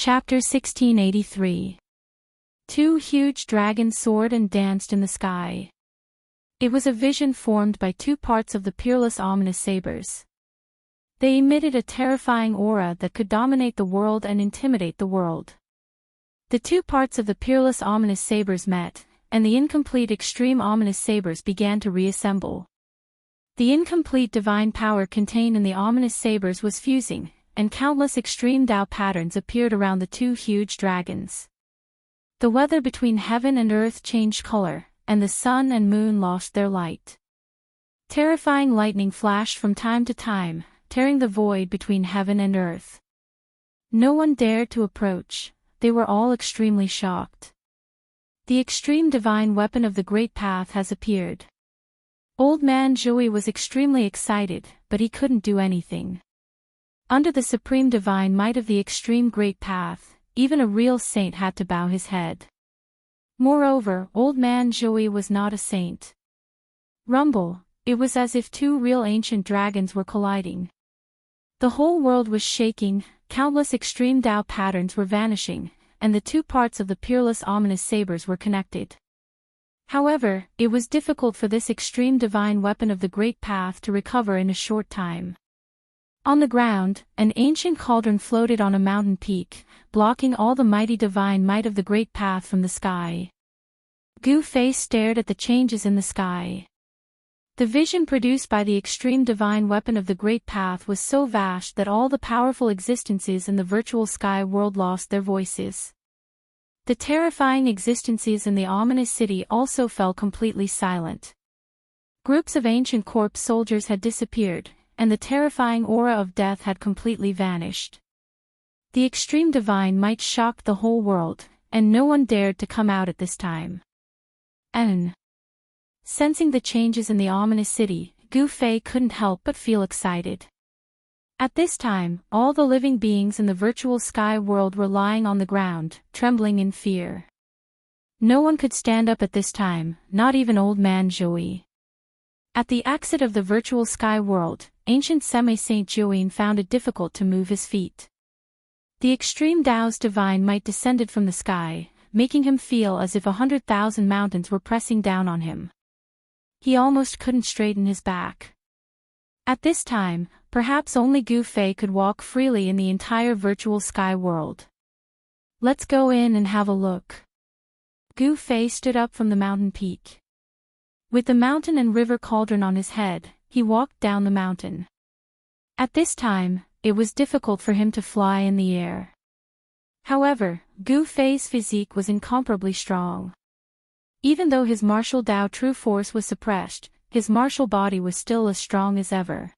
Chapter 1683. Two huge dragons soared and danced in the sky. It was a vision formed by two parts of the peerless ominous sabers. They emitted a terrifying aura that could dominate the world and intimidate the world. The two parts of the peerless ominous sabers met, and the incomplete extreme ominous sabers began to reassemble. The incomplete divine power contained in the ominous sabers was fusing, and countless extreme Tao patterns appeared around the two huge dragons. The weather between heaven and earth changed color, and the sun and moon lost their light. Terrifying lightning flashed from time to time, tearing the void between heaven and earth. No one dared to approach. They were all extremely shocked. The extreme divine weapon of the Great Path has appeared. Old Man Joey was extremely excited, but he couldn't do anything. Under the supreme divine might of the extreme Great Path, even a real saint had to bow his head. Moreover, Old Man Joey was not a saint. Rumble, it was as if two real ancient dragons were colliding. The whole world was shaking, countless extreme Tao patterns were vanishing, and the two parts of the peerless ominous sabers were connected. However, it was difficult for this extreme divine weapon of the Great Path to recover in a short time. On the ground, an ancient cauldron floated on a mountain peak, blocking all the mighty divine might of the Great Path from the sky. Gu Fei stared at the changes in the sky. The vision produced by the extreme divine weapon of the Great Path was so vast that all the powerful existences in the virtual sky world lost their voices. The terrifying existences in the ominous city also fell completely silent. Groups of ancient corpse soldiers had disappeared, and the terrifying aura of death had completely vanished. The extreme divine might shocked the whole world, and no one dared to come out at this time. Sensing the changes in the ominous city, Gu Fei couldn't help but feel excited. At this time, all the living beings in the virtual sky world were lying on the ground, trembling in fear. No one could stand up at this time, not even Old Man Joey. At the exit of the virtual sky world, ancient semi-saint Joey found it difficult to move his feet. The extreme Tao's divine might descended from the sky, making him feel as if 100,000 mountains were pressing down on him. He almost couldn't straighten his back. At this time, perhaps only Gu Fei could walk freely in the entire virtual sky world. Let's go in and have a look. Gu Fei stood up from the mountain peak. With the mountain and river cauldron on his head, he walked down the mountain. At this time, it was difficult for him to fly in the air. However, Gu Fei's physique was incomparably strong. Even though his martial Tao true force was suppressed, his martial body was still as strong as ever.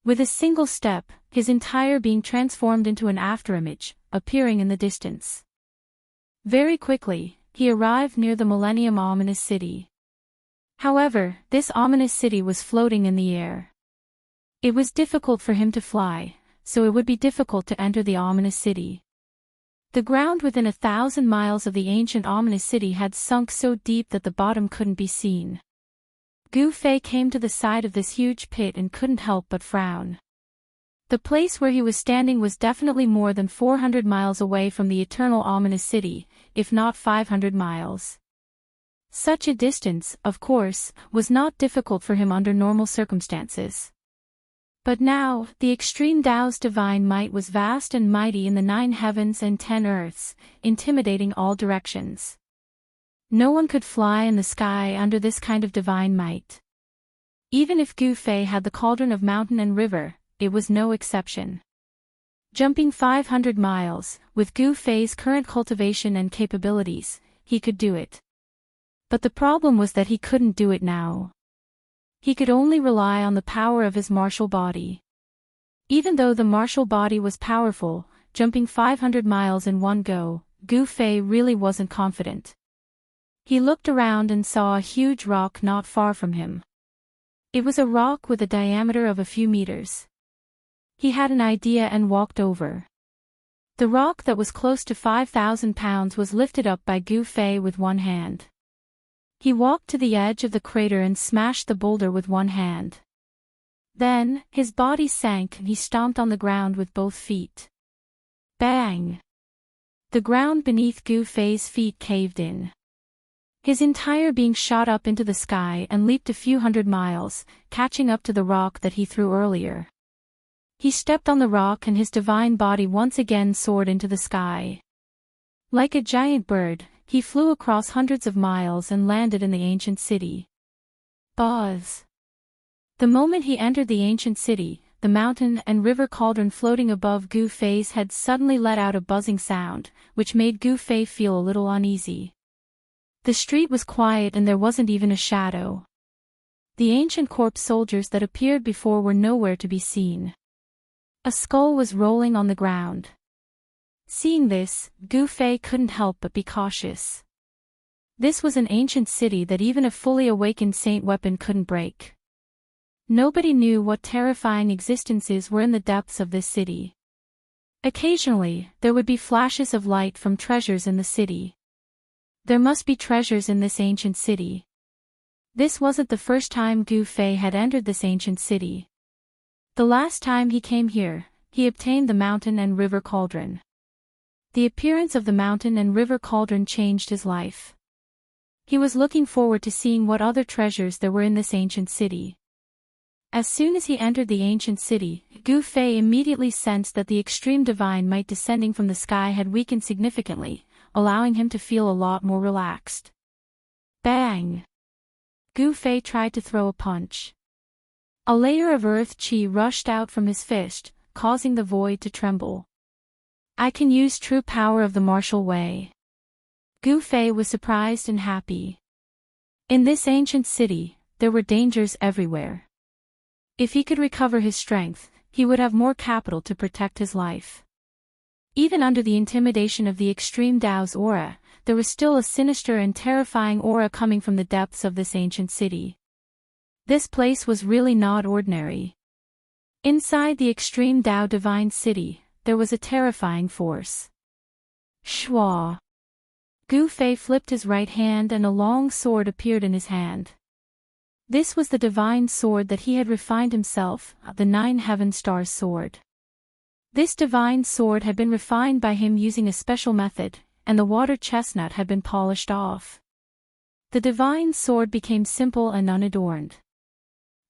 With a single step, his entire being transformed into an afterimage, appearing in the distance. Very quickly, he arrived near the Millennium Ominous City. However, this ominous city was floating in the air. It was difficult for him to fly, so it would be difficult to enter the ominous city. The ground within 1,000 miles of the ancient ominous city had sunk so deep that the bottom couldn't be seen. Gu Fei came to the side of this huge pit and couldn't help but frown. The place where he was standing was definitely more than 400 miles away from the eternal ominous city, if not 500 miles. Such a distance, of course, was not difficult for him under normal circumstances. But now, the extreme Tao's divine might was vast and mighty in the 9 heavens and 10 earths, intimidating all directions. No one could fly in the sky under this kind of divine might. Even if Gu Fei had the cauldron of mountain and river, it was no exception. Jumping 500 miles, with Gu Fei's current cultivation and capabilities, he could do it. But the problem was that he couldn't do it now. He could only rely on the power of his martial body. Even though the martial body was powerful, jumping 500 miles in one go, Gu Fei really wasn't confident. He looked around and saw a huge rock not far from him. It was a rock with a diameter of a few meters. He had an idea and walked over. The rock that was close to 5,000 pounds was lifted up by Gu Fei with one hand. He walked to the edge of the crater and smashed the boulder with one hand. Then, his body sank and he stomped on the ground with both feet. Bang! The ground beneath Gu Fei's feet caved in. His entire being shot up into the sky and leaped a few hundred miles, catching up to the rock that he threw earlier. He stepped on the rock and his divine body once again soared into the sky. Like a giant bird, he flew across hundreds of miles and landed in the ancient city. Buzz! The moment he entered the ancient city, the mountain and river cauldron floating above Gu Fei's head suddenly let out a buzzing sound, which made Gu Fei feel a little uneasy. The street was quiet and there wasn't even a shadow. The ancient corpse soldiers that appeared before were nowhere to be seen. A skull was rolling on the ground. Seeing this, Gu Fei couldn't help but be cautious. This was an ancient city that even a fully awakened saint weapon couldn't break. Nobody knew what terrifying existences were in the depths of this city. Occasionally, there would be flashes of light from treasures in the city. There must be treasures in this ancient city. This wasn't the first time Gu Fei had entered this ancient city. The last time he came here, he obtained the mountain and river cauldron. The appearance of the mountain and river cauldron changed his life. He was looking forward to seeing what other treasures there were in this ancient city. As soon as he entered the ancient city, Gu Fei immediately sensed that the extreme divine might descending from the sky had weakened significantly, allowing him to feel a lot more relaxed. Bang! Gu Fei tried to throw a punch. A layer of earth chi rushed out from his fist, causing the void to tremble. I can use true power of the martial way. Gu Fei was surprised and happy. In this ancient city, there were dangers everywhere. If he could recover his strength, he would have more capital to protect his life. Even under the intimidation of the extreme Dao's aura, there was still a sinister and terrifying aura coming from the depths of this ancient city. This place was really not ordinary. Inside the extreme Dao divine city, there was a terrifying force. Shwa! Gu Fei flipped his right hand and a long sword appeared in his hand. This was the divine sword that he had refined himself, the 9 Heaven Stars sword. This divine sword had been refined by him using a special method, and the water chestnut had been polished off. The divine sword became simple and unadorned.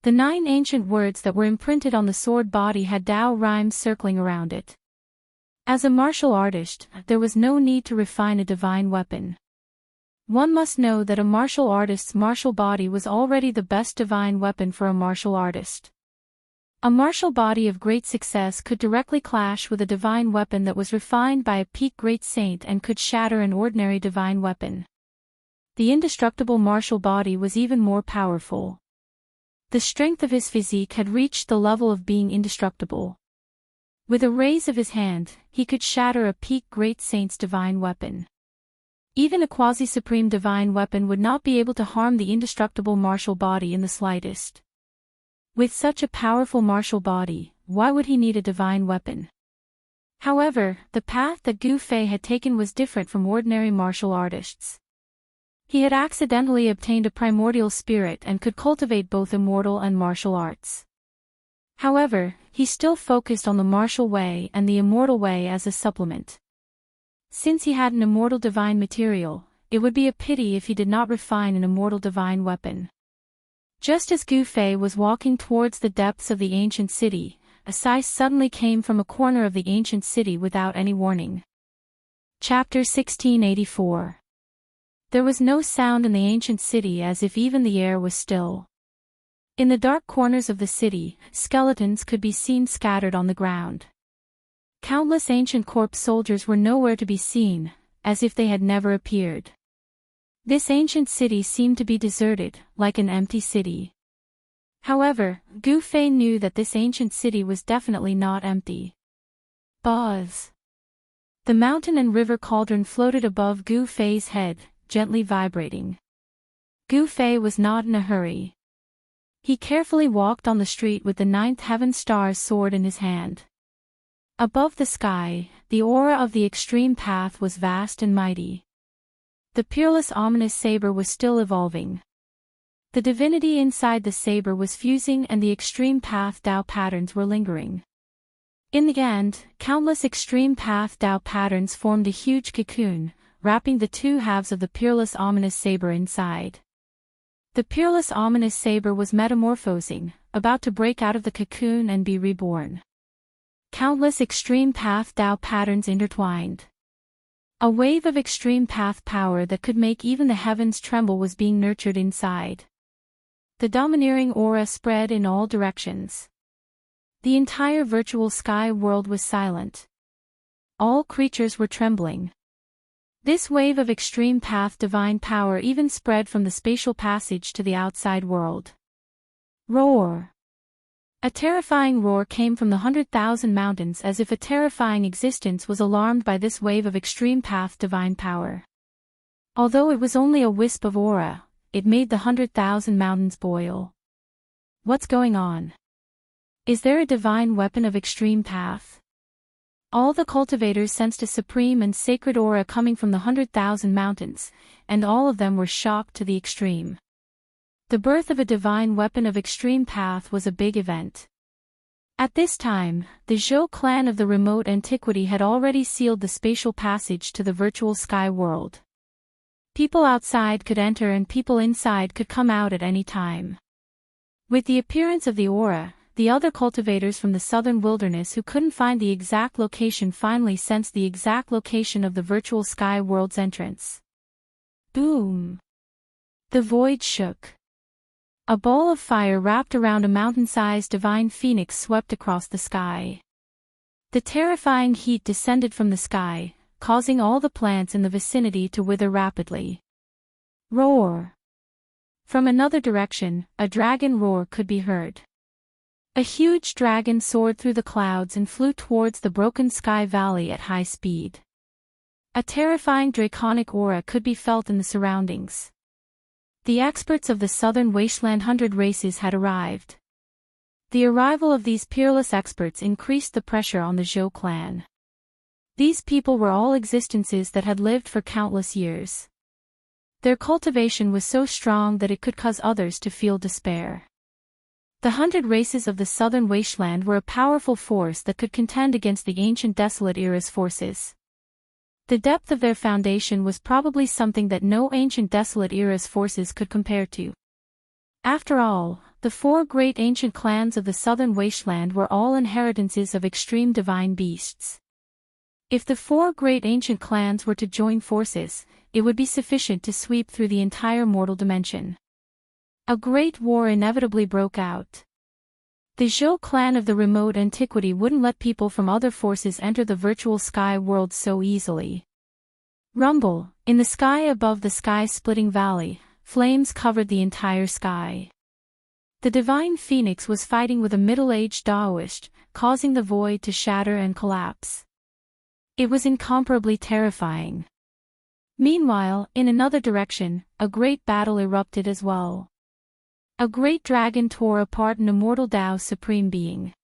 The 9 ancient words that were imprinted on the sword body had Dao rhymes circling around it. As a martial artist, there was no need to refine a divine weapon. One must know that a martial artist's martial body was already the best divine weapon for a martial artist. A martial body of great success could directly clash with a divine weapon that was refined by a peak great saint and could shatter an ordinary divine weapon. The indestructible martial body was even more powerful. The strength of his physique had reached the level of being indestructible. With a raise of his hand, he could shatter a peak great saint's divine weapon. Even a quasi-supreme divine weapon would not be able to harm the indestructible martial body in the slightest. With such a powerful martial body, why would he need a divine weapon? However, the path that Gu Fei had taken was different from ordinary martial artists. He had accidentally obtained a primordial spirit and could cultivate both immortal and martial arts. However, he still focused on the martial way and the immortal way as a supplement. Since he had an immortal divine material, it would be a pity if he did not refine an immortal divine weapon. Just as Gu Fei was walking towards the depths of the ancient city, a sigh suddenly came from a corner of the ancient city without any warning. Chapter 1684. There was no sound in the ancient city as if even the air was still. In the dark corners of the city, skeletons could be seen scattered on the ground. Countless ancient corpse soldiers were nowhere to be seen, as if they had never appeared. This ancient city seemed to be deserted, like an empty city. However, Gu Fei knew that this ancient city was definitely not empty. Buzz! The mountain and river cauldron floated above Gu Fei's head, gently vibrating. Gu Fei was not in a hurry. He carefully walked on the street with the 9th Heaven Star's sword in his hand. Above the sky, the aura of the extreme path was vast and mighty. The peerless ominous saber was still evolving. The divinity inside the saber was fusing and the extreme path Dao patterns were lingering. In the end, countless extreme path Dao patterns formed a huge cocoon, wrapping the two halves of the peerless ominous saber inside. The peerless ominous saber was metamorphosing, about to break out of the cocoon and be reborn. Countless extreme path Dao patterns intertwined. A wave of extreme path power that could make even the heavens tremble was being nurtured inside. The domineering aura spread in all directions. The entire virtual sky world was silent. All creatures were trembling. This wave of extreme path divine power even spread from the spatial passage to the outside world. Roar! A terrifying roar came from the 100,000 mountains, as if a terrifying existence was alarmed by this wave of extreme path divine power. Although it was only a wisp of aura, it made the 100,000 mountains boil. What's going on? Is there a divine weapon of extreme path? All the cultivators sensed a supreme and sacred aura coming from the 100,000 mountains, and all of them were shocked to the extreme. The birth of a divine weapon of extreme path was a big event. At this time, the Zhou clan of the remote antiquity had already sealed the spatial passage to the virtual sky world. People outside could enter and people inside could come out at any time. With the appearance of the aura, the other cultivators from the southern wilderness who couldn't find the exact location finally sensed the exact location of the virtual sky world's entrance. Boom! The void shook. A ball of fire wrapped around a mountain-sized divine phoenix swept across the sky. The terrifying heat descended from the sky, causing all the plants in the vicinity to wither rapidly. Roar! From another direction, a dragon roar could be heard. A huge dragon soared through the clouds and flew towards the broken sky valley at high speed. A terrifying draconic aura could be felt in the surroundings. The experts of the southern wasteland 100 races had arrived. The arrival of these peerless experts increased the pressure on the Zhou clan. These people were all existences that had lived for countless years. Their cultivation was so strong that it could cause others to feel despair. The 100 races of the southern wasteland were a powerful force that could contend against the ancient desolate era's forces. The depth of their foundation was probably something that no ancient desolate era's forces could compare to. After all, the 4 great ancient clans of the southern wasteland were all inheritances of extreme divine beasts. If the 4 great ancient clans were to join forces, it would be sufficient to sweep through the entire mortal dimension. A great war inevitably broke out. The Zhou clan of the remote antiquity wouldn't let people from other forces enter the virtual sky world so easily. Rumble, in the sky above the sky-splitting valley, flames covered the entire sky. The divine phoenix was fighting with a middle-aged Daoist, causing the void to shatter and collapse. It was incomparably terrifying. Meanwhile, in another direction, a great battle erupted as well. A great dragon tore apart an immortal Dao supreme being.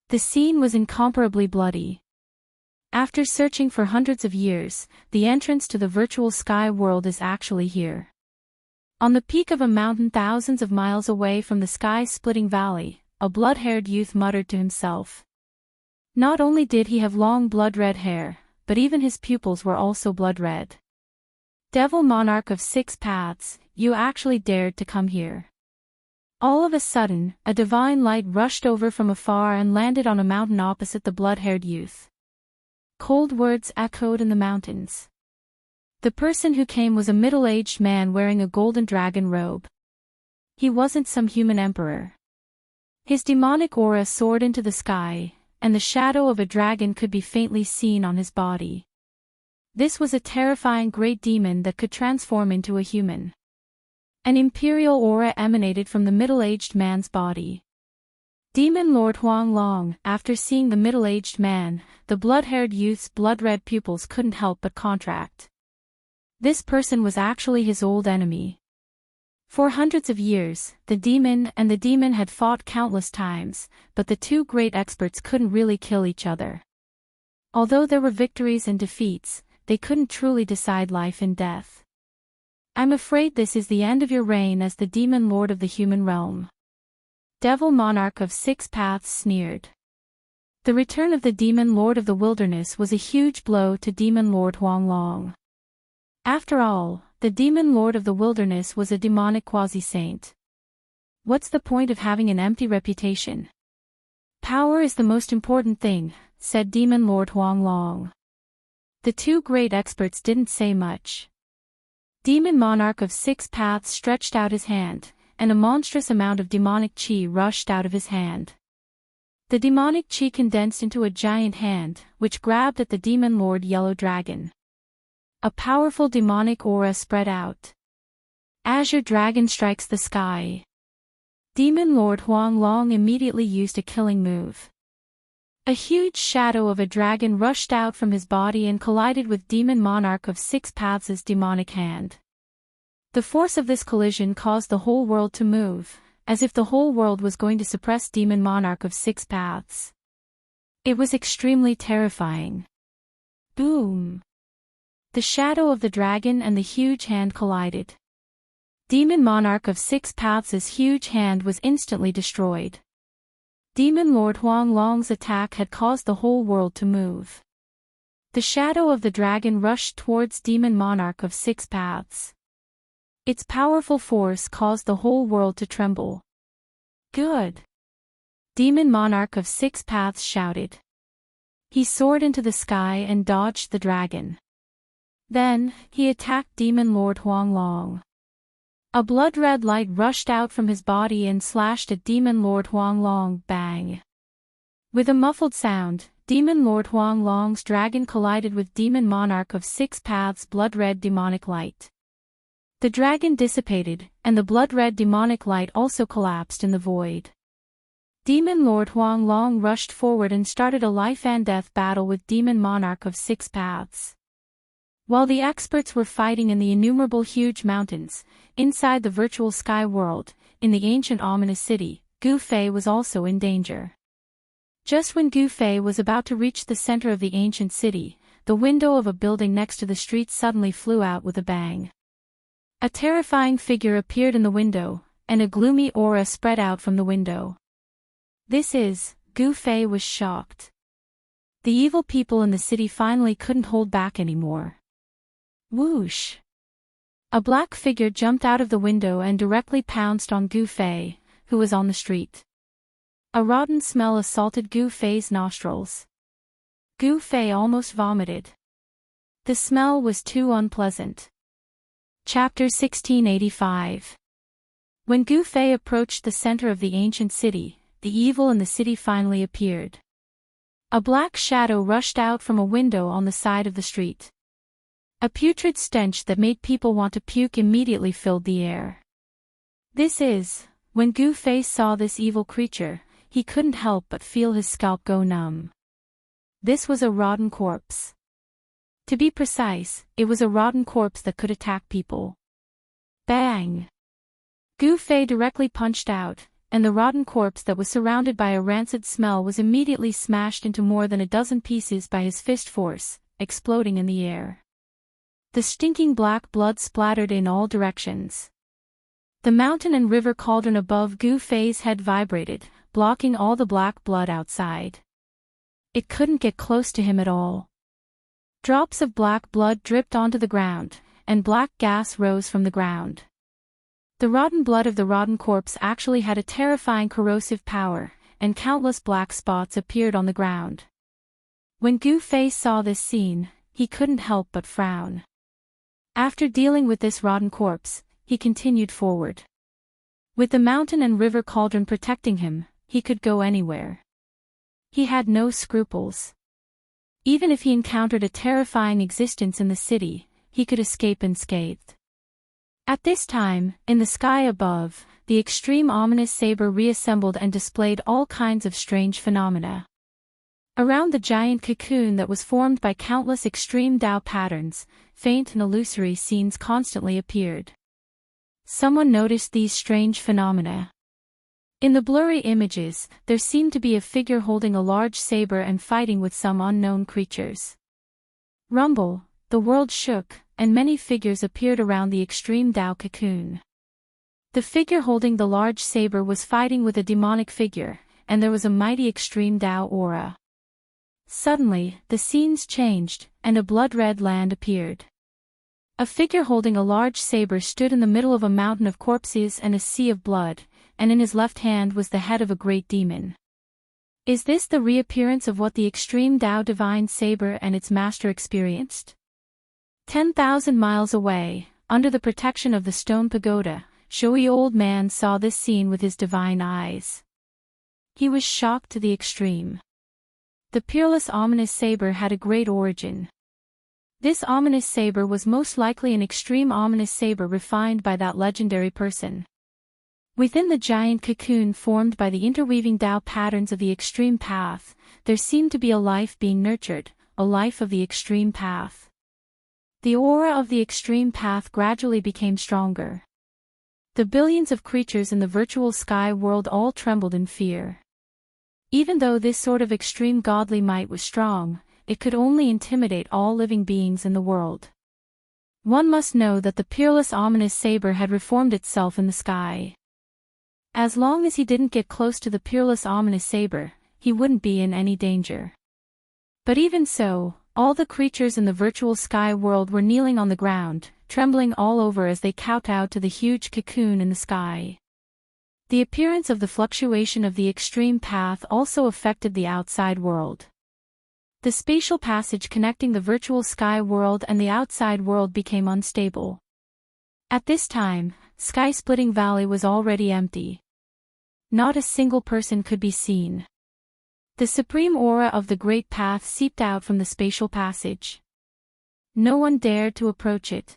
The scene was incomparably bloody. After searching for hundreds of years, the entrance to the virtual sky world is actually here. On the peak of a mountain thousands of miles away from the sky-splitting valley, a blood-haired youth muttered to himself. Not only did he have long blood-red hair, but even his pupils were also blood-red. Devil Monarch of 6 Paths, you actually dared to come here. All of a sudden, a divine light rushed over from afar and landed on a mountain opposite the blood-haired youth. Cold words echoed in the mountains. The person who came was a middle-aged man wearing a golden dragon robe. He wasn't some human emperor. His demonic aura soared into the sky, and the shadow of a dragon could be faintly seen on his body. This was a terrifying great demon that could transform into a human. An imperial aura emanated from the middle-aged man's body. Demon Lord Huang Long, after seeing the middle-aged man, the blood-haired youth's blood-red pupils couldn't help but contract. This person was actually his old enemy. For hundreds of years, the demon had fought countless times, but the 2 great experts couldn't really kill each other. Although there were victories and defeats, they couldn't truly decide life and death. I'm afraid this is the end of your reign as the demon lord of the human realm. Devil Monarch of 6 Paths sneered. The return of the Demon Lord of the Wilderness was a huge blow to Demon Lord Huanglong. After all, the Demon Lord of the Wilderness was a demonic quasi-saint. What's the point of having an empty reputation? Power is the most important thing, said Demon Lord Huanglong. The two great experts didn't say much. Demon Monarch of Six Paths stretched out his hand, and a monstrous amount of demonic chi rushed out of his hand. The demonic chi condensed into a giant hand, which grabbed at the Demon Lord Yellow Dragon. A powerful demonic aura spread out. Azure Dragon strikes the sky. Demon Lord Huanglong immediately used a killing move. A huge shadow of a dragon rushed out from his body and collided with Demon Monarch of Six Paths' demonic hand. The force of this collision caused the whole world to move, as if the whole world was going to suppress Demon Monarch of Six Paths. It was extremely terrifying. Boom! The shadow of the dragon and the huge hand collided. Demon Monarch of Six Paths' huge hand was instantly destroyed. Demon Lord Huanglong's attack had caused the whole world to move. The shadow of the dragon rushed towards Demon Monarch of Six Paths. Its powerful force caused the whole world to tremble. Good! Demon Monarch of Six Paths shouted. He soared into the sky and dodged the dragon. Then, he attacked Demon Lord Huanglong. A blood-red light rushed out from his body and slashed at Demon Lord Huanglong. Bang! With a muffled sound, Demon Lord Huanglong's dragon collided with Demon Monarch of Six Paths' blood-red demonic light. The dragon dissipated, and the blood-red demonic light also collapsed in the void. Demon Lord Huanglong rushed forward and started a life-and-death battle with Demon Monarch of Six Paths. While the experts were fighting in the innumerable huge mountains, inside the virtual sky world, in the ancient ominous city, Gu Fei was also in danger. Just when Gu Fei was about to reach the center of the ancient city, the window of a building next to the street suddenly flew out with a bang. A terrifying figure appeared in the window, and a gloomy aura spread out from the window. Gu Fei was shocked. The evil people in the city finally couldn't hold back anymore. Whoosh! A black figure jumped out of the window and directly pounced on Gu Fei, who was on the street. A rotten smell assaulted Gu Fei's nostrils. Gu Fei almost vomited. The smell was too unpleasant. Chapter 1685. When Gu Fei approached the center of the ancient city, the evil in the city finally appeared. A black shadow rushed out from a window on the side of the street. A putrid stench that made people want to puke immediately filled the air. When Gu Fei saw this evil creature, he couldn't help but feel his scalp go numb. This was a rotten corpse. To be precise, it was a rotten corpse that could attack people. Bang! Gu Fei directly punched out, and the rotten corpse that was surrounded by a rancid smell was immediately smashed into more than a dozen pieces by his fist force, exploding in the air. The stinking black blood splattered in all directions. The mountain and river cauldron above Gu Fei's head vibrated, blocking all the black blood outside. It couldn't get close to him at all. Drops of black blood dripped onto the ground, and black gas rose from the ground. The rotten blood of the rotten corpse actually had a terrifying corrosive power, and countless black spots appeared on the ground. When Gu Fei saw this scene, he couldn't help but frown. After dealing with this rotten corpse, he continued forward. With the mountain and river cauldron protecting him, he could go anywhere. He had no scruples. Even if he encountered a terrifying existence in the city, he could escape unscathed. At this time, in the sky above, the extreme ominous saber reassembled and displayed all kinds of strange phenomena. Around the giant cocoon that was formed by countless extreme Tao patterns, faint and illusory scenes constantly appeared. Someone noticed these strange phenomena. In the blurry images, there seemed to be a figure holding a large saber and fighting with some unknown creatures. Rumble, the world shook, and many figures appeared around the extreme Tao cocoon. The figure holding the large saber was fighting with a demonic figure, and there was a mighty extreme Tao aura. Suddenly, the scenes changed, and a blood-red land appeared. A figure holding a large saber stood in the middle of a mountain of corpses and a sea of blood, and in his left hand was the head of a great demon. Is this the reappearance of what the extreme Tao divine saber and its master experienced? 10,000 miles away, under the protection of the stone pagoda, showy old man saw this scene with his divine eyes. He was shocked to the extreme. The peerless ominous saber had a great origin. This ominous saber was most likely an extreme ominous saber refined by that legendary person. Within the giant cocoon formed by the interweaving Tao patterns of the extreme path, there seemed to be a life being nurtured, a life of the extreme path. The aura of the extreme path gradually became stronger. The billions of creatures in the virtual sky world all trembled in fear. Even though this sort of extreme godly might was strong, it could only intimidate all living beings in the world. One must know that the peerless ominous saber had reformed itself in the sky. As long as he didn't get close to the peerless ominous saber, he wouldn't be in any danger. But even so, all the creatures in the virtual sky world were kneeling on the ground, trembling all over as they kowtowed to the huge cocoon in the sky. The appearance of the fluctuation of the extreme path also affected the outside world. The spatial passage connecting the virtual sky world and the outside world became unstable. At this time, Sky-Splitting Valley was already empty. Not a single person could be seen. The supreme aura of the great path seeped out from the spatial passage. No one dared to approach it.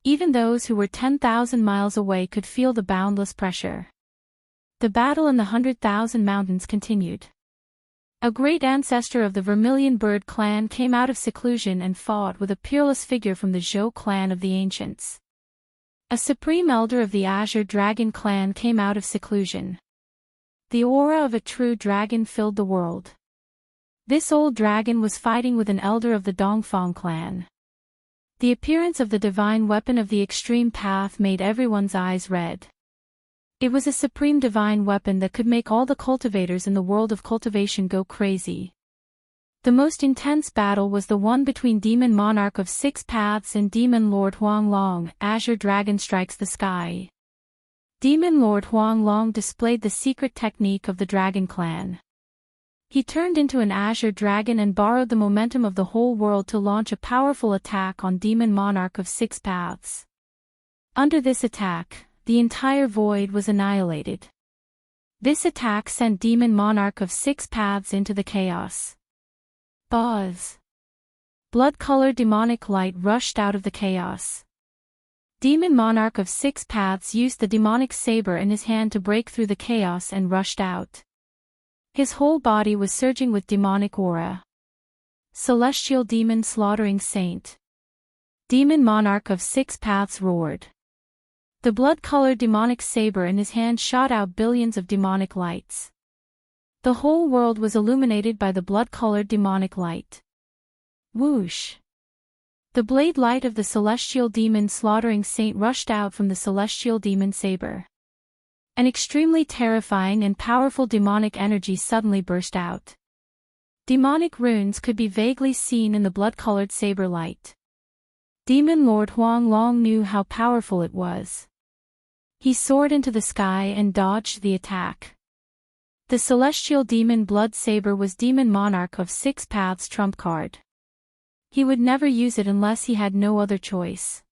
Even those who were 10,000 miles away could feel the boundless pressure. The battle in the 100,000 mountains continued. A great ancestor of the Vermilion Bird clan came out of seclusion and fought with a peerless figure from the Zhou clan of the ancients. A supreme elder of the Azure Dragon clan came out of seclusion. The aura of a true dragon filled the world. This old dragon was fighting with an elder of the Dongfang clan. The appearance of the divine weapon of the extreme path made everyone's eyes red. It was a supreme divine weapon that could make all the cultivators in the world of cultivation go crazy. The most intense battle was the one between Demon Monarch of Six Paths and Demon Lord Huanglong. Azure Dragon Strikes the Sky. Demon Lord Huanglong displayed the secret technique of the Dragon Clan. He turned into an Azure Dragon and borrowed the momentum of the whole world to launch a powerful attack on Demon Monarch of Six Paths. Under this attack, the entire void was annihilated. This attack sent Demon Monarch of Six Paths into the chaos. Buzz! Blood-colored demonic light rushed out of the chaos. Demon Monarch of Six Paths used the demonic saber in his hand to break through the chaos and rushed out. His whole body was surging with demonic aura. Celestial Demon Slaughtering Saint. Demon Monarch of Six Paths roared. The blood-colored demonic saber in his hand shot out billions of demonic lights. The whole world was illuminated by the blood-colored demonic light. Whoosh! The blade light of the celestial demon slaughtering saint rushed out from the celestial demon saber. An extremely terrifying and powerful demonic energy suddenly burst out. Demonic runes could be vaguely seen in the blood-colored saber light. Demon Lord Huanglong knew how powerful it was. He soared into the sky and dodged the attack. The celestial demon blood saber was Demon Monarch of Six Paths' trump card. He would never use it unless he had no other choice.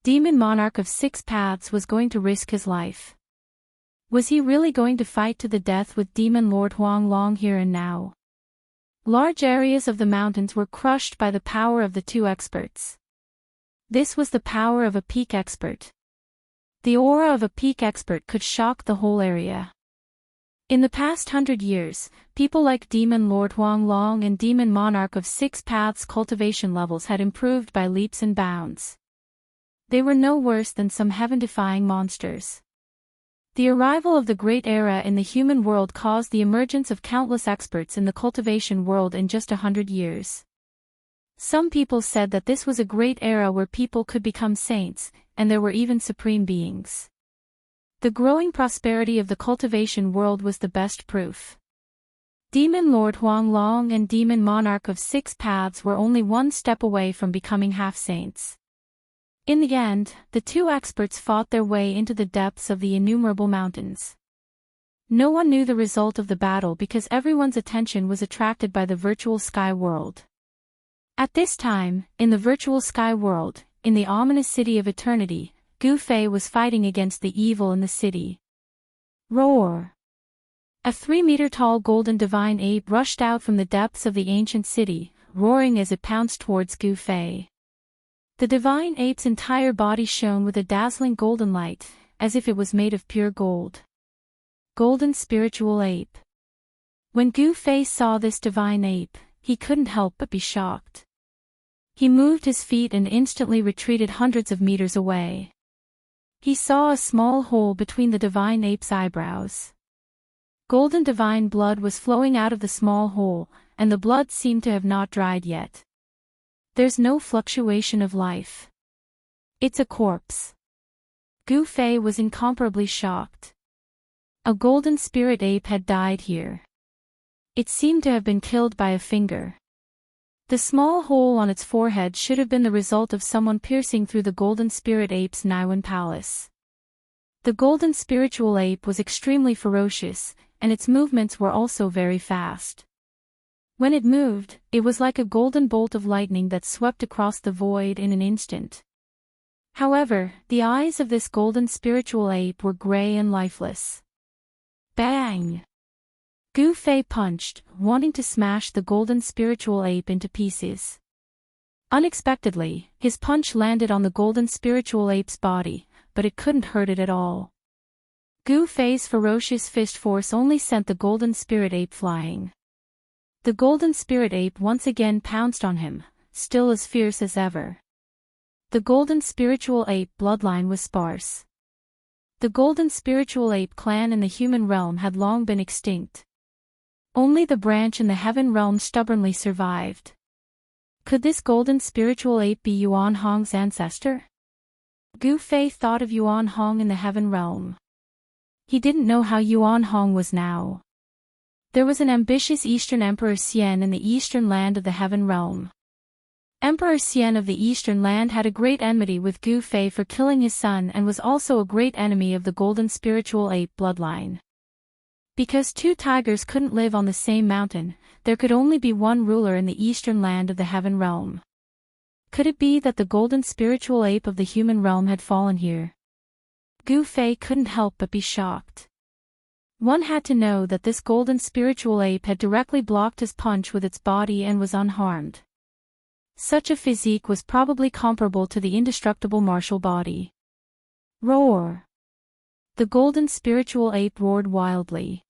Demon Monarch of Six Paths was going to risk his life. Was he really going to fight to the death with Demon Lord Huanglong here and now? Large areas of the mountains were crushed by the power of the two experts. This was the power of a peak expert. The aura of a peak expert could shock the whole area. In the past 100 years, people like Demon Lord Huanglong and Demon Monarch of Six Paths' cultivation levels had improved by leaps and bounds. They were no worse than some heaven-defying monsters. The arrival of the Great Era in the human world caused the emergence of countless experts in the cultivation world in just 100 years. Some people said that this was a great era where people could become saints, and there were even supreme beings. The growing prosperity of the cultivation world was the best proof. Demon Lord Huang Long and Demon Monarch of Six Paths were only one step away from becoming half-saints. In the end, the two experts fought their way into the depths of the innumerable mountains. No one knew the result of the battle because everyone's attention was attracted by the virtual sky world. At this time, in the virtual sky world, in the ominous city of eternity, Gu Fei was fighting against the evil in the city. Roar! A 3-meter-tall golden divine ape rushed out from the depths of the ancient city, roaring as it pounced towards Gu Fei. The divine ape's entire body shone with a dazzling golden light, as if it was made of pure gold. Golden spiritual ape. When Gu Fei saw this divine ape, he couldn't help but be shocked. He moved his feet and instantly retreated hundreds of meters away. He saw a small hole between the divine ape's eyebrows. Golden divine blood was flowing out of the small hole, and the blood seemed to have not dried yet. There's no fluctuation of life. It's a corpse. Gu Fei was incomparably shocked. A golden spirit ape had died here. It seemed to have been killed by a finger. The small hole on its forehead should have been the result of someone piercing through the golden spirit ape's Niwen palace. The golden spiritual ape was extremely ferocious, and its movements were also very fast. When it moved, it was like a golden bolt of lightning that swept across the void in an instant. However, the eyes of this golden spiritual ape were gray and lifeless. Bang! Gu Fei punched, wanting to smash the golden spiritual ape into pieces. Unexpectedly, his punch landed on the golden spiritual ape's body, but it couldn't hurt it at all. Gu Fei's ferocious fist force only sent the golden spirit ape flying. The golden spirit ape once again pounced on him, still as fierce as ever. The golden spiritual ape bloodline was sparse. The golden spiritual ape clan in the human realm had long been extinct. Only the branch in the heaven realm stubbornly survived. Could this golden spiritual ape be Yuan Hong's ancestor? Gu Fei thought of Yuan Hong in the heaven realm. He didn't know how Yuan Hong was now. There was an ambitious Eastern Emperor Xian in the eastern land of the heaven realm. Emperor Xian of the eastern land had a great enmity with Gu Fei for killing his son and was also a great enemy of the golden spiritual ape bloodline. Because two tigers couldn't live on the same mountain, there could only be one ruler in the eastern land of the heaven realm. Could it be that the golden spiritual ape of the human realm had fallen here? Gu Fei couldn't help but be shocked. One had to know that this golden spiritual ape had directly blocked his punch with its body and was unharmed. Such a physique was probably comparable to the indestructible martial body. Roar! The golden spiritual ape roared wildly.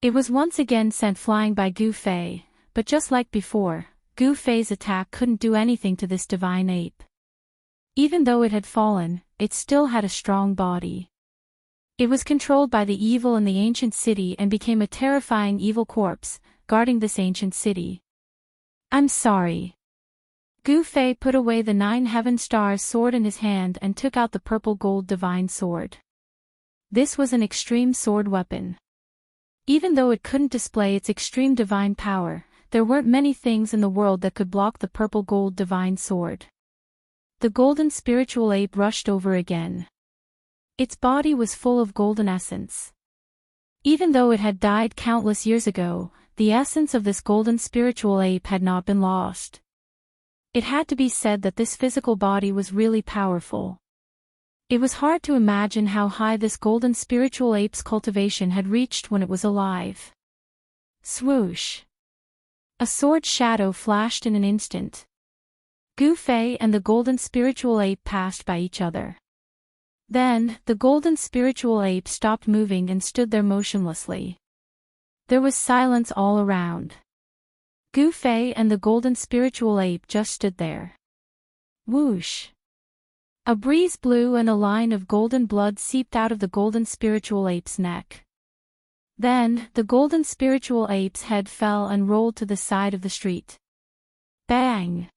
It was once again sent flying by Gu Fei, but just like before, Gu Fei's attack couldn't do anything to this divine ape. Even though it had fallen, it still had a strong body. It was controlled by the evil in the ancient city and became a terrifying evil corpse, guarding this ancient city. I'm sorry. Gu Fei put away the 9 heaven stars sword in his hand and took out the purple gold divine sword. This was an extreme sword weapon. Even though it couldn't display its extreme divine power, there weren't many things in the world that could block the purple gold divine sword. The golden spiritual ape rushed over again. Its body was full of golden essence. Even though it had died countless years ago, the essence of this golden spiritual ape had not been lost. It had to be said that this physical body was really powerful. It was hard to imagine how high this golden spiritual ape's cultivation had reached when it was alive. Swoosh! A sword shadow flashed in an instant. Gu Fei and the golden spiritual ape passed by each other. Then, the golden spiritual ape stopped moving and stood there motionlessly. There was silence all around. Gu Fei and the golden spiritual ape just stood there. Whoosh! A breeze blew and a line of golden blood seeped out of the golden spiritual ape's neck. Then, the golden spiritual ape's head fell and rolled to the side of the street. Bang!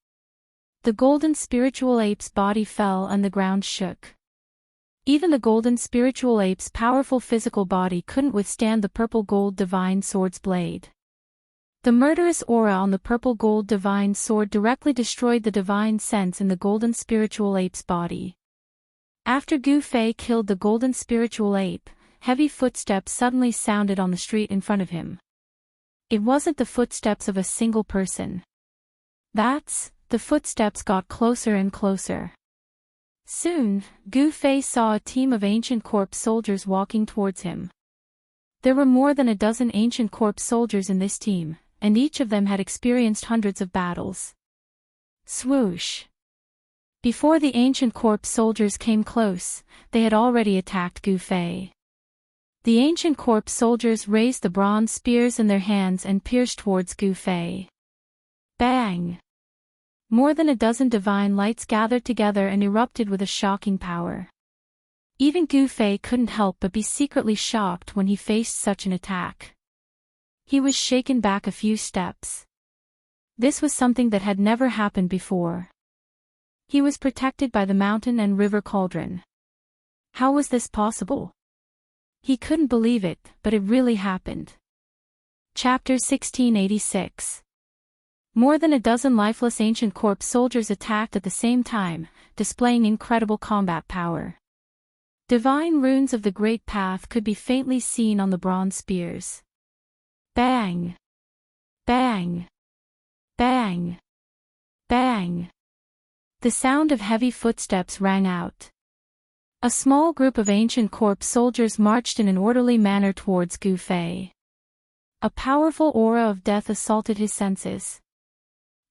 The golden spiritual ape's body fell and the ground shook. Even the golden spiritual ape's powerful physical body couldn't withstand the purple gold divine sword's blade. The murderous aura on the purple gold divine sword directly destroyed the divine sense in the golden spiritual ape's body. After Gu Fei killed the golden spiritual ape, heavy footsteps suddenly sounded on the street in front of him. It wasn't the footsteps of a single person. The footsteps got closer and closer. Soon, Gu Fei saw a team of ancient corpse soldiers walking towards him. There were more than a dozen ancient corpse soldiers in this team, and each of them had experienced hundreds of battles. Swoosh! Before the ancient corpse soldiers came close, they had already attacked Gu Fei. The ancient corpse soldiers raised the bronze spears in their hands and pierced towards Gu Fei. Bang! More than a dozen divine lights gathered together and erupted with a shocking power. Even Gu Fei couldn't help but be secretly shocked when he faced such an attack. He was shaken back a few steps. This was something that had never happened before. He was protected by the mountain and river cauldron. How was this possible? He couldn't believe it, but it really happened. Chapter 1686. More than a dozen lifeless ancient corpse soldiers attacked at the same time, displaying incredible combat power. Divine runes of the Great Path could be faintly seen on the bronze spears. Bang! Bang! Bang! Bang! The sound of heavy footsteps rang out. A small group of ancient corpse soldiers marched in an orderly manner towards Gu Fei. A powerful aura of death assaulted his senses.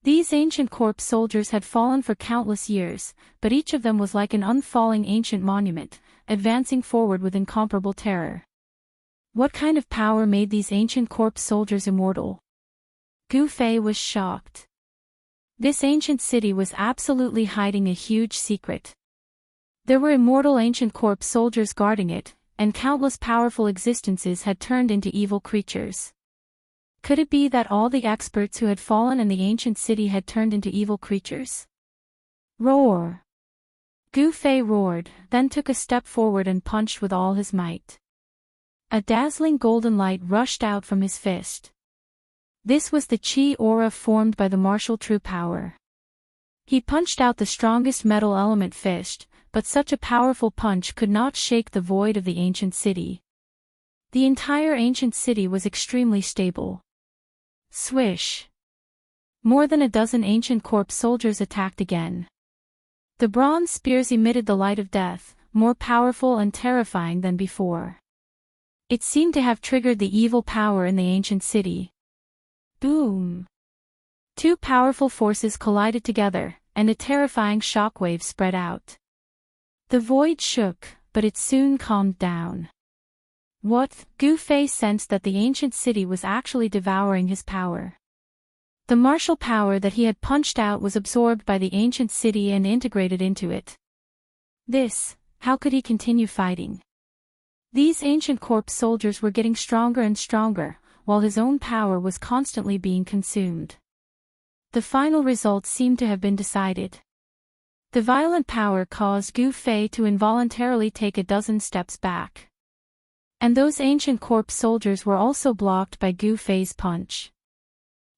These ancient corpse soldiers had fallen for countless years, but each of them was like an unfalling ancient monument, advancing forward with incomparable terror. What kind of power made these ancient corpse soldiers immortal? Gu Fei was shocked. This ancient city was absolutely hiding a huge secret. There were immortal ancient corpse soldiers guarding it, and countless powerful existences had turned into evil creatures. Could it be that all the experts who had fallen in the ancient city had turned into evil creatures? Roar! Gu Fei roared, then took a step forward and punched with all his might. A dazzling golden light rushed out from his fist. This was the chi aura formed by the martial true power. He punched out the strongest metal element fist, but such a powerful punch could not shake the void of the ancient city. The entire ancient city was extremely stable. Swish! More than a dozen ancient corpse soldiers attacked again. The bronze spears emitted the light of death, more powerful and terrifying than before. It seemed to have triggered the evil power in the ancient city. Boom! Two powerful forces collided together, and a terrifying shockwave spread out. The void shook, but it soon calmed down. What? Gu Fei sensed that the ancient city was actually devouring his power. The martial power that he had punched out was absorbed by the ancient city and integrated into it. How could he continue fighting? These ancient corpse soldiers were getting stronger and stronger, while his own power was constantly being consumed. The final result seemed to have been decided. The violent power caused Gu Fei to involuntarily take a dozen steps back. And those ancient corpse soldiers were also blocked by Gu Fei's punch.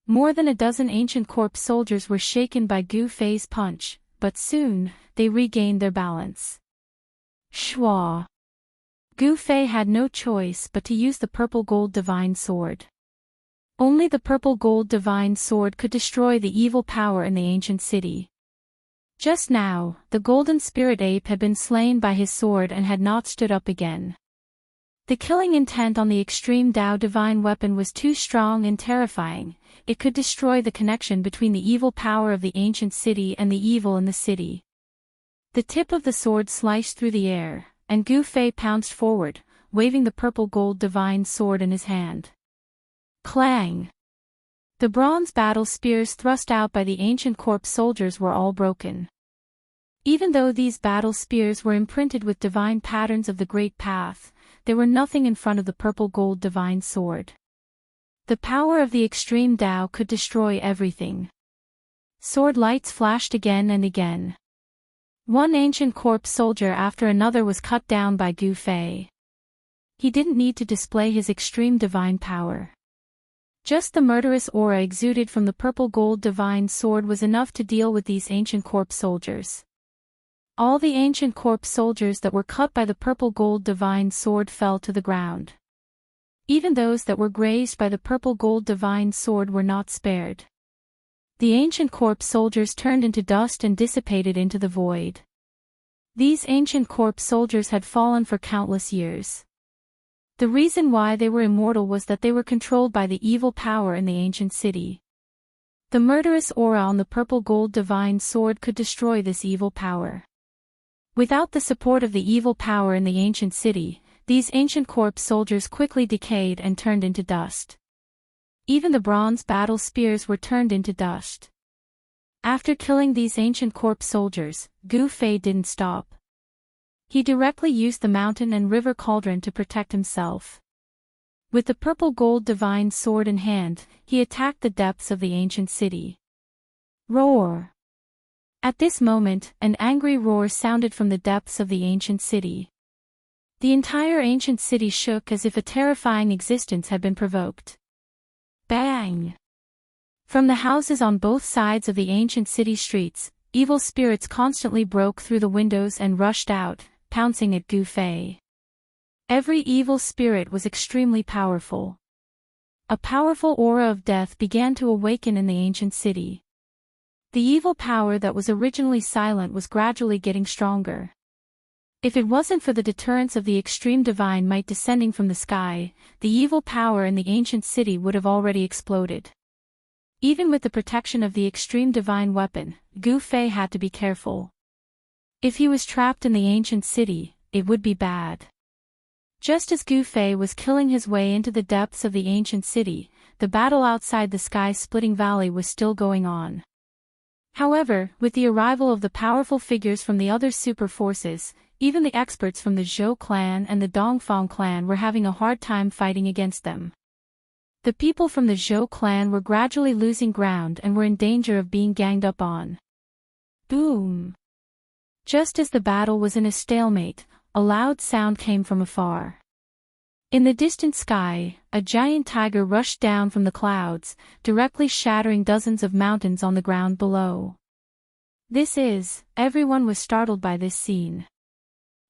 More than a dozen ancient corpse soldiers were shaken by Gu Fei's punch, but soon, they regained their balance. Shwa! Gu Fei had no choice but to use the purple gold divine sword. Only the purple gold divine sword could destroy the evil power in the ancient city. Just now, the golden spirit ape had been slain by his sword and had not stood up again. The killing intent on the extreme Tao divine weapon was too strong and terrifying. It could destroy the connection between the evil power of the ancient city and the evil in the city. The tip of the sword sliced through the air, and Gu Fei pounced forward, waving the purple gold divine sword in his hand. Clang! The bronze battle spears thrust out by the ancient corpse soldiers were all broken. Even though these battle spears were imprinted with divine patterns of the Great Path, they were nothing in front of the purple gold divine sword. The power of the extreme Tao could destroy everything. Sword lights flashed again and again. One ancient corpse soldier after another was cut down by Gu Fei. He didn't need to display his extreme divine power. Just the murderous aura exuded from the purple gold divine sword was enough to deal with these ancient corpse soldiers. All the ancient corpse soldiers that were cut by the purple gold divine sword fell to the ground. Even those that were grazed by the purple gold divine sword were not spared. The ancient corpse soldiers turned into dust and dissipated into the void. These ancient corpse soldiers had fallen for countless years. The reason why they were immortal was that they were controlled by the evil power in the ancient city. The murderous aura on the purple gold divine sword could destroy this evil power. Without the support of the evil power in the ancient city, these ancient corpse soldiers quickly decayed and turned into dust. Even the bronze battle spears were turned into dust. After killing these ancient corpse soldiers, Gu Fei didn't stop. He directly used the mountain and river cauldron to protect himself. With the purple gold divine sword in hand, he attacked the depths of the ancient city. Roar! At this moment, an angry roar sounded from the depths of the ancient city. The entire ancient city shook as if a terrifying existence had been provoked. Bang! From the houses on both sides of the ancient city streets, evil spirits constantly broke through the windows and rushed out, pouncing at Gu Fei. Every evil spirit was extremely powerful. A powerful aura of death began to awaken in the ancient city. The evil power that was originally silent was gradually getting stronger. If it wasn't for the deterrence of the extreme divine might descending from the sky, the evil power in the ancient city would have already exploded. Even with the protection of the extreme divine weapon, Gu Fei had to be careful. If he was trapped in the ancient city, it would be bad. Just as Gu Fei was killing his way into the depths of the ancient city, the battle outside the sky-splitting valley was still going on. However, with the arrival of the powerful figures from the other super forces, even the experts from the Zhou clan and the Dongfang clan were having a hard time fighting against them. The people from the Zhou clan were gradually losing ground and were in danger of being ganged up on. Boom! Just as the battle was in a stalemate, a loud sound came from afar. In the distant sky, a giant tiger rushed down from the clouds, directly shattering dozens of mountains on the ground below. Everyone was startled by this scene.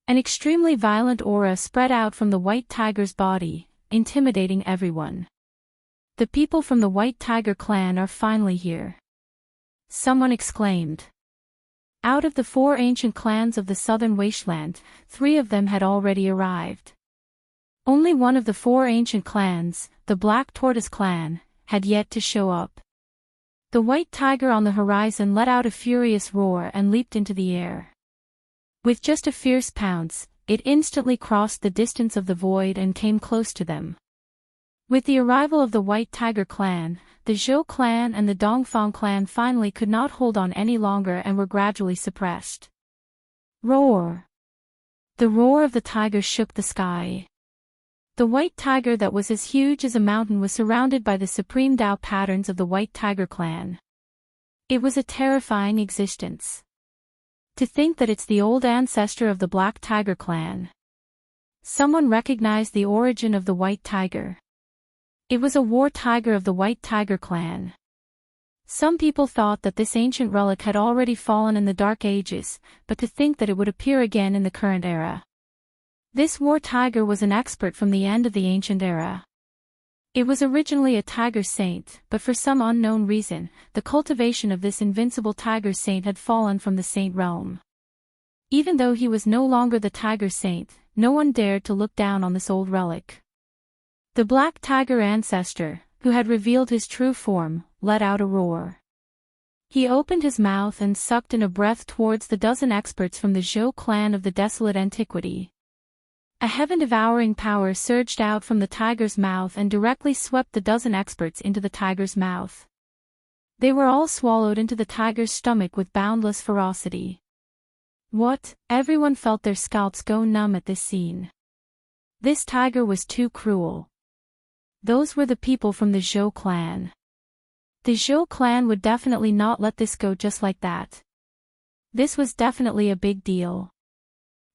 An extremely violent aura spread out from the white tiger's body, intimidating everyone. The people from the White Tiger clan are finally here. Someone exclaimed. Out of the 4 ancient clans of the southern wasteland, 3 of them had already arrived. Only one of the 4 ancient clans, the Black Tortoise clan, had yet to show up. The white tiger on the horizon let out a furious roar and leaped into the air. With just a fierce pounce, it instantly crossed the distance of the void and came close to them. With the arrival of the White Tiger clan, the Zhou clan and the Dongfang clan finally could not hold on any longer and were gradually suppressed. Roar! The roar of the tiger shook the sky. The white tiger that was as huge as a mountain was surrounded by the supreme Tao patterns of the White Tiger clan. It was a terrifying existence. To think that it's the old ancestor of the Black Tiger clan. Someone recognized the origin of the White Tiger. It was a war tiger of the White Tiger clan. Some people thought that this ancient relic had already fallen in the Dark Ages, but to think that it would appear again in the current era. This war tiger was an expert from the end of the ancient era. It was originally a tiger saint, but for some unknown reason, the cultivation of this invincible tiger saint had fallen from the saint realm. Even though he was no longer the tiger saint, no one dared to look down on this old relic. The Black Tiger ancestor, who had revealed his true form, let out a roar. He opened his mouth and sucked in a breath towards the dozen experts from the Zhou clan of the desolate antiquity. A heaven-devouring power surged out from the tiger's mouth and directly swept the dozen experts into the tiger's mouth. They were all swallowed into the tiger's stomach with boundless ferocity. What? Everyone felt their scalps go numb at this scene. This tiger was too cruel. Those were the people from the Zhou clan. The Zhou clan would definitely not let this go just like that. This was definitely a big deal.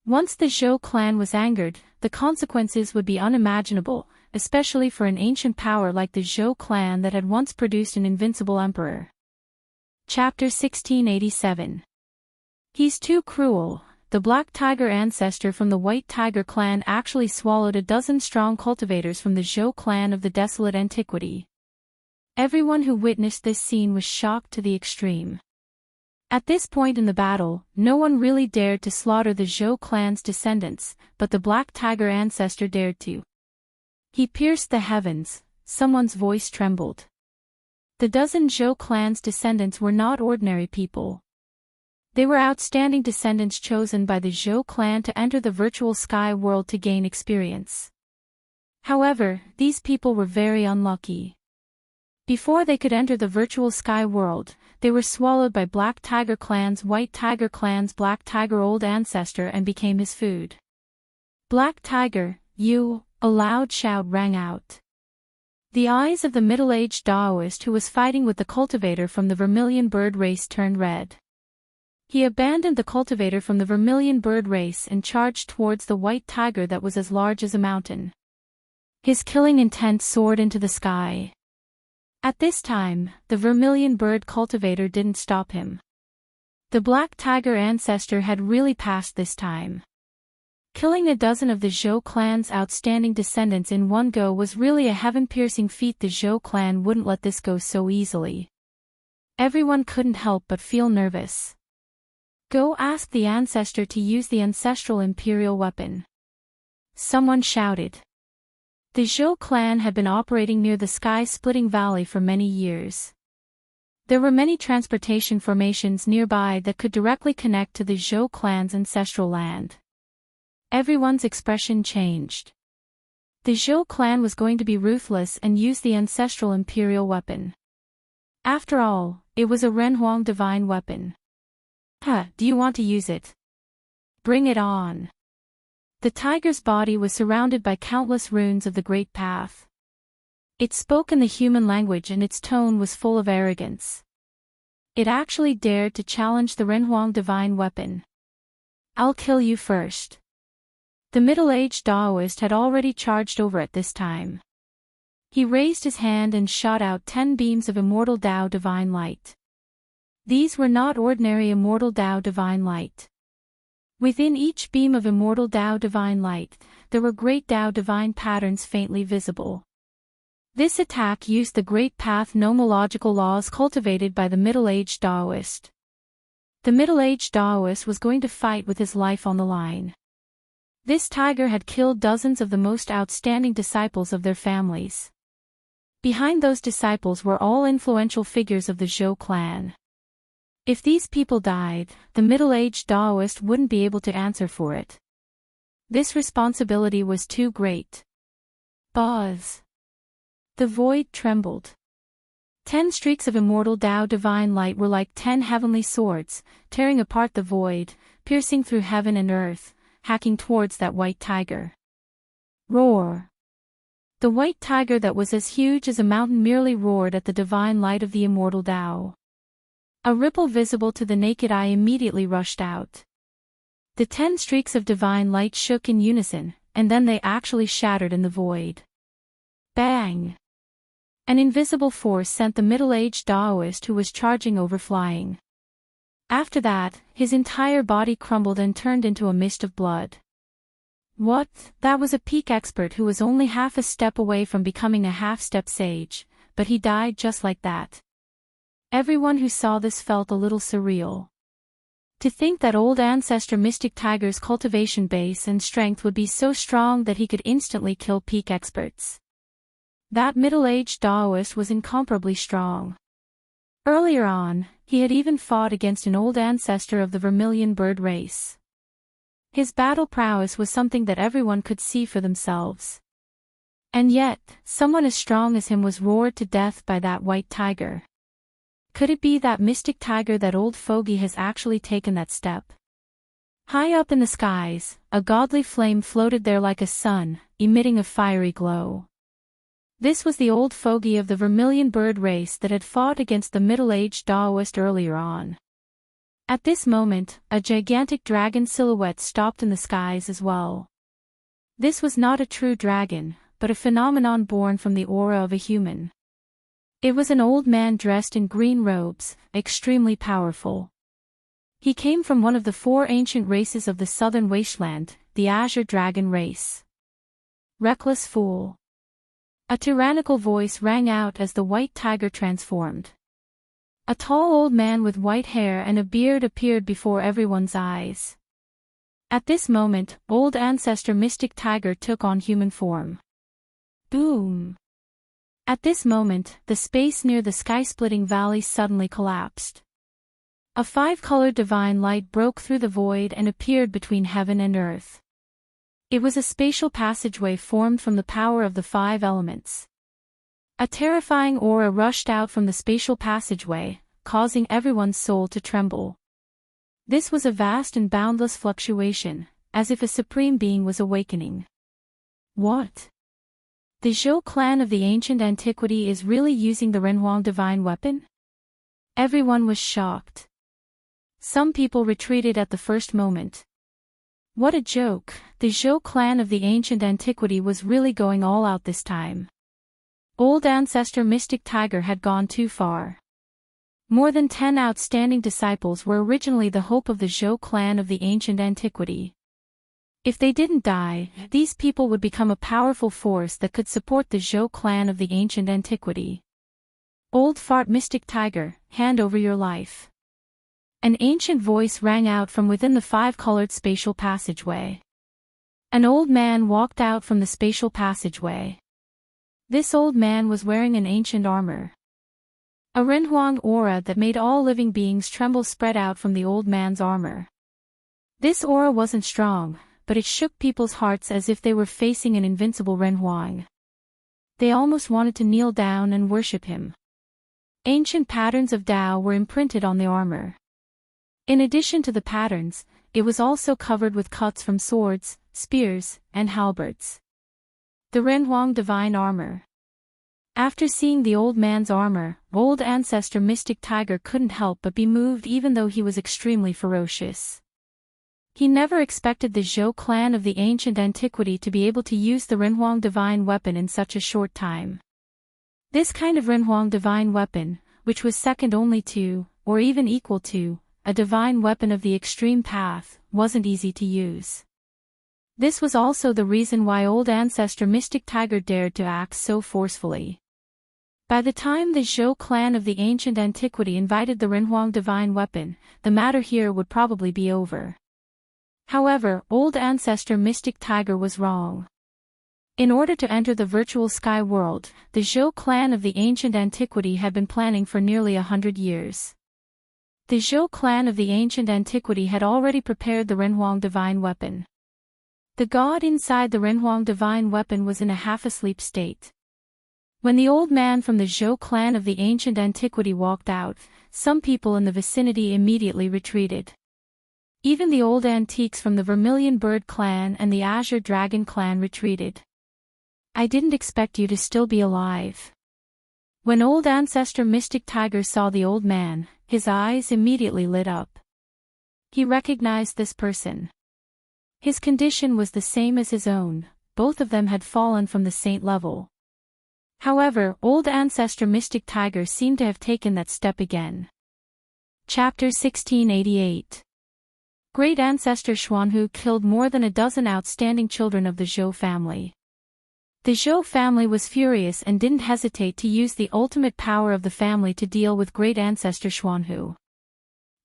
Once the Zhou clan was angered, the consequences would be unimaginable, especially for an ancient power like the Zhou clan that had once produced an invincible emperor. Chapter 1687. He's too cruel. The Black Tiger ancestor from the White Tiger clan actually swallowed a dozen strong cultivators from the Zhou clan of the desolate antiquity. Everyone who witnessed this scene was shocked to the extreme. At this point in the battle, no one really dared to slaughter the Zhou clan's descendants, but the Black Tiger ancestor dared to. He pierced the heavens. Someone's voice trembled. The dozen Zhou clan's descendants were not ordinary people. They were outstanding descendants chosen by the Zhou clan to enter the virtual sky world to gain experience. However, these people were very unlucky. Before they could enter the virtual sky world, they were swallowed by Black Tiger clan's White Tiger clan's Black Tiger old ancestor and became his food. Black Tiger, you! A loud shout rang out. The eyes of the middle-aged Taoist who was fighting with the cultivator from the vermilion bird race turned red. He abandoned the cultivator from the vermilion bird race and charged towards the white tiger that was as large as a mountain. His killing intent soared into the sky. At this time, the vermilion bird cultivator didn't stop him. The Black Tiger ancestor had really passed this time. Killing a dozen of the Zhou clan's outstanding descendants in one go was really a heaven-piercing feat. The Zhou clan wouldn't let this go so easily. Everyone couldn't help but feel nervous. Go ask the ancestor to use the ancestral imperial weapon. Someone shouted. The Zhou clan had been operating near the sky-splitting valley for many years. There were many transportation formations nearby that could directly connect to the Zhou clan's ancestral land. Everyone's expression changed. The Zhou clan was going to be ruthless and use the ancestral imperial weapon. After all, it was a Renhuang divine weapon. Do you want to use it? Bring it on. The tiger's body was surrounded by countless runes of the Great Path. It spoke in the human language and its tone was full of arrogance. It actually dared to challenge the Renhuang divine weapon. I'll kill you first. The middle-aged Taoist had already charged over at this time. He raised his hand and shot out 10 beams of immortal Tao divine light. These were not ordinary immortal Tao divine light. Within each beam of immortal Tao divine light, there were great Tao divine patterns faintly visible. This attack used the Great Path nomological laws cultivated by the middle-aged Taoist. The middle-aged Taoist was going to fight with his life on the line. This tiger had killed dozens of the most outstanding disciples of their families. Behind those disciples were all influential figures of the Zhou clan. If these people died, the middle-aged Taoist wouldn't be able to answer for it. This responsibility was too great. Buzz. The void trembled. 10 streaks of immortal Tao divine light were like 10 heavenly swords, tearing apart the void, piercing through heaven and earth, hacking towards that white tiger. Roar. The white tiger that was as huge as a mountain merely roared at the divine light of the immortal Tao. A ripple visible to the naked eye immediately rushed out. The 10 streaks of divine light shook in unison, and then they actually shattered in the void. Bang! An invisible force sent the middle-aged Taoist who was charging over flying. After that, his entire body crumbled and turned into a mist of blood. What? That was a peak expert who was only half a step away from becoming a half-step sage, but he died just like that. Everyone who saw this felt a little surreal. To think that old ancestor Mystic Tiger's cultivation base and strength would be so strong that he could instantly kill peak experts. That middle-aged Taoist was incomparably strong. Earlier on, he had even fought against an old ancestor of the vermilion bird race. His battle prowess was something that everyone could see for themselves. And yet, someone as strong as him was roared to death by that white tiger. Could it be that Mystic Tiger, that old fogey, has actually taken that step? High up in the skies, a godly flame floated there like a sun, emitting a fiery glow. This was the old fogey of the vermilion bird race that had fought against the middle-aged Taoist earlier on. At this moment, a gigantic dragon silhouette stopped in the skies as well. This was not a true dragon, but a phenomenon born from the aura of a human. It was an old man dressed in green robes, extremely powerful. He came from one of the 4 ancient races of the southern wasteland, the Azure Dragon race. Reckless fool. A tyrannical voice rang out as the white tiger transformed. A tall old man with white hair and a beard appeared before everyone's eyes. At this moment, old ancestor Mystic Tiger took on human form. Boom! At this moment, the space near the sky-splitting valley suddenly collapsed. A 5-colored divine light broke through the void and appeared between heaven and earth. It was a spatial passageway formed from the power of the 5 elements. A terrifying aura rushed out from the spatial passageway, causing everyone's soul to tremble. This was a vast and boundless fluctuation, as if a supreme being was awakening. What? The Zhou clan of the ancient antiquity is really using the Renhuang divine weapon? Everyone was shocked. Some people retreated at the first moment. What a joke, the Zhou clan of the ancient antiquity was really going all out this time. Old ancestor Mystic Tiger had gone too far. More than 10 outstanding disciples were originally the hope of the Zhou clan of the ancient antiquity. If they didn't die, these people would become a powerful force that could support the Zhou clan of the ancient antiquity. Old fart Mystic Tiger, hand over your life. An ancient voice rang out from within the 5-colored spatial passageway. An old man walked out from the spatial passageway. This old man was wearing an ancient armor. A Renhuang aura that made all living beings tremble spread out from the old man's armor. This aura wasn't strong, but it shook people's hearts as if they were facing an invincible Renhuang. They almost wanted to kneel down and worship him. Ancient patterns of Tao were imprinted on the armor. In addition to the patterns, it was also covered with cuts from swords, spears, and halberds. The Renhuang divine armor. After seeing the old man's armor, old ancestor Mystic Tiger couldn't help but be moved even though he was extremely ferocious. He never expected the Zhou clan of the ancient antiquity to be able to use the Renhuang divine weapon in such a short time. This kind of Renhuang divine weapon, which was second only to, or even equal to, a divine weapon of the extreme path, wasn't easy to use. This was also the reason why old ancestor Mystic Tiger dared to act so forcefully. By the time the Zhou clan of the ancient antiquity invited the Renhuang divine weapon, the matter here would probably be over. However, old ancestor Mystic Tiger was wrong. In order to enter the virtual sky world, the Zhou clan of the ancient antiquity had been planning for nearly 100 years. The Zhou clan of the ancient antiquity had already prepared the Renhuang divine weapon. The god inside the Renhuang divine weapon was in a half-asleep state. When the old man from the Zhou clan of the ancient antiquity walked out, some people in the vicinity immediately retreated. Even the old antiques from the Vermilion Bird clan and the Azure Dragon clan retreated. I didn't expect you to still be alive. When old ancestor Mystic Tiger saw the old man, his eyes immediately lit up. He recognized this person. His condition was the same as his own, both of them had fallen from the saint level. However, old ancestor Mystic Tiger seemed to have taken that step again. Chapter 1688. Great ancestor Xuanhu killed more than a dozen outstanding children of the Zhou family. The Zhou family was furious and didn't hesitate to use the ultimate power of the family to deal with great ancestor Xuanhu.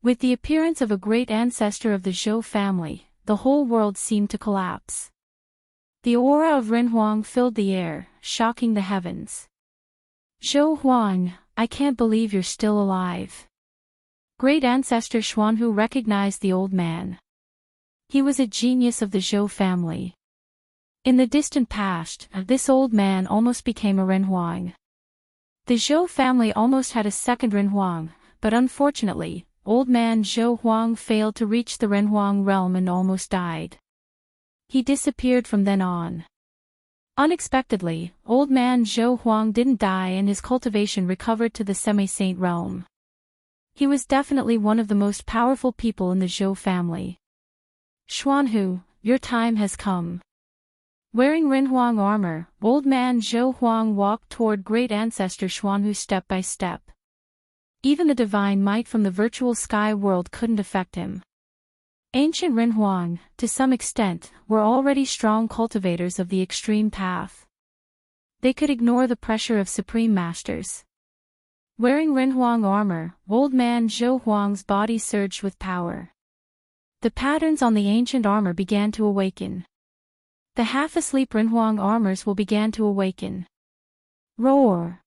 With the appearance of a great ancestor of the Zhou family, the whole world seemed to collapse. The aura of Renhuang filled the air, shocking the heavens. Zhou Huang, I can't believe you're still alive. Great ancestor Xuanhu recognized the old man. He was a genius of the Zhou family. In the distant past, this old man almost became a Renhuang. The Zhou family almost had a second Renhuang, but unfortunately, old man Zhou Huang failed to reach the Renhuang realm and almost died. He disappeared from then on. Unexpectedly, old man Zhou Huang didn't die and his cultivation recovered to the semi-saint realm. He was definitely one of the most powerful people in the Zhou family. Xuanhu, your time has come. Wearing Renhuang armor, Old Man Zhou Huang walked toward Great Ancestor Xuanhu step by step. Even the divine might from the virtual sky world couldn't affect him. Ancient Renhuang, to some extent, were already strong cultivators of the extreme path. They could ignore the pressure of supreme masters. Wearing Renhuang armor, Old Man Zhou Huang's body surged with power. The patterns on the ancient armor began to awaken. The half-asleep Renhuang armors will began to awaken. Roar!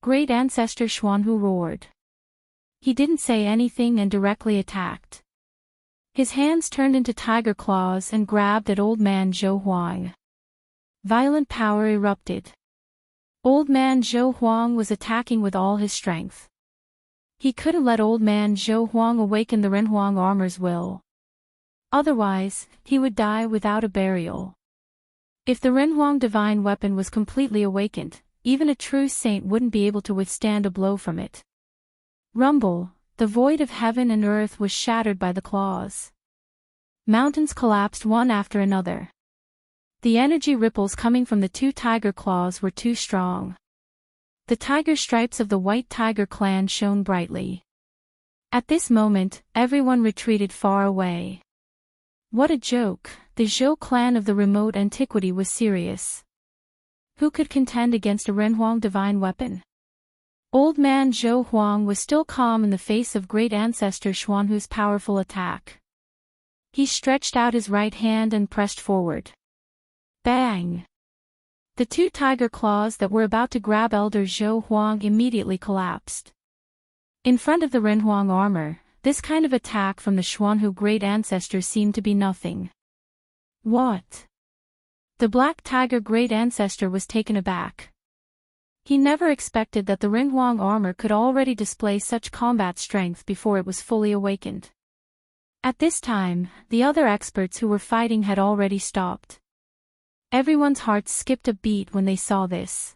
Great Ancestor Xuanhu roared. He didn't say anything and directly attacked. His hands turned into tiger claws and grabbed at Old Man Zhou Huang. Violent power erupted. Old Man Zhou Huang was attacking with all his strength. He couldn't let Old Man Zhou Huang awaken the Renhuang armor's will. Otherwise, he would die without a burial. If the Renhuang divine weapon was completely awakened, even a true saint wouldn't be able to withstand a blow from it. Rumble, the void of heaven and earth was shattered by the claws. Mountains collapsed one after another. The energy ripples coming from the two tiger claws were too strong. The tiger stripes of the White Tiger clan shone brightly. At this moment, everyone retreated far away. What a joke, the Zhou clan of the remote antiquity was serious. Who could contend against a Renhuang divine weapon? Old Man Zhou Huang was still calm in the face of Great Ancestor Xuanhu's powerful attack. He stretched out his right hand and pressed forward. Bang! The two tiger claws that were about to grab Elder Zhou Huang immediately collapsed. In front of the Renhuang armor, this kind of attack from the Xuanhu Great Ancestor seemed to be nothing. What? The Black Tiger Great Ancestor was taken aback. He never expected that the Renhuang armor could already display such combat strength before it was fully awakened. At this time, the other experts who were fighting had already stopped. Everyone's hearts skipped a beat when they saw this.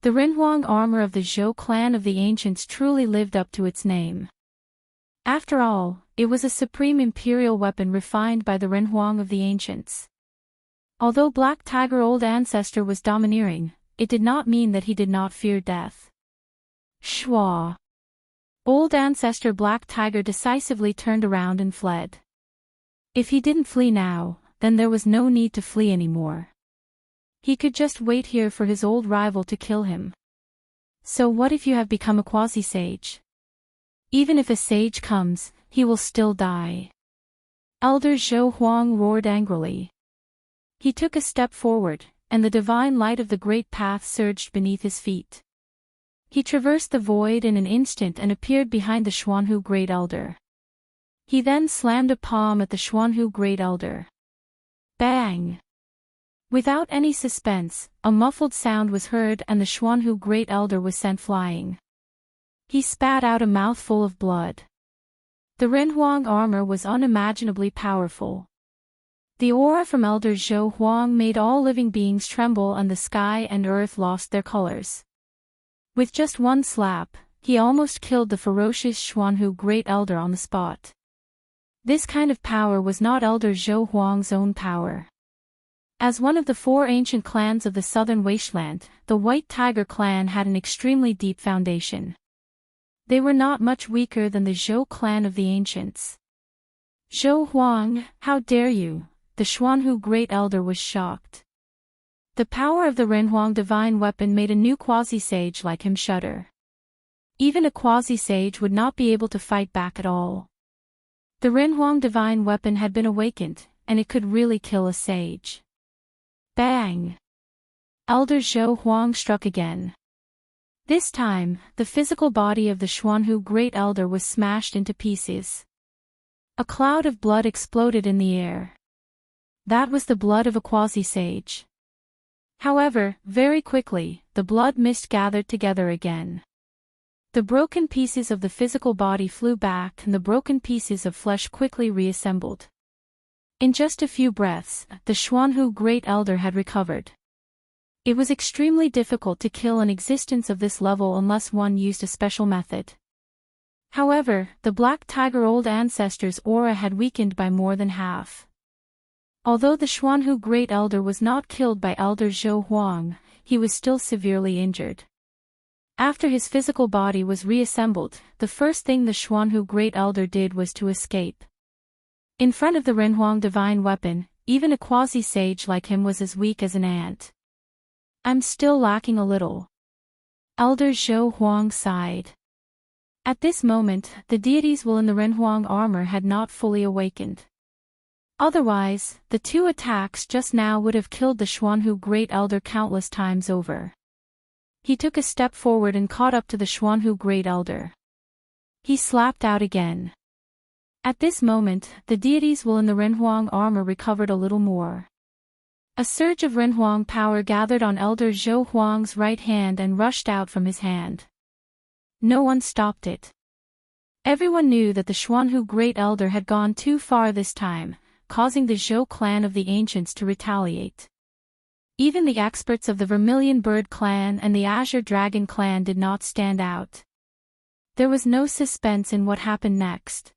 The Renhuang armor of the Zhou clan of the ancients truly lived up to its name. After all, it was a supreme imperial weapon refined by the Renhuang of the ancients. Although Black Tiger Old Ancestor was domineering, it did not mean that he did not fear death. Shwa! Old Ancestor Black Tiger decisively turned around and fled. If he didn't flee now, then there was no need to flee anymore. He could just wait here for his old rival to kill him. So what if you have become a quasi-sage? Even if a sage comes, he will still die. Elder Zhou Huang roared angrily. He took a step forward, and the divine light of the great path surged beneath his feet. He traversed the void in an instant and appeared behind the Xuanhu Great Elder. He then slammed a palm at the Xuanhu Great Elder. Bang! Without any suspense, a muffled sound was heard and the Xuanhu Great Elder was sent flying. He spat out a mouthful of blood. The Renhuang armor was unimaginably powerful. The aura from Elder Zhou Huang made all living beings tremble and the sky and earth lost their colors. With just one slap, he almost killed the ferocious Xuanhu Great Elder on the spot. This kind of power was not Elder Zhou Huang's own power. As one of the four ancient clans of the southern wasteland, the White Tiger clan had an extremely deep foundation. They were not much weaker than the Zhou clan of the ancients. Zhou Huang, how dare you? The Xuanhu Great Elder was shocked. The power of the Renhuang divine weapon made a new quasi-sage like him shudder. Even a quasi-sage would not be able to fight back at all. The Renhuang divine weapon had been awakened, and it could really kill a sage. Bang! Elder Zhou Huang struck again. This time, the physical body of the Xuanhu Great Elder was smashed into pieces. A cloud of blood exploded in the air. That was the blood of a quasi-sage. However, very quickly, the blood mist gathered together again. The broken pieces of the physical body flew back and the broken pieces of flesh quickly reassembled. In just a few breaths, the Xuanhu Great Elder had recovered. It was extremely difficult to kill an existence of this level unless one used a special method. However, the Black Tiger Old Ancestor's aura had weakened by more than half. Although the Xuanhu Great Elder was not killed by Elder Zhou Huang, he was still severely injured. After his physical body was reassembled, the first thing the Xuanhu Great Elder did was to escape. In front of the Renhuang divine weapon, even a quasi-sage like him was as weak as an ant. "I'm still lacking a little." Elder Zhou Huang sighed. At this moment, the deities in the Renhuang armor had not fully awakened. Otherwise, the two attacks just now would have killed the Xuanhu Great Elder countless times over. He took a step forward and caught up to the Xuanhu Great Elder. He slapped out again. At this moment, the deities in the Renhuang armor recovered a little more. A surge of Renhuang power gathered on Elder Zhou Huang's right hand and rushed out from his hand. No one stopped it. Everyone knew that the Xuanhu Great Elder had gone too far this time, causing the Zhou clan of the ancients to retaliate. Even the experts of the Vermilion Bird clan and the Azure Dragon clan did not stand out. There was no suspense in what happened next.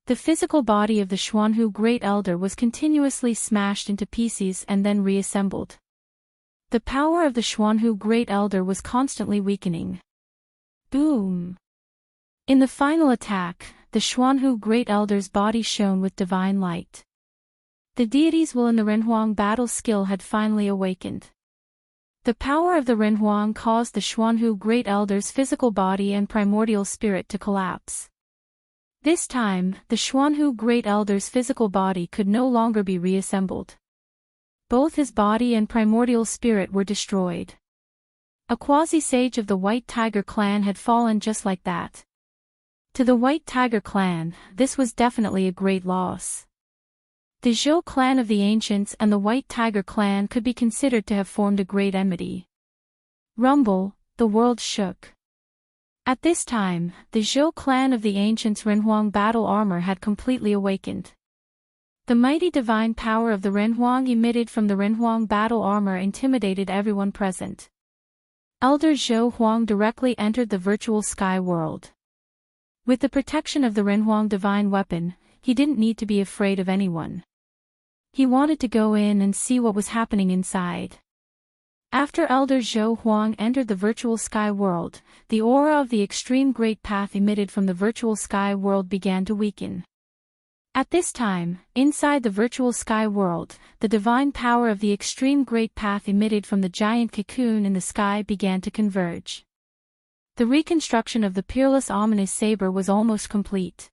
The physical body of the Xuanhu Great Elder was continuously smashed into pieces and then reassembled. The power of the Xuanhu Great Elder was constantly weakening. Boom! In the final attack, the Xuanhu Great Elder's body shone with divine light. The deities in the Renhuang battle skill had finally awakened. The power of the Renhuang caused the Xuanhu Great Elder's physical body and primordial spirit to collapse. This time, the Xuanhu Great Elder's physical body could no longer be reassembled. Both his body and primordial spirit were destroyed. A quasi-sage of the White Tiger clan had fallen just like that. To the White Tiger clan, this was definitely a great loss. The Zhou clan of the ancients and the White Tiger clan could be considered to have formed a great enmity. Rumble, the world shook. At this time, the Zhou clan of the ancients' Renhuang battle armor had completely awakened. The mighty divine power of the Renhuang emitted from the Renhuang battle armor intimidated everyone present. Elder Zhou Huang directly entered the virtual sky world. With the protection of the Renhuang divine weapon, he didn't need to be afraid of anyone. He wanted to go in and see what was happening inside. After Elder Zhou Huang entered the virtual sky world, the aura of the extreme great path emitted from the virtual sky world began to weaken. At this time, inside the virtual sky world, the divine power of the extreme great path emitted from the giant cocoon in the sky began to converge. The reconstruction of the peerless ominous saber was almost complete.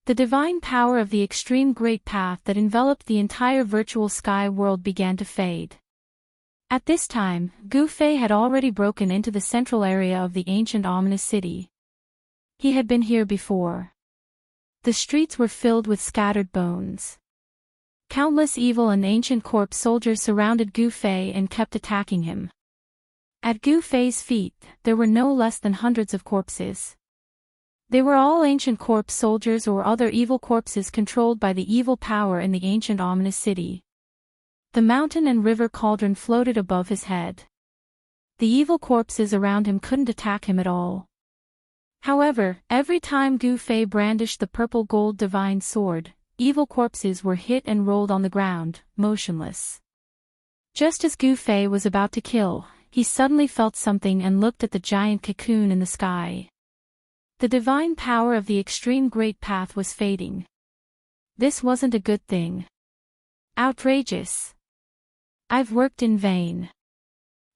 The divine power of the extreme great path that enveloped the entire virtual sky world began to fade. At this time, Gu Fei had already broken into the central area of the ancient ominous city. He had been here before. The streets were filled with scattered bones. Countless evil and ancient corpse soldiers surrounded Gu Fei and kept attacking him. At Gu Fei's feet, there were no less than hundreds of corpses. They were all ancient corpse soldiers or other evil corpses controlled by the evil power in the ancient ominous city. The mountain and river cauldron floated above his head. The evil corpses around him couldn't attack him at all. However, every time Gu Fei brandished the purple gold divine sword, evil corpses were hit and rolled on the ground, motionless. Just as Gu Fei was about to kill, he suddenly felt something and looked at the giant cocoon in the sky. The divine power of the extreme great path was fading. This wasn't a good thing. Outrageous. I've worked in vain.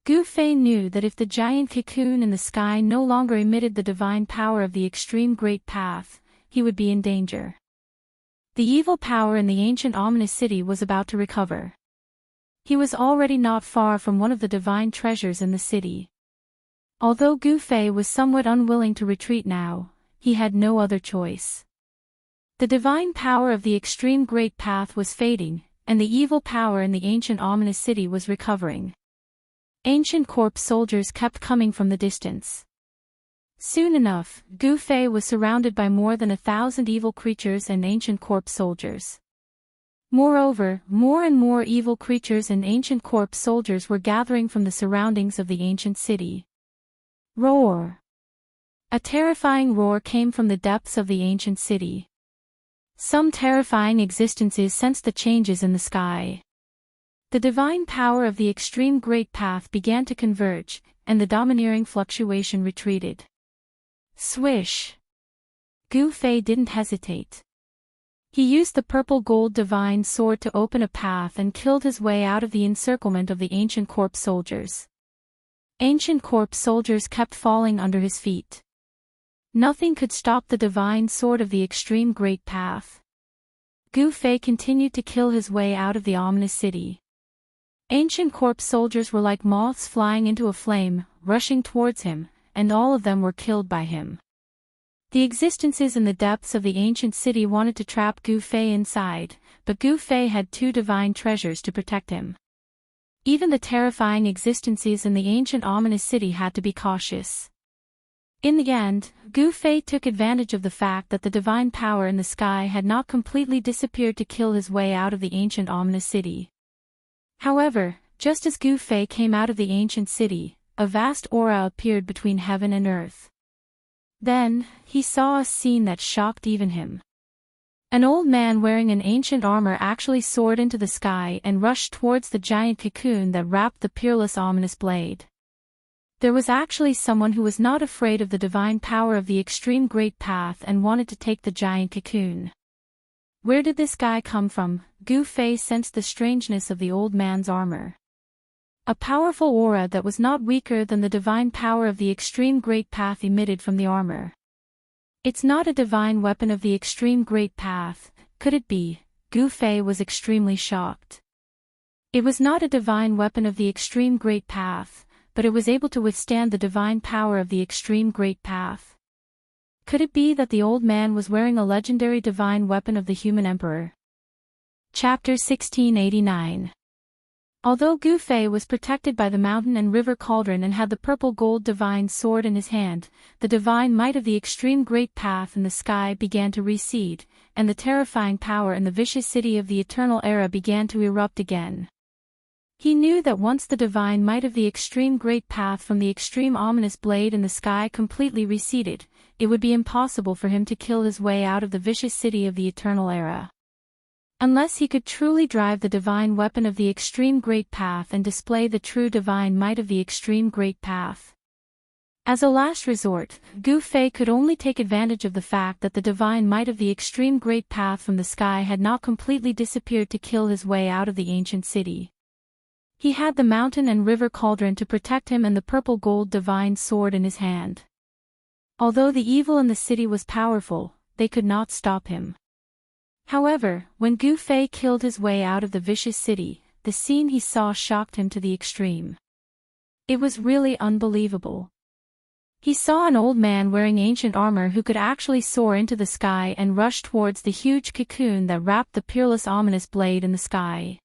Gu Fei knew that if the giant cocoon in the sky no longer emitted the divine power of the extreme great path, he would be in danger. The evil power in the ancient ominous city was about to recover. He was already not far from one of the divine treasures in the city. Although Gu Fei was somewhat unwilling to retreat now, he had no other choice. The divine power of the extreme great path was fading, and the evil power in the ancient ominous city was recovering. Ancient corpse soldiers kept coming from the distance. Soon enough, Gu Fei was surrounded by more than 1,000 evil creatures and ancient corpse soldiers. Moreover, more and more evil creatures and ancient corpse soldiers were gathering from the surroundings of the ancient city. Roar! A terrifying roar came from the depths of the ancient city. Some terrifying existences sensed the changes in the sky. The divine power of the extreme great path began to converge, and the domineering fluctuation retreated. Swish! Gu Fei didn't hesitate. He used the purple gold divine sword to open a path and killed his way out of the encirclement of the ancient corpse soldiers. Ancient corpse soldiers kept falling under his feet. Nothing could stop the divine sword of the extreme great path. Gu Fei continued to kill his way out of the ominous city. Ancient corpse soldiers were like moths flying into a flame, rushing towards him, and all of them were killed by him. The existences in the depths of the ancient city wanted to trap Gu Fei inside, but Gu Fei had two divine treasures to protect him. Even the terrifying existences in the ancient ominous city had to be cautious. In the end, Gu Fei took advantage of the fact that the divine power in the sky had not completely disappeared to kill his way out of the ancient ominous city. However, just as Gu Fei came out of the ancient city, a vast aura appeared between heaven and earth. Then, he saw a scene that shocked even him. An old man wearing an ancient armor actually soared into the sky and rushed towards the giant cocoon that wrapped the peerless ominous blade. There was actually someone who was not afraid of the divine power of the extreme great path and wanted to take the giant cocoon. Where did this guy come from? Gu Fei sensed the strangeness of the old man's armor. A powerful aura that was not weaker than the divine power of the extreme great path emitted from the armor. It's not a divine weapon of the extreme great path, could it be? Gu Fei was extremely shocked. It was not a divine weapon of the extreme great path, but it was able to withstand the divine power of the extreme great path. Could it be that the old man was wearing a legendary divine weapon of the human emperor? Chapter 1689. Although Gu Fei was protected by the mountain and river cauldron and had the purple gold divine sword in his hand, the divine might of the extreme great path in the sky began to recede, and the terrifying power in the vicious city of the eternal era began to erupt again. He knew that once the divine might of the extreme great path from the extreme ominous blade in the sky completely receded, it would be impossible for him to kill his way out of the vicious city of the eternal era. Unless he could truly drive the divine weapon of the extreme great path and display the true divine might of the extreme great path. As a last resort, Gu Fei could only take advantage of the fact that the divine might of the extreme great path from the sky had not completely disappeared to kill his way out of the ancient city. He had the mountain and river cauldron to protect him and the purple gold divine sword in his hand. Although the evil in the city was powerful, they could not stop him. However, when Gu Fei killed his way out of the vicious city, the scene he saw shocked him to the extreme. It was really unbelievable. He saw an old man wearing ancient armor who could actually soar into the sky and rush towards the huge cocoon that wrapped the peerless ominous blade in the sky.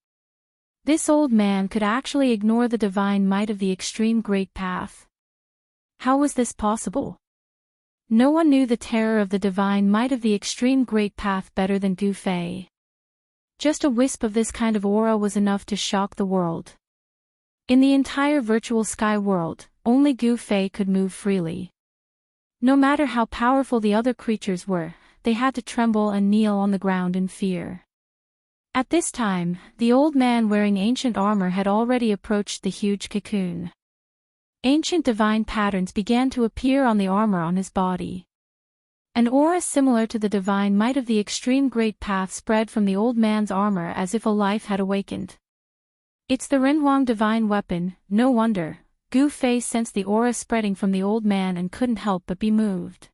This old man could actually ignore the divine might of the extreme great path. How was this possible? No one knew the terror of the divine might of the extreme great path better than Gu Fei. Just a wisp of this kind of aura was enough to shock the world. In the entire virtual sky world, only Gu Fei could move freely. No matter how powerful the other creatures were, they had to tremble and kneel on the ground in fear. At this time, the old man wearing ancient armor had already approached the huge cocoon. Ancient divine patterns began to appear on the armor on his body. An aura similar to the divine might of the extreme great path spread from the old man's armor as if a life had awakened. It's the Renhuang divine weapon, no wonder. Gu Fei sensed the aura spreading from the old man and couldn't help but be moved.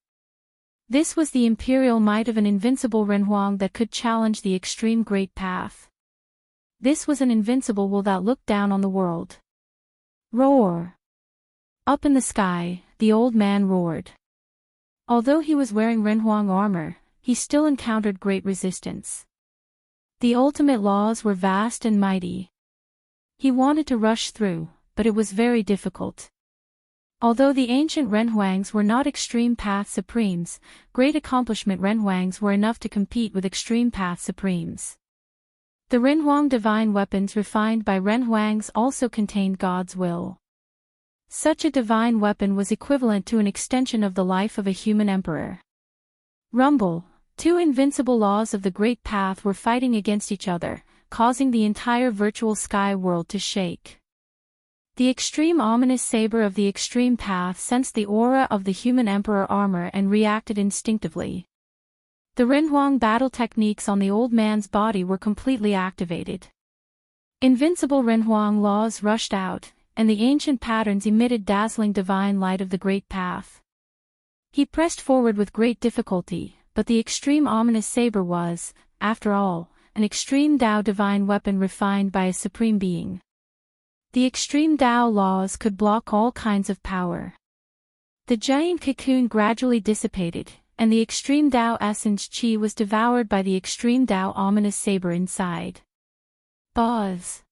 This was the imperial might of an invincible Renhuang that could challenge the extreme great path. This was an invincible will that looked down on the world. Roar! Up in the sky, the old man roared. Although he was wearing Renhuang armor, he still encountered great resistance. The ultimate laws were vast and mighty. He wanted to rush through, but it was very difficult. Although the ancient Renhuangs were not extreme path supremes, great accomplishment Renhuangs were enough to compete with extreme path supremes. The Renhuang divine weapons refined by Renhuangs also contained God's will. Such a divine weapon was equivalent to an extension of the life of a human emperor. Rumble, Two invincible laws of the Great Path were fighting against each other, causing the entire virtual sky world to shake. The extreme ominous saber of the extreme path sensed the aura of the human emperor armor and reacted instinctively. The Renhuang battle techniques on the old man's body were completely activated. Invincible Renhuang laws rushed out, and the ancient patterns emitted dazzling divine light of the Great Path. He pressed forward with great difficulty, but the extreme ominous saber was, after all, an extreme Tao divine weapon refined by a supreme being. The extreme Tao laws could block all kinds of power. The giant cocoon gradually dissipated, and the extreme Tao essence Qi was devoured by the extreme Tao ominous saber inside. Buzz!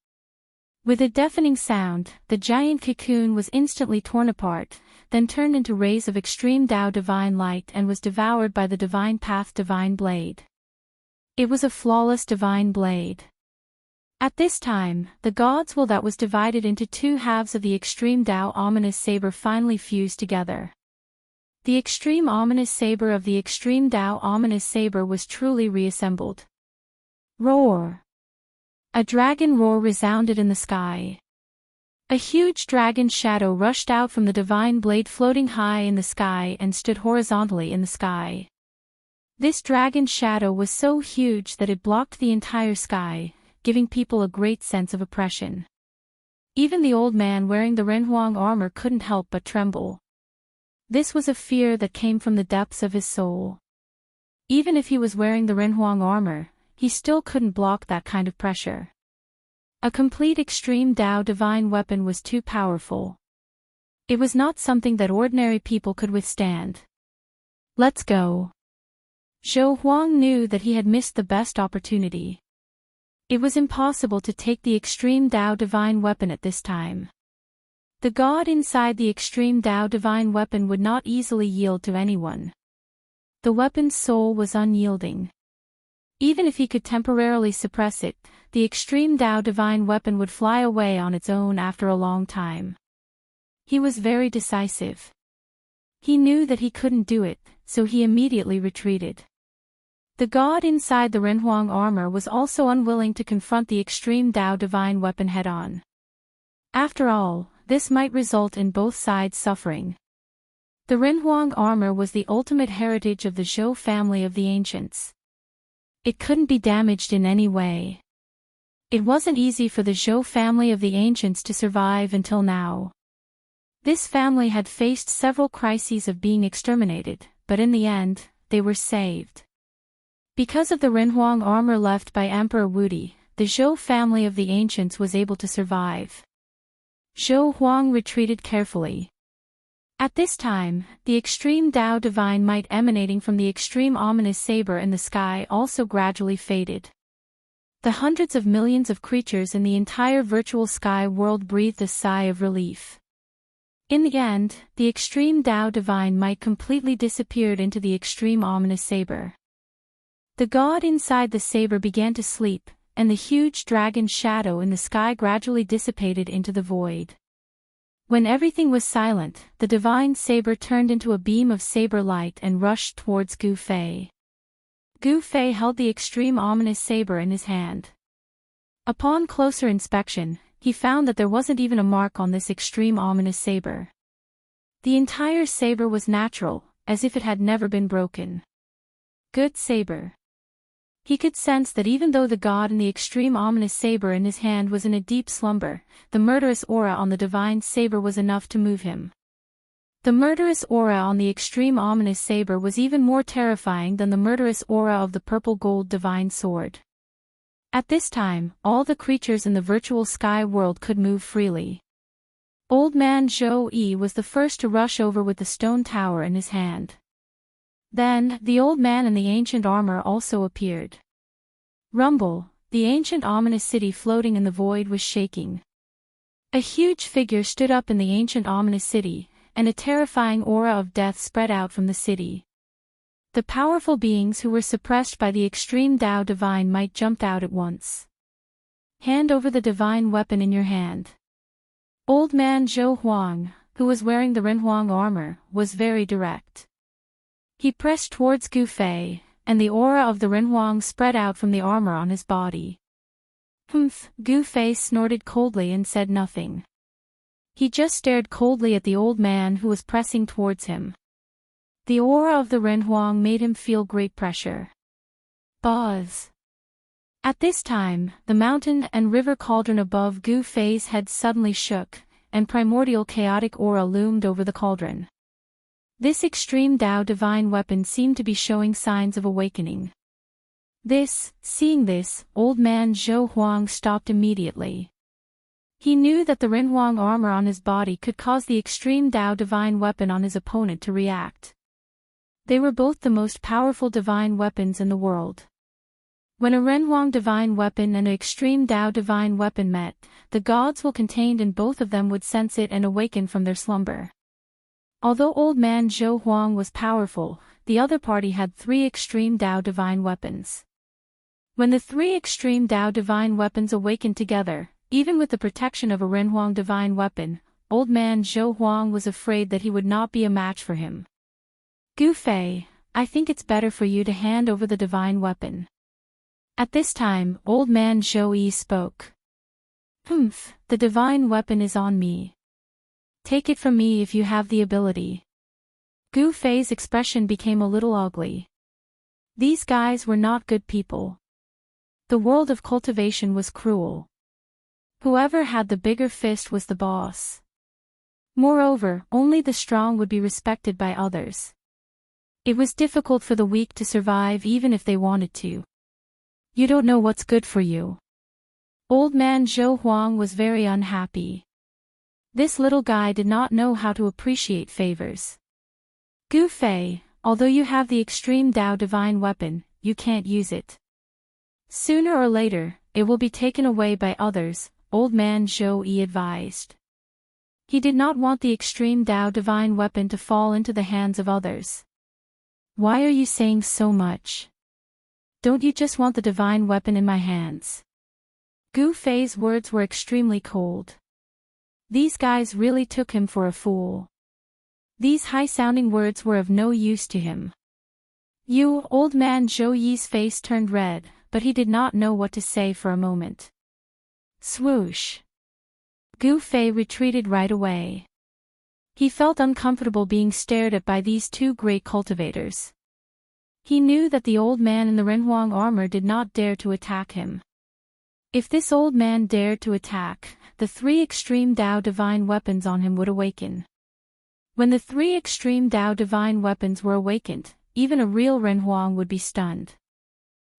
With a deafening sound, the giant cocoon was instantly torn apart, then turned into rays of extreme Tao divine light and was devoured by the divine path divine blade. It was a flawless divine blade. At this time, the God's will that was divided into two halves of the extreme Tao ominous saber finally fused together. The extreme ominous saber of the extreme Tao ominous saber was truly reassembled. Roar! A dragon roar resounded in the sky. A huge dragon shadow rushed out from the divine blade floating high in the sky and stood horizontally in the sky. This dragon shadow was so huge that it blocked the entire sky, giving people a great sense of oppression. Even the old man wearing the Renhuang armor couldn't help but tremble. This was a fear that came from the depths of his soul. Even if he was wearing the Renhuang armor, he still couldn't block that kind of pressure. A complete extreme Tao divine weapon was too powerful. It was not something that ordinary people could withstand. Let's go. Zhou Huang knew that he had missed the best opportunity. It was impossible to take the extreme Tao divine weapon at this time. The God inside the extreme Tao divine weapon would not easily yield to anyone. The weapon's soul was unyielding. Even if he could temporarily suppress it, the extreme Tao divine weapon would fly away on its own after a long time. He was very decisive. He knew that he couldn't do it, so he immediately retreated. The God inside the Renhuang armor was also unwilling to confront the extreme Tao divine weapon head-on. After all, this might result in both sides suffering. The Renhuang armor was the ultimate heritage of the Zhou family of the ancients. It couldn't be damaged in any way. It wasn't easy for the Zhou family of the ancients to survive until now. This family had faced several crises of being exterminated, but in the end, they were saved. Because of the Renhuang armor left by Emperor Wudi, the Zhou family of the ancients was able to survive. Zhou Huang retreated carefully. At this time, the extreme Tao divine might emanating from the extreme ominous saber in the sky also gradually faded. The hundreds of millions of creatures in the entire virtual sky world breathed a sigh of relief. In the end, the extreme Tao divine might completely disappeared into the extreme ominous saber. The God inside the saber began to sleep, and the huge dragon shadow in the sky gradually dissipated into the void. When everything was silent, the divine saber turned into a beam of saber light and rushed towards Gu Fei. Gu Fei held the extreme ominous saber in his hand. Upon closer inspection, he found that there wasn't even a mark on this extreme ominous saber. The entire saber was natural, as if it had never been broken. Good saber. He could sense that even though the God in the extreme ominous saber in his hand was in a deep slumber, the murderous aura on the divine saber was enough to move him. The murderous aura on the extreme ominous saber was even more terrifying than the murderous aura of the purple gold divine sword. At this time, all the creatures in the virtual sky world could move freely. Old man Zhou Yi was the first to rush over with the stone tower in his hand. Then, the old man in the ancient armor also appeared. Rumble, the ancient ominous city floating in the void was shaking. A huge figure stood up in the ancient ominous city, and a terrifying aura of death spread out from the city. The powerful beings who were suppressed by the extreme Tao divine might jumped out at once. Hand over the divine weapon in your hand. Old man Zhou Huang, who was wearing the Renhuang armor, was very direct. He pressed towards Gu Fei, and the aura of the Renhuang spread out from the armor on his body. Humph, Gu Fei snorted coldly and said nothing. He just stared coldly at the old man who was pressing towards him. The aura of the Renhuang made him feel great pressure. Buzz. At this time, the mountain and river cauldron above Gu Fei's head suddenly shook, and primordial chaotic aura loomed over the cauldron. This extreme Dao divine weapon seemed to be showing signs of awakening. Seeing this, old man Zhou Huang stopped immediately. He knew that the Renhuang armor on his body could cause the extreme Dao divine weapon on his opponent to react. They were both the most powerful divine weapons in the world. When a Renhuang divine weapon and an extreme Dao divine weapon met, the gods will contained in both of them would sense it and awaken from their slumber. Although old man Zhou Huang was powerful, the other party had 3 extreme Dao divine weapons. When the 3 extreme Dao divine weapons awakened together, even with the protection of a Renhuang divine weapon, old man Zhou Huang was afraid that he would not be a match for him. Gu Fei, I think it's better for you to hand over the divine weapon. At this time, old man Zhou Yi spoke. Humph, the divine weapon is on me. Take it from me if you have the ability. Gu Fei's expression became a little ugly. These guys were not good people. The world of cultivation was cruel. Whoever had the bigger fist was the boss. Moreover, only the strong would be respected by others. It was difficult for the weak to survive even if they wanted to. You don't know what's good for you. Old man Zhou Huang was very unhappy. This little guy did not know how to appreciate favors. Gu Fei, although you have the extreme Dao divine weapon, you can't use it. Sooner or later, it will be taken away by others, old man Zhou Yi advised. He did not want the extreme Dao divine weapon to fall into the hands of others. Why are you saying so much? Don't you just want the divine weapon in my hands? Gu Fei's words were extremely cold. These guys really took him for a fool. These high-sounding words were of no use to him. Old man Zhou Yi's face turned red, but he did not know what to say for a moment. Swoosh. Gu Fei retreated right away. He felt uncomfortable being stared at by these 2 great cultivators. He knew that the old man in the Renhuang armor did not dare to attack him. If this old man dared to attack, the 3 extreme Dao divine weapons on him would awaken. When the 3 extreme Dao divine weapons were awakened, even a real Renhuang would be stunned.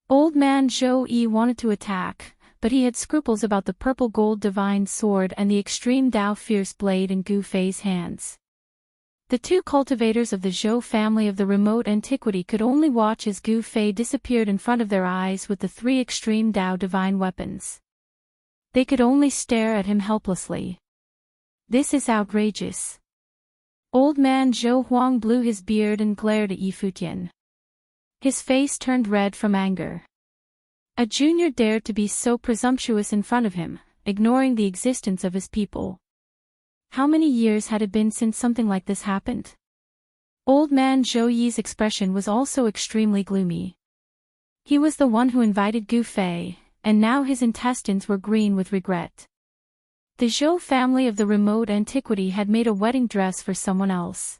Old man Zhou Yi wanted to attack, but he had scruples about the purple gold divine sword and the extreme Dao fierce blade in Gu Fei's hands. The 2 cultivators of the Zhou family of the remote antiquity could only watch as Gu Fei disappeared in front of their eyes with the 3 extreme Dao divine weapons. They could only stare at him helplessly. This is outrageous. Old man Zhou Huang blew his beard and glared at Yi Futian. His face turned red from anger. A junior dared to be so presumptuous in front of him, ignoring the existence of his people. How many years had it been since something like this happened? Old man Zhou Yi's expression was also extremely gloomy. He was the one who invited Gu Fei, and now his intestines were green with regret. The Zhou family of the remote antiquity had made a wedding dress for someone else.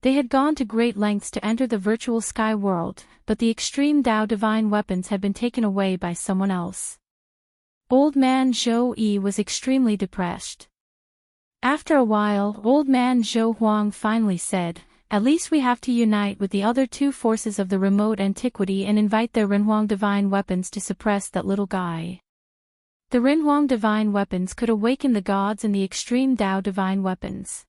They had gone to great lengths to enter the virtual sky world, but the extreme Dao divine weapons had been taken away by someone else. Old man Zhou Yi was extremely depressed. After a while, old man Zhou Huang finally said, "At least we have to unite with the other 2 forces of the remote antiquity and invite their Renhuang divine weapons to suppress that little guy." The Renhuang divine weapons could awaken the gods and the extreme Dao divine weapons.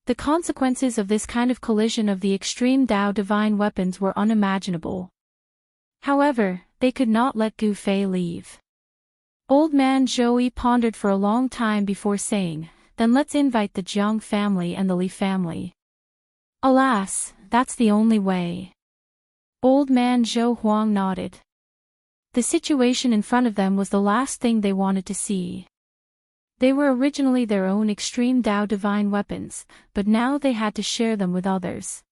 The consequences of this kind of collision of the extreme Dao divine weapons were unimaginable. However, they could not let Gu Fei leave. Old man Zhou Yi pondered for a long time before saying, "Then let's invite the Jiang family and the Li family." Alas, that's the only way. Old man Zhou Huang nodded. The situation in front of them was the last thing they wanted to see. They were originally their own extreme Dao divine weapons, but now they had to share them with others.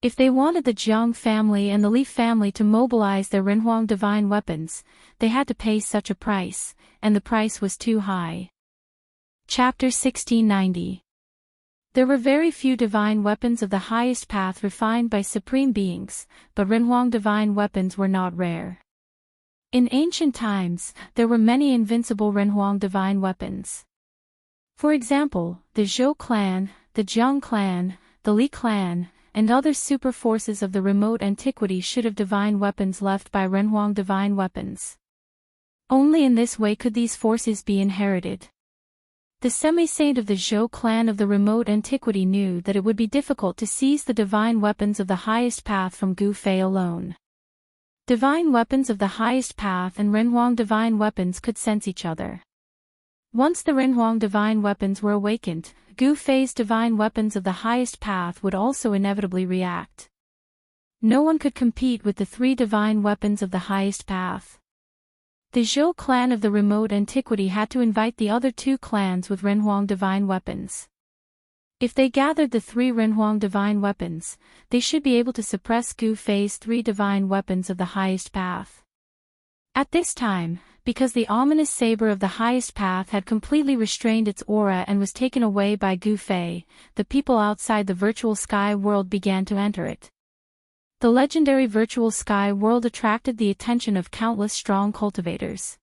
If they wanted the Jiang family and the Li family to mobilize their Renhuang divine weapons, they had to pay such a price, and the price was too high. Chapter 1690. There were very few divine weapons of the highest path refined by supreme beings, but Renhuang divine weapons were not rare. In ancient times, there were many invincible Renhuang divine weapons. For example, the Zhou clan, the Jiang clan, the Li clan, and other super forces of the remote antiquity should have divine weapons left by Renhuang divine weapons. Only in this way could these forces be inherited. The semi-saint of the Zhou clan of the remote antiquity knew that it would be difficult to seize the divine weapons of the highest path from Gu Fei alone. Divine weapons of the highest path and Renhuang divine weapons could sense each other. Once the Renhuang divine weapons were awakened, Gu Fei's divine weapons of the highest path would also inevitably react. No one could compete with the three divine weapons of the highest path. The Zhou clan of the remote antiquity had to invite the other two clans with Renhuang divine weapons. If they gathered the three Renhuang divine weapons, they should be able to suppress Gu Fei's three divine weapons of the highest path. At this time, because the ominous saber of the highest path had completely restrained its aura and was taken away by Gu Fei, the people outside the virtual sky world began to enter it. The legendary virtual sky world attracted the attention of countless strong cultivators.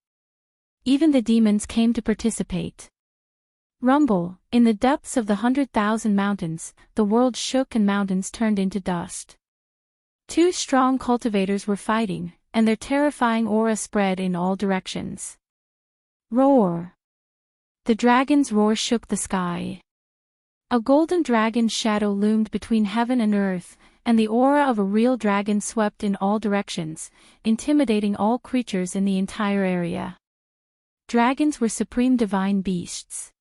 Even the demons came to participate. Rumble, in the depths of the 100,000 mountains, the world shook and mountains turned into dust. Two strong cultivators were fighting, and their terrifying aura spread in all directions. Roar! The dragon's roar shook the sky. A golden dragon's shadow loomed between heaven and earth, and the aura of a real dragon swept in all directions, intimidating all creatures in the entire area. Dragons were supreme divine beasts.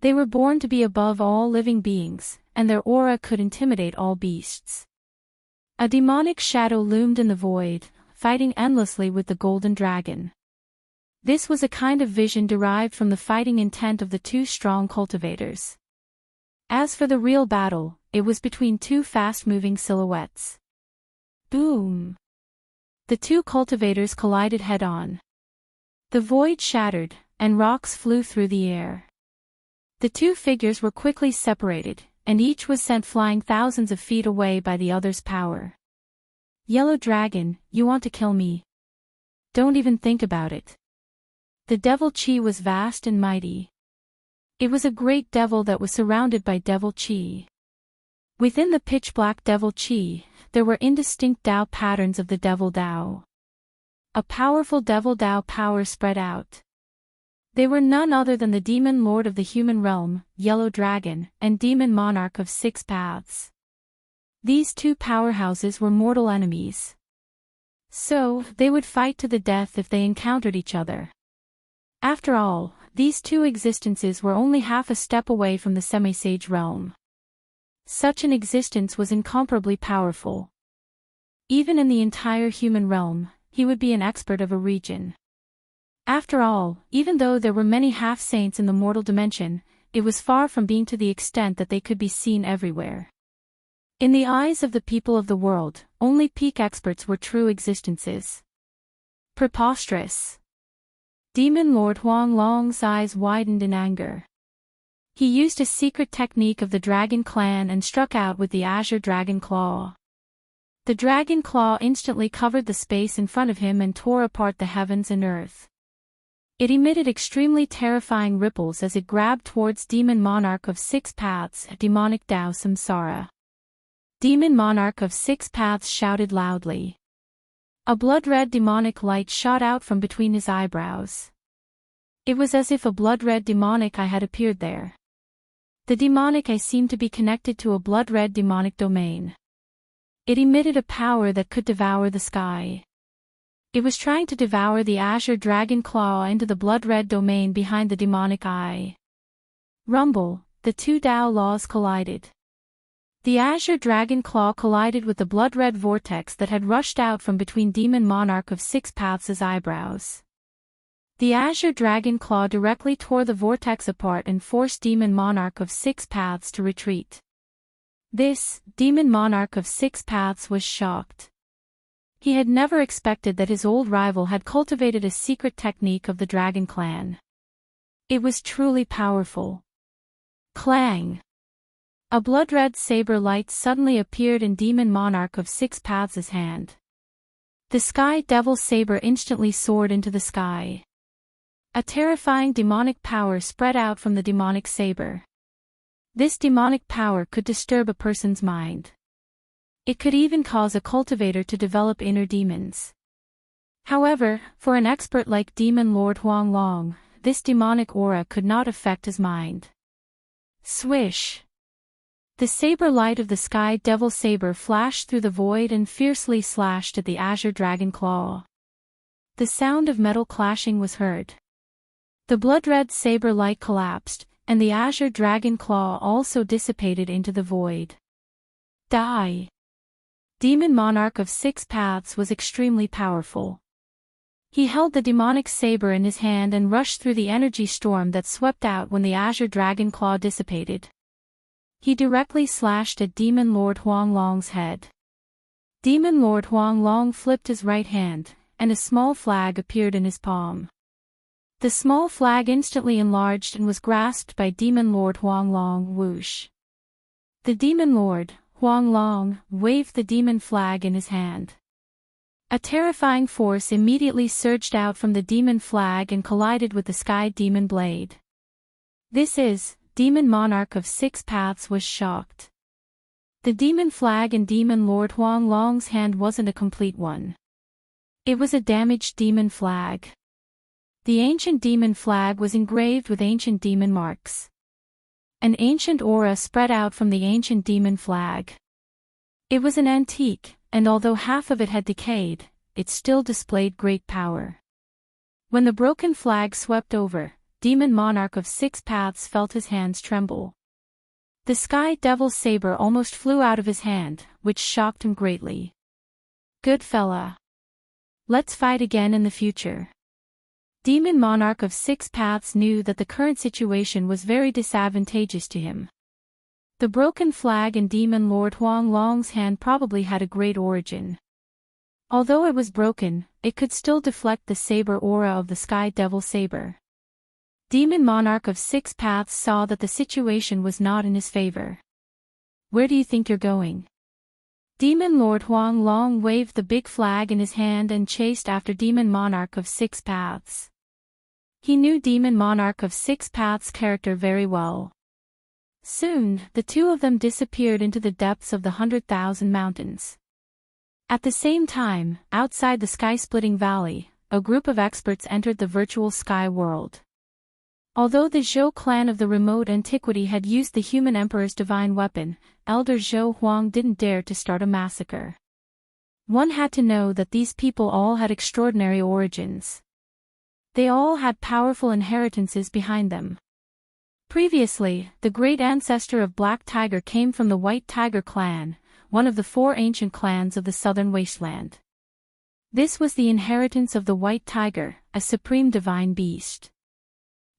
They were born to be above all living beings, and their aura could intimidate all beasts. A demonic shadow loomed in the void, fighting endlessly with the golden dragon. This was a kind of vision derived from the fighting intent of the two strong cultivators. As for the real battle, it was between two fast-moving silhouettes. Boom! The two cultivators collided head-on. The void shattered, and rocks flew through the air. The two figures were quickly separated, and each was sent flying thousands of feet away by the other's power. Yellow Dragon, you want to kill me? Don't even think about it. The devil chi was vast and mighty. It was a great devil that was surrounded by devil chi. Within the pitch-black devil chi, there were indistinct Dao patterns of the devil Dao. A powerful devil Dao power spread out. They were none other than the demon lord of the human realm, Yellow Dragon, and demon monarch of six paths. These two powerhouses were mortal enemies. So, they would fight to the death if they encountered each other. After all, these two existences were only half a step away from the semi-sage realm. Such an existence was incomparably powerful. Even in the entire human realm, he would be an expert of a region. After all, even though there were many half-saints in the mortal dimension, it was far from being to the extent that they could be seen everywhere. In the eyes of the people of the world, only peak experts were true existences. Preposterous! Demon Lord Huang Long's eyes widened in anger. He used a secret technique of the Dragon Clan and struck out with the Azure Dragon Claw. The Dragon Claw instantly covered the space in front of him and tore apart the heavens and earth. It emitted extremely terrifying ripples as it grabbed towards Demon Monarch of Six Paths, Demonic Dao Samsara. Demon Monarch of Six Paths shouted loudly. A blood-red demonic light shot out from between his eyebrows. It was as if a blood-red demonic eye had appeared there. The demonic eye seemed to be connected to a blood-red demonic domain. It emitted a power that could devour the sky. It was trying to devour the Azure Dragon Claw into the blood-red domain behind the demonic eye. Rumble, the two Dao laws collided. The Azure Dragon Claw collided with the blood-red vortex that had rushed out from between Demon Monarch of Six Paths' eyebrows. The Azure Dragon Claw directly tore the vortex apart and forced Demon Monarch of Six Paths to retreat. This demon monarch of 6 paths was shocked. He had never expected that his old rival had cultivated a secret technique of the dragon clan. It was truly powerful. Clang! A blood-red saber light suddenly appeared in demon monarch of 6 paths' hand. The sky devil saber instantly soared into the sky. A terrifying demonic power spread out from the demonic saber. This demonic power could disturb a person's mind. It could even cause a cultivator to develop inner demons. However, for an expert like Demon Lord Huanglong, this demonic aura could not affect his mind. Swish! The saber light of the sky devil saber flashed through the void and fiercely slashed at the azure dragon claw. The sound of metal clashing was heard. The blood-red saber light collapsed, and the azure dragon claw also dissipated into the void. Die! Demon monarch of 6 paths was extremely powerful. He held the demonic saber in his hand and rushed through the energy storm that swept out when the azure dragon claw dissipated. He directly slashed at Demon Lord Huanglong's head. Demon Lord Huanglong flipped his right hand, and a small flag appeared in his palm. The small flag instantly enlarged and was grasped by Demon Lord Huanglong. Whoosh! The Demon Lord, Huanglong, waved the demon flag in his hand. A terrifying force immediately surged out from the demon flag and collided with the sky demon blade. This is, Demon Monarch of 6 paths was shocked. The demon flag in Demon Lord Huanglong's hand wasn't a complete one. It was a damaged demon flag. The ancient demon flag was engraved with ancient demon marks. An ancient aura spread out from the ancient demon flag. It was an antique, and although half of it had decayed, it still displayed great power. When the broken flag swept over, Demon Monarch of 6 paths felt his hands tremble. The sky devil's saber almost flew out of his hand, which shocked him greatly. Good fella. Let's fight again in the future. Demon Monarch of 6 paths knew that the current situation was very disadvantageous to him. The broken flag in Demon Lord Huanglong's hand probably had a great origin. Although it was broken, it could still deflect the saber aura of the sky devil saber. Demon Monarch of 6 paths saw that the situation was not in his favor. Where do you think you're going? Demon Lord Huanglong waved the big flag in his hand and chased after Demon Monarch of 6 paths. He knew Demon Monarch of 6 paths' character very well. Soon, the two of them disappeared into the depths of the 100,000 mountains. At the same time, outside the sky-splitting valley, a group of experts entered the virtual sky world. Although the Zhou clan of the remote antiquity had used the human emperor's divine weapon, Elder Zhou Huang didn't dare to start a massacre. One had to know that these people all had extraordinary origins. They all had powerful inheritances behind them. Previously, the great ancestor of Black Tiger came from the White Tiger clan, one of the 4 ancient clans of the southern wasteland. This was the inheritance of the White Tiger, a supreme divine beast.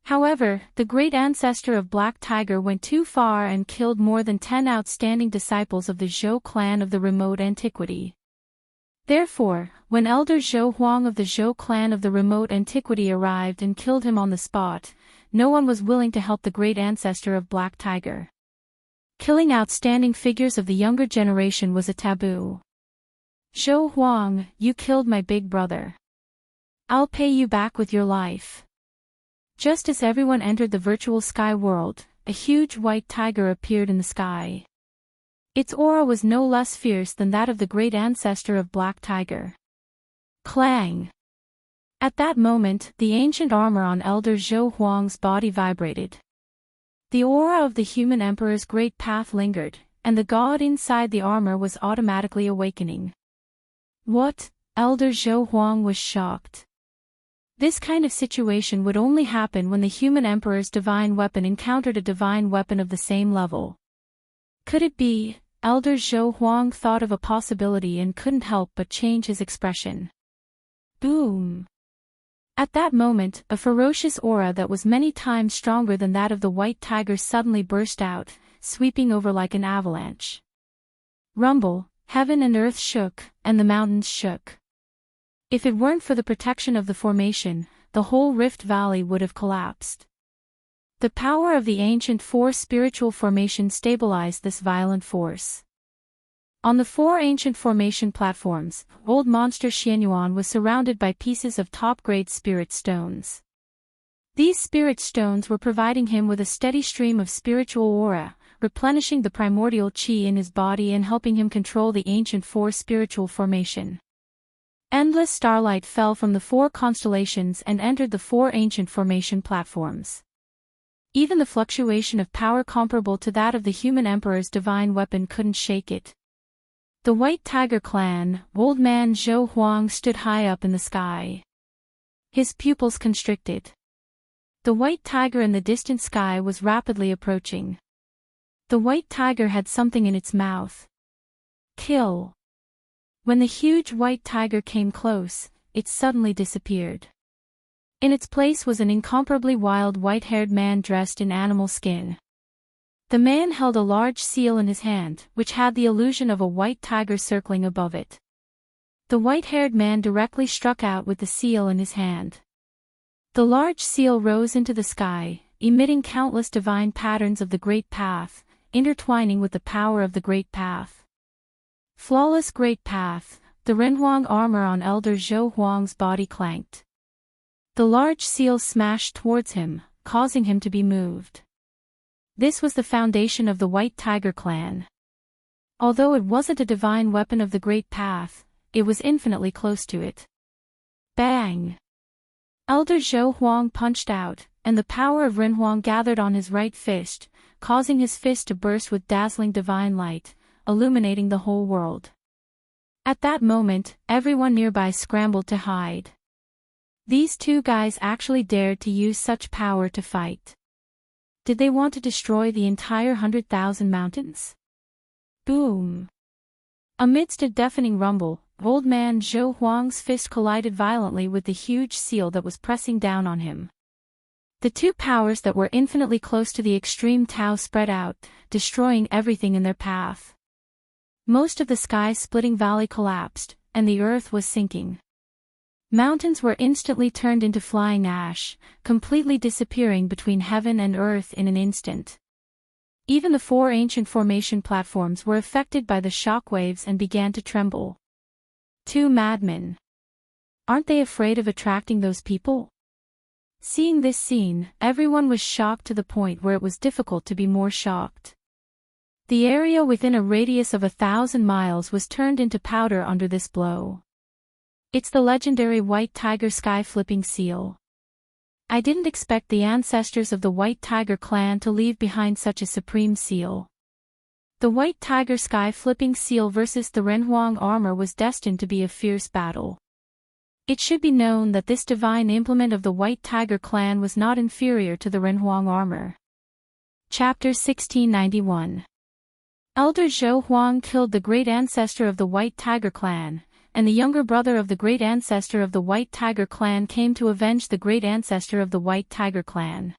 However, the great ancestor of Black Tiger went too far and killed more than 10 outstanding disciples of the Zhou clan of the remote antiquity. Therefore, when Elder Zhou Huang of the Zhou clan of the remote antiquity arrived and killed him on the spot, no one was willing to help the great ancestor of Black Tiger. Killing outstanding figures of the younger generation was a taboo. Zhou Huang, you killed my big brother. I'll pay you back with your life. Just as everyone entered the virtual sky world, a huge white tiger appeared in the sky. Its aura was no less fierce than that of the great ancestor of Black Tiger. Clang! At that moment, the ancient armor on Elder Zhou Huang's body vibrated. The aura of the human emperor's great path lingered, and the god inside the armor was automatically awakening. What? Elder Zhou Huang was shocked. This kind of situation would only happen when the human emperor's divine weapon encountered a divine weapon of the same level. Could it be? Elder Zhou Huang thought of a possibility and couldn't help but change his expression. Boom! At that moment, a ferocious aura that was many times stronger than that of the white tiger suddenly burst out, sweeping over like an avalanche. Rumble, heaven and earth shook, and the mountains shook. If it weren't for the protection of the formation, the whole Rift Valley would have collapsed. The power of the ancient four spiritual formations stabilized this violent force. On the four ancient formation platforms, old monster Xianyuan was surrounded by pieces of top-grade spirit stones. These spirit stones were providing him with a steady stream of spiritual aura, replenishing the primordial qi in his body and helping him control the ancient four spiritual formation. Endless starlight fell from the four constellations and entered the four ancient formation platforms. Even the fluctuation of power comparable to that of the human emperor's divine weapon couldn't shake it. The White Tiger Clan, old man Zhou Huang, stood high up in the sky. His pupils constricted. The white tiger in the distant sky was rapidly approaching. The white tiger had something in its mouth. Kill. When the huge white tiger came close, it suddenly disappeared. In its place was an incomparably wild white-haired man dressed in animal skin. The man held a large seal in his hand, which had the illusion of a white tiger circling above it. The white-haired man directly struck out with the seal in his hand. The large seal rose into the sky, emitting countless divine patterns of the Great Path, intertwining with the power of the Great Path. Flawless Great Path, the Renhuang armor on Elder Zhou Huang's body clanked. The large seal smashed towards him, causing him to be moved. This was the foundation of the White Tiger Clan. Although it wasn't a divine weapon of the Great Path, it was infinitely close to it. Bang! Elder Zhou Huang punched out, and the power of Renhuang gathered on his right fist, causing his fist to burst with dazzling divine light, illuminating the whole world. At that moment, everyone nearby scrambled to hide. These two guys actually dared to use such power to fight. Did they want to destroy the entire 100,000 mountains? Boom! Amidst a deafening rumble, old man Zhou Huang's fist collided violently with the huge seal that was pressing down on him. The two powers that were infinitely close to the extreme Tao spread out, destroying everything in their path. Most of the sky-splitting valley collapsed, and the earth was sinking. Mountains were instantly turned into flying ash, completely disappearing between heaven and earth in an instant. Even the four ancient formation platforms were affected by the shockwaves and began to tremble. Two madmen. Aren't they afraid of attracting those people? Seeing this scene, everyone was shocked to the point where it was difficult to be more shocked. The area within a radius of 1,000 miles was turned into powder under this blow. It's the legendary White Tiger Sky-Flipping Seal. I didn't expect the ancestors of the White Tiger Clan to leave behind such a supreme seal. The White Tiger Sky-Flipping Seal versus the Renhuang armor was destined to be a fierce battle. It should be known that this divine implement of the White Tiger Clan was not inferior to the Renhuang armor. Chapter 1691. Elder Zhou Huang killed the great ancestor of the White Tiger Clan, and the younger brother of the great ancestor of the White Tiger Clan came to avenge the great ancestor of the White Tiger Clan.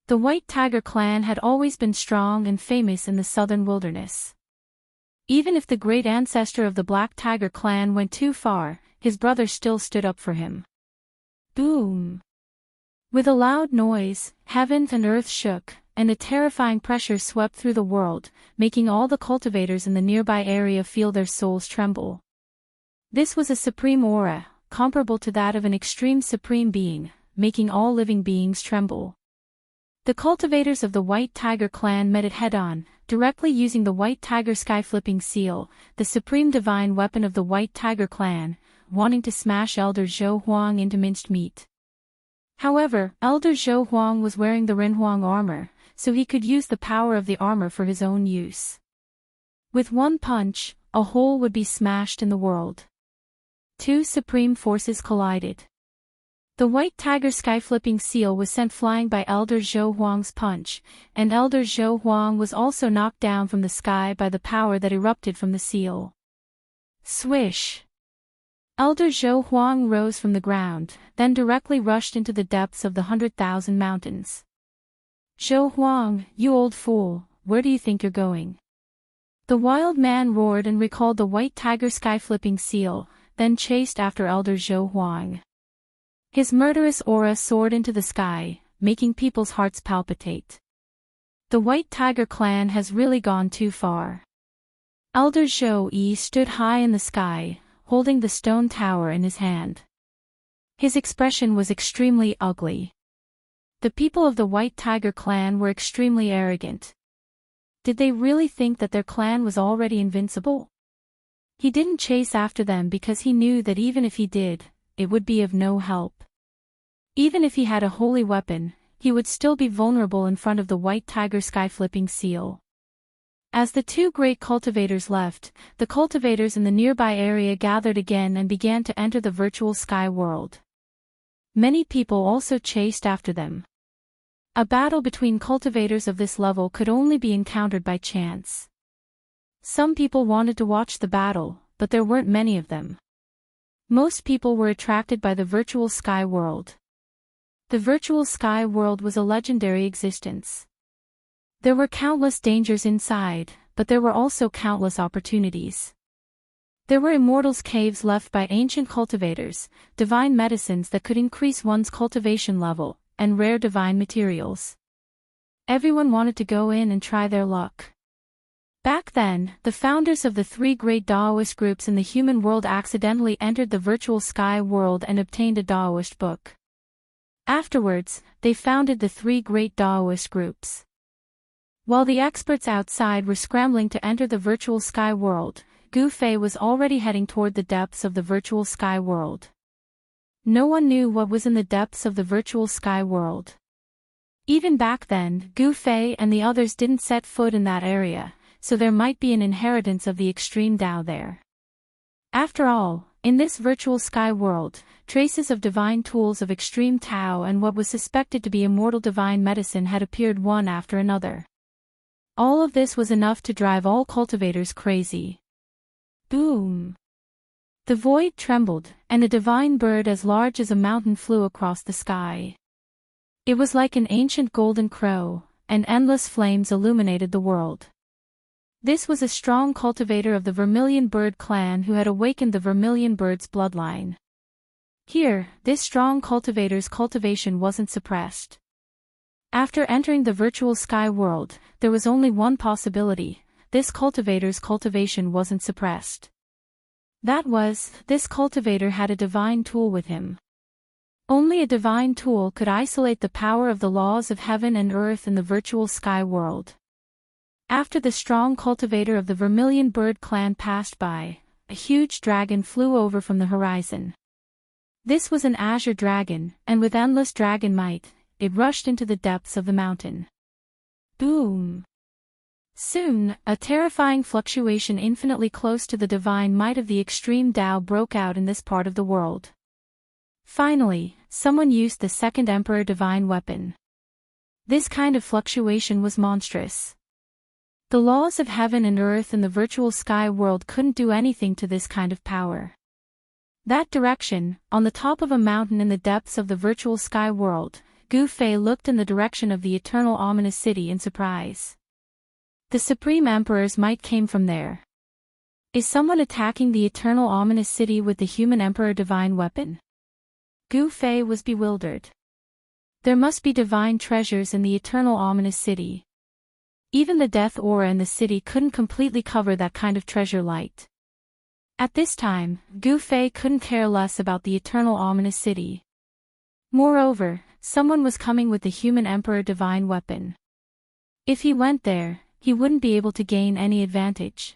The White Tiger Clan had always been strong and famous in the southern wilderness. Even if the great ancestor of the Black Tiger Clan went too far, his brother still stood up for him. Boom! With a loud noise, heaven and earth shook, and a terrifying pressure swept through the world, making all the cultivators in the nearby area feel their souls tremble. This was a supreme aura, comparable to that of an extreme supreme being, making all living beings tremble. The cultivators of the White Tiger Clan met it head-on, directly using the White Tiger Sky-Flipping Seal, the supreme divine weapon of the White Tiger Clan, wanting to smash Elder Zhou Huang into minced meat. However, Elder Zhou Huang was wearing the Renhuang armor, so he could use the power of the armor for his own use. With one punch, a hole would be smashed in the world. Two supreme forces collided. The White Tiger Sky-Flipping Seal was sent flying by Elder Zhou Huang's punch, and Elder Zhou Huang was also knocked down from the sky by the power that erupted from the seal. Swish! Elder Zhou Huang rose from the ground, then directly rushed into the depths of the 100,000 mountains. Zhou Huang, you old fool, where do you think you're going?" The wild man roared and recalled the white tiger sky-flipping seal, then chased after Elder Zhou Huang. His murderous aura soared into the sky, making people's hearts palpitate. The White Tiger clan has really gone too far. Elder Zhou Yi stood high in the sky, holding the stone tower in his hand. His expression was extremely ugly. The people of the White Tiger clan were extremely arrogant. Did they really think that their clan was already invincible? He didn't chase after them because he knew that even if he did, it would be of no help. Even if he had a holy weapon, he would still be vulnerable in front of the White Tiger sky-flipping seal. As the two great cultivators left, the cultivators in the nearby area gathered again and began to enter the virtual sky world. Many people also chased after them. A battle between cultivators of this level could only be encountered by chance. Some people wanted to watch the battle, but there weren't many of them. Most people were attracted by the virtual sky world. The virtual sky world was a legendary existence. There were countless dangers inside, but there were also countless opportunities. There were immortals' caves left by ancient cultivators, divine medicines that could increase one's cultivation level, and rare divine materials. Everyone wanted to go in and try their luck. Back then, the founders of the three great Daoist groups in the human world accidentally entered the virtual sky world and obtained a Daoist book. Afterwards, they founded the three great Daoist groups. While the experts outside were scrambling to enter the virtual sky world, Gu Fei was already heading toward the depths of the virtual sky world. No one knew what was in the depths of the virtual sky world. Even back then, Gu Fei and the others didn't set foot in that area, so there might be an inheritance of the extreme Tao there. After all, in this virtual sky world, traces of divine tools of extreme Tao and what was suspected to be immortal divine medicine had appeared one after another. All of this was enough to drive all cultivators crazy. Boom! The void trembled, and a divine bird as large as a mountain flew across the sky. It was like an ancient golden crow, and endless flames illuminated the world. This was a strong cultivator of the Vermilion Bird clan who had awakened the Vermilion Bird's bloodline. Here, this strong cultivator's cultivation wasn't suppressed. After entering the virtual sky world, there was only one possibility: this cultivator's cultivation wasn't suppressed. That was, this cultivator had a divine tool with him. Only a divine tool could isolate the power of the laws of heaven and earth in the virtual sky world. After the strong cultivator of the Vermilion Bird clan passed by, a huge dragon flew over from the horizon. This was an azure dragon, and with endless dragon might, it rushed into the depths of the mountain. Boom! Soon, a terrifying fluctuation infinitely close to the divine might of the extreme Tao broke out in this part of the world. Finally, someone used the second Emperor divine weapon. This kind of fluctuation was monstrous. The laws of heaven and earth in the virtual sky world couldn't do anything to this kind of power. That direction, on the top of a mountain in the depths of the virtual sky world, Gu Fei looked in the direction of the eternal ominous city in surprise. The Supreme Emperor's might came from there. Is someone attacking the eternal ominous city with the human Emperor divine weapon? Gu Fei was bewildered. There must be divine treasures in the eternal ominous city. Even the death aura in the city couldn't completely cover that kind of treasure light. At this time, Gu Fei couldn't care less about the eternal ominous city. Moreover, someone was coming with the human Emperor divine weapon. If he went there, he wouldn't be able to gain any advantage.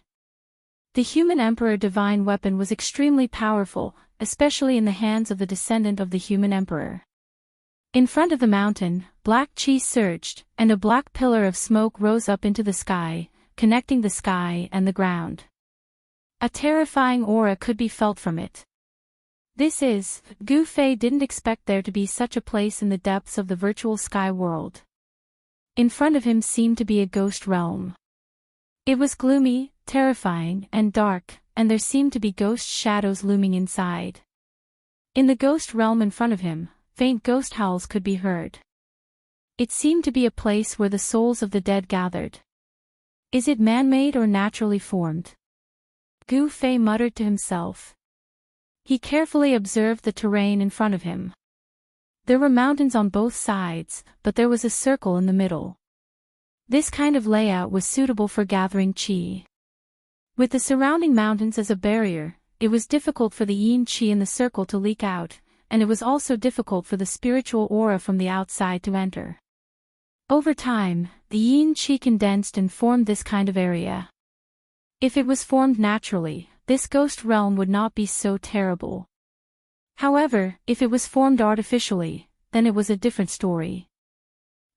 The human Emperor divine weapon was extremely powerful, especially in the hands of the descendant of the human Emperor. In front of the mountain, black chi surged, and a black pillar of smoke rose up into the sky, connecting the sky and the ground. A terrifying aura could be felt from it. Gu Fei didn't expect there to be such a place in the depths of the virtual sky world. In front of him seemed to be a ghost realm. It was gloomy, terrifying, and dark, and there seemed to be ghost shadows looming inside. In the ghost realm in front of him, faint ghost howls could be heard. It seemed to be a place where the souls of the dead gathered. Is it man-made or naturally formed? Gu Fei muttered to himself. He carefully observed the terrain in front of him. There were mountains on both sides, but there was a circle in the middle. This kind of layout was suitable for gathering qi. With the surrounding mountains as a barrier, it was difficult for the yin qi in the circle to leak out, and it was also difficult for the spiritual aura from the outside to enter. Over time, the yin qi condensed and formed this kind of area. If it was formed naturally, this ghost realm would not be so terrible. However, if it was formed artificially, then it was a different story.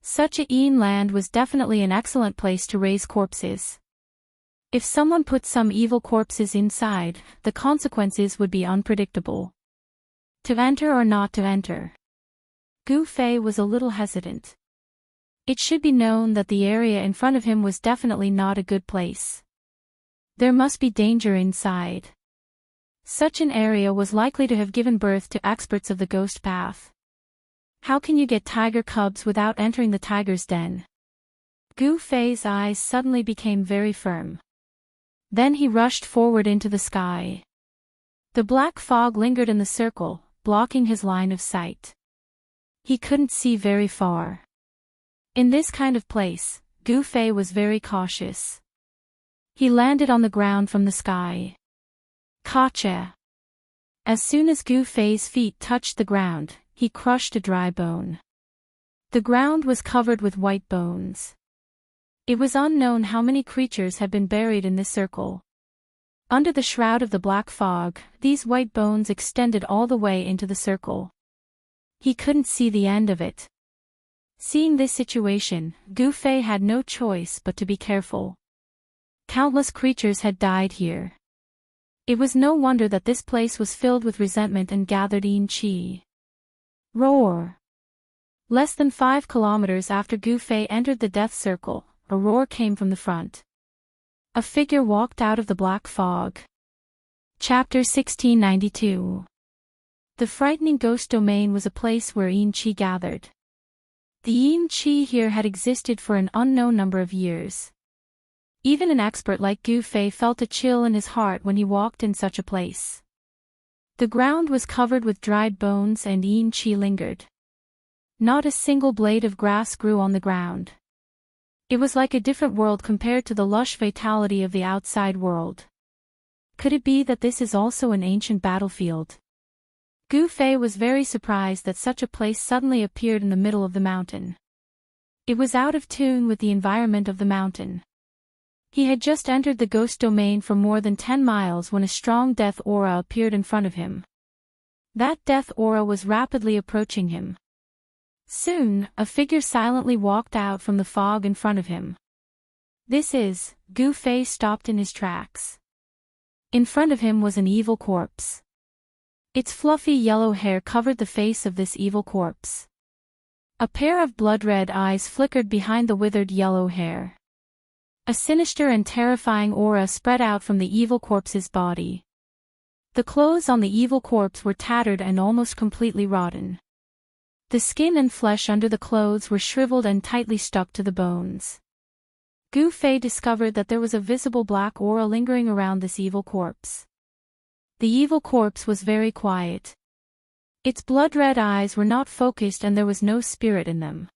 Such a yin land was definitely an excellent place to raise corpses. If someone put some evil corpses inside, the consequences would be unpredictable. To enter or not to enter? Gu Fei was a little hesitant. It should be known that the area in front of him was definitely not a good place. There must be danger inside. Such an area was likely to have given birth to experts of the ghost path. How can you get tiger cubs without entering the tiger's den? Gu Fei's eyes suddenly became very firm. Then he rushed forward into the sky. The black fog lingered in the circle, blocking his line of sight. He couldn't see very far. In this kind of place, Gu Fei was very cautious. He landed on the ground from the sky. Gotcha! As soon as Gu Fei's feet touched the ground, he crushed a dry bone. The ground was covered with white bones. It was unknown how many creatures had been buried in this circle. Under the shroud of the black fog, these white bones extended all the way into the circle. He couldn't see the end of it. Seeing this situation, Gu Fei had no choice but to be careful. Countless creatures had died here. It was no wonder that this place was filled with resentment and gathered yin qi. Roar! Less than 5 kilometers after Gu Fei entered the death circle, a roar came from the front. A figure walked out of the black fog. Chapter 1692. The frightening ghost domain was a place where yin qi gathered. The yin qi here had existed for an unknown number of years. Even an expert like Gu Fei felt a chill in his heart when he walked in such a place. The ground was covered with dried bones and yin qi lingered. Not a single blade of grass grew on the ground. It was like a different world compared to the lush vitality of the outside world. Could it be that this is also an ancient battlefield? Gu Fei was very surprised that such a place suddenly appeared in the middle of the mountain. It was out of tune with the environment of the mountain. He had just entered the ghost domain for more than 10 miles when a strong death aura appeared in front of him. That death aura was rapidly approaching him. Soon, a figure silently walked out from the fog in front of him. Gu Fei stopped in his tracks. In front of him was an evil corpse. Its fluffy yellow hair covered the face of this evil corpse. A pair of blood-red eyes flickered behind the withered yellow hair. A sinister and terrifying aura spread out from the evil corpse's body. The clothes on the evil corpse were tattered and almost completely rotten. The skin and flesh under the clothes were shriveled and tightly stuck to the bones. Gu Fei discovered that there was a visible black aura lingering around this evil corpse. The evil corpse was very quiet. Its blood-red eyes were not focused and there was no spirit in them.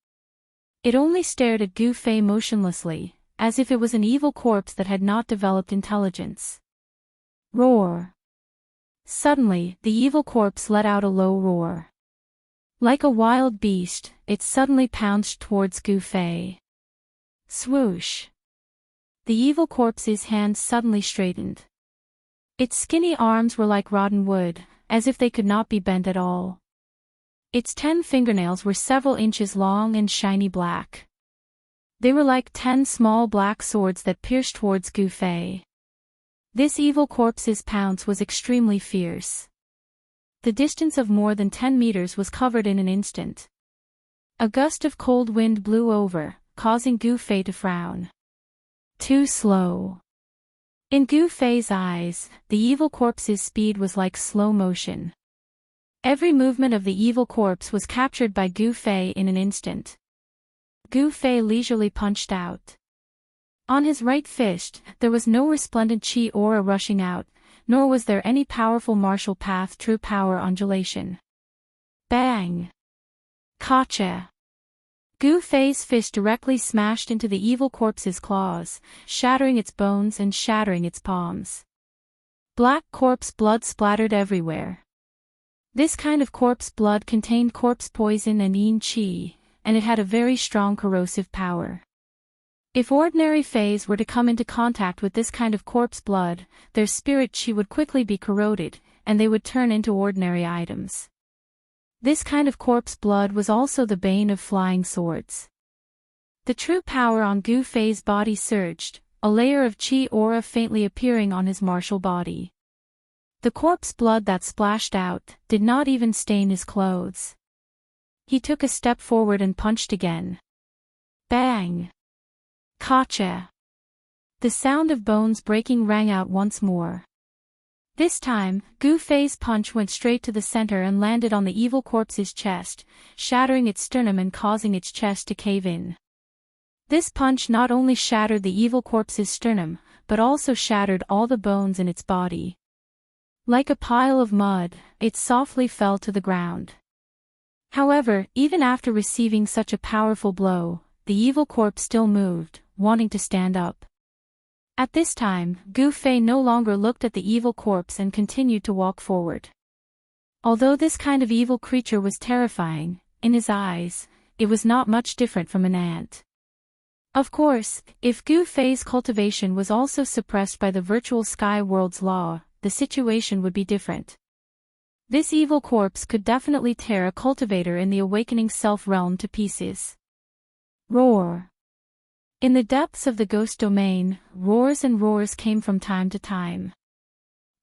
It only stared at Gu Fei motionlessly, as if it was an evil corpse that had not developed intelligence. Roar! Suddenly, the evil corpse let out a low roar. Like a wild beast, it suddenly pounced towards Gu Fei. Swoosh! The evil corpse's hands suddenly straightened. Its skinny arms were like rotten wood, as if they could not be bent at all. Its 10 fingernails were several inches long and shiny black. They were like 10 small black swords that pierced towards Gu Fei. This evil corpse's pounce was extremely fierce. The distance of more than 10 meters was covered in an instant. A gust of cold wind blew over, causing Gu Fei to frown. Too slow. In Gu Fei's eyes, the evil corpse's speed was like slow motion. Every movement of the evil corpse was captured by Gu Fei in an instant. Gu Fei leisurely punched out. On his right fist, there was no resplendent chi aura rushing out, nor was there any powerful martial path true power undulation. Bang! Gotcha! Gu Fei's fist directly smashed into the evil corpse's claws, shattering its bones and shattering its palms. Black corpse blood splattered everywhere. This kind of corpse blood contained corpse poison and yin qi, and it had a very strong corrosive power. If ordinary Feis were to come into contact with this kind of corpse blood, their spirit qi would quickly be corroded, and they would turn into ordinary items. This kind of corpse blood was also the bane of flying swords. The true power on Gu Fei's body surged, a layer of qi aura faintly appearing on his martial body. The corpse blood that splashed out did not even stain his clothes. He took a step forward and punched again. Bang! Gotcha! The sound of bones breaking rang out once more. This time, Gu Fei's punch went straight to the center and landed on the evil corpse's chest, shattering its sternum and causing its chest to cave in. This punch not only shattered the evil corpse's sternum, but also shattered all the bones in its body. Like a pile of mud, it softly fell to the ground. However, even after receiving such a powerful blow, the evil corpse still moved, wanting to stand up. At this time, Gu Fei no longer looked at the evil corpse and continued to walk forward. Although this kind of evil creature was terrifying, in his eyes, it was not much different from an ant. Of course, if Gu Fei's cultivation was also suppressed by the virtual sky world's law, the situation would be different. This evil corpse could definitely tear a cultivator in the awakening self-realm to pieces. Roar! In the depths of the ghost domain, roars and roars came from time to time.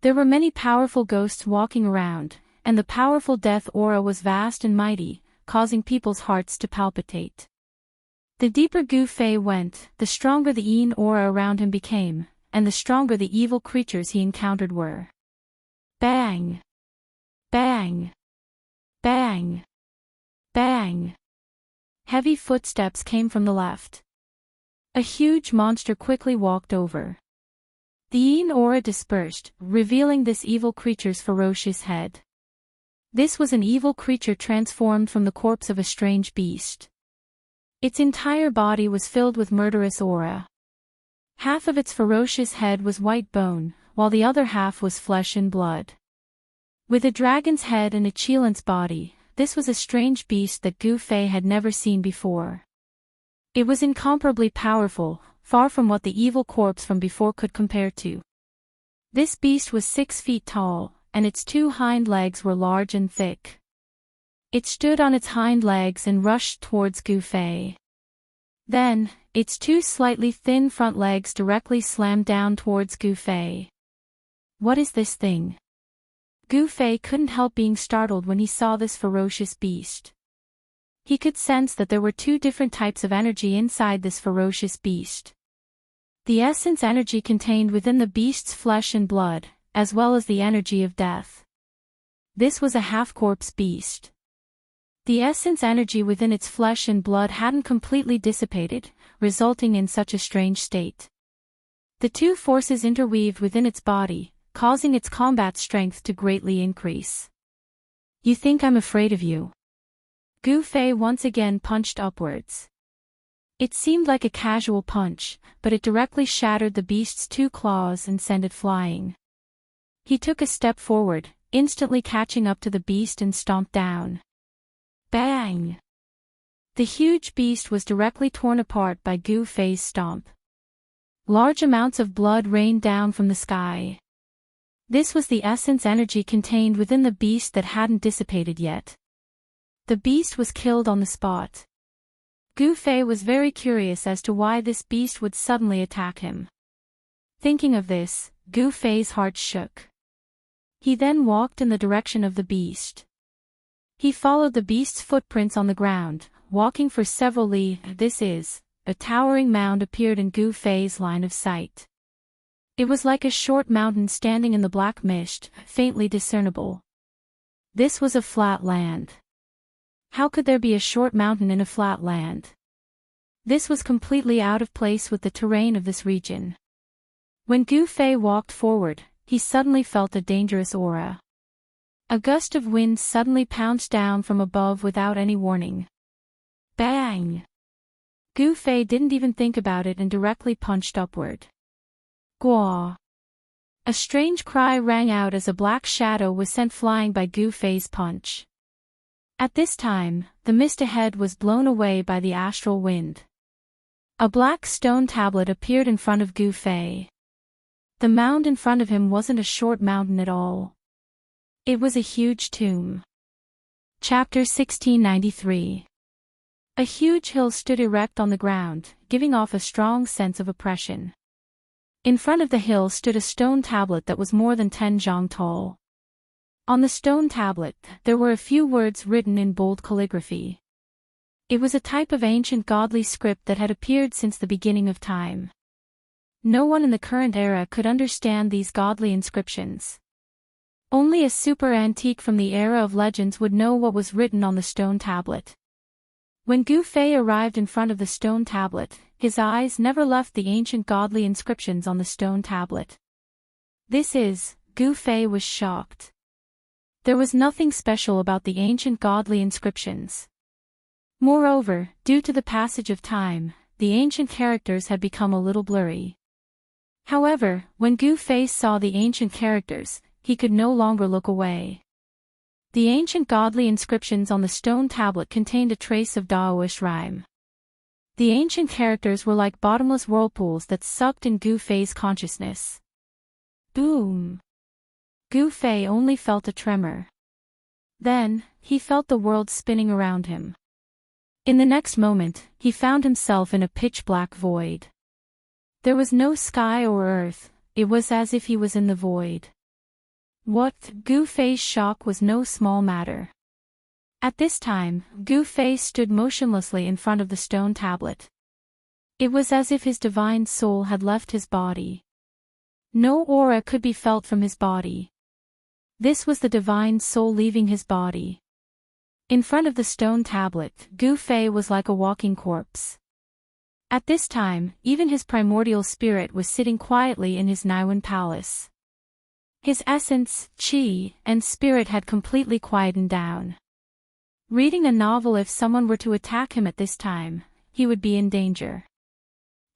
There were many powerful ghosts walking around, and the powerful death aura was vast and mighty, causing people's hearts to palpitate. The deeper Gu Fei went, the stronger the yin aura around him became, and the stronger the evil creatures he encountered were. Bang! Bang! Bang! Bang! Heavy footsteps came from the left. A huge monster quickly walked over. The yin aura dispersed, revealing this evil creature's ferocious head. This was an evil creature transformed from the corpse of a strange beast. Its entire body was filled with murderous aura. Half of its ferocious head was white bone, while the other half was flesh and blood. With a dragon's head and a cheilant's body, this was a strange beast that Gu Fei had never seen before. It was incomparably powerful, far from what the evil corpse from before could compare to. This beast was 6 feet tall, and its 2 hind legs were large and thick. It stood on its hind legs and rushed towards Gu Fei. Then, its 2 slightly thin front legs directly slammed down towards Gu Fei. What is this thing? Gu Fei couldn't help being startled when he saw this ferocious beast. He could sense that there were 2 different types of energy inside this ferocious beast. The essence energy contained within the beast's flesh and blood, as well as the energy of death. This was a half-corpse beast. The essence energy within its flesh and blood hadn't completely dissipated, resulting in such a strange state. The 2 forces interweaved within its body, causing its combat strength to greatly increase. You think I'm afraid of you? Gu Fei once again punched upwards. It seemed like a casual punch, but it directly shattered the beast's 2 claws and sent it flying. He took a step forward, instantly catching up to the beast and stomped down. Bang! The huge beast was directly torn apart by Gu Fei's stomp. Large amounts of blood rained down from the sky. This was the essence energy contained within the beast that hadn't dissipated yet. The beast was killed on the spot. Gu Fei was very curious as to why this beast would suddenly attack him. Thinking of this, Gu Fei's heart shook. He then walked in the direction of the beast. He followed the beast's footprints on the ground, walking for several li. A towering mound appeared in Gu Fei's line of sight. It was like a short mountain standing in the black mist, faintly discernible. This was a flat land. How could there be a short mountain in a flat land? This was completely out of place with the terrain of this region. When Gu Fei walked forward, he suddenly felt a dangerous aura. A gust of wind suddenly pounced down from above without any warning. Bang! Gu Fei didn't even think about it and directly punched upward. Gua! A strange cry rang out as a black shadow was sent flying by Gu Fei's punch. At this time, the mist ahead was blown away by the astral wind. A black stone tablet appeared in front of Gu Fei. The mound in front of him wasn't a short mountain at all. It was a huge tomb. Chapter 1693. A huge hill stood erect on the ground, giving off a strong sense of oppression. In front of the hill stood a stone tablet that was more than 10 zhang tall. On the stone tablet, there were a few words written in bold calligraphy. It was a type of ancient godly script that had appeared since the beginning of time. No one in the current era could understand these godly inscriptions. Only a super antique from the era of legends would know what was written on the stone tablet. When Gu Fei arrived in front of the stone tablet, his eyes never left the ancient godly inscriptions on the stone tablet. Gu Fei was shocked. There was nothing special about the ancient godly inscriptions. Moreover, due to the passage of time, the ancient characters had become a little blurry. However, when Gu Fei saw the ancient characters, he could no longer look away. The ancient godly inscriptions on the stone tablet contained a trace of Daoist rhyme. The ancient characters were like bottomless whirlpools that sucked in Gu Fei's consciousness. Boom! Gu Fei only felt a tremor. Then, he felt the world spinning around him. In the next moment, he found himself in a pitch-black void. There was no sky or earth, it was as if he was in the void. Gu Fei's shock was no small matter. At this time, Gu Fei stood motionlessly in front of the stone tablet. It was as if his divine soul had left his body. No aura could be felt from his body. This was the divine soul leaving his body. In front of the stone tablet, Gu Fei was like a walking corpse. At this time, even his primordial spirit was sitting quietly in his Niwen palace. His essence, qi, and spirit had completely quietened down. Reading a novel, if someone were to attack him at this time, he would be in danger.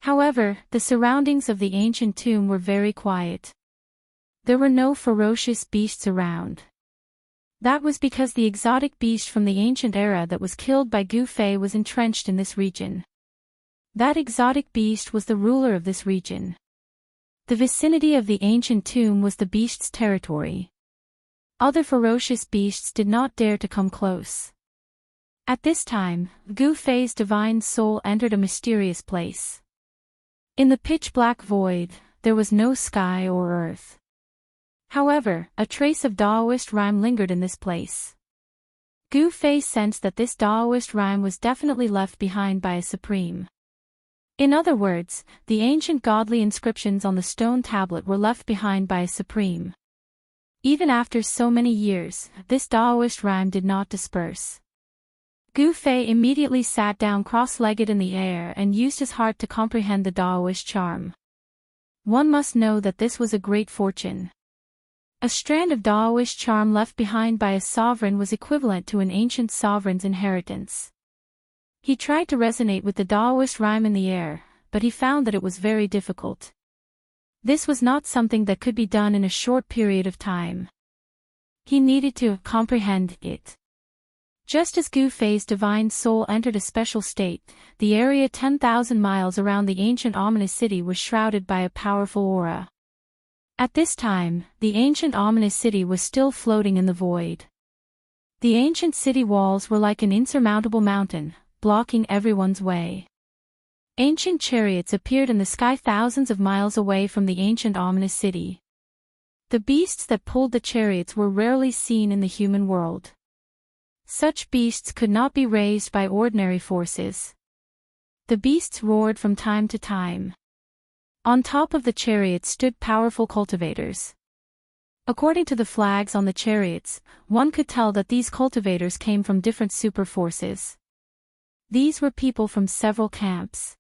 However, the surroundings of the ancient tomb were very quiet. There were no ferocious beasts around. That was because the exotic beast from the ancient era that was killed by Gu Fei was entrenched in this region. That exotic beast was the ruler of this region. The vicinity of the ancient tomb was the beast's territory. Other ferocious beasts did not dare to come close. At this time, Gu Fei's divine soul entered a mysterious place. In the pitch-black void, there was no sky or earth. However, a trace of Daoist rhyme lingered in this place. Gu Fei sensed that this Daoist rhyme was definitely left behind by a supreme. In other words, the ancient godly inscriptions on the stone tablet were left behind by a supreme. Even after so many years, this Daoist rhyme did not disperse. Gu Fei immediately sat down cross-legged in the air and used his heart to comprehend the Daoist charm. One must know that this was a great fortune. A strand of Daoist charm left behind by a sovereign was equivalent to an ancient sovereign's inheritance. He tried to resonate with the Daoist rhyme in the air, but he found that it was very difficult. This was not something that could be done in a short period of time. He needed to comprehend it. Just as Gu Fei's divine soul entered a special state, the area 10,000 miles around the ancient ominous city was shrouded by a powerful aura. At this time, the ancient ominous city was still floating in the void. The ancient city walls were like an insurmountable mountain, blocking everyone's way. Ancient chariots appeared in the sky thousands of miles away from the ancient ominous city. The beasts that pulled the chariots were rarely seen in the human world. Such beasts could not be raised by ordinary forces. The beasts roared from time to time. On top of the chariots stood powerful cultivators. According to the flags on the chariots, one could tell that these cultivators came from different super forces. These were people from several camps.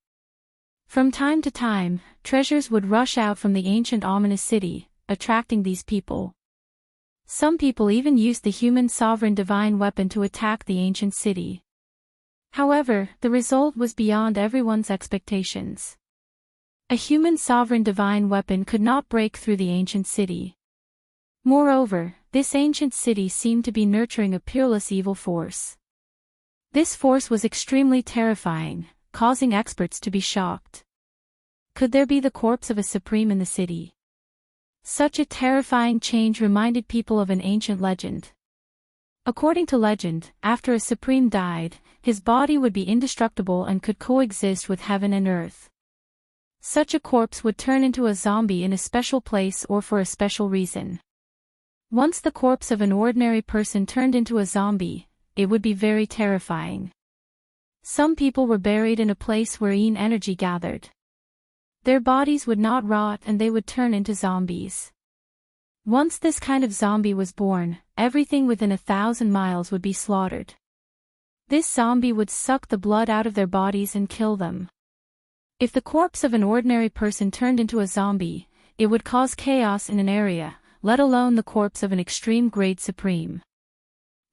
From time to time, treasures would rush out from the ancient ominous city, attracting these people. Some people even used the human sovereign divine weapon to attack the ancient city. However, the result was beyond everyone's expectations. A human sovereign divine weapon could not break through the ancient city. Moreover, this ancient city seemed to be nurturing a peerless evil force. This force was extremely terrifying, causing experts to be shocked. Could there be the corpse of a supreme in the city? Such a terrifying change reminded people of an ancient legend. According to legend, after a supreme died, his body would be indestructible and could coexist with heaven and earth. Such a corpse would turn into a zombie in a special place or for a special reason. Once the corpse of an ordinary person turned into a zombie, it would be very terrifying. Some people were buried in a place where energy gathered. Their bodies would not rot and they would turn into zombies. Once this kind of zombie was born, everything within 1,000 miles would be slaughtered. This zombie would suck the blood out of their bodies and kill them. If the corpse of an ordinary person turned into a zombie, it would cause chaos in an area, let alone the corpse of an extreme grade supreme.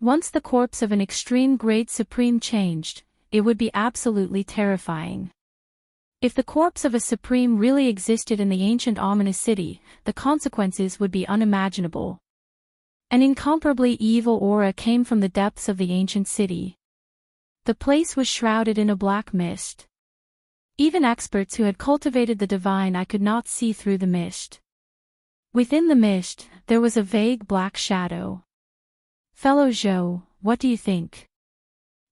Once the corpse of an extreme grade supreme changed, it would be absolutely terrifying. If the corpse of a supreme really existed in the ancient ominous city, the consequences would be unimaginable. An incomparably evil aura came from the depths of the ancient city. The place was shrouded in a black mist. Even experts who had cultivated the divine eye could not see through the mist. Within the mist, there was a vague black shadow. "Fellow Zhou, what do you think?"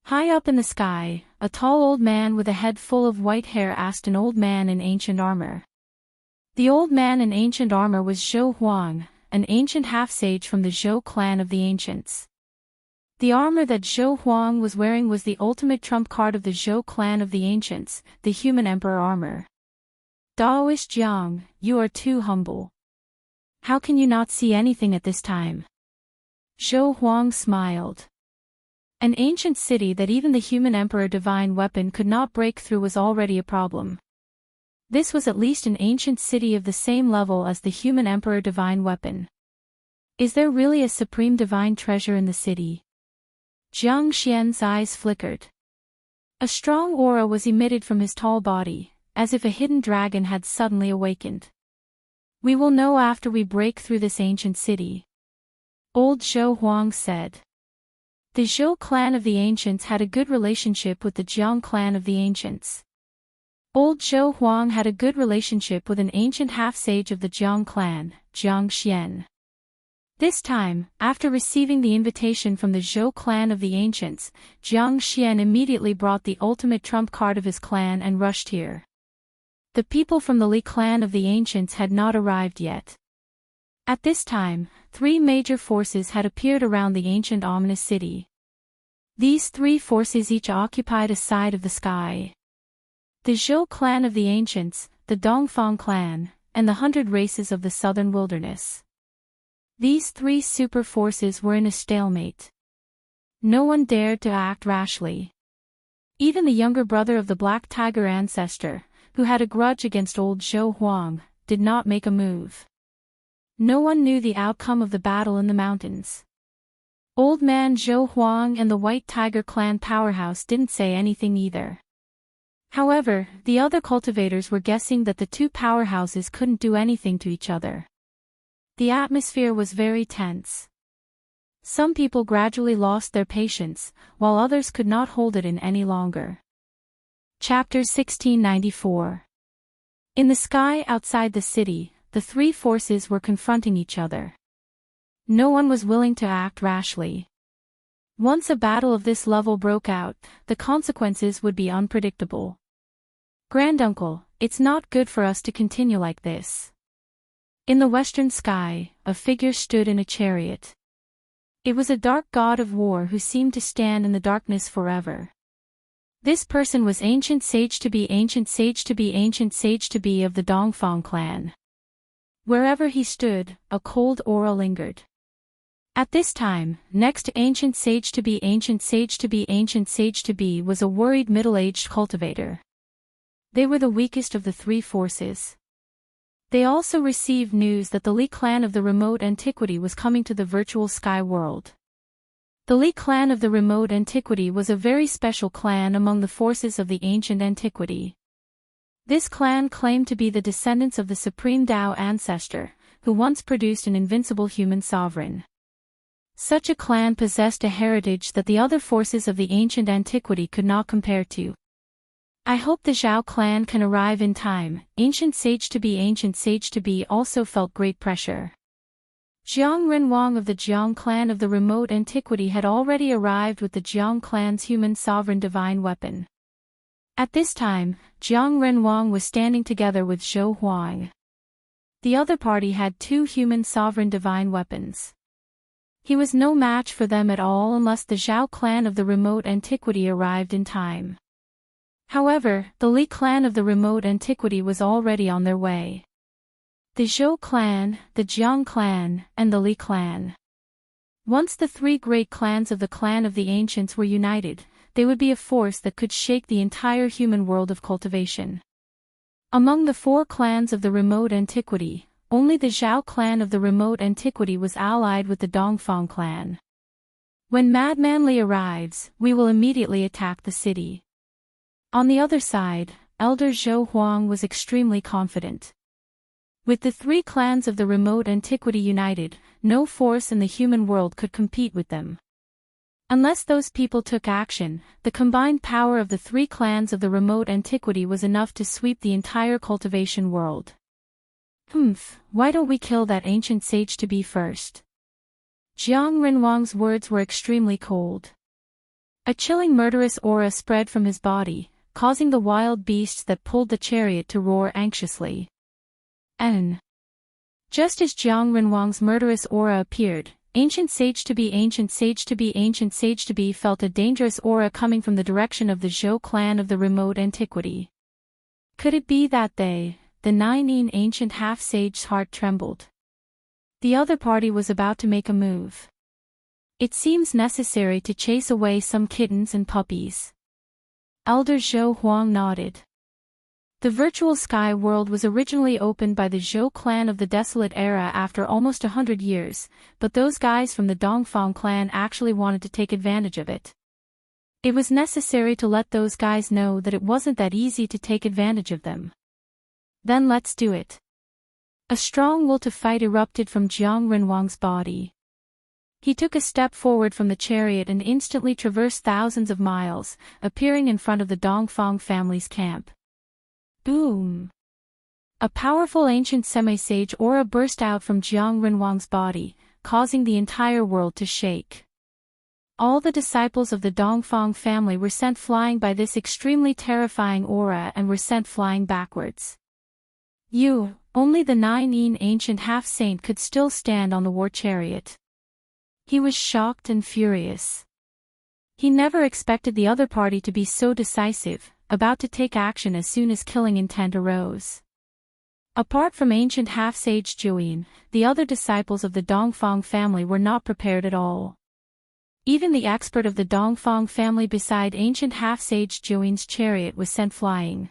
High up in the sky, a tall old man with a head full of white hair asked an old man in ancient armor. The old man in ancient armor was Zhou Huang, an ancient half-sage from the Zhou clan of the ancients. The armor that Zhou Huang was wearing was the ultimate trump card of the Zhou clan of the ancients, the human emperor armor. "Daoist Jiang, you are too humble. How can you not see anything at this time?" Zhou Huang smiled. An ancient city that even the human emperor divine weapon could not break through was already a problem. This was at least an ancient city of the same level as the human emperor divine weapon. Is there really a supreme divine treasure in the city? Jiang Xian's eyes flickered. A strong aura was emitted from his tall body, as if a hidden dragon had suddenly awakened. "We will know after we break through this ancient city," old Zhou Huang said. The Zhou clan of the ancients had a good relationship with the Jiang clan of the ancients. Old Zhou Huang had a good relationship with an ancient half-sage of the Jiang clan, Jiang Xian. This time, after receiving the invitation from the Zhou clan of the ancients, Jiang Xian immediately brought the ultimate trump card of his clan and rushed here. The people from the Li clan of the ancients had not arrived yet. At this time, 3 major forces had appeared around the ancient ominous city. These 3 forces each occupied a side of the sky. The Zhou clan of the ancients, the Dongfang clan, and the 100 races of the southern wilderness. These 3 super forces were in a stalemate. No one dared to act rashly. Even the younger brother of the Black Tiger ancestor, who had a grudge against old Zhou Huang, did not make a move. No one knew the outcome of the battle in the mountains. Old man Zhou Huang and the White Tiger clan powerhouse didn't say anything either. However, the other cultivators were guessing that the 2 powerhouses couldn't do anything to each other. The atmosphere was very tense. Some people gradually lost their patience, while others could not hold it in any longer. Chapter 1694. In the sky outside the city, the 3 forces were confronting each other. No one was willing to act rashly. Once a battle of this level broke out, the consequences would be unpredictable. "Granduncle, it's not good for us to continue like this." In the western sky, a figure stood in a chariot. It was a dark god of war who seemed to stand in the darkness forever. This person was ancient sage to be ancient sage to be ancient sage to be of the Dongfang clan. Wherever he stood, a cold aura lingered. At this time, next to Ancient Sage to be was a worried middle-aged cultivator. They were the weakest of the three forces. They also received news that the Lee clan of the remote antiquity was coming to the virtual sky world. The Lee clan of the remote antiquity was a very special clan among the forces of the ancient antiquity. This clan claimed to be the descendants of the supreme Tao ancestor, who once produced an invincible human sovereign. Such a clan possessed a heritage that the other forces of the ancient antiquity could not compare to. I hope the Zhao clan can arrive in time. Ancient Sage to be also felt great pressure. Jiang Renwang of the Jiang clan of the remote antiquity had already arrived with the Jiang clan's human sovereign divine weapon. At this time, Jiang Renwang was standing together with Zhou Huang. The other party had two human sovereign divine weapons. He was no match for them at all unless the Zhao clan of the remote antiquity arrived in time. However, the Li clan of the remote antiquity was already on their way. The Zhou clan, the Jiang clan, and the Li clan. Once the three great clans of the clan of the ancients were united, they would be a force that could shake the entire human world of cultivation. Among the four clans of the remote antiquity, only the Zhao clan of the remote antiquity was allied with the Dongfang clan. When Madman Li arrives, we will immediately attack the city. On the other side, Elder Zhou Huang was extremely confident. With the three clans of the remote antiquity united, no force in the human world could compete with them. Unless those people took action, the combined power of the three clans of the remote antiquity was enough to sweep the entire cultivation world. Why don't we kill that ancient sage to be first? Jiang Renwang's words were extremely cold. A chilling murderous aura spread from his body, causing the wild beasts that pulled the chariot to roar anxiously. Just as Jiang Renwang's murderous aura appeared, ancient sage to be felt a dangerous aura coming from the direction of the Zhou clan of the remote antiquity. Could it be that the nine ancient half-sage's heart trembled? The other party was about to make a move. It seems necessary to chase away some kittens and puppies. Elder Zhou Huang nodded. The virtual sky world was originally opened by the Zhou clan of the Desolate Era after almost 100 years, but those guys from the Dongfang clan actually wanted to take advantage of it. It was necessary to let those guys know that it wasn't that easy to take advantage of them. Then let's do it. A strong will to fight erupted from Jiang Renwang's body. He took a step forward from the chariot and instantly traversed thousands of miles, appearing in front of the Dongfang family's camp. Boom! A powerful ancient semi-sage aura burst out from Jiang Renwang's body, causing the entire world to shake. All the disciples of the Dongfang family were sent flying by this extremely terrifying aura and were sent flying backwards. Only the nine ancient half-saint could still stand on the war chariot. He was shocked and furious. He never expected the other party to be so decisive, about to take action as soon as killing intent arose. Apart from ancient half-sage Juyin, the other disciples of the Dongfang family were not prepared at all. Even the expert of the Dongfang family beside ancient half-sage Juin's chariot was sent flying.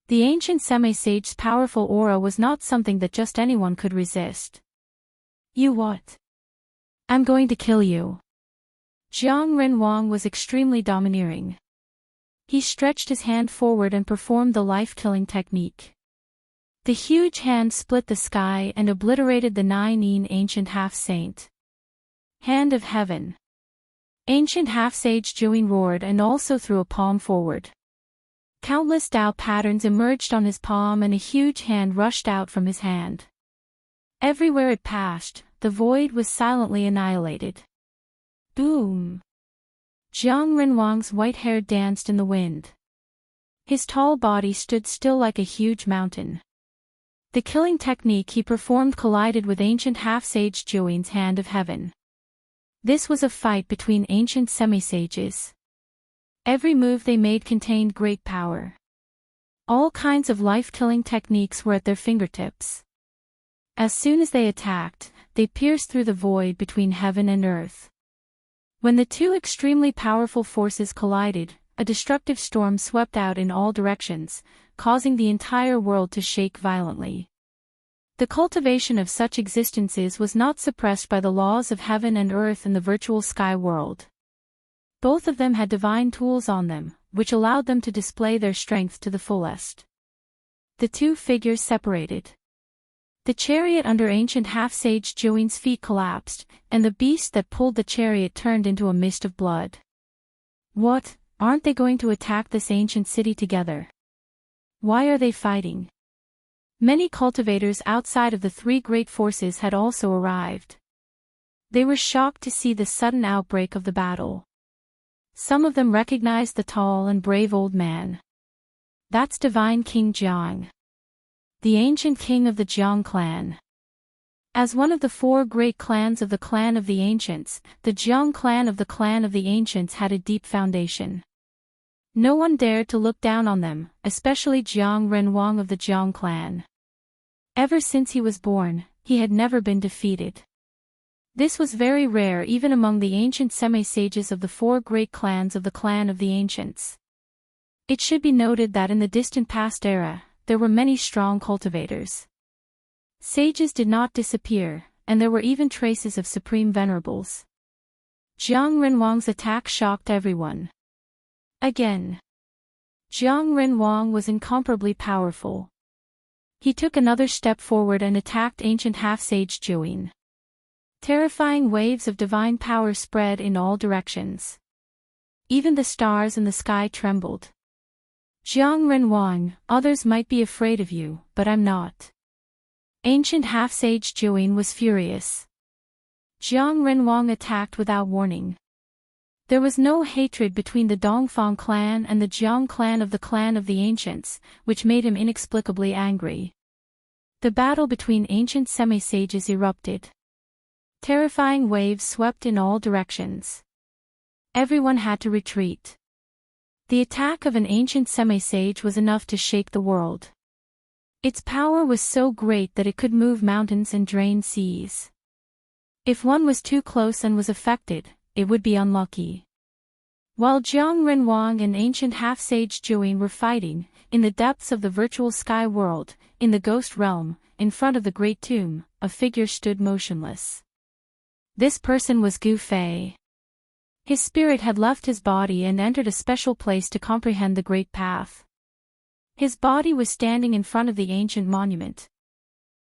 The ancient semi-sage's powerful aura was not something that just anyone could resist. You what? I'm going to kill you. Jiang Renwang was extremely domineering. He stretched his hand forward and performed the life-killing technique. The huge hand split the sky and obliterated the nine ancient half-saint. Hand of Heaven. Ancient half-sage Juin roared and also threw a palm forward. Countless Tao patterns emerged on his palm and a huge hand rushed out from his hand. Everywhere it passed, the void was silently annihilated. Boom! Jiang Renwang's white hair danced in the wind. His tall body stood still like a huge mountain. The killing technique he performed collided with ancient half-sage Juin's Hand of Heaven. This was a fight between ancient semi-sages. Every move they made contained great power. All kinds of life-killing techniques were at their fingertips. As soon as they attacked, they pierced through the void between heaven and earth. When the two extremely powerful forces collided, a destructive storm swept out in all directions, causing the entire world to shake violently. The cultivation of such existences was not suppressed by the laws of heaven and earth and the virtual sky world. Both of them had divine tools on them, which allowed them to display their strength to the fullest. The two figures separated. The chariot under ancient half-sage Joanne's feet collapsed, and the beast that pulled the chariot turned into a mist of blood. What, aren't they going to attack this ancient city together? Why are they fighting? Many cultivators outside of the three great forces had also arrived. They were shocked to see the sudden outbreak of the battle. Some of them recognized the tall and brave old man. That's Divine King Jiang, the ancient king of the Jiang clan. As one of the four great clans of the clan of the ancients, the Jiang clan of the ancients had a deep foundation. No one dared to look down on them, especially Jiang Renwang of the Jiang clan. Ever since he was born, he had never been defeated. This was very rare even among the ancient semi-sages of the four great clans of the clan of the ancients. It should be noted that in the distant past era, there were many strong cultivators. Sages did not disappear, and there were even traces of supreme venerables. Jiang Renwang's attack shocked everyone. Again. Jiang Renwang was incomparably powerful. He took another step forward and attacked ancient half-sage Joanne. Terrifying waves of divine power spread in all directions. Even the stars in the sky trembled. Jiang Renwang, others might be afraid of you, but I'm not. Ancient half-sage Joanne was furious. Jiang Renwang attacked without warning. There was no hatred between the Dongfang clan and the Jiang clan of the ancients, which made him inexplicably angry. The battle between ancient semi-sages erupted. Terrifying waves swept in all directions. Everyone had to retreat. The attack of an ancient semi-sage was enough to shake the world. Its power was so great that it could move mountains and drain seas. If one was too close and was affected, it would be unlucky. While Jiang Renwang and ancient half-sage Joanne were fighting, in the depths of the virtual sky world, in the ghost realm, in front of the great tomb, a figure stood motionless. This person was Gu Fei. His spirit had left his body and entered a special place to comprehend the great path. His body was standing in front of the ancient monument.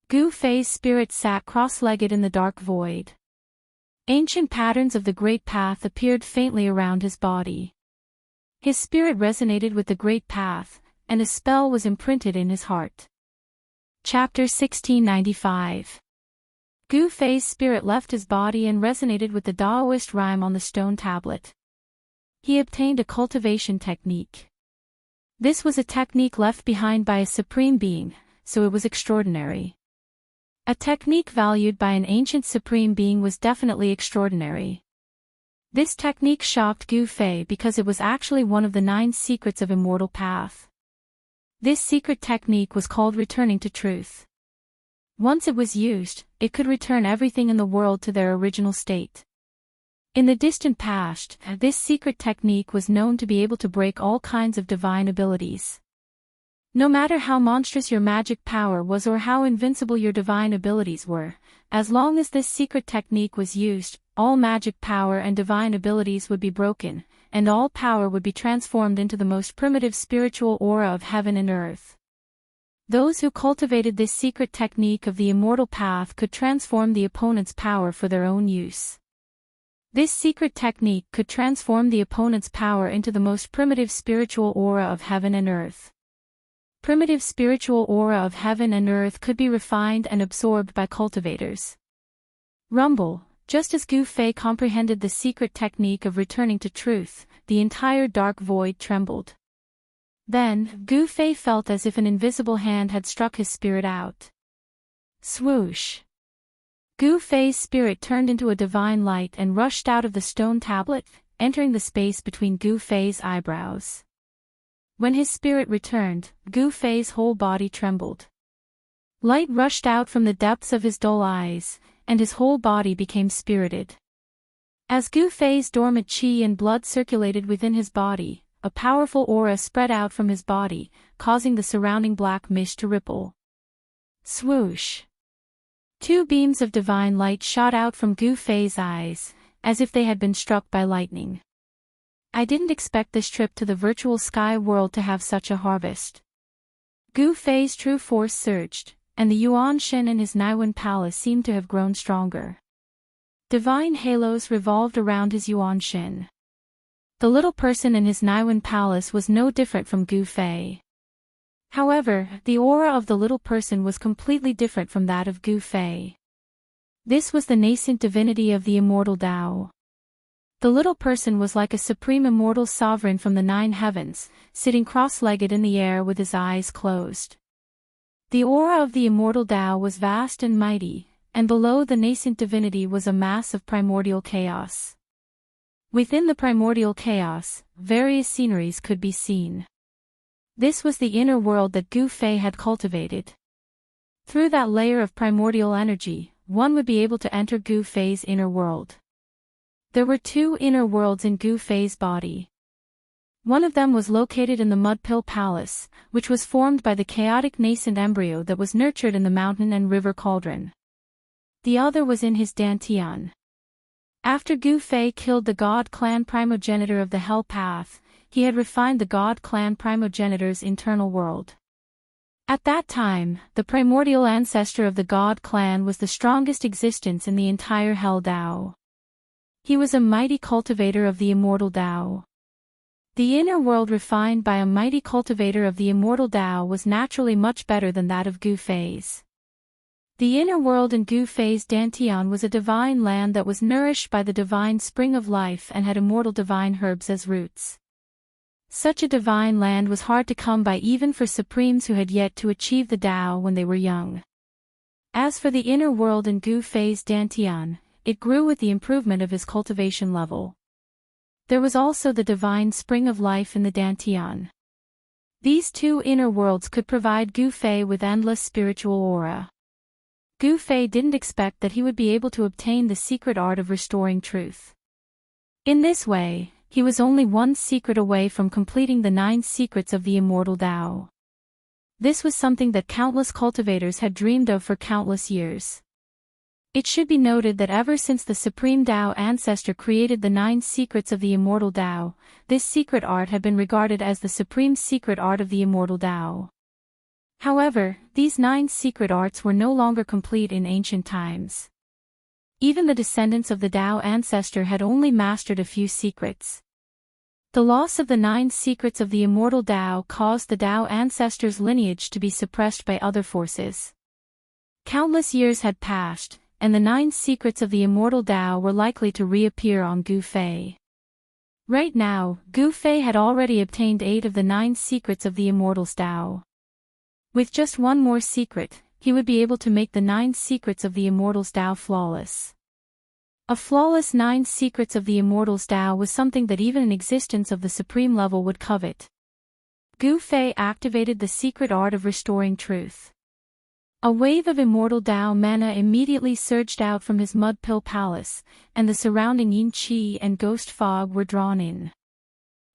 Gu Fei's spirit sat cross-legged in the dark void. Ancient patterns of the great path appeared faintly around his body. His spirit resonated with the great path, and a spell was imprinted in his heart. Chapter 1695. Gu Fei's spirit left his body and resonated with the Taoist rhyme on the stone tablet. He obtained a cultivation technique. This was a technique left behind by a supreme being, so it was extraordinary. A technique valued by an ancient supreme being was definitely extraordinary. This technique shocked Gu Fei because it was actually one of the 9 secrets of Immortal Path. This secret technique was called Returning to Truth. Once it was used, it could return everything in the world to their original state. In the distant past, this secret technique was known to be able to break all kinds of divine abilities. No matter how monstrous your magic power was or how invincible your divine abilities were, as long as this secret technique was used, all magic power and divine abilities would be broken, and all power would be transformed into the most primitive spiritual aura of heaven and earth. Those who cultivated this secret technique of the immortal path could transform the opponent's power for their own use. This secret technique could transform the opponent's power into the most primitive spiritual aura of heaven and earth. Primitive spiritual aura of heaven and earth could be refined and absorbed by cultivators. Rumble, just as Gu Fei comprehended the secret technique of returning to truth, the entire dark void trembled. Then, Gu Fei felt as if an invisible hand had struck his spirit out. Swoosh! Gu Fei's spirit turned into a divine light and rushed out of the stone tablet, entering the space between Gu Fei's eyebrows. When his spirit returned, Gu Fei's whole body trembled. Light rushed out from the depths of his dull eyes, and his whole body became spirited. As Gu Fei's dormant qi and blood circulated within his body, a powerful aura spread out from his body, causing the surrounding black mist to ripple. Swoosh! Two beams of divine light shot out from Gu Fei's eyes, as if they had been struck by lightning. I didn't expect this trip to the virtual sky world to have such a harvest. Gu Fei's true force surged, and the Yuan Shen in his Naiwen palace seemed to have grown stronger. Divine halos revolved around his Yuan Shen. The little person in his Naiwen palace was no different from Gu Fei. However, the aura of the little person was completely different from that of Gu Fei. This was the nascent divinity of the immortal Tao. The little person was like a supreme immortal sovereign from the 9 heavens, sitting cross-legged in the air with his eyes closed. The aura of the immortal Tao was vast and mighty, and below the nascent divinity was a mass of primordial chaos. Within the primordial chaos, various sceneries could be seen. This was the inner world that Gu Fei had cultivated. Through that layer of primordial energy, one would be able to enter Gu Fei's inner world. There were 2 inner worlds in Gu Fei's body. One of them was located in the Mudpill Palace, which was formed by the chaotic nascent embryo that was nurtured in the mountain and river cauldron. The other was in his Dantian. After Gu Fei killed the God Clan primogenitor of the Hell Path, he had refined the God Clan primogenitor's internal world. At that time, the primordial ancestor of the God Clan was the strongest existence in the entire Hell Dao. He was a mighty cultivator of the immortal Tao. The inner world refined by a mighty cultivator of the immortal Tao was naturally much better than that of Gu Fei's. The inner world in Gu Fei's Dantian was a divine land that was nourished by the divine spring of life and had immortal divine herbs as roots. Such a divine land was hard to come by even for supremes who had yet to achieve the Tao when they were young. As for the inner world in Gu Fei's Dantian, it grew with the improvement of his cultivation level. There was also the divine spring of life in the Dantian. These 2 inner worlds could provide Gu Fei with endless spiritual aura. Gu Fei didn't expect that he would be able to obtain the secret art of restoring truth. In this way, he was only 1 secret away from completing the 9 secrets of the immortal Tao. This was something that countless cultivators had dreamed of for countless years. It should be noted that ever since the Supreme Tao ancestor created the 9 secrets of the immortal Tao, this secret art had been regarded as the supreme secret art of the immortal Tao. However, these 9 secret arts were no longer complete in ancient times. Even the descendants of the Tao ancestor had only mastered a few secrets. The loss of the 9 secrets of the immortal Tao caused the Tao ancestor's lineage to be suppressed by other forces. Countless years had passed, and the 9 secrets of the immortal Tao were likely to reappear on Gu Fei. Right now, Gu Fei had already obtained 8 of the 9 secrets of the immortal's Tao. With just 1 more secret, he would be able to make the 9 secrets of the immortal's Tao flawless. A flawless 9 secrets of the immortal's Tao was something that even an existence of the supreme level would covet. Gu Fei activated the secret art of restoring truth. A wave of immortal Tao mana immediately surged out from his Mudpill Palace, and the surrounding yin qi and ghost fog were drawn in.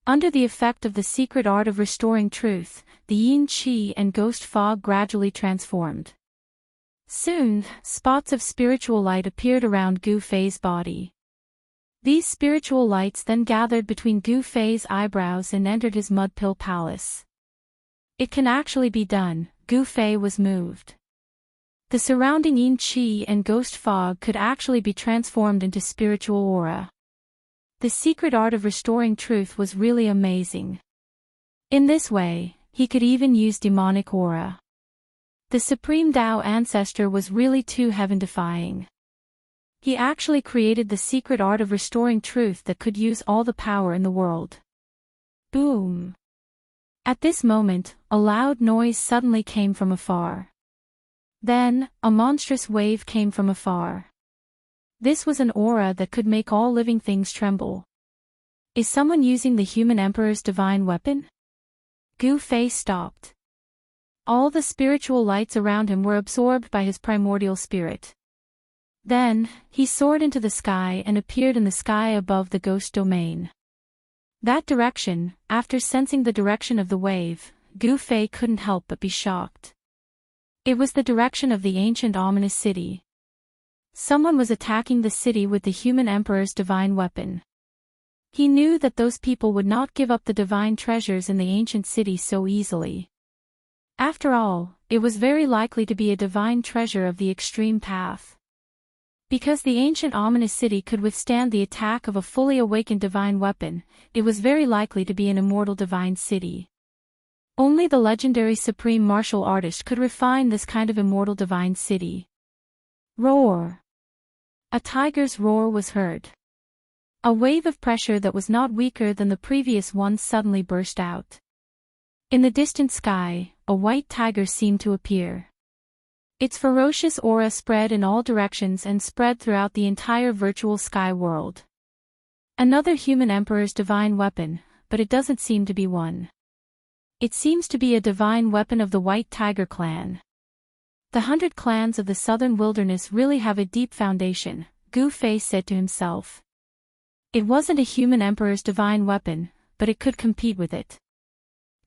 Under the effect of the secret art of restoring truth, the yin qi and ghost fog gradually transformed. Soon, spots of spiritual light appeared around Gu Fei's body. These spiritual lights then gathered between Gu Fei's eyebrows and entered his Mudpill Palace. It can actually be done, Gu Fei was moved. The surrounding yin qi and ghost fog could actually be transformed into spiritual aura. The secret art of restoring truth was really amazing. In this way, he could even use demonic aura. The Supreme Tao ancestor was really too heaven-defying. He actually created the secret art of restoring truth that could use all the power in the world. Boom! At this moment, a loud noise suddenly came from afar. Then, a monstrous wave came from afar. This was an aura that could make all living things tremble. Is someone using the human emperor's divine weapon? Gu Fei stopped. All the spiritual lights around him were absorbed by his primordial spirit. Then, he soared into the sky and appeared in the sky above the ghost domain. That direction, after sensing the direction of the wave, Gu Fei couldn't help but be shocked. It was the direction of the ancient ominous city. Someone was attacking the city with the human emperor's divine weapon. He knew that those people would not give up the divine treasures in the ancient city so easily. After all, it was very likely to be a divine treasure of the extreme path. Because the ancient ominous city could withstand the attack of a fully awakened divine weapon, it was very likely to be an immortal divine city. Only the legendary supreme martial artist could refine this kind of immortal divine city. Roar! A tiger's roar was heard. A wave of pressure that was not weaker than the previous one suddenly burst out. In the distant sky, a white tiger seemed to appear. Its ferocious aura spread in all directions and spread throughout the entire virtual sky world. Another human emperor's divine weapon, but it doesn't seem to be one. It seems to be a divine weapon of the White Tiger clan. The 100 clans of the southern wilderness really have a deep foundation, Gu Fei said to himself. It wasn't a human emperor's divine weapon, but it could compete with it.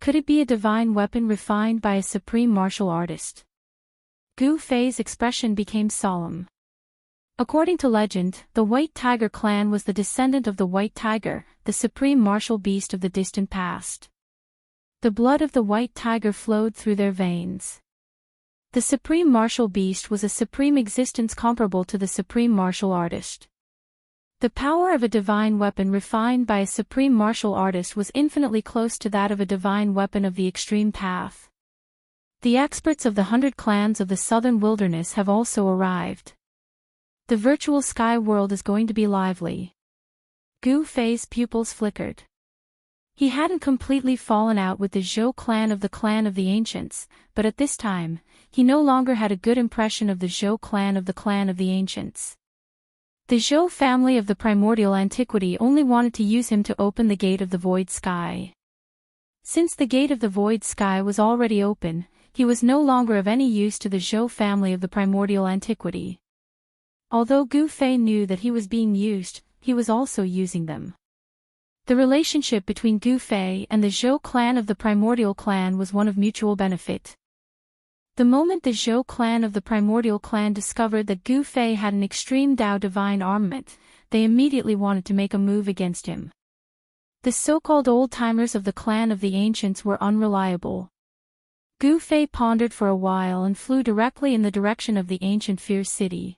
Could it be a divine weapon refined by a supreme martial artist? Gu Fei's expression became solemn. According to legend, the White Tiger clan was the descendant of the White Tiger, the supreme martial beast of the distant past. The blood of the White Tiger flowed through their veins. The supreme martial beast was a supreme existence comparable to the supreme martial artist. The power of a divine weapon refined by a supreme martial artist was infinitely close to that of a divine weapon of the extreme path. The experts of the 100 clans of the southern wilderness have also arrived. The virtual sky world is going to be lively. Gu Fei's pupils flickered. He hadn't completely fallen out with the Zhou clan of the Ancients, but at this time, he no longer had a good impression of the Zhou clan of the Ancients. The Zhou family of the primordial antiquity only wanted to use him to open the gate of the void sky. Since the gate of the void sky was already open, he was no longer of any use to the Zhou family of the primordial antiquity. Although Gu Fei knew that he was being used, he was also using them. The relationship between Gu Fei and the Zhou clan of the primordial clan was one of mutual benefit. The moment the Zhou clan of the primordial clan discovered that Gu Fei had an extreme Dao divine armament, they immediately wanted to make a move against him. The so-called old-timers of the clan of the Ancients were unreliable. Gu Fei pondered for a while and flew directly in the direction of the ancient fierce city.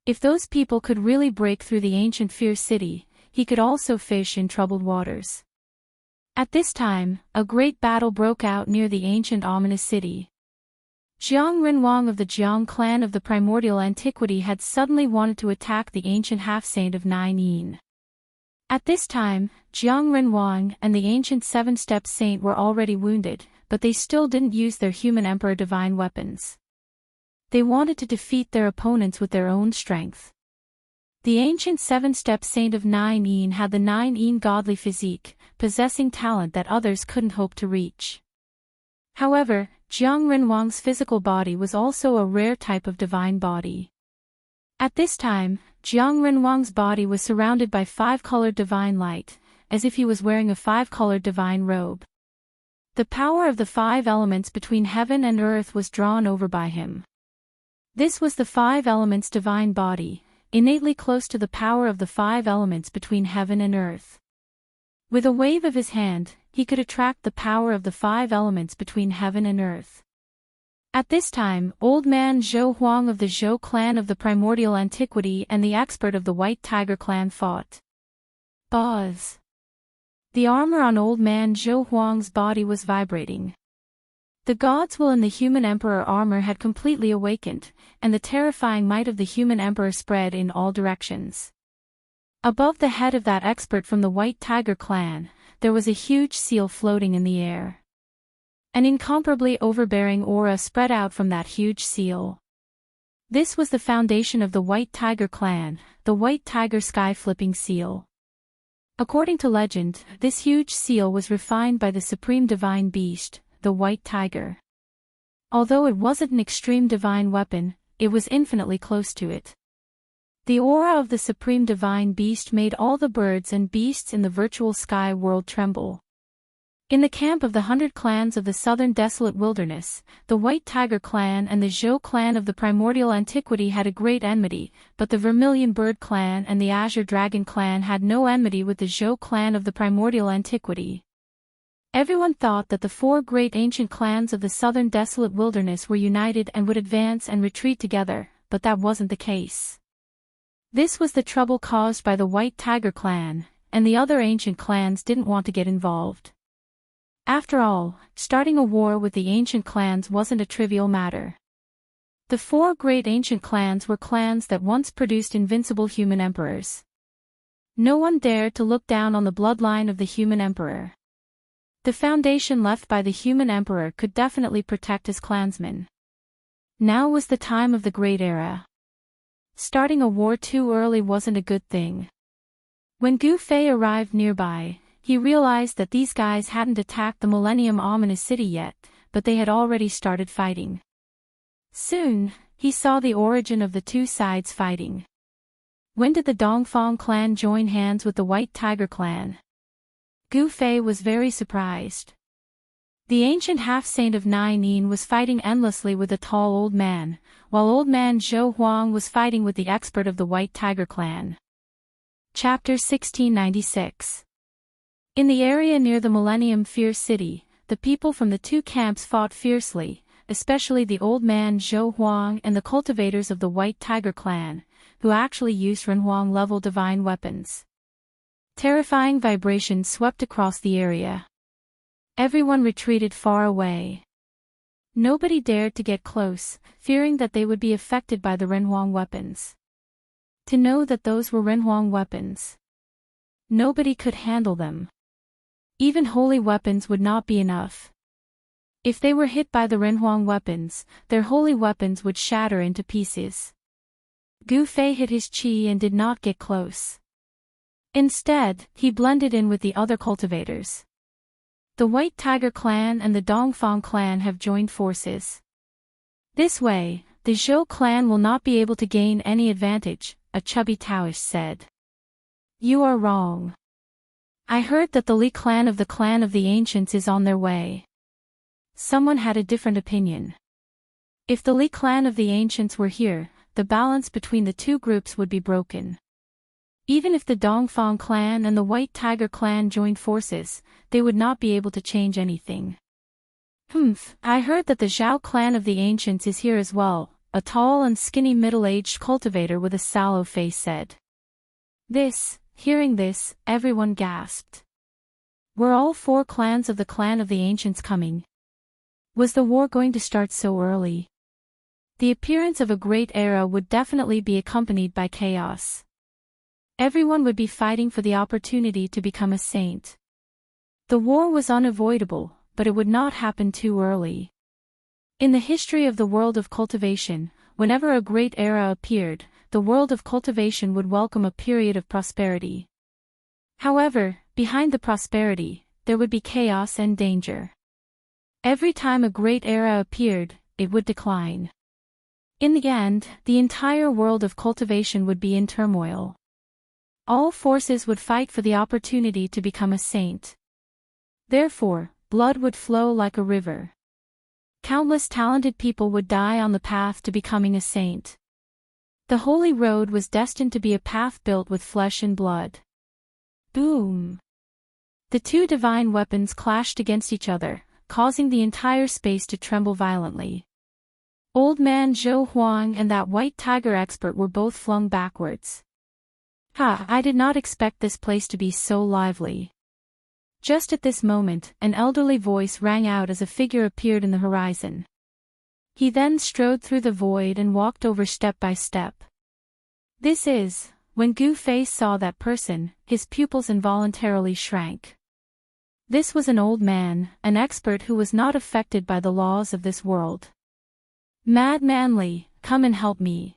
If those people could really break through the ancient fierce city, he could also fish in troubled waters. At this time, a great battle broke out near the ancient ominous city. Jiang Renwang of the Jiang clan of the primordial antiquity had suddenly wanted to attack the ancient half-saint of Nine Yin. At this time, Jiang Renwang and the ancient seven-step saint were already wounded, but they still didn't use their human emperor divine weapons. They wanted to defeat their opponents with their own strength. The ancient seven-step saint of Nine Yin had the Nine Yin godly physique, possessing talent that others couldn't hope to reach. However, Jiang Renwang's physical body was also a rare type of divine body. At this time, Jiang Renwang's body was surrounded by 5-colored divine light, as if he was wearing a 5-colored divine robe. The power of the 5 elements between heaven and earth was drawn over by him. This was the 5 elements divine body, innately close to the power of the 5 elements between heaven and earth. With a wave of his hand, he could attract the power of the 5 elements between heaven and earth. At this time, old man Zhou Huang of the Zhou clan of the primordial antiquity and the expert of the White Tiger clan fought. Buzz! The armor on old man Zhou Huang's body was vibrating. The God's will in the human emperor armor had completely awakened, and the terrifying might of the human emperor spread in all directions. Above the head of that expert from the White Tiger clan, there was a huge seal floating in the air. An incomparably overbearing aura spread out from that huge seal. This was the foundation of the White Tiger clan, the White Tiger sky-flipping seal. According to legend, this huge seal was refined by the supreme divine beast, the White Tiger. Although it wasn't an extreme divine weapon, it was infinitely close to it. The aura of the supreme divine beast made all the birds and beasts in the virtual sky world tremble. In the camp of the 100 clans of the southern desolate wilderness, the White Tiger clan and the Zhou clan of the primordial antiquity had a great enmity, but the Vermilion Bird clan and the Azure Dragon clan had no enmity with the Zhou clan of the primordial antiquity. Everyone thought that the 4 great ancient clans of the southern desolate wilderness were united and would advance and retreat together, but that wasn't the case. This was the trouble caused by the White Tiger clan, and the other ancient clans didn't want to get involved. After all, starting a war with the ancient clans wasn't a trivial matter. The 4 great ancient clans were clans that once produced invincible human emperors. No one dared to look down on the bloodline of the human emperor. The foundation left by the human emperor could definitely protect his clansmen. Now was the time of the Great Era. Starting a war too early wasn't a good thing. When Gu Fei arrived nearby, he realized that these guys hadn't attacked the Millennium Ominous City yet, but they had already started fighting. Soon, he saw the origin of the 2 sides fighting. When did the Dongfang clan join hands with the White Tiger clan? Gu Fei was very surprised. The ancient half-saint of Nainin was fighting endlessly with a tall old man, while old man Zhou Huang was fighting with the expert of the White Tiger clan. Chapter 1696. In the area near the Millennium Fierce City, the people from the 2 camps fought fiercely, especially the old man Zhou Huang and the cultivators of the White Tiger clan, who actually used Renhuang-level divine weapons. Terrifying vibrations swept across the area. Everyone retreated far away. Nobody dared to get close, fearing that they would be affected by the Renhuang weapons. To know that those were Renhuang weapons. Nobody could handle them. Even holy weapons would not be enough. If they were hit by the Renhuang weapons, their holy weapons would shatter into pieces. Gu Fei hid his qi and did not get close. Instead, he blended in with the other cultivators. The White Tiger clan and the Dongfang clan have joined forces. This way, the Zhou clan will not be able to gain any advantage, a chubby Taoish said. You are wrong. I heard that the Li clan of the Ancients is on their way. Someone had a different opinion. If the Li clan of the Ancients were here, the balance between the 2 groups would be broken. Even if the Dongfang clan and the White Tiger clan joined forces, they would not be able to change anything. I heard that the Zhao clan of the Ancients is here as well, a tall and skinny middle-aged cultivator with a sallow face said. Hearing this, everyone gasped. Were all 4 clans of the clan of the Ancients coming? Was the war going to start so early? The appearance of a great era would definitely be accompanied by chaos. Everyone would be fighting for the opportunity to become a saint. The war was unavoidable, but it would not happen too early. In the history of the world of cultivation, whenever a great era appeared, the world of cultivation would welcome a period of prosperity. However, behind the prosperity, there would be chaos and danger. Every time a great era appeared, it would decline. In the end, the entire world of cultivation would be in turmoil. All forces would fight for the opportunity to become a saint. Therefore, blood would flow like a river. Countless talented people would die on the path to becoming a saint. The holy road was destined to be a path built with flesh and blood. Boom! The 2 divine weapons clashed against each other, causing the entire space to tremble violently. Old man Zhou Huang and that White Tiger expert were both flung backwards. I did not expect this place to be so lively. Just at this moment, an elderly voice rang out as a figure appeared in the horizon. He then strode through the void and walked over step by step. When Gu Fei saw that person, his pupils involuntarily shrank. This was an old man, an expert who was not affected by the laws of this world. Mad Manly, come and help me.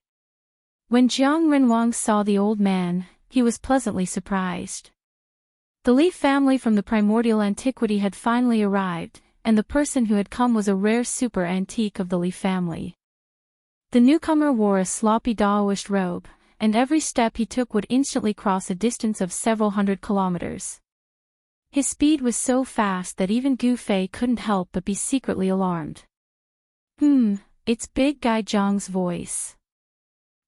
When Jiang Renwang saw the old man, he was pleasantly surprised. The Li family from the primordial antiquity had finally arrived, and the person who had come was a rare super antique of the Li family. The newcomer wore a sloppy Daoist robe, and every step he took would instantly cross a distance of several hundred kilometers. His speed was so fast that even Gu Fei couldn't help but be secretly alarmed. It's Big Guy Zhang's voice.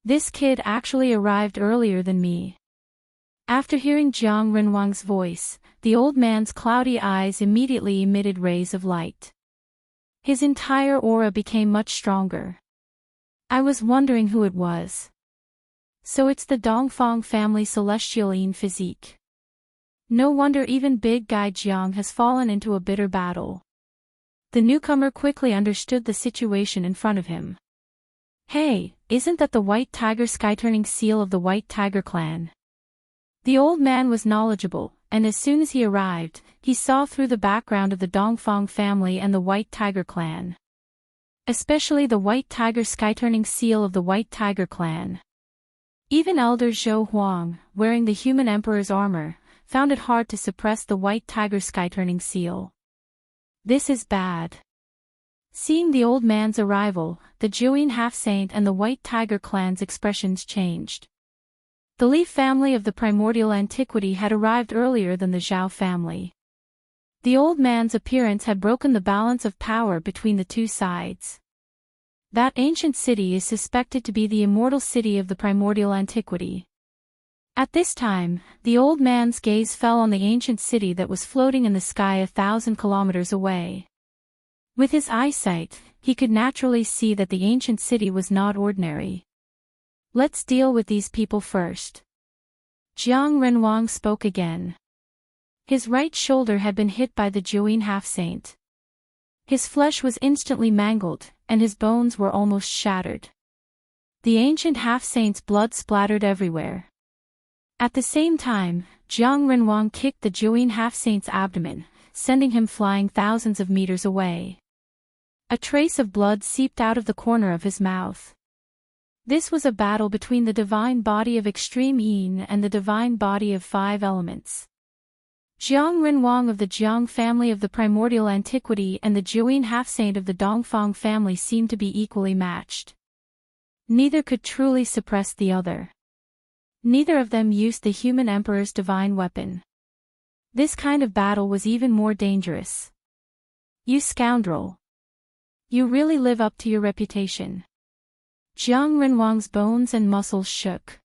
This kid actually arrived earlier than me. After hearing Jiang Renwang's voice, the old man's cloudy eyes immediately emitted rays of light. His entire aura became much stronger. I was wondering who it was. So it's the Dongfang family celestial Yin physique. No wonder even Big Guy Jiang has fallen into a bitter battle. The newcomer quickly understood the situation in front of him. Hey, isn't that the White Tiger sky-turning seal of the White Tiger clan? The old man was knowledgeable, and as soon as he arrived, he saw through the background of the Dongfang family and the White Tiger clan. Especially the White Tiger sky-turning seal of the White Tiger clan. Even Elder Zhou Huang, wearing the human emperor's armor, found it hard to suppress the White Tiger sky-turning seal. This is bad. Seeing the old man's arrival, the Juyin half-saint and the White Tiger clan's expressions changed. The Li family of the primordial antiquity had arrived earlier than the Zhao family. The old man's appearance had broken the balance of power between the two sides. That ancient city is suspected to be the immortal city of the primordial antiquity. At this time, the old man's gaze fell on the ancient city that was floating in the sky 1,000 kilometers away. With his eyesight, he could naturally see that the ancient city was not ordinary. Let's deal with these people first. Jiang Renwang spoke again. His right shoulder had been hit by the Juyin half-saint. His flesh was instantly mangled, and his bones were almost shattered. The ancient half-saint's blood splattered everywhere. At the same time, Jiang Renwang kicked the Juyin half-saint's abdomen, sending him flying thousands of meters away. A trace of blood seeped out of the corner of his mouth. This was a battle between the divine body of extreme yin and the divine body of 5 elements. Jiang Renwang of the Jiang family of the primordial antiquity and the Juyin half-saint of the Dongfang family seemed to be equally matched. Neither could truly suppress the other. Neither of them used the human emperor's divine weapon. This kind of battle was even more dangerous. You scoundrel. You really live up to your reputation. Jiang Renwang's bones and muscles shook.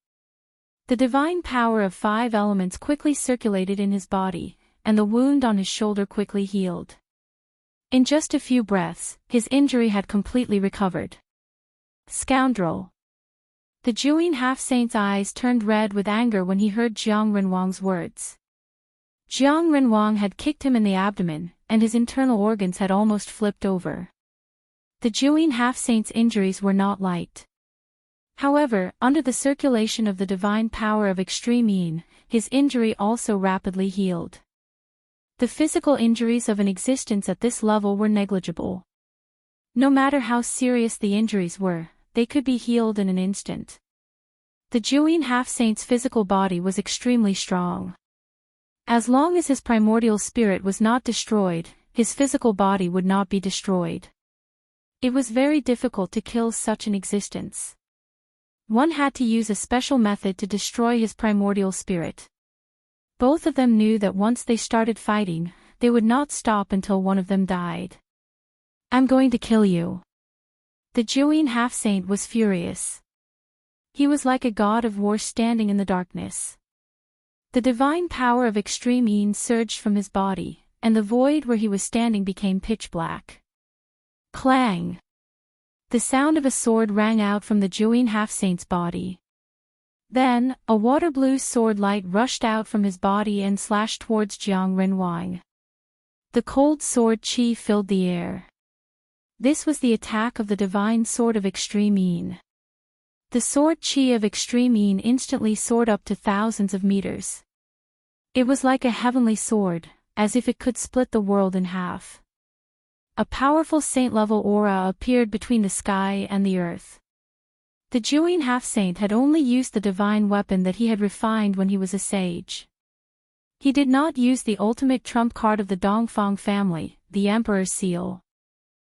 The divine power of 5 elements quickly circulated in his body, and the wound on his shoulder quickly healed. In just a few breaths, his injury had completely recovered. Scoundrel. The Juyin half-saint's eyes turned red with anger when he heard Jiang Renwang's words. Jiang Renwang had kicked him in the abdomen, and his internal organs had almost flipped over. The Juyin half-saint's injuries were not light. However, under the circulation of the divine power of extreme yin, his injury also rapidly healed. The physical injuries of an existence at this level were negligible. No matter how serious the injuries were, they could be healed in an instant. The Juyin half-saint's physical body was extremely strong. As long as his primordial spirit was not destroyed, his physical body would not be destroyed. It was very difficult to kill such an existence. One had to use a special method to destroy his primordial spirit. Both of them knew that once they started fighting, they would not stop until one of them died. I'm going to kill you. The Juyin half-saint was furious. He was like a god of war standing in the darkness. The divine power of extreme yin surged from his body, and the void where he was standing became pitch black. Clang! The sound of a sword rang out from the Juyin half-saint's body. Then, a water-blue sword light rushed out from his body and slashed towards Jiang Renwang. The cold sword chi filled the air. This was the attack of the divine sword of extreme yin. The sword chi of extreme yin instantly soared up to thousands of meters. It was like a heavenly sword, as if it could split the world in half. A powerful saint-level aura appeared between the sky and the earth. The Juyin half-saint had only used the divine weapon that he had refined when he was a sage. He did not use the ultimate trump card of the Dongfang family, the Emperor's Seal.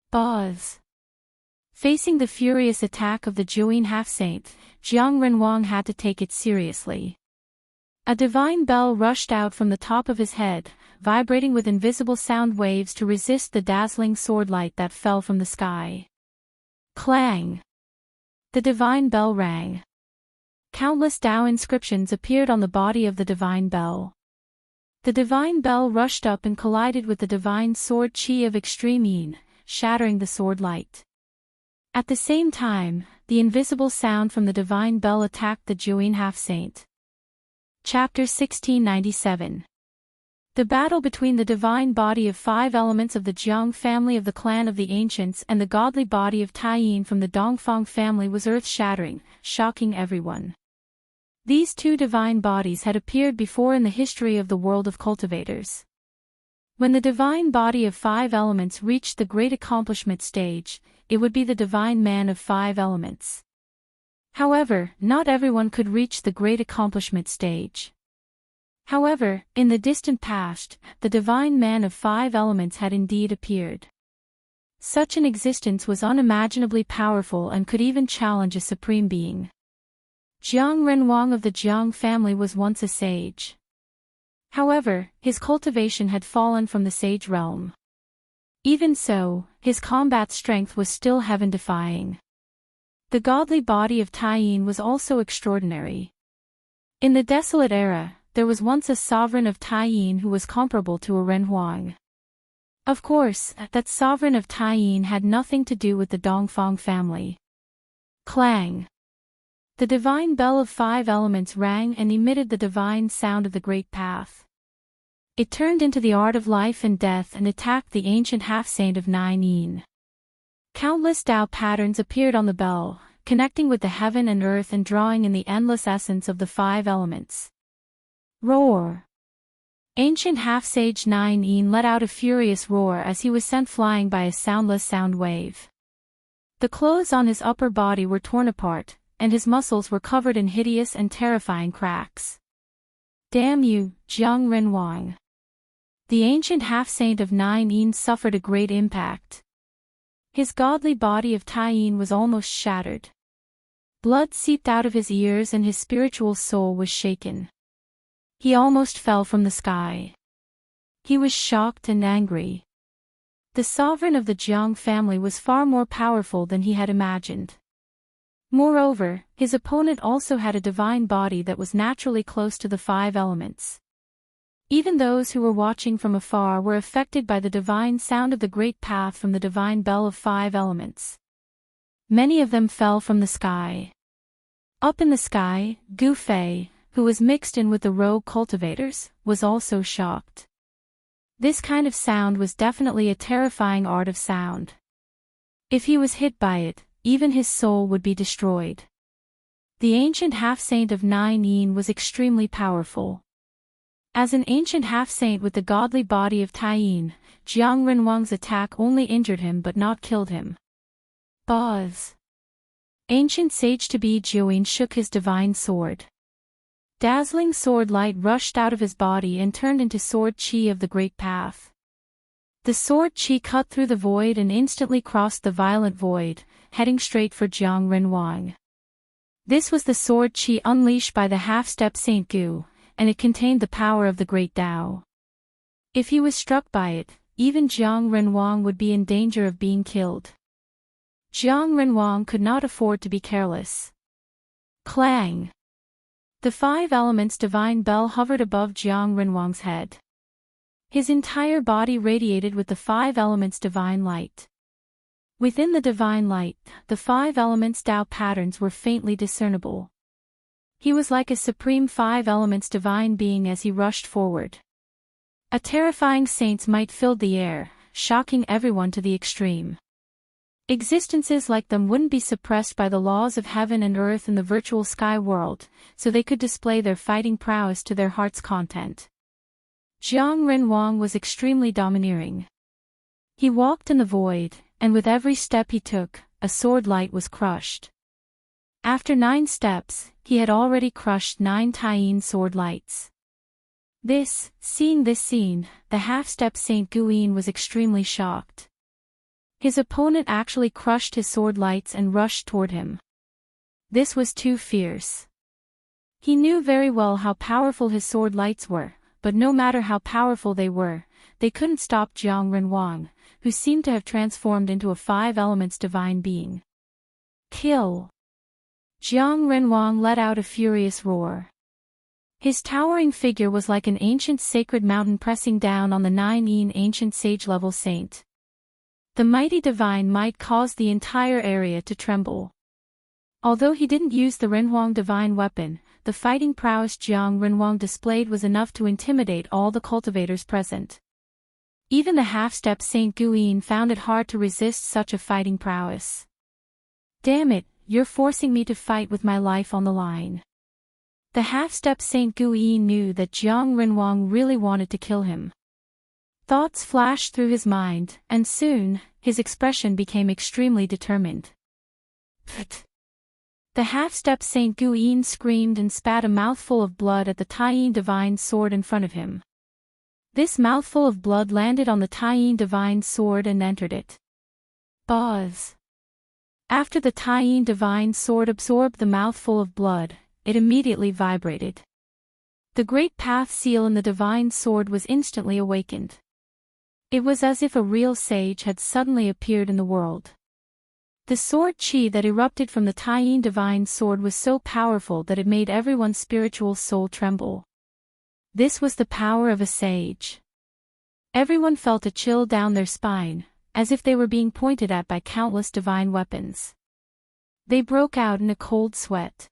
Buzz! Facing the furious attack of the Juin half-saint, Jiang Renwang had to take it seriously. A divine bell rushed out from the top of his head, vibrating with invisible sound waves to resist the dazzling sword light that fell from the sky. Clang! The divine bell rang. Countless Dao inscriptions appeared on the body of the divine bell. The divine bell rushed up and collided with the divine sword Qi of extreme yin, shattering the sword light. At the same time, the invisible sound from the divine bell attacked the Juin half-saint. Chapter 1697. The battle between the divine body of 5 elements of the Jiang family of the clan of the Ancients and the godly body of Taiyin from the Dongfang family was earth-shattering, shocking everyone. These 2 divine bodies had appeared before in the history of the world of cultivators. When the divine body of 5 elements reached the great accomplishment stage, it would be the divine man of 5 elements. However, not everyone could reach the great accomplishment stage. However, in the distant past, the divine man of 5 elements had indeed appeared. Such an existence was unimaginably powerful and could even challenge a supreme being. Jiang Renwang of the Jiang family was once a sage. However, his cultivation had fallen from the sage realm. Even so, his combat strength was still heaven-defying. The godly body of Taiyin was also extraordinary. In the desolate era, there was once a sovereign of Taiyin who was comparable to a Renhuang. Of course, that sovereign of Taiyin had nothing to do with the Dongfang family. Clang! The divine bell of 5 elements rang and emitted the divine sound of the great path. It turned into the art of life and death and attacked the ancient half-saint of 9 yin. Countless Tao patterns appeared on the bell, connecting with the heaven and earth and drawing in the endless essence of the 5 elements. Roar! Ancient half-sage 9 yin let out a furious roar as he was sent flying by a soundless sound wave. The clothes on his upper body were torn apart, and his muscles were covered in hideous and terrifying cracks. Damn you, Jiang Renwang! The ancient half-saint of 9 yin suffered a great impact. His godly body of Taiyin was almost shattered. Blood seeped out of his ears and his spiritual soul was shaken. He almost fell from the sky. He was shocked and angry. The sovereign of the Jiang family was far more powerful than he had imagined. Moreover, his opponent also had a divine body that was naturally close to the 5 elements. Even those who were watching from afar were affected by the divine sound of the great path from the divine bell of 5 elements. Many of them fell from the sky. Up in the sky, Gu Fei, who was mixed in with the rogue cultivators, was also shocked. This kind of sound was definitely a terrifying art of sound. If he was hit by it, even his soul would be destroyed. The ancient half-saint of 9 yin was extremely powerful. As an ancient half-saint with the godly body of Taiyin, Jiang Renwang's attack only injured him but not killed him. Buzz! Ancient sage Tabi Jiuyin shook his divine sword. Dazzling sword light rushed out of his body and turned into sword Qi of the great path. The sword Qi cut through the void and instantly crossed the violent void, heading straight for Jiang Renwang. This was the sword Qi unleashed by the half-step Saint Gu, and it contained the power of the great Tao. If he was struck by it, even Jiang Renwang would be in danger of being killed. Jiang Renwang could not afford to be careless. Clang! The 5 elements divine bell hovered above Jiang Renwang's head. His entire body radiated with the 5 elements divine light. Within the divine light, the 5 elements Tao patterns were faintly discernible. He was like a supreme 5 elements divine being as he rushed forward. A terrifying saint's might filled the air, shocking everyone to the extreme. Existences like them wouldn't be suppressed by the laws of heaven and earth in the virtual sky world, so they could display their fighting prowess to their heart's content. Jiang Renwang was extremely domineering. He walked in the void, and with every step he took, a sword light was crushed. After 9 steps, he had already crushed 9 Taiyin sword lights. Seeing this scene, the half-step Saint Guyin was extremely shocked. His opponent actually crushed his sword lights and rushed toward him. This was too fierce. He knew very well how powerful his sword lights were, but no matter how powerful they were, they couldn't stop Jiang Renwang, who seemed to have transformed into a five elements divine being. Kill! Jiang Renwang let out a furious roar. His towering figure was like an ancient sacred mountain pressing down on the 9 ancient sage-level saint. The mighty divine might caused the entire area to tremble. Although he didn't use the Renhuang divine weapon, the fighting prowess Jiang Renwang displayed was enough to intimidate all the cultivators present. Even the half-step Saint Guyin found it hard to resist such a fighting prowess. Damn it, you're forcing me to fight with my life on the line. The half-step Saint Guyin knew that Jiang Renwang really wanted to kill him. Thoughts flashed through his mind, and soon, his expression became extremely determined. Pfft! The half-step Saint Guyin screamed and spat a mouthful of blood at the Taiyin divine sword in front of him. This mouthful of blood landed on the Taiyin divine sword and entered it. Buzz! After the Taiyin divine sword absorbed the mouthful of blood, it immediately vibrated. The great path seal in the divine sword was instantly awakened. It was as if a real sage had suddenly appeared in the world. The sword chi that erupted from the Taiyin divine sword was so powerful that it made everyone's spiritual soul tremble. This was the power of a sage. Everyone felt a chill down their spine, as if they were being pointed at by countless divine weapons. They broke out in a cold sweat.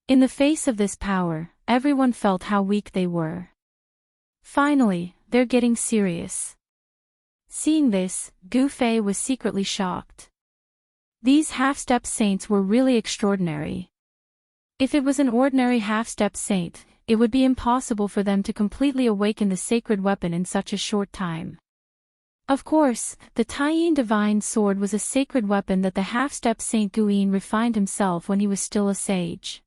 In the face of this power, everyone felt how weak they were. Finally, they're getting serious. Seeing this, Gu Fei was secretly shocked. These half-step saints were really extraordinary. If it was an ordinary half-step saint, it would be impossible for them to completely awaken the sacred weapon in such a short time. Of course, the Taiyin divine sword was a sacred weapon that the half-step Saint Guyin refined himself when he was still a sage.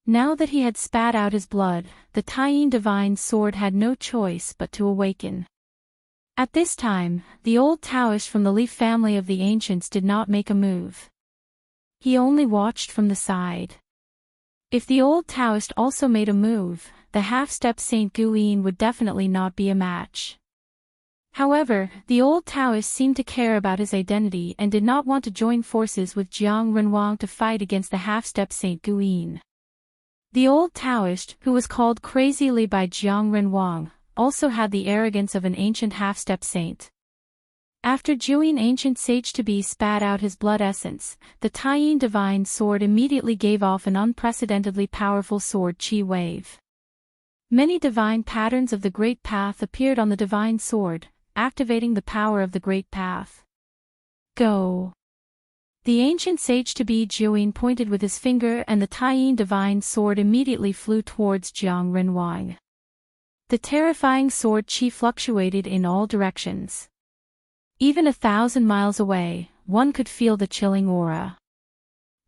Now that he had spat out his blood, the Taiyin divine sword had no choice but to awaken. At this time, the old Taoist from the Leaf family of the ancients did not make a move. He only watched from the side. If the old Taoist also made a move, the half-step Saint Guyin would definitely not be a match. However, the old Taoist seemed to care about his identity and did not want to join forces with Jiang Renwang to fight against the half-step Saint Guyin. The old Taoist, who was called Crazy Li by Jiang Renwang, also had the arrogance of an ancient half-step saint. After Juyin ancient sage to be spat out his blood essence, the Taiyin divine sword immediately gave off an unprecedentedly powerful sword chi wave. Many divine patterns of the Great Path appeared on the divine sword, activating the power of the Great Path. Go! The ancient sage to be Juyin pointed with his finger and the Taiyin divine sword immediately flew towards Jiang Renwang. The terrifying sword chi fluctuated in all directions. Even 1,000 miles away, one could feel the chilling aura.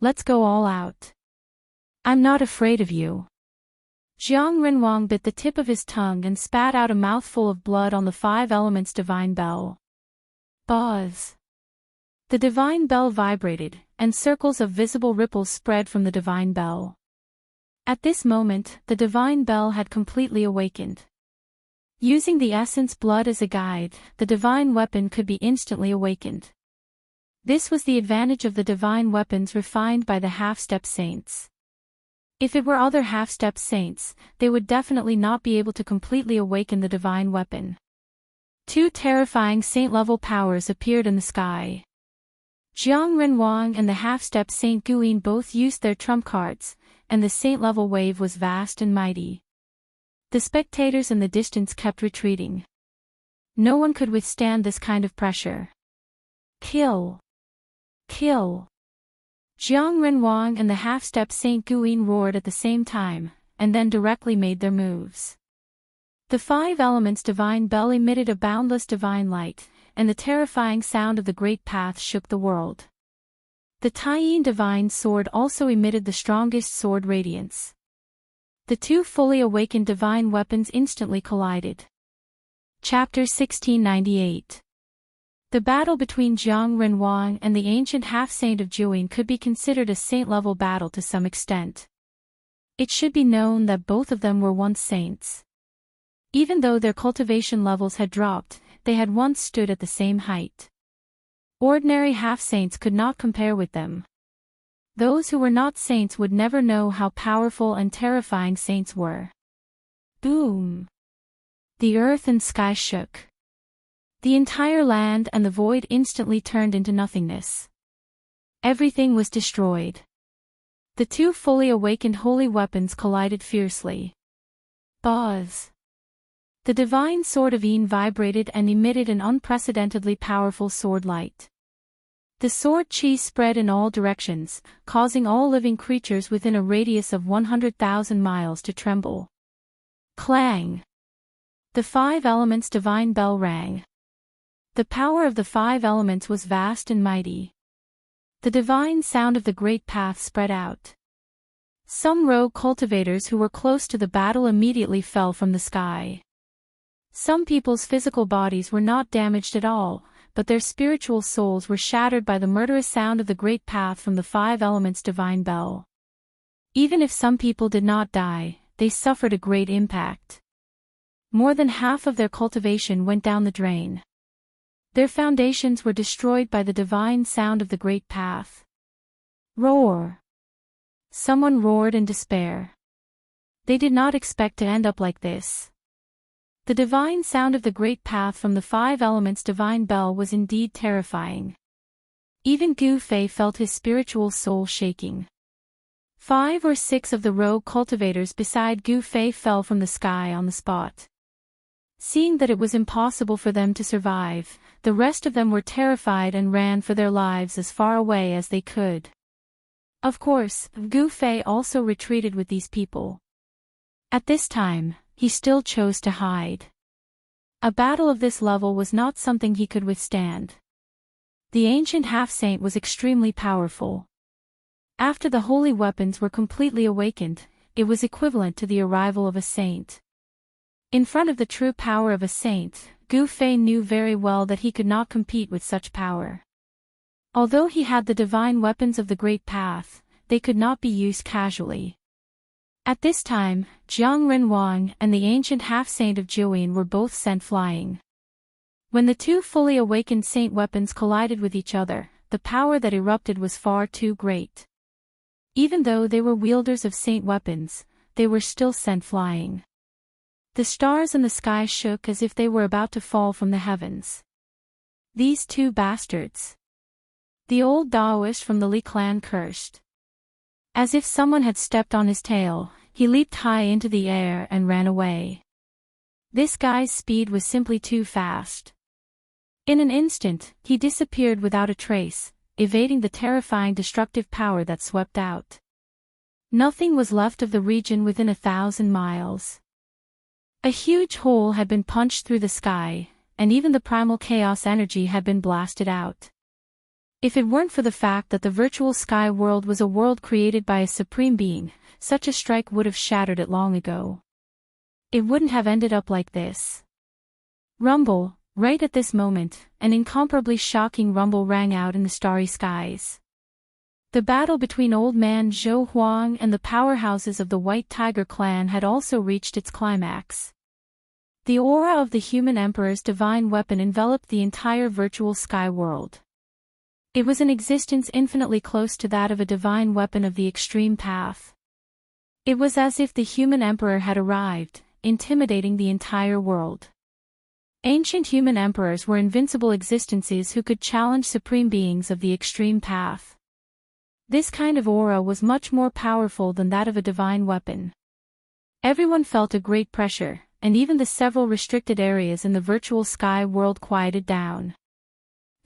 Let's go all out. I'm not afraid of you. Jiang Renwang bit the tip of his tongue and spat out a mouthful of blood on the 5 elements divine bell. Buzz! The divine bell vibrated, and circles of visible ripples spread from the divine bell. At this moment, the divine bell had completely awakened. Using the essence blood as a guide, the divine weapon could be instantly awakened. This was the advantage of the divine weapons refined by the half-step saints. If it were other half-step saints, they would definitely not be able to completely awaken the divine weapon. 2 terrifying saint-level powers appeared in the sky. Jiang Renwang and the half-step Saint Guyin both used their trump cards, and the saint-level wave was vast and mighty. The spectators in the distance kept retreating. No one could withstand this kind of pressure. Kill! Kill! Jiang Renwang and the half-step Saint Guyin roared at the same time, and then directly made their moves. The 5 elements divine bell emitted a boundless divine light, and the terrifying sound of the Great Path shook the world. The Taiyin divine sword also emitted the strongest sword radiance. The 2 fully awakened divine weapons instantly collided. Chapter 1698. The battle between Jiang Renwang and the ancient half-saint of Juyin could be considered a saint-level battle to some extent. It should be known that both of them were once saints. Even though their cultivation levels had dropped, they had once stood at the same height. Ordinary half-saints could not compare with them. Those who were not saints would never know how powerful and terrifying saints were. Boom! The earth and sky shook. The entire land and the void instantly turned into nothingness. Everything was destroyed. The two fully awakened holy weapons collided fiercely. Buzz! The divine sword of Yin vibrated and emitted an unprecedentedly powerful sword light. The sword chi spread in all directions, causing all living creatures within a radius of 100,000 miles to tremble. Clang! The five elements' divine bell rang. The power of the five elements was vast and mighty. The divine sound of the great path spread out. Some rogue cultivators who were close to the battle immediately fell from the sky. Some people's physical bodies were not damaged at all, but their spiritual souls were shattered by the murderous sound of the great path from the five elements' divine bell. Even if some people did not die, they suffered a great impact. More than half of their cultivation went down the drain. Their foundations were destroyed by the divine sound of the great path. Roar! Someone roared in despair. They did not expect to end up like this. The divine sound of the great path from the five elements' divine bell was indeed terrifying. Even Gu Fei felt his spiritual soul shaking. 5 or 6 of the rogue cultivators beside Gu Fei fell from the sky on the spot. Seeing that it was impossible for them to survive, the rest of them were terrified and ran for their lives as far away as they could. Of course, Gu Fei also retreated with these people. At this time, he still chose to hide. A battle of this level was not something he could withstand. The ancient half-saint was extremely powerful. After the holy weapons were completely awakened, it was equivalent to the arrival of a saint. In front of the true power of a saint, Gu Fei knew very well that he could not compete with such power. Although he had the divine weapons of the Great Path, they could not be used casually. At this time, Jiang Renwang and the ancient half-saint of Juyin were both sent flying. When the two fully awakened saint weapons collided with each other, the power that erupted was far too great. Even though they were wielders of saint weapons, they were still sent flying. The stars in the sky shook as if they were about to fall from the heavens. These two bastards! The old Taoist from the Li clan cursed. As if someone had stepped on his tail, he leaped high into the air and ran away. This guy's speed was simply too fast. In an instant, he disappeared without a trace, evading the terrifying destructive power that swept out. Nothing was left of the region within 1,000 miles. A huge hole had been punched through the sky, and even the primal chaos energy had been blasted out. If it weren't for the fact that the virtual sky world was a world created by a supreme being, such a strike would have shattered it long ago. It wouldn't have ended up like this. Rumble! Right at this moment, an incomparably shocking rumble rang out in the starry skies. The battle between Old Man Zhou Huang and the powerhouses of the White Tiger clan had also reached its climax. The aura of the human emperor's divine weapon enveloped the entire virtual sky world. It was an existence infinitely close to that of a divine weapon of the extreme path. It was as if the human emperor had arrived, intimidating the entire world. Ancient human emperors were invincible existences who could challenge supreme beings of the extreme path. This kind of aura was much more powerful than that of a divine weapon. Everyone felt a great pressure, and even the several restricted areas in the virtual sky world quieted down.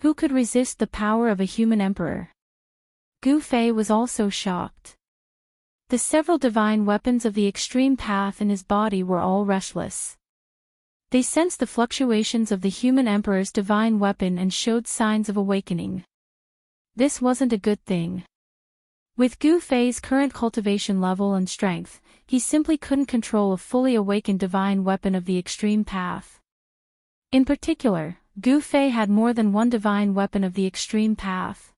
Who could resist the power of a human emperor? Gu Fei was also shocked. The several divine weapons of the extreme path in his body were all restless. They sensed the fluctuations of the human emperor's divine weapon and showed signs of awakening. This wasn't a good thing. With Gu Fei's current cultivation level and strength, he simply couldn't control a fully awakened divine weapon of the extreme path. In particular, Gu Fei had more than one divine weapon of the extreme path.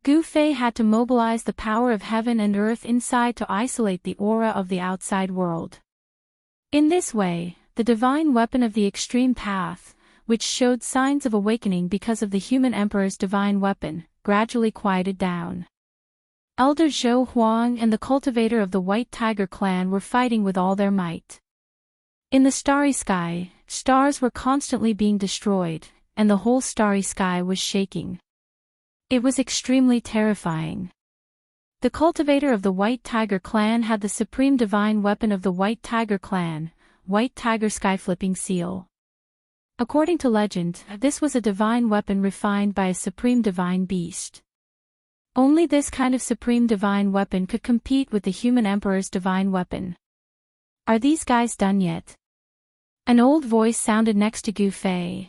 Gu Fei had to mobilize the power of heaven and earth inside to isolate the aura of the outside world. In this way, the divine weapon of the extreme path, which showed signs of awakening because of the human emperor's divine weapon, gradually quieted down. Elder Zhou Huang and the cultivator of the White Tiger clan were fighting with all their might. In the starry sky, stars were constantly being destroyed, and the whole starry sky was shaking. It was extremely terrifying. The cultivator of the White Tiger clan had the supreme divine weapon of the White Tiger clan, White Tiger Sky-Flipping Seal. According to legend, this was a divine weapon refined by a supreme divine beast. Only this kind of supreme divine weapon could compete with the human emperor's divine weapon. Are these guys done yet? An old voice sounded next to Gu Fei.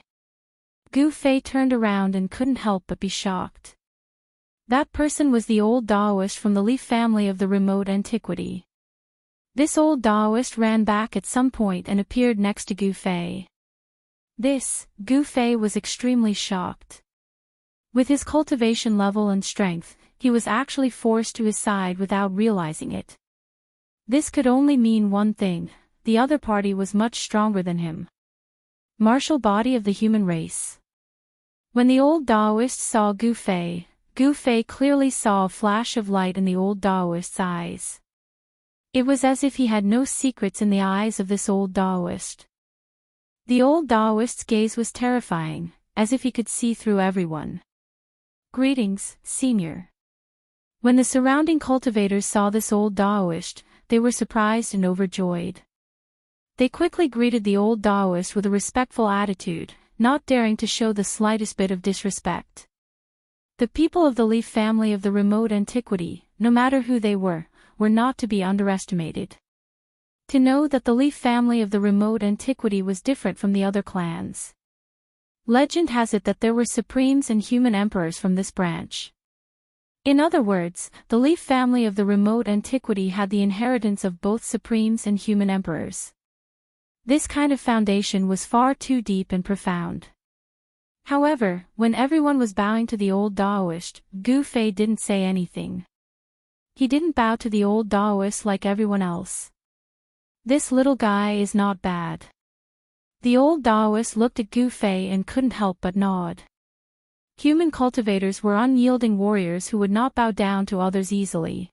Gu Fei turned around and couldn't help but be shocked. That person was the old Taoist from the Li family of the remote antiquity. This old Taoist ran back at some point and appeared next to Gu Fei. Gu Fei was extremely shocked. With his cultivation level and strength, he was actually forced to his side without realizing it. This could only mean one thing: the other party was much stronger than him. Martial body of the human race. When the old Taoist saw Gu Fei clearly saw a flash of light in the old Taoist's eyes. It was as if he had no secrets in the eyes of this old Taoist. The old Taoist's gaze was terrifying, as if he could see through everyone. Greetings, senior. When the surrounding cultivators saw this old Taoist, they were surprised and overjoyed. They quickly greeted the old Taoist with a respectful attitude, not daring to show the slightest bit of disrespect. The people of the Li family of the remote antiquity, no matter who they were not to be underestimated. To know that the Li family of the remote antiquity was different from the other clans. Legend has it that there were supremes and human emperors from this branch. In other words, the Li family of the remote antiquity had the inheritance of both supremes and human emperors. This kind of foundation was far too deep and profound. However, when everyone was bowing to the old Taoist, Gu Fei didn't say anything. He didn't bow to the old Taoist like everyone else. This little guy is not bad. The old Taoist looked at Gu Fei and couldn't help but nod. Human cultivators were unyielding warriors who would not bow down to others easily.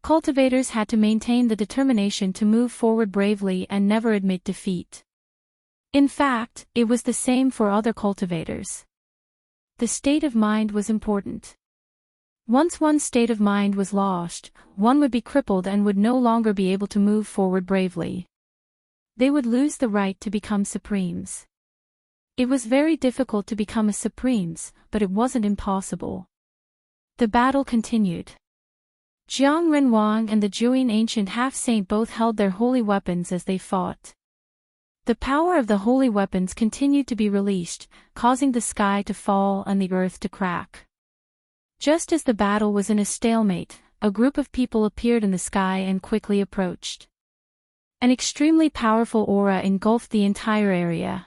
Cultivators had to maintain the determination to move forward bravely and never admit defeat. In fact, it was the same for other cultivators. The state of mind was important. Once one's state of mind was lost, one would be crippled and would no longer be able to move forward bravely. They would lose the right to become supremes. It was very difficult to become a supremes, but it wasn't impossible. The battle continued. Jiang Renwang and the Juyin ancient half-saint both held their holy weapons as they fought. The power of the holy weapons continued to be released, causing the sky to fall and the earth to crack. Just as the battle was in a stalemate, a group of people appeared in the sky and quickly approached. An extremely powerful aura engulfed the entire area.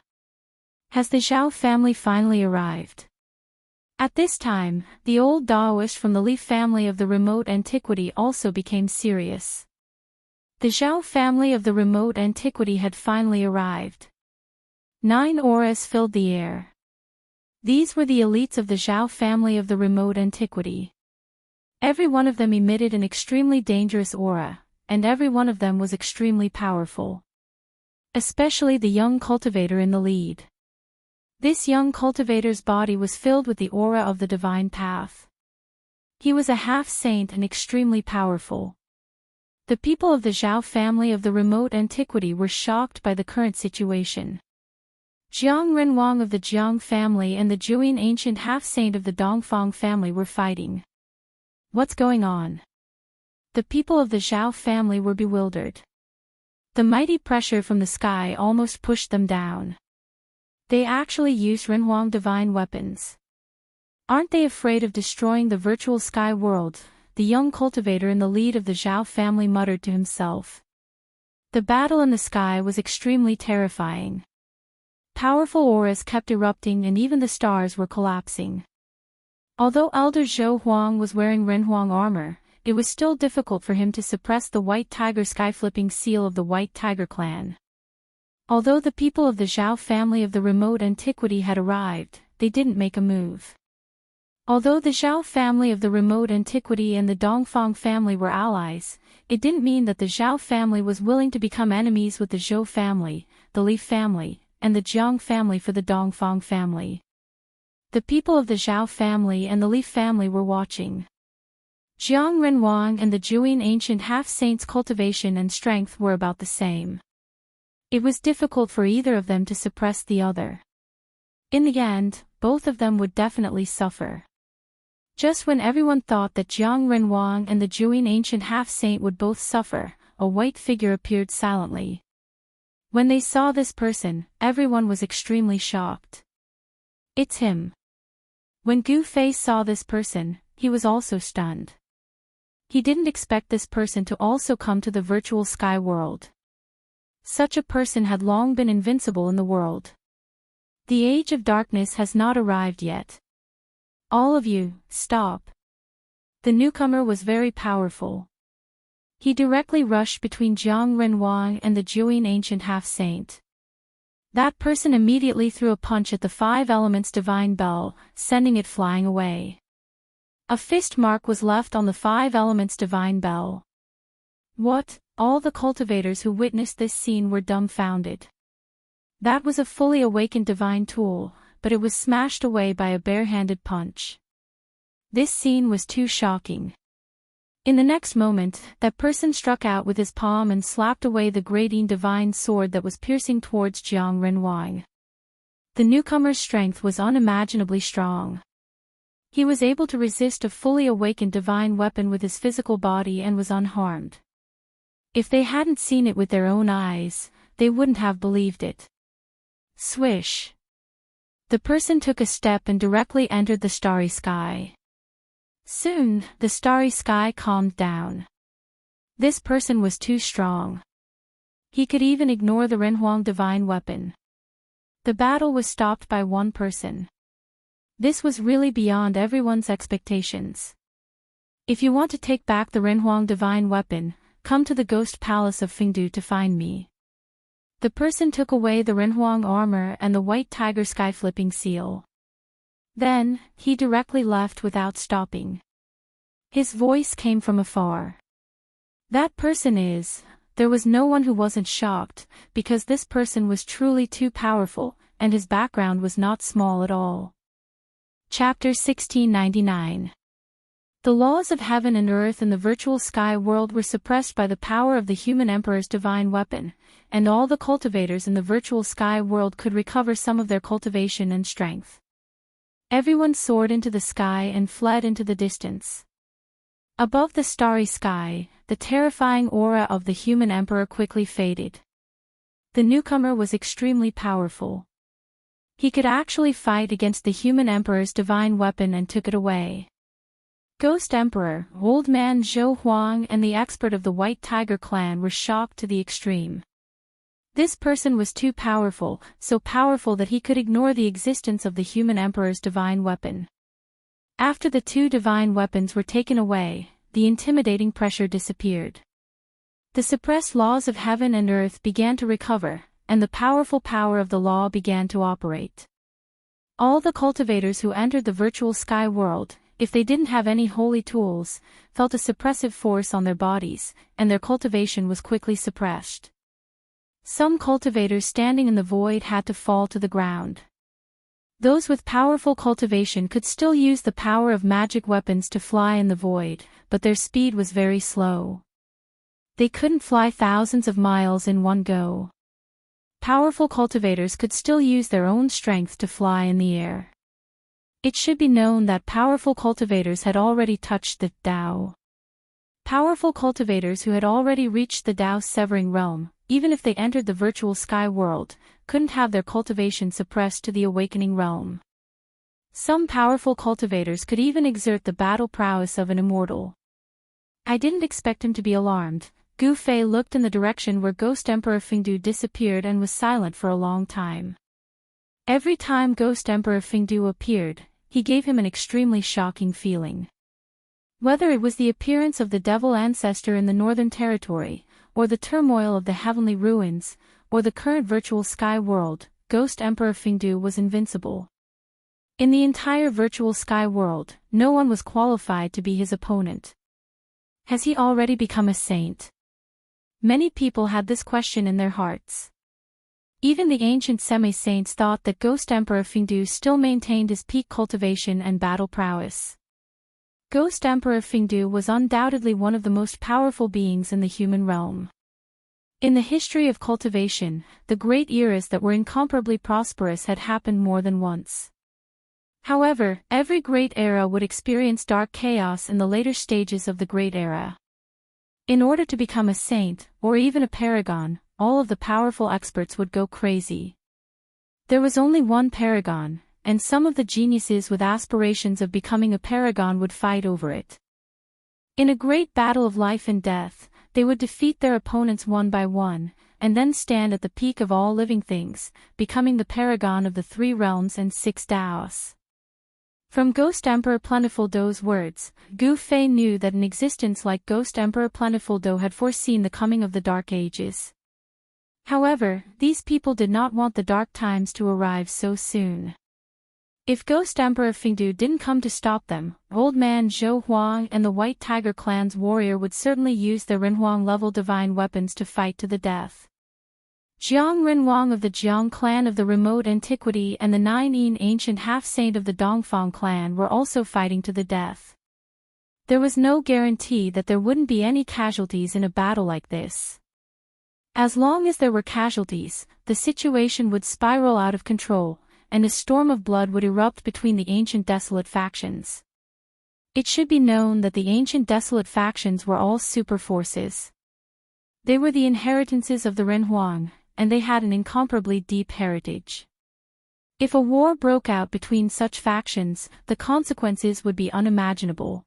Has the Zhao family finally arrived? At this time, the old Taoist from the Li family of the remote antiquity also became serious. The Zhao family of the remote antiquity had finally arrived. 9 auras filled the air. These were the elites of the Zhao family of the remote antiquity. Every one of them emitted an extremely dangerous aura, and every one of them was extremely powerful. Especially the young cultivator in the lead. This young cultivator's body was filled with the aura of the divine path. He was a half-saint and extremely powerful. The people of the Zhao family of the remote antiquity were shocked by the current situation. Jiang Renwang of the Jiang family and the Juyin ancient half-saint of the Dongfang family were fighting. What's going on? The people of the Zhao family were bewildered. The mighty pressure from the sky almost pushed them down. They actually used Renwang divine weapons. Aren't they afraid of destroying the virtual sky world? The young cultivator in the lead of the Zhao family muttered to himself. The battle in the sky was extremely terrifying. Powerful auras kept erupting and even the stars were collapsing. Although Elder Zhou Huang was wearing Renhuang armor, it was still difficult for him to suppress the White Tiger sky-flipping seal of the White Tiger clan. Although the people of the Zhao family of the remote antiquity had arrived, they didn't make a move. Although the Zhao family of the remote antiquity and the Dongfang family were allies, it didn't mean that the Zhao family was willing to become enemies with the Zhou family, the Li family, and the Jiang family for the Dongfang family. The people of the Zhao family and the Li family were watching. Jiang Renhuang and the Juyin ancient half-saint's cultivation and strength were about the same. It was difficult for either of them to suppress the other. In the end, both of them would definitely suffer. Just when everyone thought that Jiang Renhuang and the Juyin ancient half-saint would both suffer, a white figure appeared silently. When they saw this person, everyone was extremely shocked. It's him. When Gu Fei saw this person, he was also stunned. He didn't expect this person to also come to the virtual sky world. Such a person had long been invincible in the world. The age of darkness has not arrived yet. All of you, stop. The newcomer was very powerful. He directly rushed between Jiang Renhuang and the Juyin ancient half-saint. That person immediately threw a punch at the Five Elements divine bell, sending it flying away. A fist mark was left on the Five Elements divine bell. What? All the cultivators who witnessed this scene were dumbfounded. That was a fully awakened divine tool, but it was smashed away by a bare-handed punch. This scene was too shocking. In the next moment, that person struck out with his palm and slapped away the grading divine sword that was piercing towards Jiang Renhuang. The newcomer's strength was unimaginably strong. He was able to resist a fully awakened divine weapon with his physical body and was unharmed. If they hadn't seen it with their own eyes, they wouldn't have believed it. Swish. The person took a step and directly entered the starry sky. Soon, the starry sky calmed down. This person was too strong. He could even ignore the Renhuang divine weapon. The battle was stopped by one person. This was really beyond everyone's expectations. If you want to take back the Renhuang divine weapon, come to the ghost palace of Fengdu to find me. The person took away the Renhuang armor and the White Tiger sky-flipping seal. Then, he directly left without stopping. His voice came from afar. That person is... There was no one who wasn't shocked, because this person was truly too powerful, and his background was not small at all. Chapter 1699. The laws of heaven and earth in the virtual sky world were suppressed by the power of the human emperor's divine weapon, and all the cultivators in the virtual sky world could recover some of their cultivation and strength. Everyone soared into the sky and fled into the distance. Above the starry sky, the terrifying aura of the human emperor quickly faded. The newcomer was extremely powerful. He could actually fight against the human emperor's divine weapon and took it away. Ghost Emperor, Old Man Zhou Huang and the expert of the White Tiger clan were shocked to the extreme. This person was too powerful, so powerful that he could ignore the existence of the human emperor's divine weapon. After the two divine weapons were taken away, the intimidating pressure disappeared. The suppressed laws of heaven and earth began to recover, and the powerful power of the law began to operate. All the cultivators who entered the virtual sky world, if they didn't have any holy tools, felt a suppressive force on their bodies, and their cultivation was quickly suppressed. Some cultivators standing in the void had to fall to the ground. Those with powerful cultivation could still use the power of magic weapons to fly in the void, but their speed was very slow. They couldn't fly thousands of miles in one go. Powerful cultivators could still use their own strength to fly in the air. It should be known that powerful cultivators had already touched the Tao. Powerful cultivators who had already reached the Tao's severing realm, even if they entered the virtual sky world, couldn't have their cultivation suppressed to the awakening realm. Some powerful cultivators could even exert the battle prowess of an immortal. I didn't expect him to be alarmed. Gu Fei looked in the direction where Ghost Emperor Fengdu disappeared and was silent for a long time. Every time Ghost Emperor Fingdu appeared, he gave him an extremely shocking feeling. Whether it was the appearance of the devil ancestor in the Northern Territory, or the turmoil of the heavenly ruins, or the current virtual sky world, Ghost Emperor Fingdu was invincible. In the entire virtual sky world, no one was qualified to be his opponent. Has he already become a saint? Many people had this question in their hearts. Even the ancient semi-saints thought that Ghost Emperor Fingdu still maintained his peak cultivation and battle prowess. Ghost Emperor Fingdu was undoubtedly one of the most powerful beings in the human realm. In the history of cultivation, the great eras that were incomparably prosperous had happened more than once. However, every great era would experience dark chaos in the later stages of the great era. In order to become a saint, or even a paragon, all of the powerful experts would go crazy. There was only one paragon, and some of the geniuses with aspirations of becoming a paragon would fight over it. In a great battle of life and death, they would defeat their opponents one by one, and then stand at the peak of all living things, becoming the paragon of the 3 realms and 6 Daos. From Ghost Emperor Plentiful Do's words, Gu Fei knew that an existence like Ghost Emperor Plentiful Do had foreseen the coming of the Dark Ages. However, these people did not want the dark times to arrive so soon. If Ghost Emperor Fingdu didn't come to stop them, Old Man Zhou Huang and the White Tiger clan's warrior would certainly use their Renhuang-level divine weapons to fight to the death. Jiang Renhuang of the Jiang clan of the remote antiquity and the 9 Yin ancient half-saint of the Dongfang clan were also fighting to the death. There was no guarantee that there wouldn't be any casualties in a battle like this. As long as there were casualties, the situation would spiral out of control, and a storm of blood would erupt between the ancient desolate factions. It should be known that the ancient desolate factions were all super forces. They were the inheritances of the Renhuang, and they had an incomparably deep heritage. If a war broke out between such factions, the consequences would be unimaginable.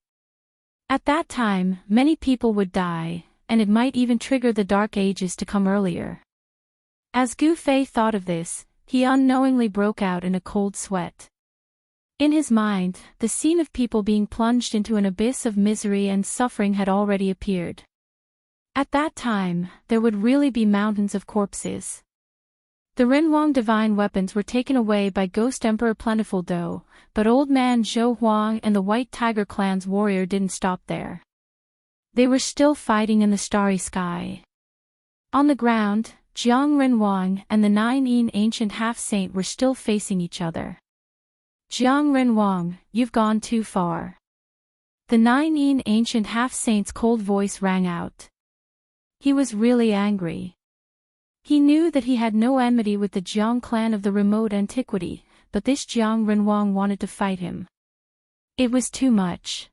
At that time, many people would die, and it might even trigger the Dark Ages to come earlier. As Gu Fei thought of this, he unknowingly broke out in a cold sweat. In his mind, the scene of people being plunged into an abyss of misery and suffering had already appeared. At that time, there would really be mountains of corpses. The Renhuang divine weapons were taken away by Ghost Emperor Plentiful Do, but Old Man Zhou Huang and the White Tiger clan's warrior didn't stop there. They were still fighting in the starry sky. On the ground, Jiang Renhuang and the 9 Yin ancient half-saint were still facing each other. Jiang Renhuang, you've gone too far. The 9 Yin ancient half-saint's cold voice rang out. He was really angry. He knew that he had no enmity with the Jiang clan of the remote antiquity, but this Jiang Renhuang wanted to fight him. It was too much.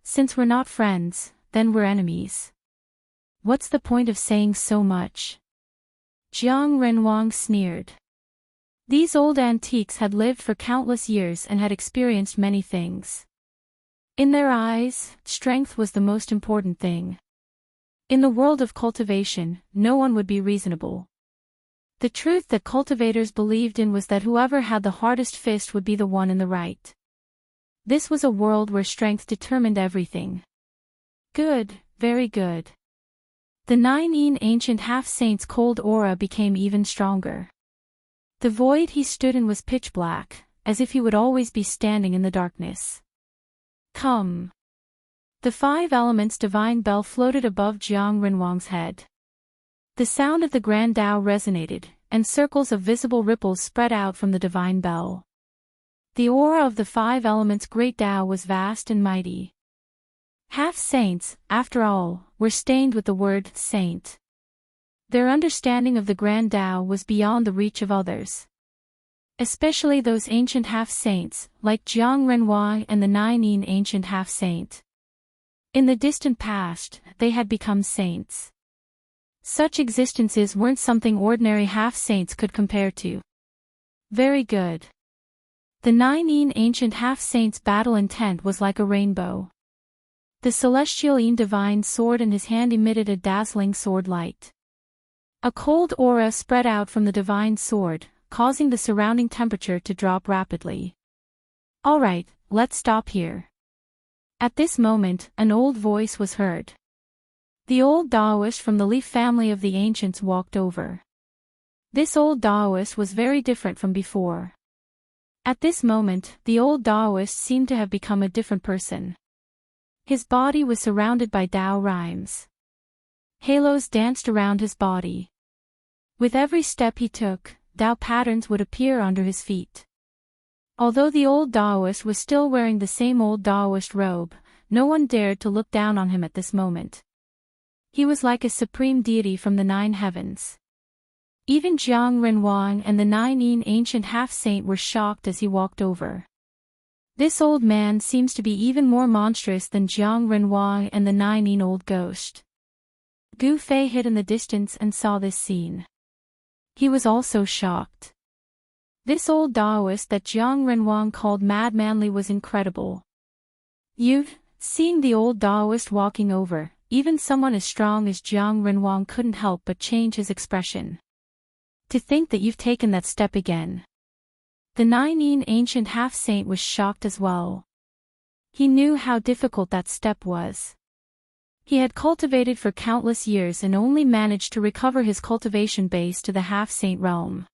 Since we're not friends, then we're enemies. What's the point of saying so much? Jiang Renhuang sneered. These old antiques had lived for countless years and had experienced many things. In their eyes, strength was the most important thing. In the world of cultivation, no one would be reasonable. The truth that cultivators believed in was that whoever had the hardest fist would be the one in the right. This was a world where strength determined everything. Good, very good. The 9 Yin ancient half-saint's cold aura became even stronger. The void he stood in was pitch black, as if he would always be standing in the darkness. Come. The 5 elements divine bell floated above Jiang Renhuang's head. The sound of the Grand Tao resonated, and circles of visible ripples spread out from the divine bell. The aura of the 5 elements' great Tao was vast and mighty. Half-saints, after all, were stained with the word saint. Their understanding of the Grand Tao was beyond the reach of others. Especially those ancient half-saints, like Jiang Renhuang and the 9 Yin ancient half-saint. In the distant past, they had become saints. Such existences weren't something ordinary half-saints could compare to. Very good. The 9 Yin ancient half-saint's battle intent was like a rainbow. The celestial Yin divine sword in his hand emitted a dazzling sword light. A cold aura spread out from the divine sword, causing the surrounding temperature to drop rapidly. "Alright, let's stop here." At this moment, an old voice was heard. The old Taoist from the Leaf family of the ancients walked over. This old Taoist was very different from before. At this moment, the old Taoist seemed to have become a different person. His body was surrounded by Tao rhymes. Halos danced around his body. With every step he took, Tao patterns would appear under his feet. Although the old Taoist was still wearing the same old Taoist robe, no one dared to look down on him at this moment. He was like a supreme deity from the 9 heavens. Even Jiang Renwang and the 9 ancient half-saint were shocked as he walked over. This old man seems to be even more monstrous than Jiang Renwang and the 9 old ghost. Gu Fei hid in the distance and saw this scene. He was also shocked. This old Taoist that Jiang Renwang called Mad Manly was incredible. Seeing the old Taoist walking over, even someone as strong as Jiang Renwang couldn't help but change his expression. "To think that you've taken that step again." The 9 ancient half-saint was shocked as well. He knew how difficult that step was. He had cultivated for countless years and only managed to recover his cultivation base to the half-saint realm.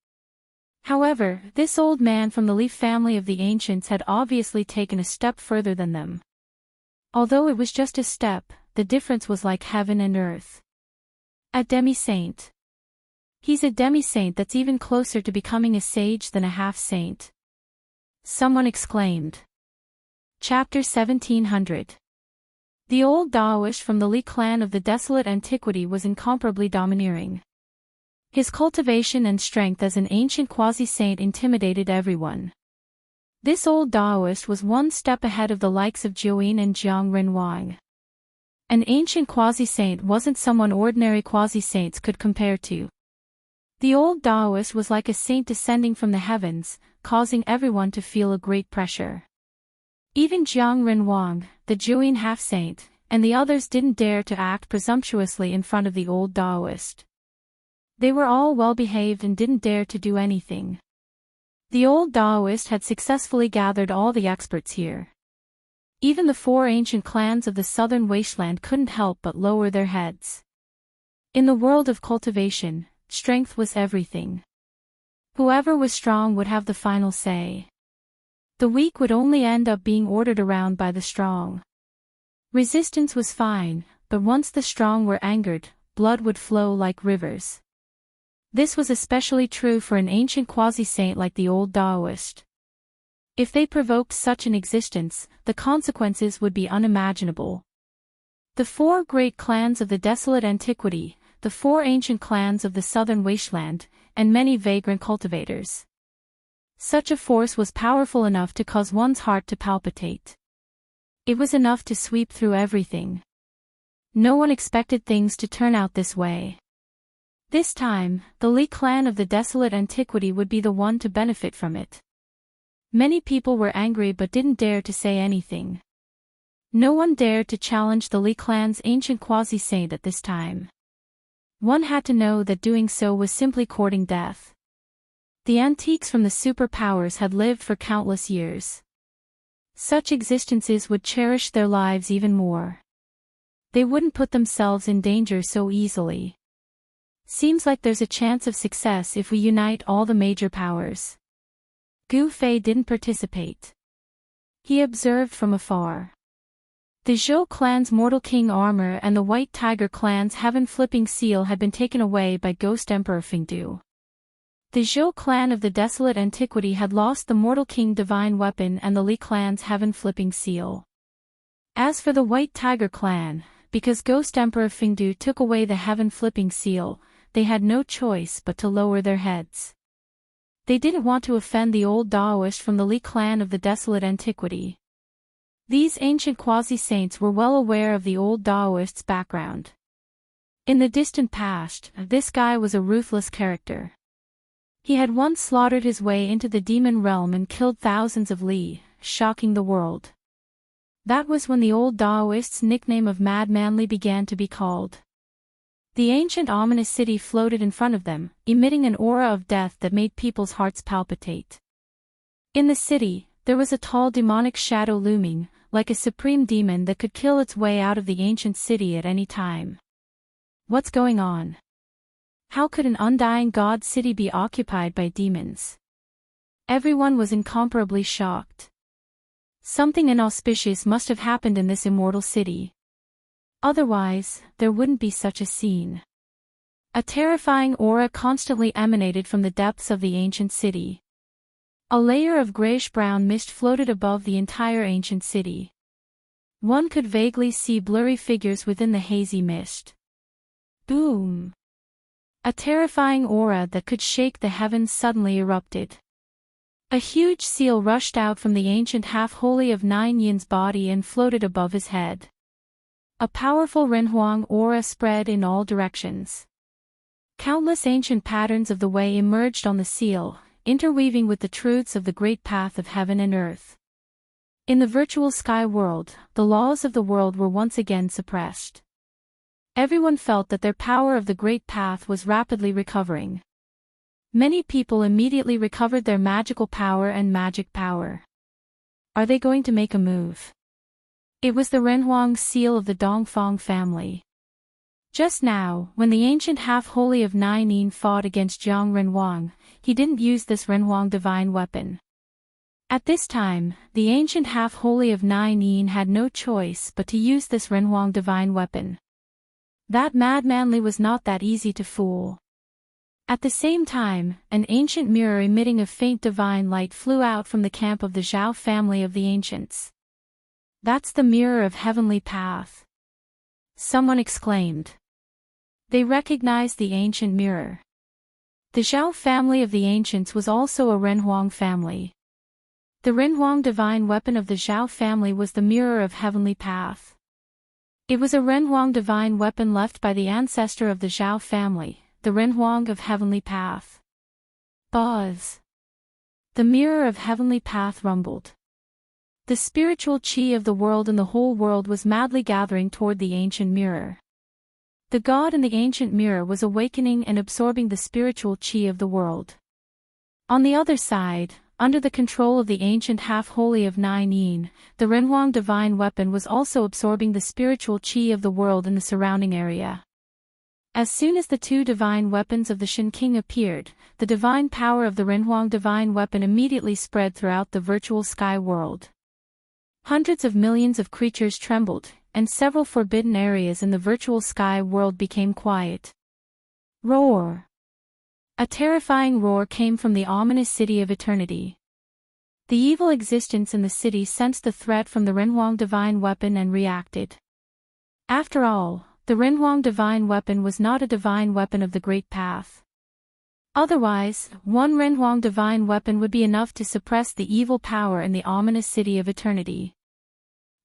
However, this old man from the Leaf family of the ancients had obviously taken a step further than them. Although it was just a step, the difference was like heaven and earth. A demi-saint. He's a demi-saint that's even closer to becoming a sage than a half-saint. Someone exclaimed. Chapter 1700. The old Taoist from the Li clan of the desolate antiquity was incomparably domineering. His cultivation and strength as an ancient quasi-saint intimidated everyone. This old Taoist was one step ahead of the likes of Jiuyin and Jiang Renwang. An ancient quasi-saint wasn't someone ordinary quasi-saints could compare to. The old Taoist was like a saint descending from the heavens, causing everyone to feel a great pressure. Even Jiang Renwang, the Jiuyin half-saint, and the others didn't dare to act presumptuously in front of the old Taoist. They were all well-behaved and didn't dare to do anything. The old Taoist had successfully gathered all the experts here. Even the 4 ancient clans of the southern wasteland couldn't help but lower their heads. In the world of cultivation, strength was everything. Whoever was strong would have the final say. The weak would only end up being ordered around by the strong. Resistance was fine, but once the strong were angered, blood would flow like rivers. This was especially true for an ancient quasi-saint like the old Taoist. If they provoked such an existence, the consequences would be unimaginable. The 4 great clans of the desolate antiquity, the 4 ancient clans of the southern wasteland, and many vagrant cultivators. Such a force was powerful enough to cause one's heart to palpitate. It was enough to sweep through everything. No one expected things to turn out this way. This time, the Li clan of the desolate antiquity would be the one to benefit from it. Many people were angry but didn't dare to say anything. No one dared to challenge the Li clan's ancient quasi-saint at this time. One had to know that doing so was simply courting death. The antiques from the superpowers had lived for countless years. Such existences would cherish their lives even more. They wouldn't put themselves in danger so easily. Seems like there's a chance of success if we unite all the major powers. Gu Fei didn't participate. He observed from afar. The Zhou clan's Mortal King armor and the White Tiger clan's Heaven-Flipping Seal had been taken away by Ghost Emperor Fingdu. The Zhou clan of the desolate antiquity had lost the Mortal King divine weapon and the Li clan's Heaven-Flipping Seal. As for the White Tiger clan, because Ghost Emperor Fingdu took away the Heaven-Flipping Seal, they had no choice but to lower their heads. They didn't want to offend the old Taoist from the Li clan of the desolate antiquity. These ancient quasi-saints were well aware of the old Taoist's background. In the distant past, this guy was a ruthless character. He had once slaughtered his way into the demon realm and killed thousands of Li, shocking the world. That was when the old Taoist's nickname of Mad Manly began to be called. The ancient ominous city floated in front of them, emitting an aura of death that made people's hearts palpitate. In the city, there was a tall demonic shadow looming, like a supreme demon that could kill its way out of the ancient city at any time. What's going on? How could an undying god city be occupied by demons? Everyone was incomparably shocked. Something inauspicious must have happened in this immortal city. Otherwise, there wouldn't be such a scene. A terrifying aura constantly emanated from the depths of the ancient city. A layer of grayish-brown mist floated above the entire ancient city. One could vaguely see blurry figures within the hazy mist. Boom! A terrifying aura that could shake the heavens suddenly erupted. A huge seal rushed out from the ancient half-holy of Nine Yin's body and floated above his head. A powerful Renhuang aura spread in all directions. Countless ancient patterns of the way emerged on the seal, interweaving with the truths of the great path of heaven and earth. In the virtual sky world, the laws of the world were once again suppressed. Everyone felt that their power of the great path was rapidly recovering. Many people immediately recovered their magical power and magic power. Are they going to make a move? It was the Renhuang seal of the Dongfang family. Just now, when the ancient half-holy of Nine Yin fought against Jiang Renhuang, he didn't use this Renhuang divine weapon. At this time, the ancient half-holy of Nine Yin had no choice but to use this Renhuang divine weapon. That madmanly was not that easy to fool. At the same time, an ancient mirror emitting a faint divine light flew out from the camp of the Zhao family of the ancients. That's the mirror of heavenly path. Someone exclaimed. They recognized the ancient mirror. The Zhao family of the ancients was also a Renhuang family. The Renhuang divine weapon of the Zhao family was the mirror of heavenly path. It was a Renhuang divine weapon left by the ancestor of the Zhao family, the Renhuang of heavenly path. Buzz. The mirror of heavenly path rumbled. The spiritual chi of the world and the whole world was madly gathering toward the ancient mirror. The god in the ancient mirror was awakening and absorbing the spiritual chi of the world. On the other side, under the control of the ancient half-holy of Nine Yin, the Renhuang divine weapon was also absorbing the spiritual chi of the world in the surrounding area. As soon as the two divine weapons of the Shen King appeared, the divine power of the Renhuang divine weapon immediately spread throughout the virtual sky world. Hundreds of millions of creatures trembled, and several forbidden areas in the virtual sky world became quiet. Roar! A terrifying roar came from the ominous city of eternity. The evil existence in the city sensed the threat from the Renhuang divine weapon and reacted. After all, the Renhuang divine weapon was not a divine weapon of the great path. Otherwise, one Renhuang divine weapon would be enough to suppress the evil power in the ominous city of eternity.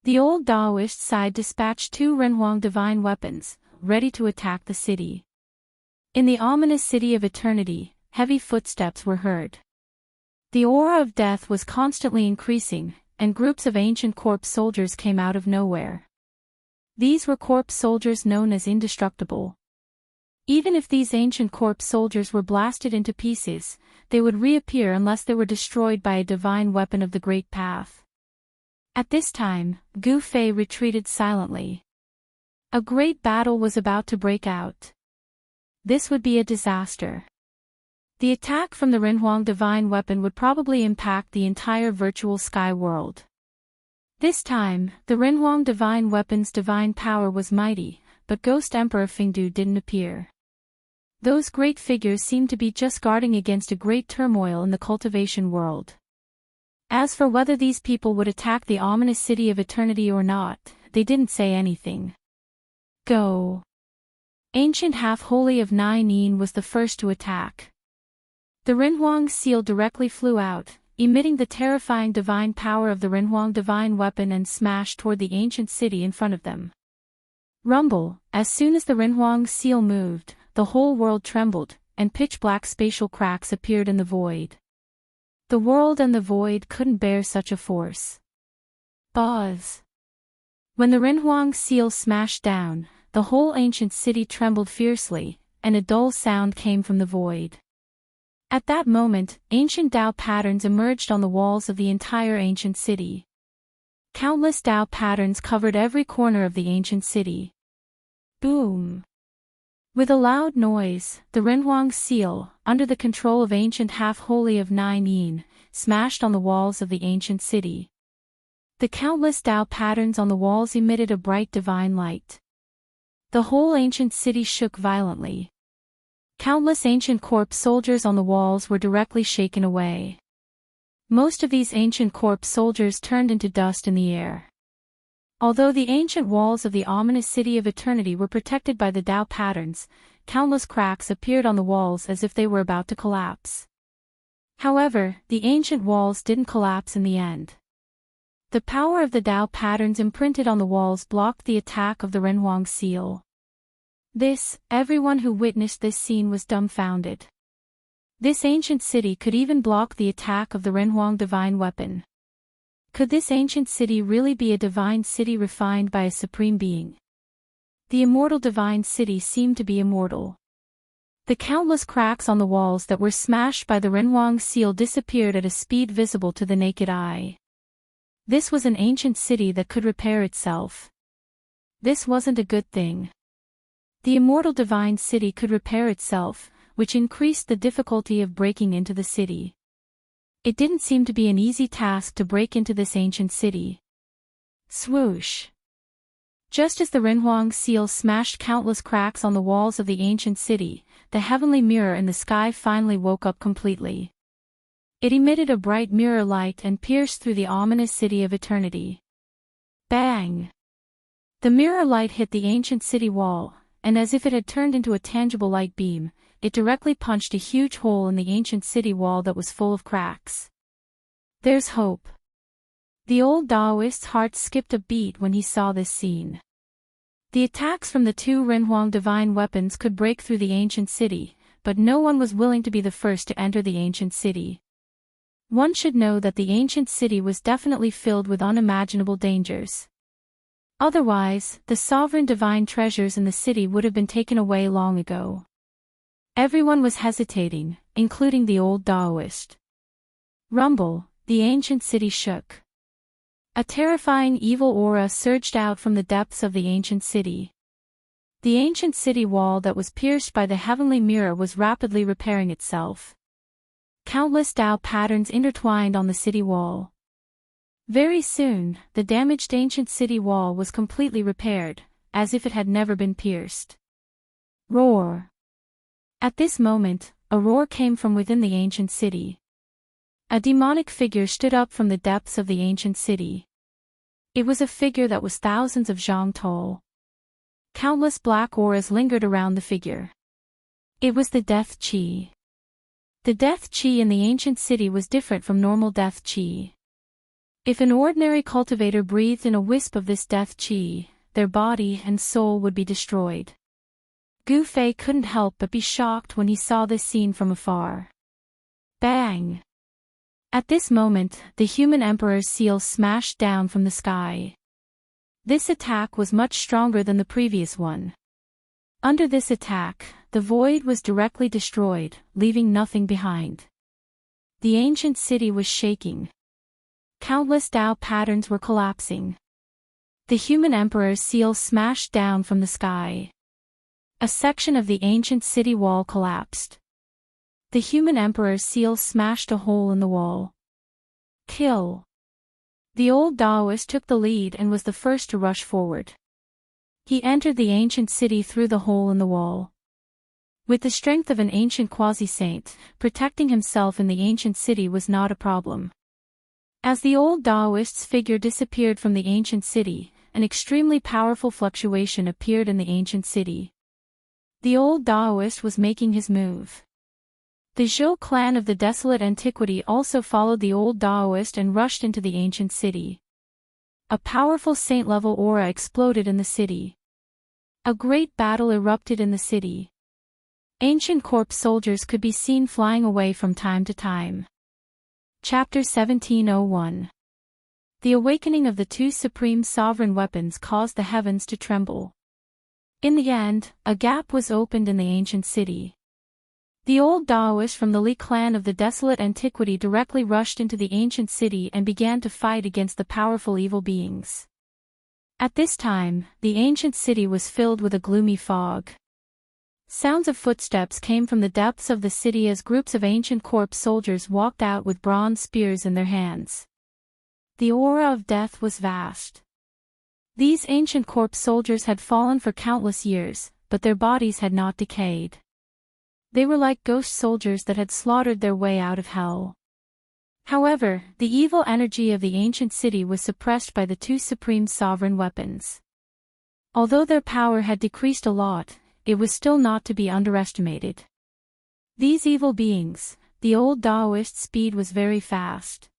The old Taoist side dispatched two Renhuang divine weapons, ready to attack the city. In the ominous city of eternity, heavy footsteps were heard. The aura of death was constantly increasing, and groups of ancient corpse soldiers came out of nowhere. These were corpse soldiers known as Indestructible. Even if these ancient corpse soldiers were blasted into pieces, they would reappear unless they were destroyed by a divine weapon of the great path. At this time, Gu Fei retreated silently. A great battle was about to break out. This would be a disaster. The attack from the Renhuang divine weapon would probably impact the entire virtual sky world. This time, the Renhuang divine weapon's divine power was mighty, but Ghost Emperor Fengdu didn't appear. Those great figures seemed to be just guarding against a great turmoil in the cultivation world. As for whether these people would attack the ominous city of eternity or not, they didn't say anything. Go! Ancient half-holy of Nine Yin was the first to attack. The Renhuang seal directly flew out, emitting the terrifying divine power of the Renhuang divine weapon and smashed toward the ancient city in front of them. Rumble! As soon as the Renhuang seal moved, the whole world trembled, and pitch-black spatial cracks appeared in the void. The world and the void couldn't bear such a force. Buzz! When the Renhuang seal smashed down, the whole ancient city trembled fiercely, and a dull sound came from the void. At that moment, ancient Tao patterns emerged on the walls of the entire ancient city. Countless Tao patterns covered every corner of the ancient city. Boom! With a loud noise, the Renhuang seal, under the control of ancient half-holy of Nine Yin, smashed on the walls of the ancient city. The countless Tao patterns on the walls emitted a bright divine light. The whole ancient city shook violently. Countless ancient corpse soldiers on the walls were directly shaken away. Most of these ancient corpse soldiers turned into dust in the air. Although the ancient walls of the ominous city of eternity were protected by the Tao patterns, countless cracks appeared on the walls as if they were about to collapse. However, the ancient walls didn't collapse in the end. The power of the Tao patterns imprinted on the walls blocked the attack of the Renhuang seal. Everyone who witnessed this scene was dumbfounded. This ancient city could even block the attack of the Renhuang divine weapon. Could this ancient city really be a divine city refined by a supreme being? The immortal divine city seemed to be immortal. The countless cracks on the walls that were smashed by the Renhuang seal disappeared at a speed visible to the naked eye. This was an ancient city that could repair itself. This wasn't a good thing. The immortal divine city could repair itself, which increased the difficulty of breaking into the city. It didn't seem to be an easy task to break into this ancient city. Swoosh! Just as the Renhuang seal smashed countless cracks on the walls of the ancient city, the heavenly mirror in the sky finally woke up completely. It emitted a bright mirror light and pierced through the ominous city of eternity. Bang! The mirror light hit the ancient city wall, and as if it had turned into a tangible light beam, it directly punched a huge hole in the ancient city wall that was full of cracks. There's hope. The old Taoist's heart skipped a beat when he saw this scene. The attacks from the two Renhuang divine weapons could break through the ancient city, but no one was willing to be the first to enter the ancient city. One should know that the ancient city was definitely filled with unimaginable dangers. Otherwise, the sovereign divine treasures in the city would have been taken away long ago. Everyone was hesitating, including the old Taoist. Rumble, the ancient city shook. A terrifying evil aura surged out from the depths of the ancient city. The ancient city wall that was pierced by the heavenly mirror was rapidly repairing itself. Countless Tao patterns intertwined on the city wall. Very soon, the damaged ancient city wall was completely repaired, as if it had never been pierced. Roar! At this moment, a roar came from within the ancient city. A demonic figure stood up from the depths of the ancient city. It was a figure that was thousands of zhang tall. Countless black auras lingered around the figure. It was the death qi. The death qi in the ancient city was different from normal death qi. If an ordinary cultivator breathed in a wisp of this death qi, their body and soul would be destroyed. Gu Fei couldn't help but be shocked when he saw this scene from afar. Bang! At this moment, the human emperor's seal smashed down from the sky. This attack was much stronger than the previous one. Under this attack, the void was directly destroyed, leaving nothing behind. The ancient city was shaking. Countless Tao patterns were collapsing. The human emperor's seal smashed down from the sky. A section of the ancient city wall collapsed. The human emperor's seal smashed a hole in the wall. Kill! The old Taoist took the lead and was the first to rush forward. He entered the ancient city through the hole in the wall. With the strength of an ancient quasi-saint, protecting himself in the ancient city was not a problem. As the old Taoist's figure disappeared from the ancient city, an extremely powerful fluctuation appeared in the ancient city. The old Taoist was making his move. The Zhou clan of the desolate antiquity also followed the old Taoist and rushed into the ancient city. A powerful saint-level aura exploded in the city. A great battle erupted in the city. Ancient corpse soldiers could be seen flying away from time to time. Chapter 1701. The awakening of the two supreme sovereign weapons caused the heavens to tremble. In the end, a gap was opened in the ancient city. The old Daoists from the Li clan of the desolate antiquity directly rushed into the ancient city and began to fight against the powerful evil beings. At this time, the ancient city was filled with a gloomy fog. Sounds of footsteps came from the depths of the city as groups of ancient corpse soldiers walked out with bronze spears in their hands. The aura of death was vast. These ancient corpse soldiers had fallen for countless years, but their bodies had not decayed. They were like ghost soldiers that had slaughtered their way out of hell. However, the evil energy of the ancient city was suppressed by the two supreme sovereign weapons. Although their power had decreased a lot, it was still not to be underestimated. These evil beings, the old Daoist's speed was very fast.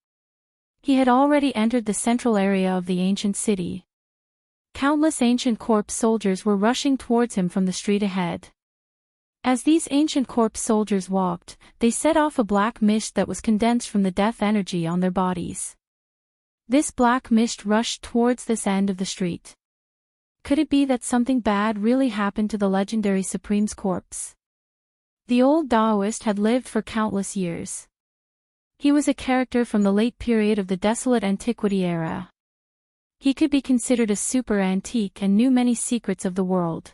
He had already entered the central area of the ancient city. Countless ancient corpse soldiers were rushing towards him from the street ahead. As these ancient corpse soldiers walked, they set off a black mist that was condensed from the death energy on their bodies. This black mist rushed towards this end of the street. Could it be that something bad really happened to the legendary Supreme's corpse? The old Daoist had lived for countless years. He was a character from the late period of the desolate antiquity era. He could be considered a super antique and knew many secrets of the world.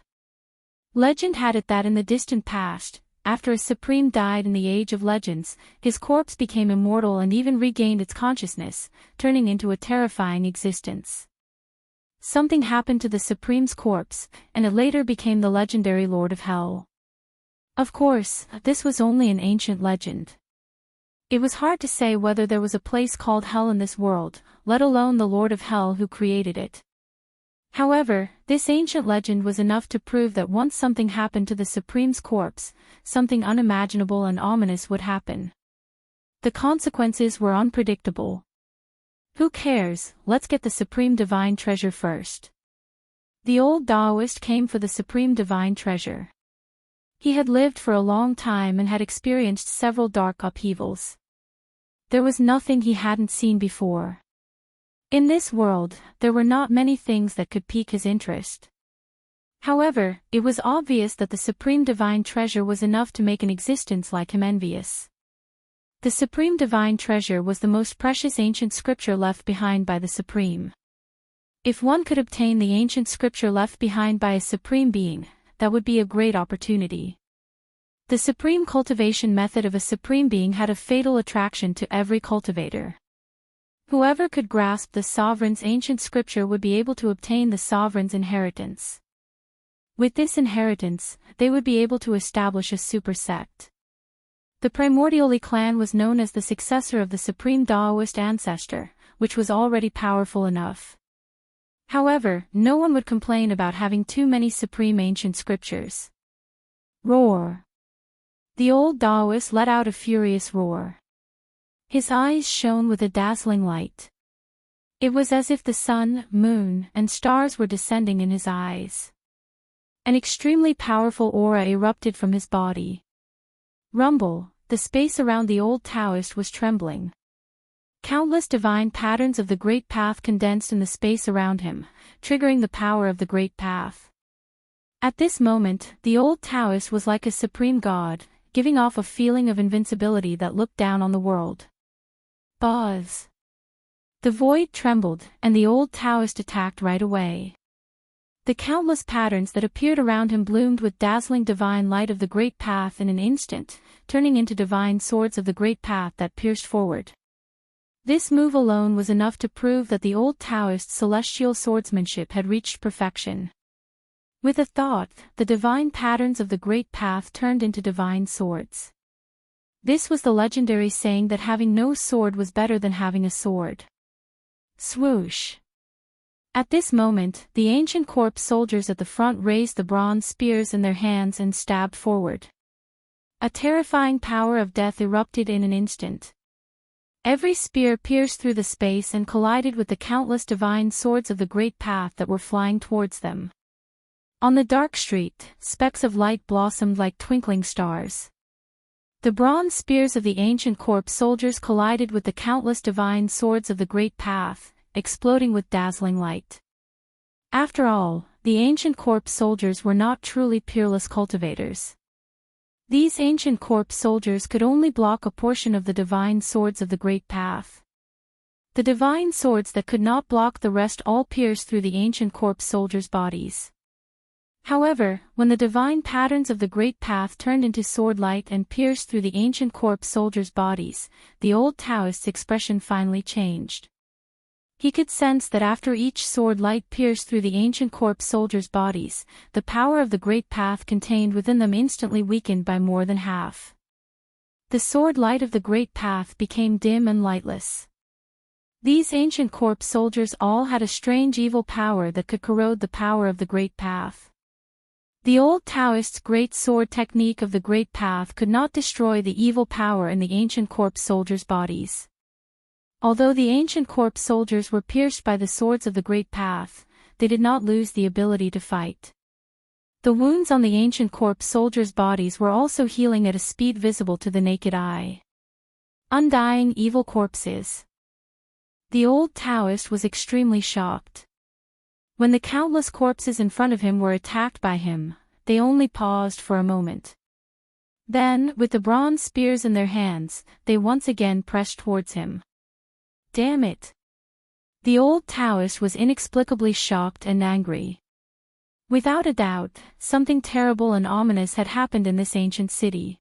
Legend had it that in the distant past, after a supreme died in the Age of Legends, his corpse became immortal and even regained its consciousness, turning into a terrifying existence. Something happened to the Supreme's corpse, and it later became the legendary Lord of Hell. Of course, this was only an ancient legend. It was hard to say whether there was a place called Hell in this world, let alone the Lord of Hell who created it. However, this ancient legend was enough to prove that once something happened to the Supreme's corpse, something unimaginable and ominous would happen. The consequences were unpredictable. Who cares, let's get the Supreme Divine Treasure first. The old Daoist came for the Supreme Divine Treasure. He had lived for a long time and had experienced several dark upheavals. There was nothing he hadn't seen before. In this world, there were not many things that could pique his interest. However, it was obvious that the Supreme Divine Treasure was enough to make an existence like him envious. The Supreme Divine Treasure was the most precious ancient scripture left behind by the Supreme. If one could obtain the ancient scripture left behind by a Supreme Being, that would be a great opportunity. The supreme cultivation method of a Supreme Being had a fatal attraction to every cultivator. Whoever could grasp the Sovereign's ancient scripture would be able to obtain the Sovereign's inheritance. With this inheritance, they would be able to establish a super sect. The primordial Li clan was known as the successor of the supreme Daoist ancestor, which was already powerful enough. However, no one would complain about having too many supreme ancient scriptures. Roar! The old Daoist let out a furious roar. His eyes shone with a dazzling light. It was as if the sun, moon, and stars were descending in his eyes. An extremely powerful aura erupted from his body. Rumble, the space around the old Taoist was trembling. Countless divine patterns of the Great Path condensed in the space around him, triggering the power of the Great Path. At this moment, the old Taoist was like a supreme god, giving off a feeling of invincibility that looked down on the world. Buzz! The void trembled, and the old Taoist attacked right away. The countless patterns that appeared around him bloomed with dazzling divine light of the Great Path in an instant, turning into divine swords of the Great Path that pierced forward. This move alone was enough to prove that the old Taoist's celestial swordsmanship had reached perfection. With a thought, the divine patterns of the Great Path turned into divine swords. This was the legendary saying that having no sword was better than having a sword. Swoosh! At this moment, the ancient corpse soldiers at the front raised the bronze spears in their hands and stabbed forward. A terrifying power of death erupted in an instant. Every spear pierced through the space and collided with the countless divine swords of the Great Path that were flying towards them. On the dark street, specks of light blossomed like twinkling stars. The bronze spears of the ancient corpse soldiers collided with the countless divine swords of the Great Path, exploding with dazzling light. After all, the the ancient corpse soldiers were not truly peerless cultivators. These ancient corpse soldiers could only block a portion of the divine swords of the Great Path. The divine swords that could not block the rest all pierced through the ancient corpse soldiers' bodies. However, when the divine patterns of the Great Path turned into sword light and pierced through the ancient corpse soldiers' bodies, the old Taoist's expression finally changed. He could sense that after each sword light pierced through the ancient corpse soldiers' bodies, the power of the Great Path contained within them instantly weakened by more than half. The sword light of the Great Path became dim and lightless. These ancient corpse soldiers all had a strange evil power that could corrode the power of the Great Path. The old Taoist's great sword technique of the Great Path could not destroy the evil power in the ancient corpse soldiers' bodies. Although the ancient corpse soldiers were pierced by the swords of the Great Path, they did not lose the ability to fight. The wounds on the ancient corpse soldiers' bodies were also healing at a speed visible to the naked eye. Undying evil corpses. The old Taoist was extremely shocked. When the countless corpses in front of him were attacked by him, they only paused for a moment. Then, with the bronze spears in their hands, they once again pressed towards him. Damn it! The old Taoist was inexplicably shocked and angry. Without a doubt, something terrible and ominous had happened in this ancient city.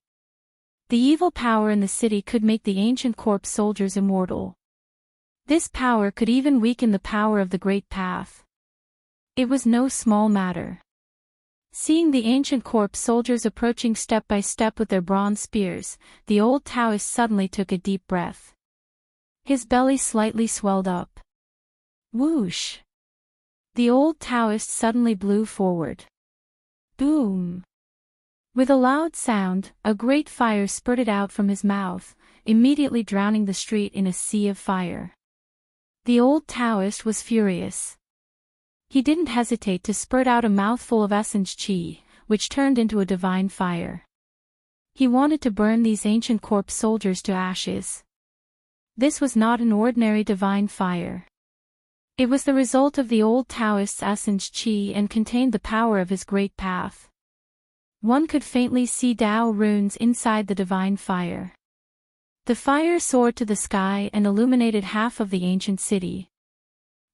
The evil power in the city could make the ancient corpse soldiers immortal. This power could even weaken the power of the Great Path. It was no small matter. Seeing the ancient corpse soldiers approaching step by step with their bronze spears, the old Taoist suddenly took a deep breath. His belly slightly swelled up. Whoosh! The old Taoist suddenly blew forward. Boom! With a loud sound, a great fire spurted out from his mouth, immediately drowning the street in a sea of fire. The old Taoist was furious. He didn't hesitate to spurt out a mouthful of essence qi, which turned into a divine fire. He wanted to burn these ancient corpse soldiers to ashes. This was not an ordinary divine fire. It was the result of the old Taoist's essence qi and contained the power of his Great Path. One could faintly see Tao runes inside the divine fire. The fire soared to the sky and illuminated half of the ancient city.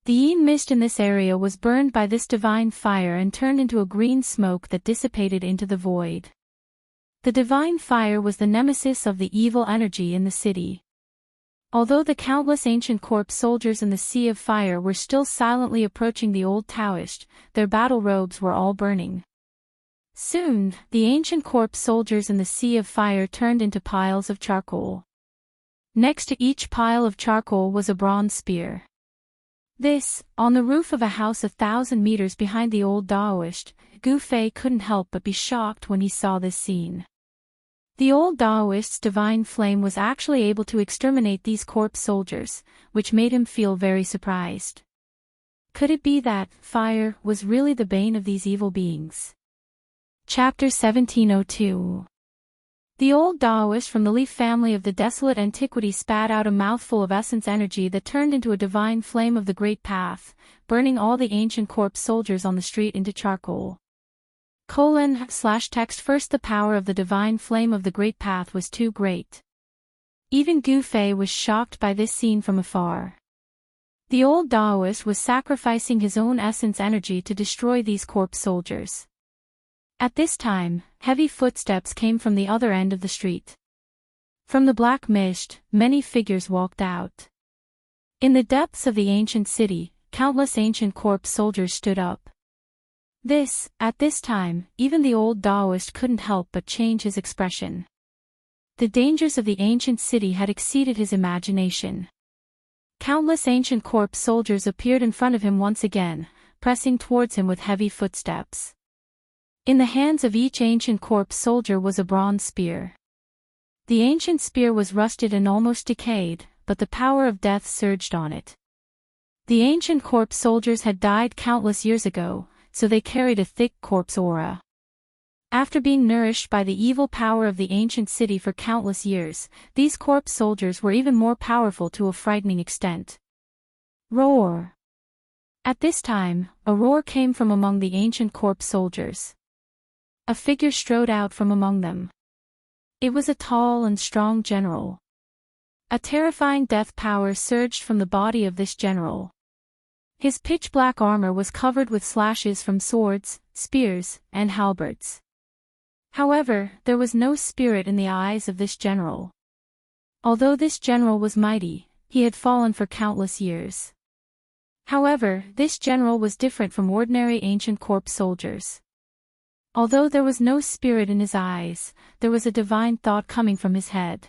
The yin mist in this area was burned by this divine fire and turned into a green smoke that dissipated into the void. The divine fire was the nemesis of the evil energy in the city. Although the countless ancient corpse soldiers in the sea of fire were still silently approaching the old Taoist, their battle robes were all burning. Soon, the ancient corpse soldiers in the sea of fire turned into piles of charcoal. Next to each pile of charcoal was a bronze spear. This, on the roof of a house 1,000 meters behind the old Taoist, Gu Fei couldn't help but be shocked when he saw this scene. The old Taoist's divine flame was actually able to exterminate these corpse soldiers, which made him feel very surprised. Could it be that fire was really the bane of these evil beings? Chapter 1702. The old Taoist from the leaf family of the desolate antiquity spat out a mouthful of essence energy that turned into a divine flame of the Great Path, burning all the ancient corpse soldiers on the street into charcoal. /text First, the power of the divine flame of the Great Path was too great. Even Gu Fei was shocked by this scene from afar. The old Taoist was sacrificing his own essence energy to destroy these corpse soldiers. At this time, heavy footsteps came from the other end of the street. From the black mist, many figures walked out. In the depths of the ancient city, countless ancient corpse soldiers stood up. At this time, even the old Taoist couldn't help but change his expression. The dangers of the ancient city had exceeded his imagination. Countless ancient corpse soldiers appeared in front of him once again, pressing towards him with heavy footsteps. In the hands of each ancient corpse soldier was a bronze spear. The ancient spear was rusted and almost decayed, but the power of death surged on it. The ancient corpse soldiers had died countless years ago, so they carried a thick corpse aura. After being nourished by the evil power of the ancient city for countless years, these corpse soldiers were even more powerful to a frightening extent. Roar! At this time, a roar came from among the ancient corpse soldiers. A figure strode out from among them. It was a tall and strong general. A terrifying death power surged from the body of this general. His pitch-black armor was covered with slashes from swords, spears, and halberds. However, there was no spirit in the eyes of this general. Although this general was mighty, he had fallen for countless years. However, this general was different from ordinary ancient corpse soldiers. Although there was no spirit in his eyes, there was a divine thought coming from his head.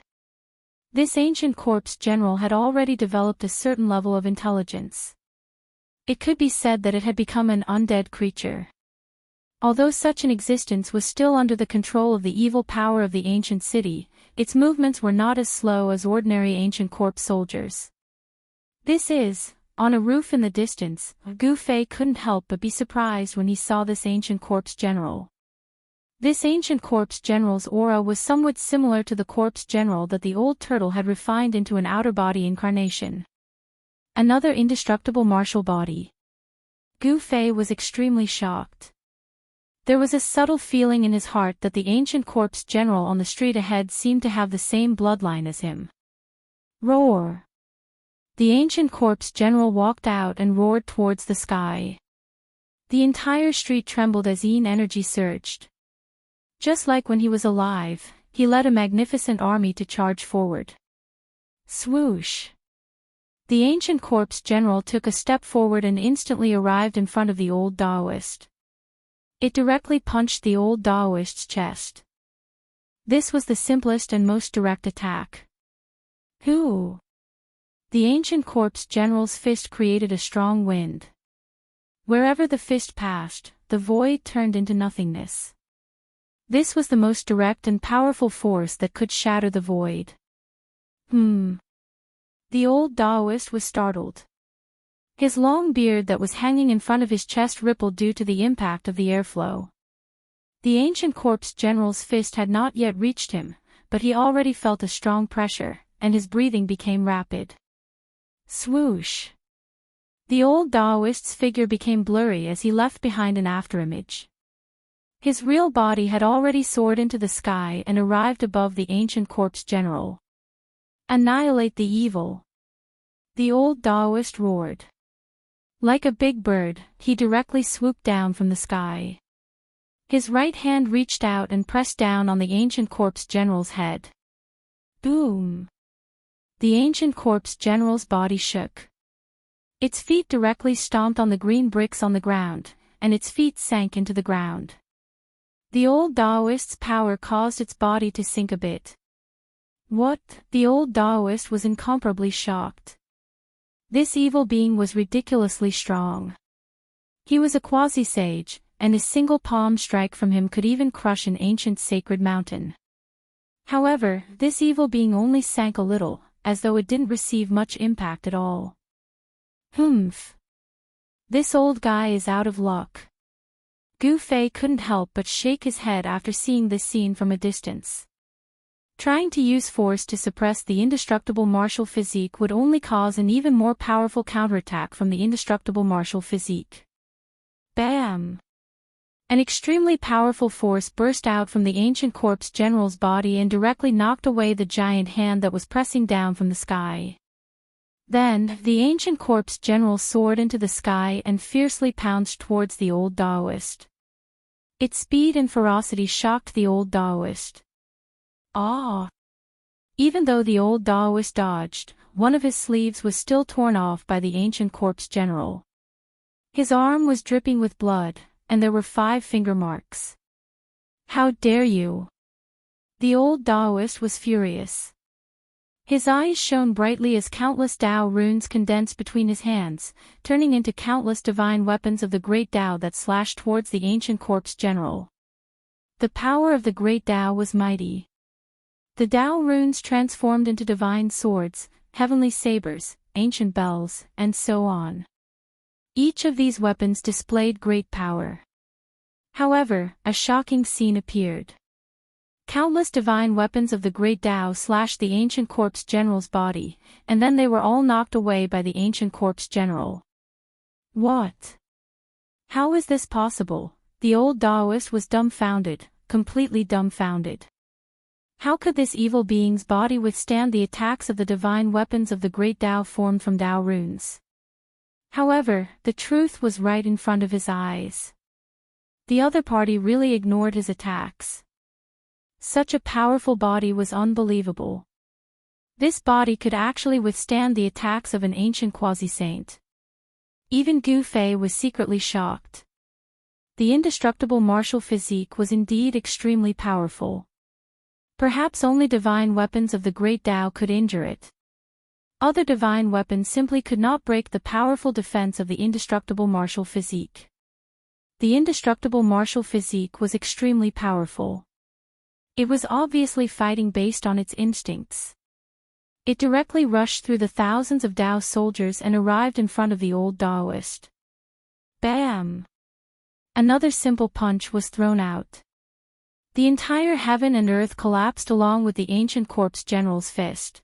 This ancient corpse general had already developed a certain level of intelligence. It could be said that it had become an undead creature. Although such an existence was still under the control of the evil power of the ancient city, its movements were not as slow as ordinary ancient corpse soldiers. On a roof in the distance, Gu Fei couldn't help but be surprised when he saw this ancient corpse general. This ancient corpse general's aura was somewhat similar to the corpse general that the old turtle had refined into an outer body incarnation. Another indestructible martial body. Gu Fei was extremely shocked. There was a subtle feeling in his heart that the ancient corpse general on the street ahead seemed to have the same bloodline as him. Roar! The ancient corpse general walked out and roared towards the sky. The entire street trembled as energy surged. Just like when he was alive, he led a magnificent army to charge forward. Swoosh! The ancient corpse general took a step forward and instantly arrived in front of the old Daoist. It directly punched the old Daoist's chest. This was the simplest and most direct attack. Who? The ancient corpse general's fist created a strong wind. Wherever the fist passed, the void turned into nothingness. This was the most direct and powerful force that could shatter the void. The old Daoist was startled. His long beard that was hanging in front of his chest rippled due to the impact of the airflow. The ancient corpse general's fist had not yet reached him, but he already felt a strong pressure, and his breathing became rapid. Swoosh! The old Daoist's figure became blurry as he left behind an afterimage. His real body had already soared into the sky and arrived above the ancient corpse general. Annihilate the evil! The old Daoist roared. Like a big bird, he directly swooped down from the sky. His right hand reached out and pressed down on the ancient corpse general's head. Boom! The ancient corpse general's body shook. Its feet directly stomped on the green bricks on the ground, and its feet sank into the ground. The old Daoist's power caused its body to sink a bit. What? The old Daoist was incomparably shocked. This evil being was ridiculously strong. He was a quasi-sage, and a single palm strike from him could even crush an ancient sacred mountain. However, this evil being only sank a little, as though it didn't receive much impact at all. Humph! This old guy is out of luck. Gu Fei couldn't help but shake his head after seeing this scene from a distance. Trying to use force to suppress the indestructible martial physique would only cause an even more powerful counterattack from the indestructible martial physique. Bam! An extremely powerful force burst out from the ancient corpse general's body and directly knocked away the giant hand that was pressing down from the sky. Then, the ancient corpse general soared into the sky and fiercely pounced towards the old Daoist. Its speed and ferocity shocked the old Daoist. Ah! Even though the old Daoist dodged, one of his sleeves was still torn off by the ancient corpse general. His arm was dripping with blood, and there were 5 finger marks. How dare you! The old Daoist was furious. His eyes shone brightly as countless Dao runes condensed between his hands, turning into countless divine weapons of the great Dao that slashed towards the ancient corpse general. The power of the great Dao was mighty. The Dao runes transformed into divine swords, heavenly sabers, ancient bells, and so on. Each of these weapons displayed great power. However, a shocking scene appeared. Countless divine weapons of the great Dao slashed the ancient corpse general's body, and then they were all knocked away by the ancient corpse general. What? How is this possible? The old Taoist was dumbfounded, completely dumbfounded. How could this evil being's body withstand the attacks of the divine weapons of the great Tao formed from Tao runes? However, the truth was right in front of his eyes. The other party really ignored his attacks. Such a powerful body was unbelievable. This body could actually withstand the attacks of an ancient quasi-saint. Even Gu Fei was secretly shocked. The indestructible martial physique was indeed extremely powerful. Perhaps only divine weapons of the great Tao could injure it. Other divine weapons simply could not break the powerful defense of the indestructible martial physique. The indestructible martial physique was extremely powerful. It was obviously fighting based on its instincts. It directly rushed through the thousands of Tao soldiers and arrived in front of the old Taoist. Bam! Another simple punch was thrown out. The entire heaven and earth collapsed along with the ancient corpse general's fist.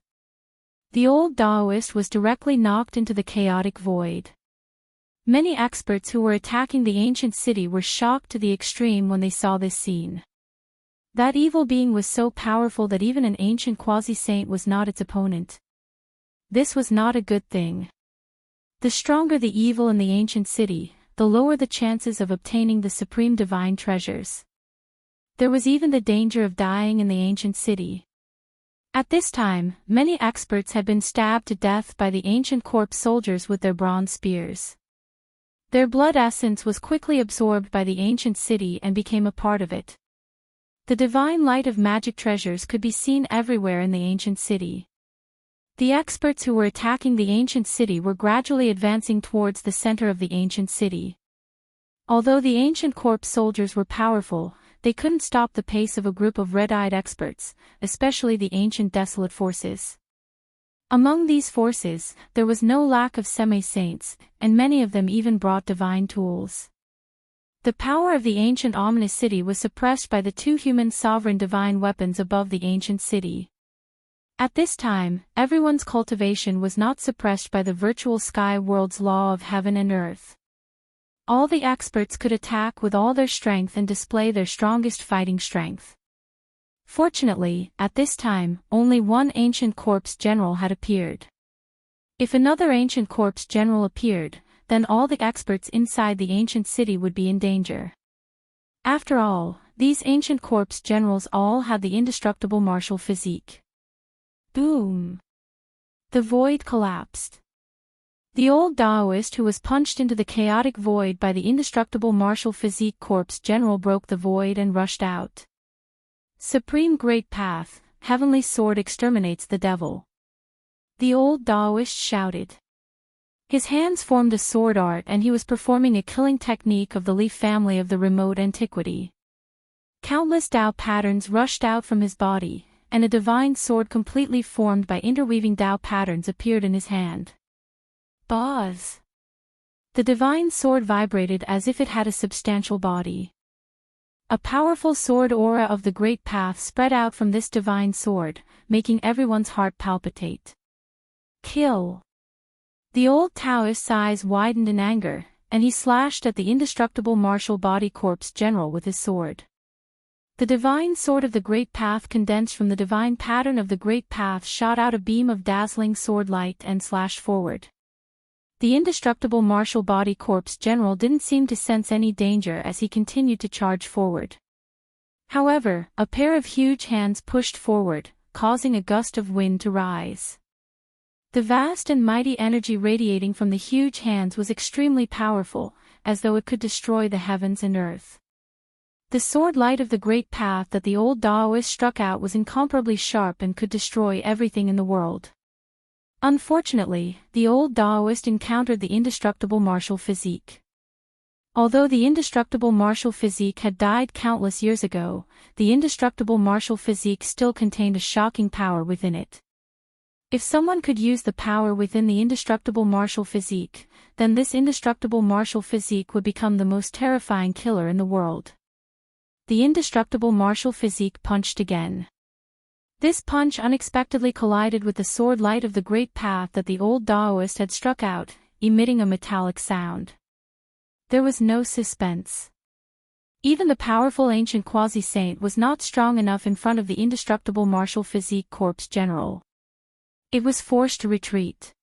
The old Taoist was directly knocked into the chaotic void. Many experts who were attacking the ancient city were shocked to the extreme when they saw this scene. That evil being was so powerful that even an ancient quasi-saint was not its opponent. This was not a good thing. The stronger the evil in the ancient city, the lower the chances of obtaining the supreme divine treasures. There was even the danger of dying in the ancient city. At this time, many experts had been stabbed to death by the ancient corpse soldiers with their bronze spears. Their blood essence was quickly absorbed by the ancient city and became a part of it. The divine light of magic treasures could be seen everywhere in the ancient city. The experts who were attacking the ancient city were gradually advancing towards the center of the ancient city. Although the ancient corpse soldiers were powerful, they couldn't stop the pace of a group of red-eyed experts, especially the ancient desolate forces. Among these forces, there was no lack of semi-saints, and many of them even brought divine tools. The power of the ancient ominous city was suppressed by the two human sovereign divine weapons above the ancient city. At this time, everyone's cultivation was not suppressed by the virtual sky world's law of heaven and earth. All the experts could attack with all their strength and display their strongest fighting strength. Fortunately, at this time, only one ancient corpse general had appeared. If another ancient corpse general appeared, then all the experts inside the ancient city would be in danger. After all, these ancient corpse generals all had the indestructible martial physique. Boom! The void collapsed. The old Taoist who was punched into the chaotic void by the indestructible martial physique corpse general broke the void and rushed out. Supreme Great Path, Heavenly Sword exterminates the devil. The old Taoist shouted. His hands formed a sword art and he was performing a killing technique of the leaf family of the remote antiquity. Countless Tao patterns rushed out from his body, and a divine sword completely formed by interweaving Tao patterns appeared in his hand. Buzz! The divine sword vibrated as if it had a substantial body. A powerful sword aura of the great path spread out from this divine sword, making everyone's heart palpitate. Kill! The old Taoist's eyes widened in anger, and he slashed at the indestructible martial body corpse general with his sword. The divine sword of the great path condensed from the divine pattern of the great path shot out a beam of dazzling sword light and slashed forward. The indestructible martial body corpse general didn't seem to sense any danger as he continued to charge forward. However, a pair of huge hands pushed forward, causing a gust of wind to rise. The vast and mighty energy radiating from the huge hands was extremely powerful, as though it could destroy the heavens and earth. The sword light of the great path that the old Taoist struck out was incomparably sharp and could destroy everything in the world. Unfortunately, the old Taoist encountered the indestructible martial physique. Although the indestructible martial physique had died countless years ago, the indestructible martial physique still contained a shocking power within it. If someone could use the power within the indestructible martial physique, then this indestructible martial physique would become the most terrifying killer in the world. The indestructible martial physique punched again. This punch unexpectedly collided with the sword light of the great path that the old Taoist had struck out, emitting a metallic sound. There was no suspense. Even the powerful ancient quasi-saint was not strong enough in front of the indestructible martial physique corpse general. It was forced to retreat.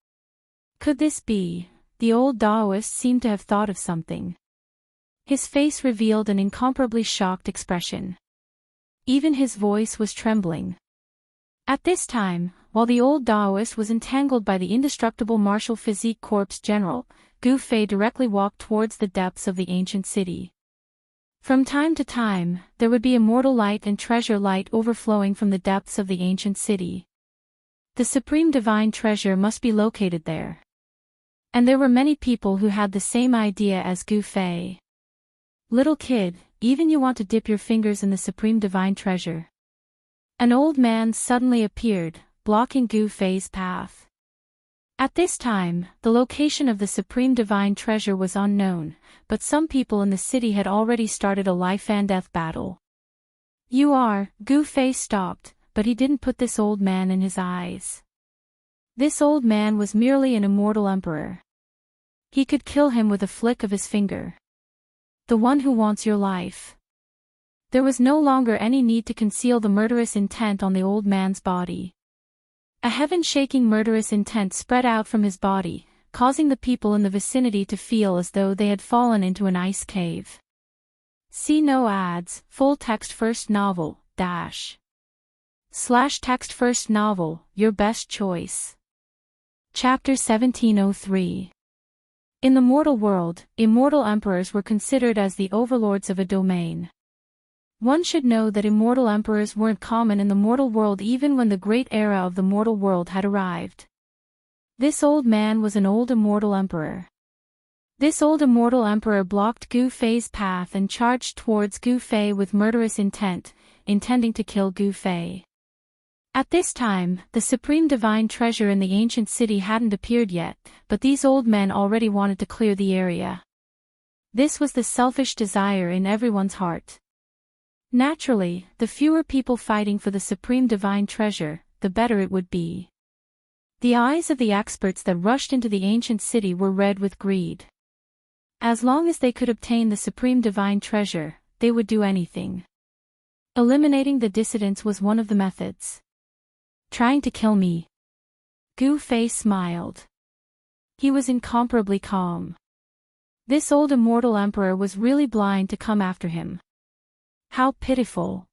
Could this be? The old Taoist seemed to have thought of something. His face revealed an incomparably shocked expression. Even his voice was trembling. At this time, while the old Taoist was entangled by the indestructible martial physique corpse general, Gu Fei directly walked towards the depths of the ancient city. From time to time, there would be immortal light and treasure light overflowing from the depths of the ancient city. The supreme divine treasure must be located there. And there were many people who had the same idea as Gu Fei. Little kid, even you want to dip your fingers in the supreme divine treasure. An old man suddenly appeared, blocking Gu Fei's path. At this time, the location of the supreme divine treasure was unknown, but some people in the city had already started a life-and-death battle. Gu Fei stopped, but he didn't put this old man in his eyes. This old man was merely an immortal emperor. He could kill him with a flick of his finger. The one who wants your life. There was no longer any need to conceal the murderous intent on the old man's body. A heaven-shaking murderous intent spread out from his body, causing the people in the vicinity to feel as though they had fallen into an ice cave. See no ads, full text first novel, /text first novel, your best choice. Chapter 1703. In the mortal world, immortal emperors were considered as the overlords of a domain. One should know that immortal emperors weren't common in the mortal world even when the great era of the mortal world had arrived. This old man was an old immortal emperor. This old immortal emperor blocked Gu Fei's path and charged towards Gu Fei with murderous intent, intending to kill Gu Fei. At this time, the supreme divine treasure in the ancient city hadn't appeared yet, but these old men already wanted to clear the area. This was the selfish desire in everyone's heart. Naturally, the fewer people fighting for the supreme divine treasure, the better it would be. The eyes of the experts that rushed into the ancient city were red with greed. As long as they could obtain the supreme divine treasure, they would do anything. Eliminating the dissidents was one of the methods. Trying to kill me? Gu Fei smiled. He was incomparably calm. This old immortal emperor was really blind to come after him. How pitiful.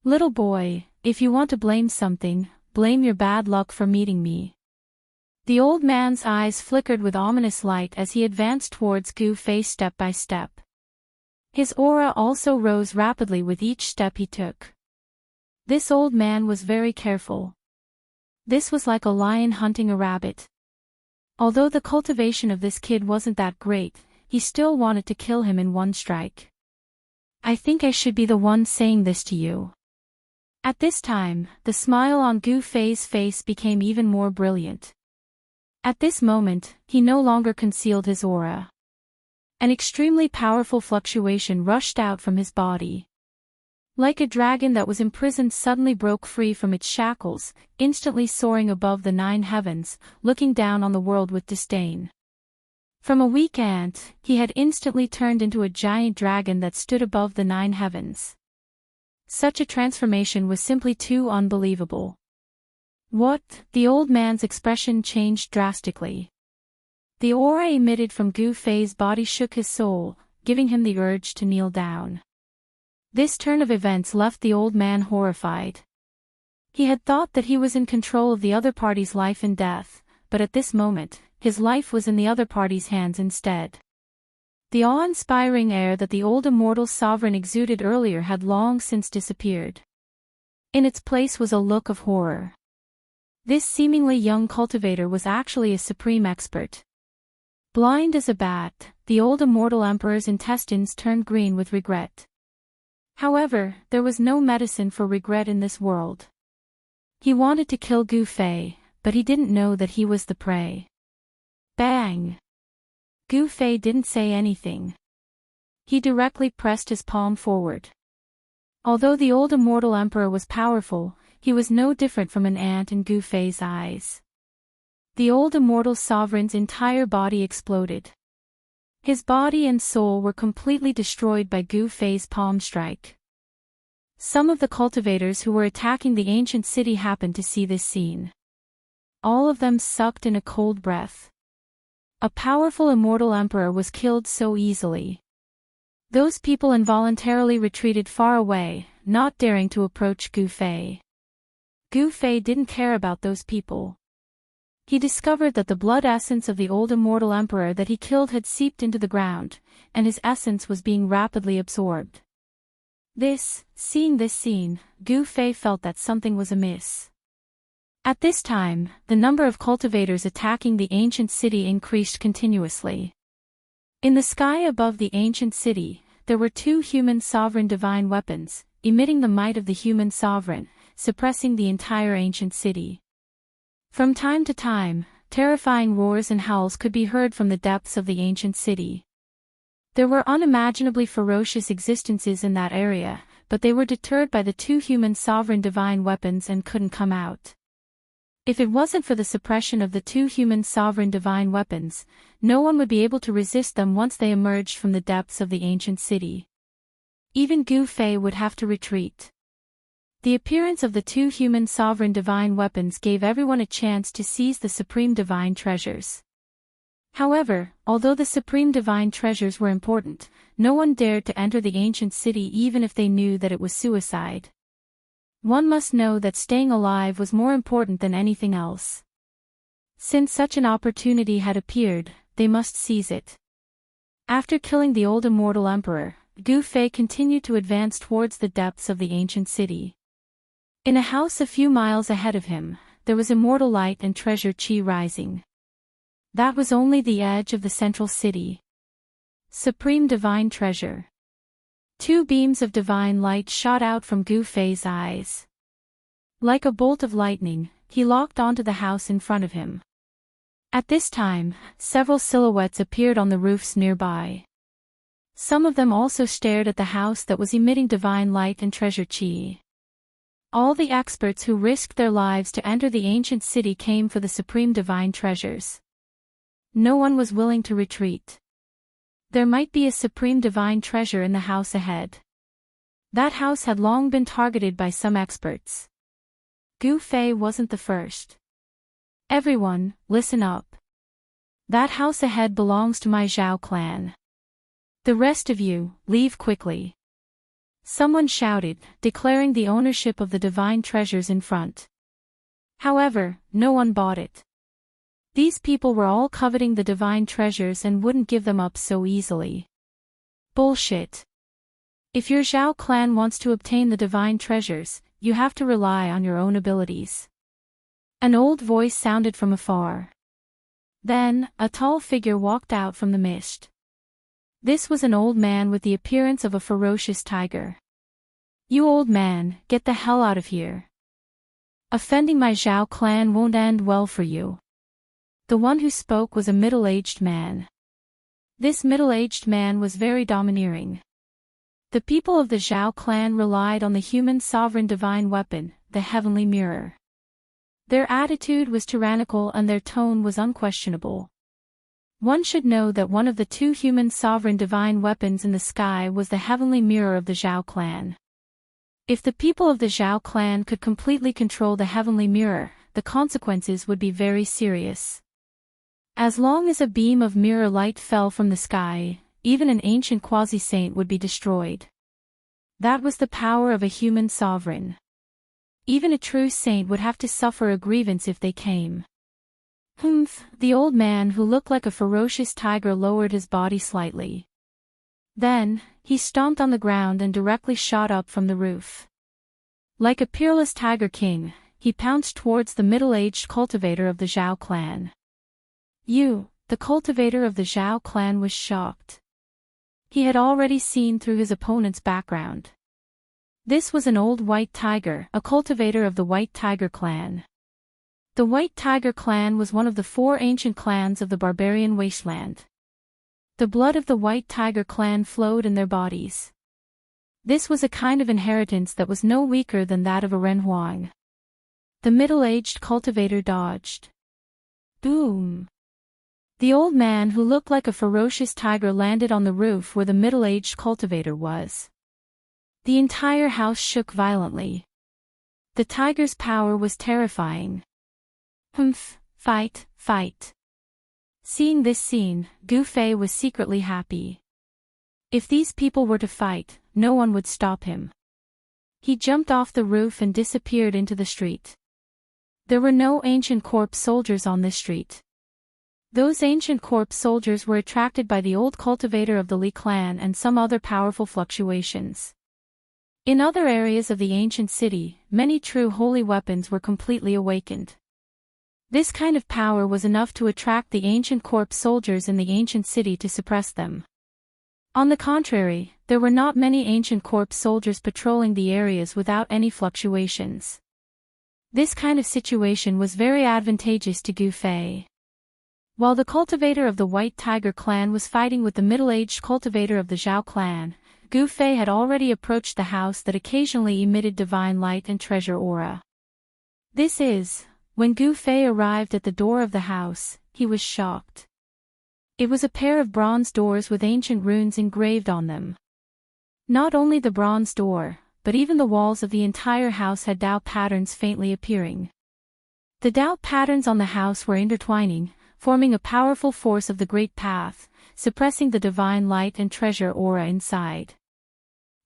Little boy, if you want to blame something, blame your bad luck for meeting me. The old man's eyes flickered with ominous light as he advanced towards Gu Fei step by step. His aura also rose rapidly with each step he took. This old man was very careful. This was like a lion hunting a rabbit. Although the cultivation of this kid wasn't that great, he still wanted to kill him in one strike. I think I should be the one saying this to you. At this time, the smile on Gu Fei's face became even more brilliant. At this moment, he no longer concealed his aura. An extremely powerful fluctuation rushed out from his body. Like a dragon that was imprisoned suddenly broke free from its shackles, instantly soaring above the 9 heavens, looking down on the world with disdain. From a weak ant, he had instantly turned into a giant dragon that stood above the 9 heavens. Such a transformation was simply too unbelievable. What? The old man's expression changed drastically. The aura emitted from Gu Fei's body shook his soul, giving him the urge to kneel down. This turn of events left the old man horrified. He had thought that he was in control of the other party's life and death, but at this moment, his life was in the other party's hands instead. The awe-inspiring air that the old immortal sovereign exuded earlier had long since disappeared. In its place was a look of horror. This seemingly young cultivator was actually a supreme expert. Blind as a bat, the old immortal emperor's intestines turned green with regret. However, there was no medicine for regret in this world. He wanted to kill Gu Fei, but he didn't know that he was the prey. Bang! Gu Fei didn't say anything. He directly pressed his palm forward. Although the old immortal emperor was powerful, he was no different from an ant in Gu Fei's eyes. The old immortal sovereign's entire body exploded. His body and soul were completely destroyed by Gu Fei's palm strike. Some of the cultivators who were attacking the ancient city happened to see this scene. All of them sucked in a cold breath. A powerful immortal emperor was killed so easily. Those people involuntarily retreated far away, not daring to approach Gu Fei. Gu Fei didn't care about those people. He discovered that the blood essence of the old immortal emperor that he killed had seeped into the ground, and his essence was being rapidly absorbed. Seeing this scene, Gu Fei felt that something was amiss. At this time, the number of cultivators attacking the ancient city increased continuously. In the sky above the ancient city, there were 2 human sovereign divine weapons, emitting the might of the human sovereign, suppressing the entire ancient city. From time to time, terrifying roars and howls could be heard from the depths of the ancient city. There were unimaginably ferocious existences in that area, but they were deterred by the 2 human sovereign divine weapons and couldn't come out. If it wasn't for the suppression of the 2 human sovereign divine weapons, no one would be able to resist them once they emerged from the depths of the ancient city. Even Gu Fei would have to retreat. The appearance of the 2 human sovereign divine weapons gave everyone a chance to seize the supreme divine treasures. However, although the supreme divine treasures were important, no one dared to enter the ancient city even if they knew that it was suicide. One must know that staying alive was more important than anything else. Since such an opportunity had appeared, they must seize it. After killing the old immortal emperor, Gu Fei continued to advance towards the depths of the ancient city. In a house a few miles ahead of him, there was immortal light and treasure qi rising. That was only the edge of the central city. Supreme divine treasure. 2 beams of divine light shot out from Gu Fei's eyes. Like a bolt of lightning, he locked onto the house in front of him. At this time, several silhouettes appeared on the roofs nearby. Some of them also stared at the house that was emitting divine light and treasure qi. All the experts who risked their lives to enter the ancient city came for the supreme divine treasures. No one was willing to retreat. There might be a supreme divine treasure in the house ahead. That house had long been targeted by some experts. Gu Fei wasn't the first. Everyone, listen up. That house ahead belongs to my Zhao clan. The rest of you, leave quickly. Someone shouted, declaring the ownership of the divine treasures in front. However, no one bought it. These people were all coveting the divine treasures and wouldn't give them up so easily. Bullshit. If your Zhao clan wants to obtain the divine treasures, you have to rely on your own abilities. An old voice sounded from afar. Then, a tall figure walked out from the mist. This was an old man with the appearance of a ferocious tiger. You old man, get the hell out of here. Offending my Zhao clan won't end well for you. The one who spoke was a middle-aged man. This middle-aged man was very domineering. The people of the Zhao clan relied on the human sovereign divine weapon, the heavenly mirror. Their attitude was tyrannical and their tone was unquestionable. One should know that one of the 2 human sovereign divine weapons in the sky was the heavenly mirror of the Zhao clan. If the people of the Zhao clan could completely control the heavenly mirror, the consequences would be very serious. As long as a beam of mirror light fell from the sky, even an ancient quasi-saint would be destroyed. That was the power of a human sovereign. Even a true saint would have to suffer a grievance if they came. Humph, the old man who looked like a ferocious tiger lowered his body slightly. Then, he stomped on the ground and directly shot up from the roof. Like a peerless tiger king, he pounced towards the middle-aged cultivator of the Zhao clan. The cultivator of the Zhao clan was shocked. He had already seen through his opponent's background. This was an old white tiger, a cultivator of the White Tiger clan. The White Tiger clan was one of the 4 ancient clans of the barbarian wasteland. The blood of the White Tiger clan flowed in their bodies. This was a kind of inheritance that was no weaker than that of a Renhuang. The middle-aged cultivator dodged. Boom! The old man who looked like a ferocious tiger landed on the roof where the middle-aged cultivator was. The entire house shook violently. The tiger's power was terrifying. Humph, fight, fight. Seeing this scene, Gu Fei was secretly happy. If these people were to fight, no one would stop him. He jumped off the roof and disappeared into the street. There were no ancient corpse soldiers on this street. Those ancient corpse soldiers were attracted by the old cultivator of the Li clan and some other powerful fluctuations. In other areas of the ancient city, many true holy weapons were completely awakened. This kind of power was enough to attract the ancient corpse soldiers in the ancient city to suppress them. On the contrary, there were not many ancient corpse soldiers patrolling the areas without any fluctuations. This kind of situation was very advantageous to Gu Fei. While the cultivator of the White Tiger clan was fighting with the middle-aged cultivator of the Zhao clan, Gu Fei had already approached the house that occasionally emitted divine light and treasure aura. When Gu Fei arrived at the door of the house, he was shocked. It was a pair of bronze doors with ancient runes engraved on them. Not only the bronze door, but even the walls of the entire house had Dao patterns faintly appearing. The Dao patterns on the house were intertwining, forming a powerful force of the Great Path, suppressing the divine light and treasure aura inside.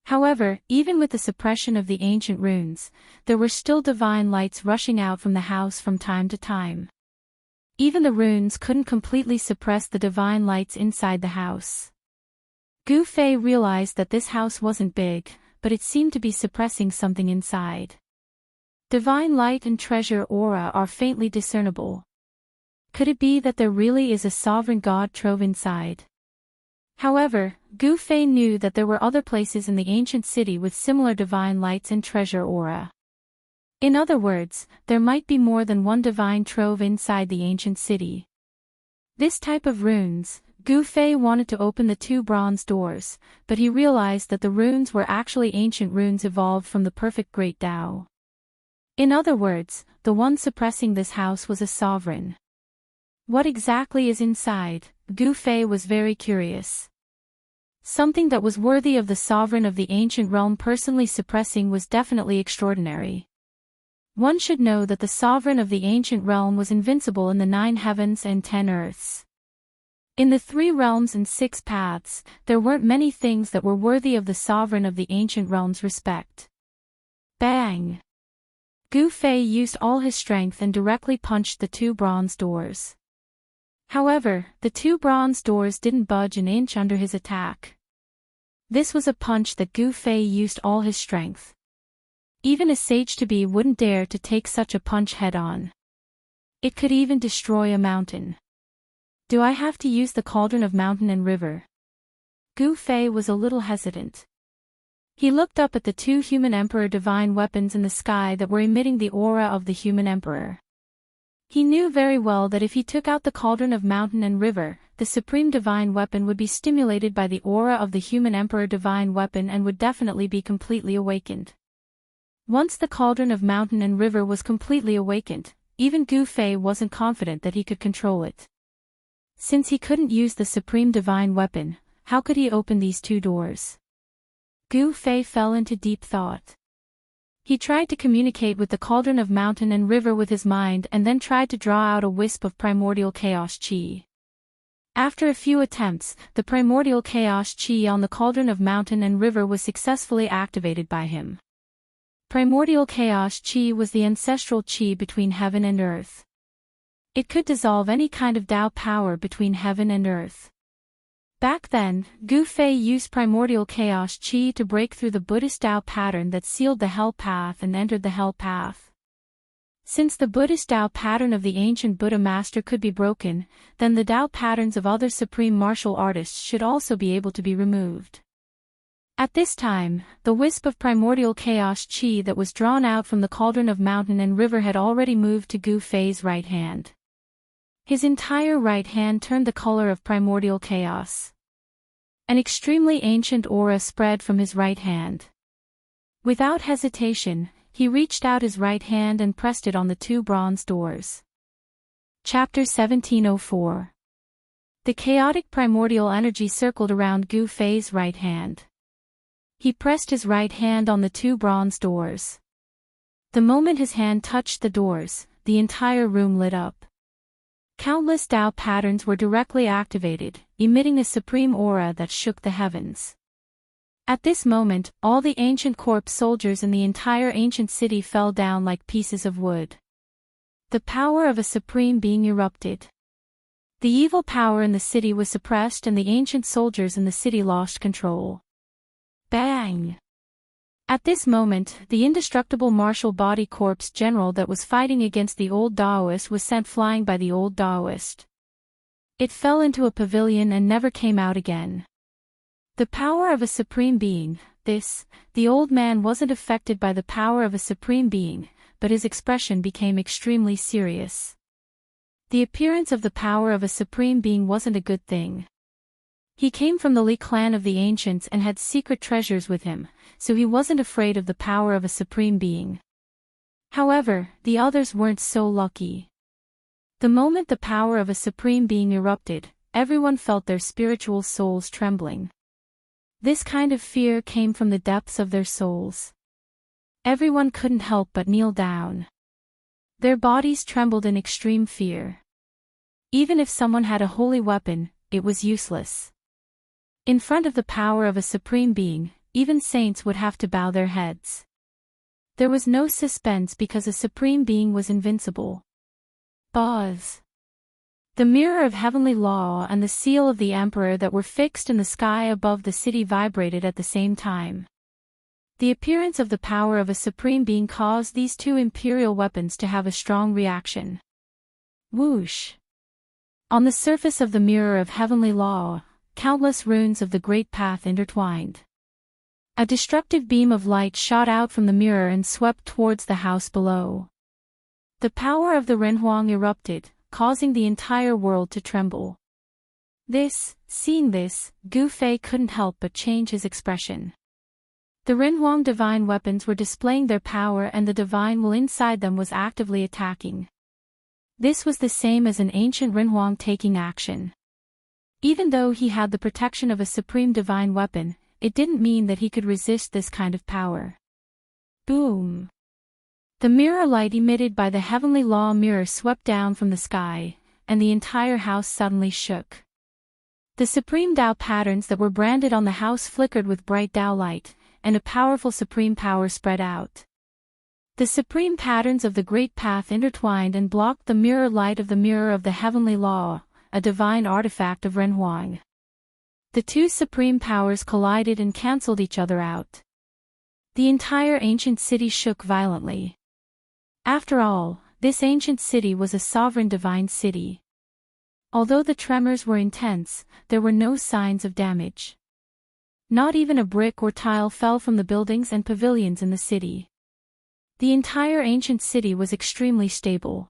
However, even with the suppression of the ancient runes, there were still divine lights rushing out from the house from time to time. Even the runes couldn't completely suppress the divine lights inside the house. Gu Fei realized that this house wasn't big, but it seemed to be suppressing something inside. Divine light and treasure aura are faintly discernible. Could it be that there really is a sovereign god trove inside? However, Gu Fei knew that there were other places in the ancient city with similar divine lights and treasure aura. In other words, there might be more than one divine trove inside the ancient city. This type of runes, Gu Fei wanted to open the two bronze doors, but he realized that the runes were actually ancient runes evolved from the perfect Great Tao. In other words, the one suppressing this house was a sovereign. What exactly is inside? Gu Fei was very curious. Something that was worthy of the sovereign of the ancient realm personally suppressing was definitely extraordinary. One should know that the sovereign of the ancient realm was invincible in the 9 heavens and 10 earths. In the 3 realms and 6 paths, there weren't many things that were worthy of the sovereign of the ancient realm's respect. Bang! Gu Fei used all his strength and directly punched the 2 bronze doors. However, the 2 bronze doors didn't budge an inch under his attack. This was a punch that Gu Fei used all his strength. Even a sage-to-be wouldn't dare to take such a punch head-on. It could even destroy a mountain. Do I have to use the cauldron of mountain and river? Gu Fei was a little hesitant. He looked up at the 2 human emperor divine weapons in the sky that were emitting the aura of the human emperor. He knew very well that if he took out the cauldron of mountain and river, the supreme divine weapon would be stimulated by the aura of the human emperor divine weapon and would definitely be completely awakened. Once the cauldron of mountain and river was completely awakened, even Gu Fei wasn't confident that he could control it. Since he couldn't use the supreme divine weapon, how could he open these 2 doors? Gu Fei fell into deep thought. He tried to communicate with the cauldron of mountain and river with his mind and then tried to draw out a wisp of primordial chaos chi. After a few attempts, the primordial chaos chi on the cauldron of mountain and river was successfully activated by him. Primordial chaos chi was the ancestral chi between heaven and earth. It could dissolve any kind of Tao power between heaven and earth. Back then, Gu Fei used primordial chaos chi to break through the Buddhist Tao pattern that sealed the hell path and entered the hell path. Since the Buddhist Tao pattern of the ancient Buddha master could be broken, then the Tao patterns of other supreme martial artists should also be able to be removed. At this time, the wisp of primordial chaos chi that was drawn out from the cauldron of mountain and river had already moved to Gu Fei's right hand. His entire right hand turned the color of primordial chaos. An extremely ancient aura spread from his right hand. Without hesitation, he reached out his right hand and pressed it on the 2 bronze doors. Chapter 1704. The chaotic primordial energy circled around Gu Fei's right hand. He pressed his right hand on the two bronze doors. The moment his hand touched the doors, the entire room lit up. Countless Tao patterns were directly activated, emitting a supreme aura that shook the heavens. At this moment, all the ancient corpse soldiers in the entire ancient city fell down like pieces of wood. The power of a supreme being erupted. The evil power in the city was suppressed and the ancient soldiers in the city lost control. Bang! At this moment, the indestructible martial body corpse general that was fighting against the old Daoist was sent flying by the old Daoist. It fell into a pavilion and never came out again. The power of a supreme being, the old man wasn't affected by the power of a supreme being, but his expression became extremely serious. The appearance of the power of a supreme being wasn't a good thing. He came from the Li clan of the ancients and had secret treasures with him, so he wasn't afraid of the power of a supreme being. However, the others weren't so lucky. The moment the power of a supreme being erupted, everyone felt their spiritual souls trembling. This kind of fear came from the depths of their souls. Everyone couldn't help but kneel down. Their bodies trembled in extreme fear. Even if someone had a holy weapon, it was useless. In front of the power of a supreme being, even saints would have to bow their heads. There was no suspense because a supreme being was invincible. Buzz. The mirror of heavenly law and the seal of the emperor that were fixed in the sky above the city vibrated at the same time. The appearance of the power of a supreme being caused these two imperial weapons to have a strong reaction. Whoosh! On the surface of the mirror of heavenly law, countless runes of the great path intertwined. A destructive beam of light shot out from the mirror and swept towards the house below. The power of the Renhuang erupted, causing the entire world to tremble. Seeing this, Gu Fei couldn't help but change his expression. The Renhuang divine weapons were displaying their power and the divine will inside them was actively attacking. This was the same as an ancient Renhuang taking action. Even though he had the protection of a supreme divine weapon, it didn't mean that he could resist this kind of power. Boom! The mirror light emitted by the heavenly law mirror swept down from the sky, and the entire house suddenly shook. The supreme Tao patterns that were branded on the house flickered with bright Tao light, and a powerful supreme power spread out. The supreme patterns of the great path intertwined and blocked the mirror light of the heavenly law, a divine artifact of Renhuang. The two supreme powers collided and cancelled each other out. The entire ancient city shook violently. After all, this ancient city was a sovereign divine city. Although the tremors were intense, there were no signs of damage. Not even a brick or tile fell from the buildings and pavilions in the city. The entire ancient city was extremely stable.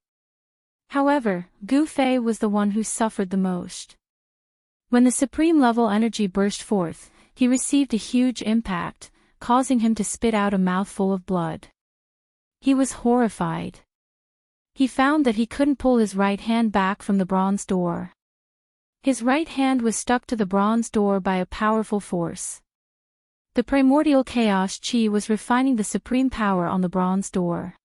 However, Gu Fei was the one who suffered the most. When the supreme level energy burst forth, he received a huge impact, causing him to spit out a mouthful of blood. He was horrified. He found that he couldn't pull his right hand back from the bronze door. His right hand was stuck to the bronze door by a powerful force. The primordial chaos chi was refining the supreme power on the bronze door.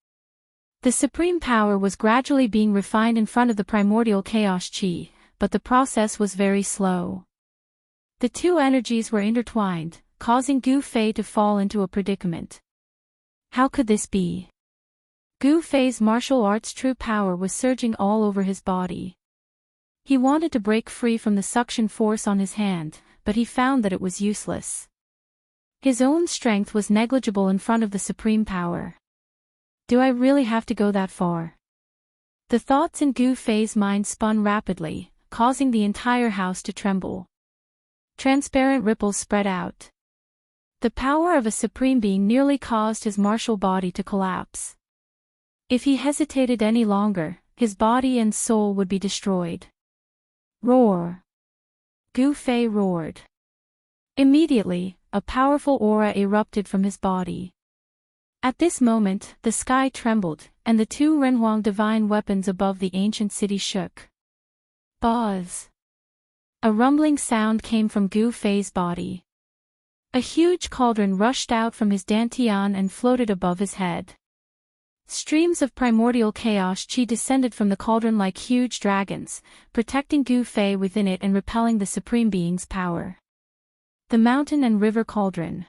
The supreme power was gradually being refined in front of the primordial chaos chi, but the process was very slow. The two energies were intertwined, causing Gu Fei to fall into a predicament. How could this be? Gu Fei's martial arts' true power was surging all over his body. He wanted to break free from the suction force on his hand, but he found that it was useless. His own strength was negligible in front of the supreme power. Do I really have to go that far? The thoughts in Gu Fei's mind spun rapidly, causing the entire house to tremble. Transparent ripples spread out. The power of a supreme being nearly caused his martial body to collapse. If he hesitated any longer, his body and soul would be destroyed. Roar! Gu Fei roared. Immediately, a powerful aura erupted from his body. At this moment, the sky trembled, and the two Renhuang divine weapons above the ancient city shook. Buzz! A rumbling sound came from Gu Fei's body. A huge cauldron rushed out from his dantian and floated above his head. Streams of primordial chaos chi descended from the cauldron like huge dragons, protecting Gu Fei within it and repelling the Supreme Being's power. The Mountain and River Cauldron.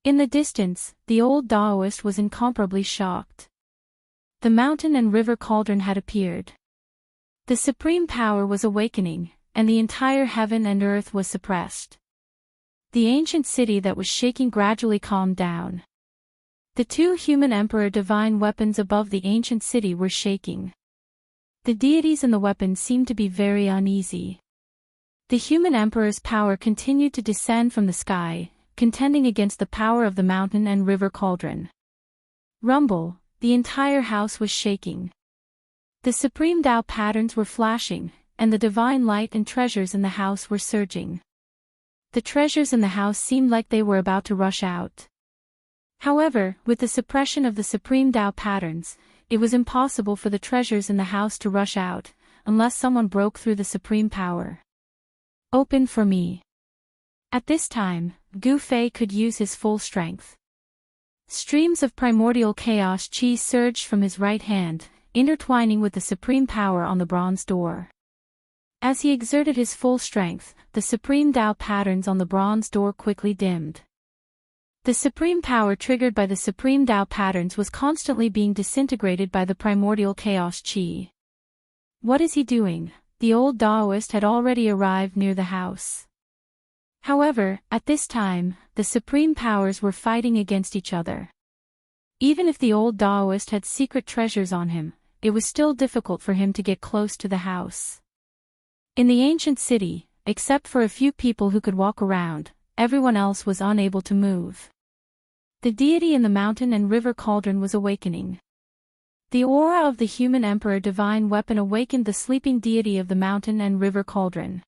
In the distance, the old Taoist was incomparably shocked. The Mountain and River Cauldron had appeared. The supreme power was awakening, and the entire heaven and earth was suppressed. The ancient city that was shaking gradually calmed down. The two human emperor divine weapons above the ancient city were shaking. The deities and the weapons seemed to be very uneasy. The human emperor's power continued to descend from the sky, contending against the power of the mountain and river cauldron. Rumble, the entire house was shaking. The supreme Tao patterns were flashing, and the divine light and treasures in the house were surging. The treasures in the house seemed like they were about to rush out. However, with the suppression of the supreme Tao patterns, it was impossible for the treasures in the house to rush out, unless someone broke through the supreme power. Open for me. At this time, Gu Fei could use his full strength. Streams of primordial chaos chi surged from his right hand, intertwining with the supreme power on the bronze door. As he exerted his full strength, the supreme Tao patterns on the bronze door quickly dimmed. The supreme power triggered by the supreme Tao patterns was constantly being disintegrated by the primordial chaos chi. What is he doing? The old Taoist had already arrived near the house. However, at this time, the supreme powers were fighting against each other. Even if the old Taoist had secret treasures on him, it was still difficult for him to get close to the house. In the ancient city, except for a few people who could walk around, everyone else was unable to move. The deity in the mountain and river cauldron was awakening. The aura of the human emperor divine weapon awakened the sleeping deity of the mountain and river cauldron.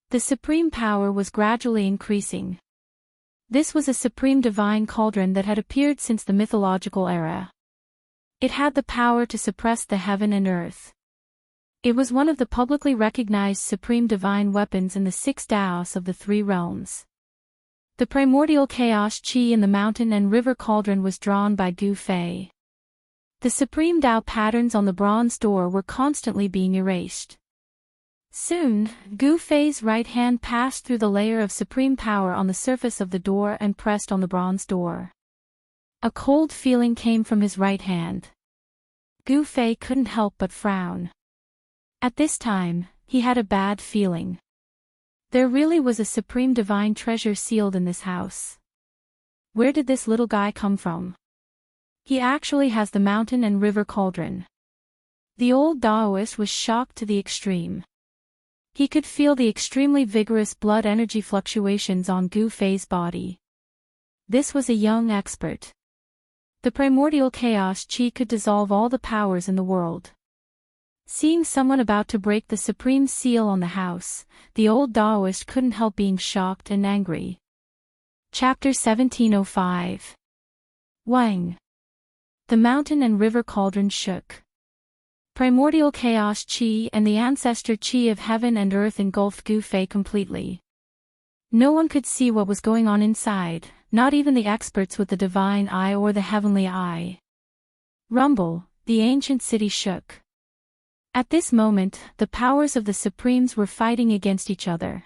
The supreme power was gradually increasing. This was a supreme divine cauldron that had appeared since the mythological era. It had the power to suppress the heaven and earth. It was one of the publicly recognized supreme divine weapons in the 6 Taos of the 3 realms. The primordial chaos chi in the mountain and river cauldron was drawn by Gu Fei. The supreme Tao patterns on the bronze door were constantly being erased. Soon, Gu Fei's right hand passed through the layer of supreme power on the surface of the door and pressed on the bronze door. A cold feeling came from his right hand. Gu Fei couldn't help but frown. At this time, he had a bad feeling. There really was a supreme divine treasure sealed in this house. Where did this little guy come from? He actually has the mountain and river cauldron. The old Taoist was shocked to the extreme. He could feel the extremely vigorous blood energy fluctuations on Gu Fei's body. This was a young expert. The primordial chaos chi could dissolve all the powers in the world. Seeing someone about to break the supreme seal on the house, the old Taoist couldn't help being shocked and angry. Chapter 1705. Wang. The mountain and river cauldron shook. Primordial chaos chi and the ancestor chi of heaven and earth engulfed Gu Fei completely. No one could see what was going on inside, not even the experts with the divine eye or the heavenly eye. Rumble, the ancient city shook. At this moment, the powers of the Supremes were fighting against each other.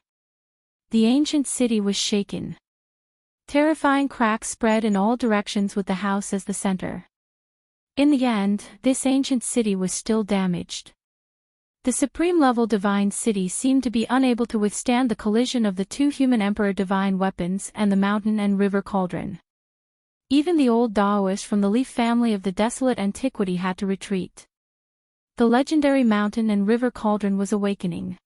The ancient city was shaken. Terrifying cracks spread in all directions with the house as the center. In the end, this ancient city was still damaged. The supreme-level divine city seemed to be unable to withstand the collision of the 2 human emperor divine weapons and the mountain and river cauldron. Even the old Taoist from the leaf family of the desolate antiquity had to retreat. The legendary mountain and river cauldron was awakening.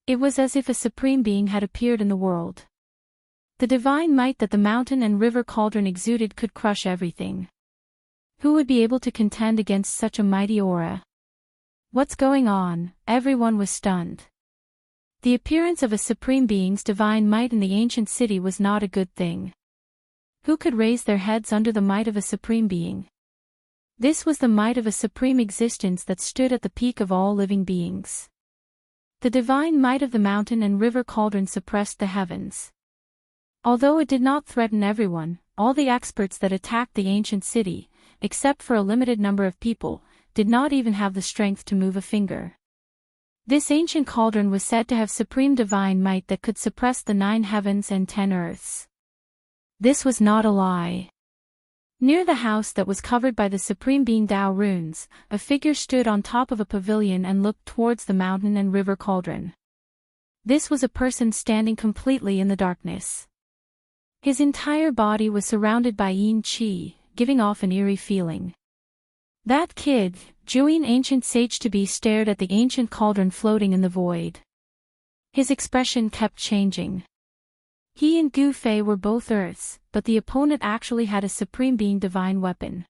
It was as if a supreme being had appeared in the world. The divine might that the mountain and river cauldron exuded could crush everything. Who would be able to contend against such a mighty aura? What's going on? Everyone was stunned. The appearance of a supreme being's divine might in the ancient city was not a good thing. Who could raise their heads under the might of a supreme being? This was the might of a supreme existence that stood at the peak of all living beings. The divine might of the mountain and river cauldron suppressed the heavens. Although it did not threaten everyone, all the experts that attacked the ancient city, except for a limited number of people, did not even have the strength to move a finger. This ancient cauldron was said to have supreme divine might that could suppress the 9 heavens and 10 earths. This was not a lie. Near the house that was covered by the supreme being Tao runes, a figure stood on top of a pavilion and looked towards the mountain and river cauldron. This was a person standing completely in the darkness. His entire body was surrounded by yin qi, giving off an eerie feeling. That kid, Juin ancient sage to be, stared at the ancient cauldron floating in the void. His expression kept changing. He and Gu Fei were both earths, but the opponent actually had a supreme being divine weapon.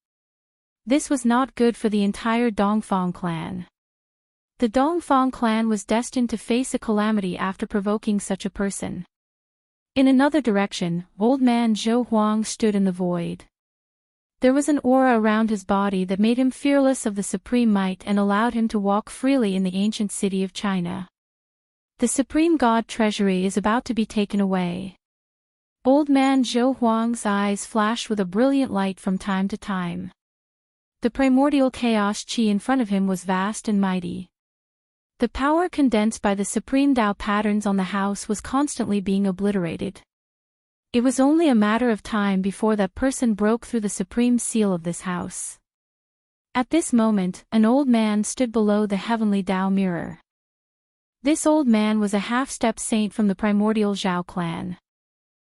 This was not good for the entire Dongfang clan. The Dongfang clan was destined to face a calamity after provoking such a person. In another direction, old man Zhou Huang stood in the void. There was an aura around his body that made him fearless of the supreme might and allowed him to walk freely in the ancient city of China. The supreme god treasury is about to be taken away. Old man Zhou Huang's eyes flashed with a brilliant light from time to time. The primordial chaos qi in front of him was vast and mighty. The power condensed by the supreme Tao patterns on the house was constantly being obliterated. It was only a matter of time before that person broke through the supreme seal of this house. At this moment, an old man stood below the heavenly Tao mirror. This old man was a half-step saint from the primordial Zhao clan.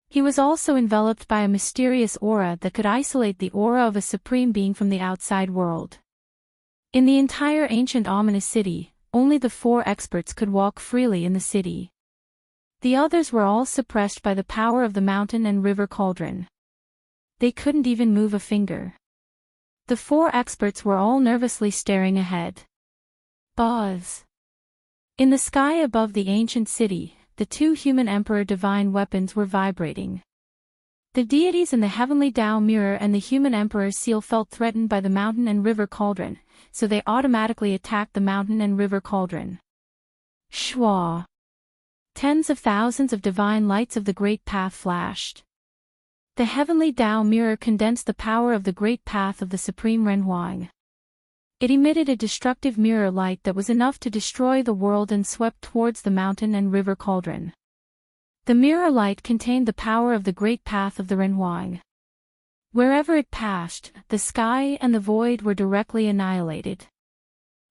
He was also enveloped by a mysterious aura that could isolate the aura of a supreme being from the outside world. In the entire ancient ominous city, only the 4 experts could walk freely in the city. The others were all suppressed by the power of the mountain and river cauldron. They couldn't even move a finger. The 4 experts were all nervously staring ahead. Buzz. In the sky above the ancient city, the 2 human emperor divine weapons were vibrating. The deities in the heavenly Tao mirror and the human emperor's seal felt threatened by the mountain and river cauldron, so they automatically attacked the mountain and river cauldron. Shwa. Tens of thousands of divine lights of the Great Path flashed. The heavenly Tao mirror condensed the power of the Great Path of the Supreme Renhuang. It emitted a destructive mirror light that was enough to destroy the world and swept towards the mountain and river cauldron. The mirror light contained the power of the Great Path of the Renhuang. Wherever it passed, the sky and the void were directly annihilated.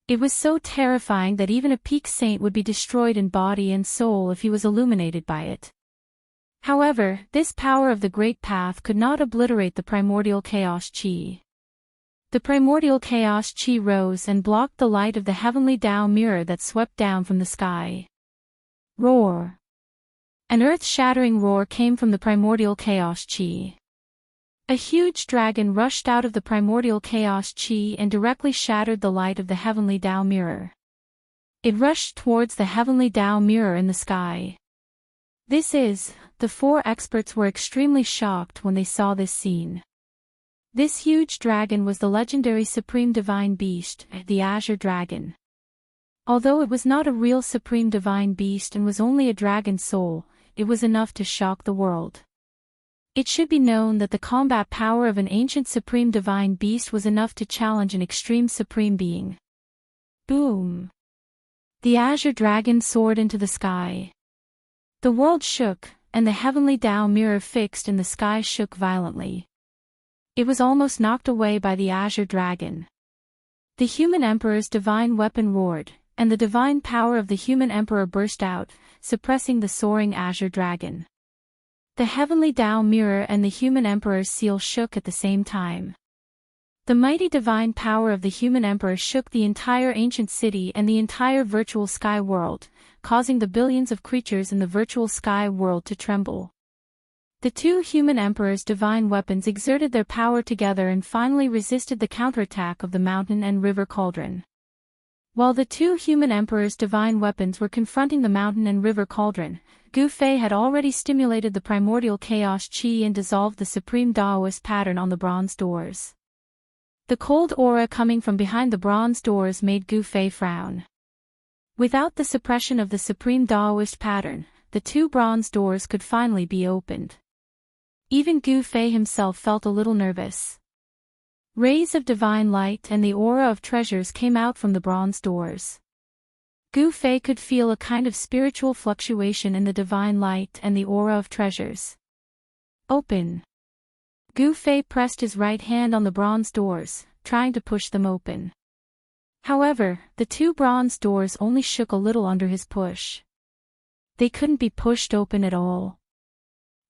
It was so terrifying that even a peak saint would be destroyed in body and soul if he was illuminated by it. However, this power of the Great Path could not obliterate the primordial chaos qi. The primordial chaos qi rose and blocked the light of the heavenly Tao mirror that swept down from the sky. Roar! An earth-shattering roar came from the primordial chaos qi. A huge dragon rushed out of the primordial chaos qi and directly shattered the light of the heavenly Tao mirror. It rushed towards the heavenly Tao mirror in the sky. The 4 experts were extremely shocked when they saw this scene. This huge dragon was the legendary supreme divine beast, the Azure Dragon. Although it was not a real supreme divine beast and was only a dragon soul, it was enough to shock the world. It should be known that the combat power of an ancient supreme divine beast was enough to challenge an extreme supreme being. Boom! The Azure Dragon soared into the sky. The world shook, and the heavenly Tao mirror fixed in the sky shook violently. It was almost knocked away by the Azure Dragon. The human emperor's divine weapon roared, and the divine power of the human emperor burst out, suppressing the soaring Azure Dragon. The heavenly Tao mirror and the human emperor's seal shook at the same time. The mighty divine power of the human emperor shook the entire ancient city and the entire virtual sky world, causing the billions of creatures in the virtual sky world to tremble. The 2 human emperors' divine weapons exerted their power together and finally resisted the counterattack of the mountain and river cauldron. While the 2 human emperors' divine weapons were confronting the mountain and river cauldron, Gu Fei had already stimulated the primordial chaos qi and dissolved the supreme Daoist pattern on the bronze doors. The cold aura coming from behind the bronze doors made Gu Fei frown. Without the suppression of the supreme Taoist pattern, the two bronze doors could finally be opened. Even Gu Fei himself felt a little nervous. Rays of divine light and the aura of treasures came out from the bronze doors. Gu Fei could feel a kind of spiritual fluctuation in the divine light and the aura of treasures. Open. Gu Fei pressed his right hand on the bronze doors, trying to push them open. However, the two bronze doors only shook a little under his push. They couldn't be pushed open at all.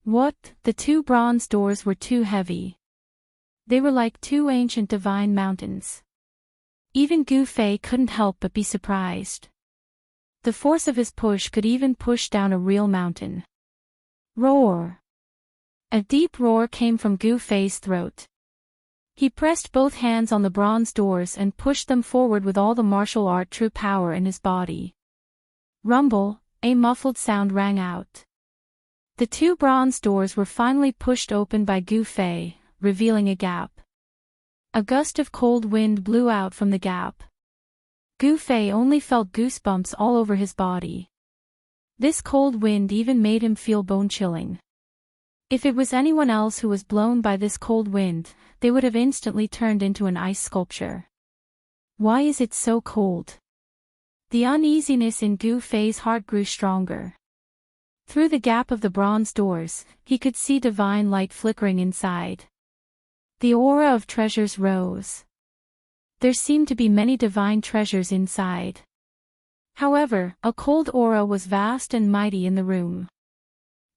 What? The two bronze doors were too heavy. They were like two ancient divine mountains. Even Gu Fei couldn't help but be surprised. The force of his push could even push down a real mountain. Roar! A deep roar came from Gu Fei's throat. He pressed both hands on the bronze doors and pushed them forward with all the martial art true power in his body. Rumble, a muffled sound rang out. The two bronze doors were finally pushed open by Gu Fei, revealing a gap. A gust of cold wind blew out from the gap. Gu Fei only felt goosebumps all over his body. This cold wind even made him feel bone-chilling. If it was anyone else who was blown by this cold wind, they would have instantly turned into an ice sculpture. Why is it so cold? The uneasiness in Gu Fei's heart grew stronger. Through the gap of the bronze doors, he could see divine light flickering inside. The aura of treasures rose. There seemed to be many divine treasures inside. However, a cold aura was vast and mighty in the room.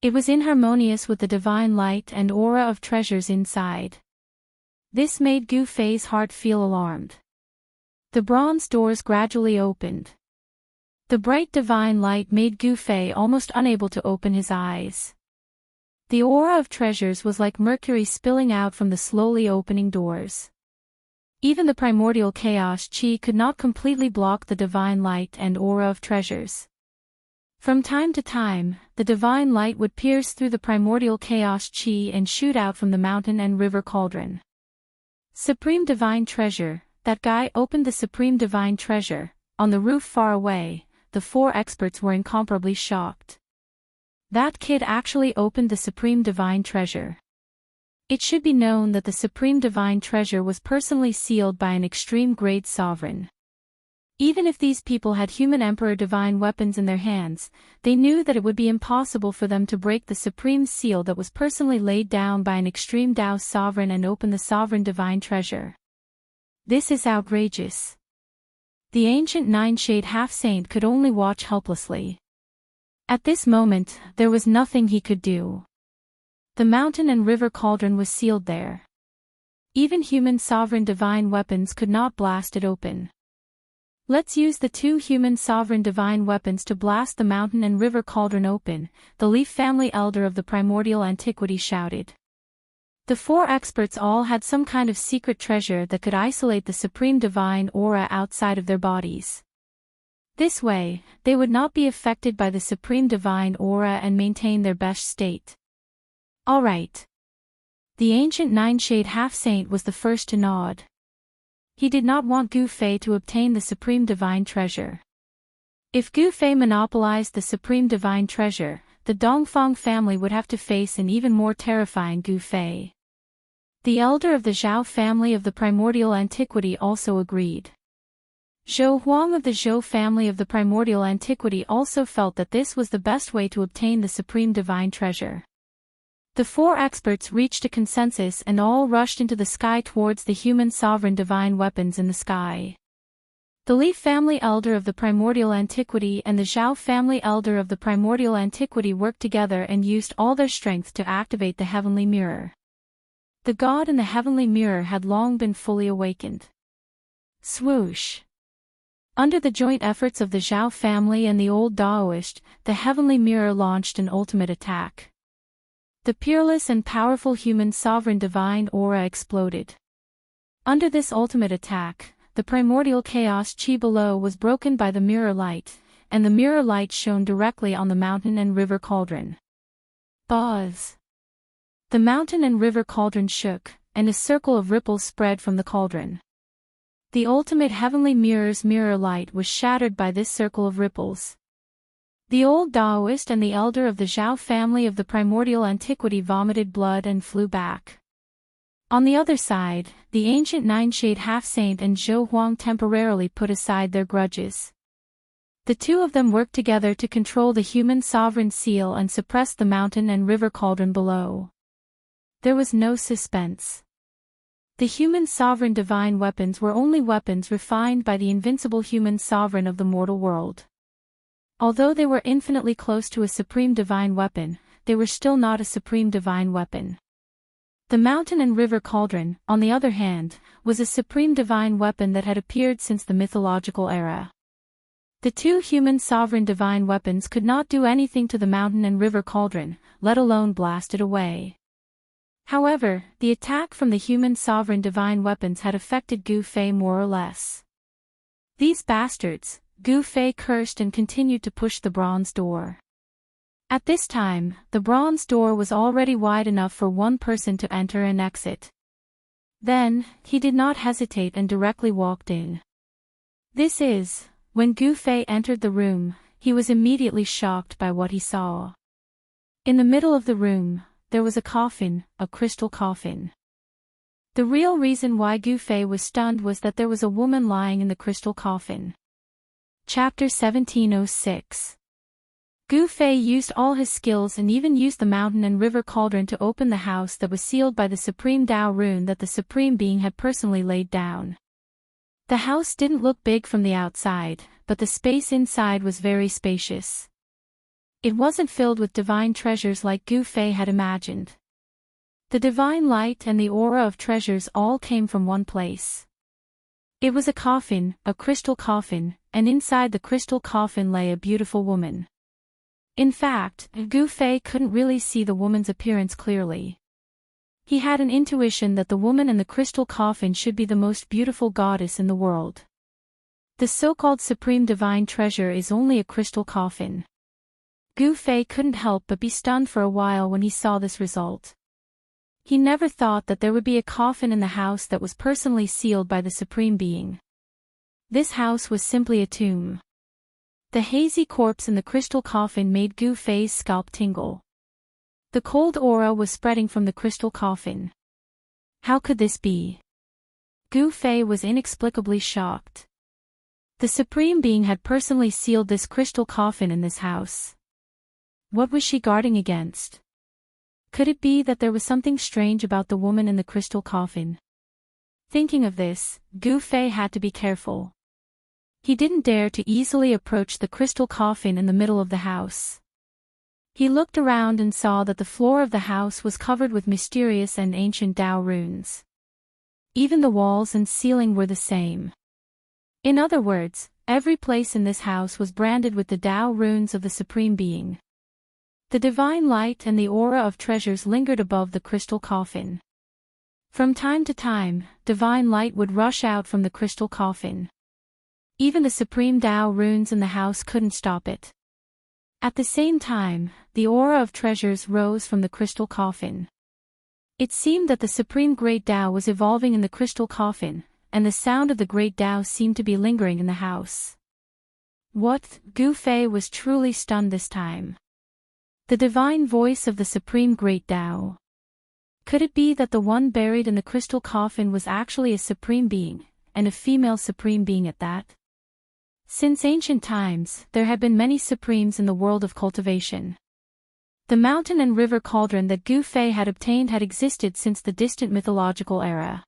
It was inharmonious with the divine light and aura of treasures inside. This made Gu Fei's heart feel alarmed. The bronze doors gradually opened. The bright divine light made Gu Fei almost unable to open his eyes. The aura of treasures was like mercury spilling out from the slowly opening doors. Even the primordial chaos chi could not completely block the divine light and aura of treasures. From time to time, the divine light would pierce through the primordial chaos chi and shoot out from the mountain and river cauldron. Supreme divine treasure, that guy opened the supreme divine treasure. On the roof far away, the four experts were incomparably shocked. That kid actually opened the supreme divine treasure. It should be known that the supreme divine treasure was personally sealed by an extreme-grade sovereign. Even if these people had human emperor divine weapons in their hands, they knew that it would be impossible for them to break the supreme seal that was personally laid down by an extreme Tao sovereign and open the sovereign divine treasure. This is outrageous. The ancient nine-shade half-saint could only watch helplessly. At this moment, there was nothing he could do. The mountain and river cauldron was sealed there. Even human sovereign divine weapons could not blast it open. Let's use the two human sovereign divine weapons to blast the mountain and river cauldron open, the Leaf family elder of the primordial antiquity shouted. The four experts all had some kind of secret treasure that could isolate the supreme divine aura outside of their bodies. This way, they would not be affected by the supreme divine aura and maintain their best state. Alright. The ancient nine-shade half-saint was the first to nod. He did not want Gu Fei to obtain the supreme divine treasure. If Gu Fei monopolized the supreme divine treasure, the Dongfang family would have to face an even more terrifying Gu Fei. The elder of the Zhao family of the primordial antiquity also agreed. Zhou Huang of the Zhou family of the primordial antiquity also felt that this was the best way to obtain the supreme divine treasure. The four experts reached a consensus and all rushed into the sky towards the human sovereign divine weapons in the sky. The Leaf family elder of the primordial antiquity and the Zhao family elder of the primordial antiquity worked together and used all their strength to activate the heavenly mirror. The god in the heavenly mirror had long been fully awakened. Swoosh! Under the joint efforts of the Zhao family and the old Daoist, the heavenly mirror launched an ultimate attack. The peerless and powerful human sovereign divine aura exploded. Under this ultimate attack, the primordial chaos chi below was broken by the mirror light, and the mirror light shone directly on the mountain and river cauldron. Buzz! The mountain and river cauldron shook, and a circle of ripples spread from the cauldron. The ultimate heavenly mirror's mirror light was shattered by this circle of ripples. The old Taoist and the elder of the Zhao family of the primordial antiquity vomited blood and flew back. On the other side, the ancient Nine-Shade Half-Saint and Zhou Huang temporarily put aside their grudges. The two of them worked together to control the human sovereign seal and suppress the mountain and river cauldron below. There was no suspense. The human sovereign divine weapons were only weapons refined by the invincible human sovereign of the mortal world. Although they were infinitely close to a supreme divine weapon, they were still not a supreme divine weapon. The mountain and river cauldron, on the other hand, was a supreme divine weapon that had appeared since the mythological era. The two human sovereign divine weapons could not do anything to the mountain and river cauldron, let alone blast it away. However, the attack from the human sovereign divine weapons had affected Gu Fei more or less. These bastards, Gu Fei cursed and continued to push the bronze door. At this time, the bronze door was already wide enough for one person to enter and exit. Then, he did not hesitate and directly walked in. When Gu Fei entered the room, he was immediately shocked by what he saw. In the middle of the room, there was a coffin, a crystal coffin. The real reason why Gu Fei was stunned was that there was a woman lying in the crystal coffin. Chapter 1706. Gu Fei used all his skills and even used the mountain and river cauldron to open the house that was sealed by the supreme Tao rune that the Supreme Being had personally laid down. The house didn't look big from the outside, but the space inside was very spacious. It wasn't filled with divine treasures like Gu Fei had imagined. The divine light and the aura of treasures all came from one place. It was a coffin, a crystal coffin, and inside the crystal coffin lay a beautiful woman. In fact, Gu Fei couldn't really see the woman's appearance clearly. He had an intuition that the woman in the crystal coffin should be the most beautiful goddess in the world. The so-called supreme divine treasure is only a crystal coffin. Gu Fei couldn't help but be stunned for a while when he saw this result. He never thought that there would be a coffin in the house that was personally sealed by the Supreme Being. This house was simply a tomb. The hazy corpse in the crystal coffin made Gu Fei's scalp tingle. The cold aura was spreading from the crystal coffin. How could this be? Gu Fei was inexplicably shocked. The Supreme Being had personally sealed this crystal coffin in this house. What was she guarding against? Could it be that there was something strange about the woman in the crystal coffin? Thinking of this, Gu Fei had to be careful. He didn't dare to easily approach the crystal coffin in the middle of the house. He looked around and saw that the floor of the house was covered with mysterious and ancient Tao runes. Even the walls and ceiling were the same. In other words, every place in this house was branded with the Tao runes of the Supreme Being. The divine light and the aura of treasures lingered above the crystal coffin. From time to time, divine light would rush out from the crystal coffin. Even the supreme Tao runes in the house couldn't stop it. At the same time, the aura of treasures rose from the crystal coffin. It seemed that the supreme great Tao was evolving in the crystal coffin, and the sound of the great Tao seemed to be lingering in the house. What? Gu Fei was truly stunned this time. The divine voice of the supreme great Tao. Could it be that the one buried in the crystal coffin was actually a supreme being, and a female supreme being at that? Since ancient times, there had been many supremes in the world of cultivation. The mountain and river cauldron that Gu Fei had obtained had existed since the distant mythological era.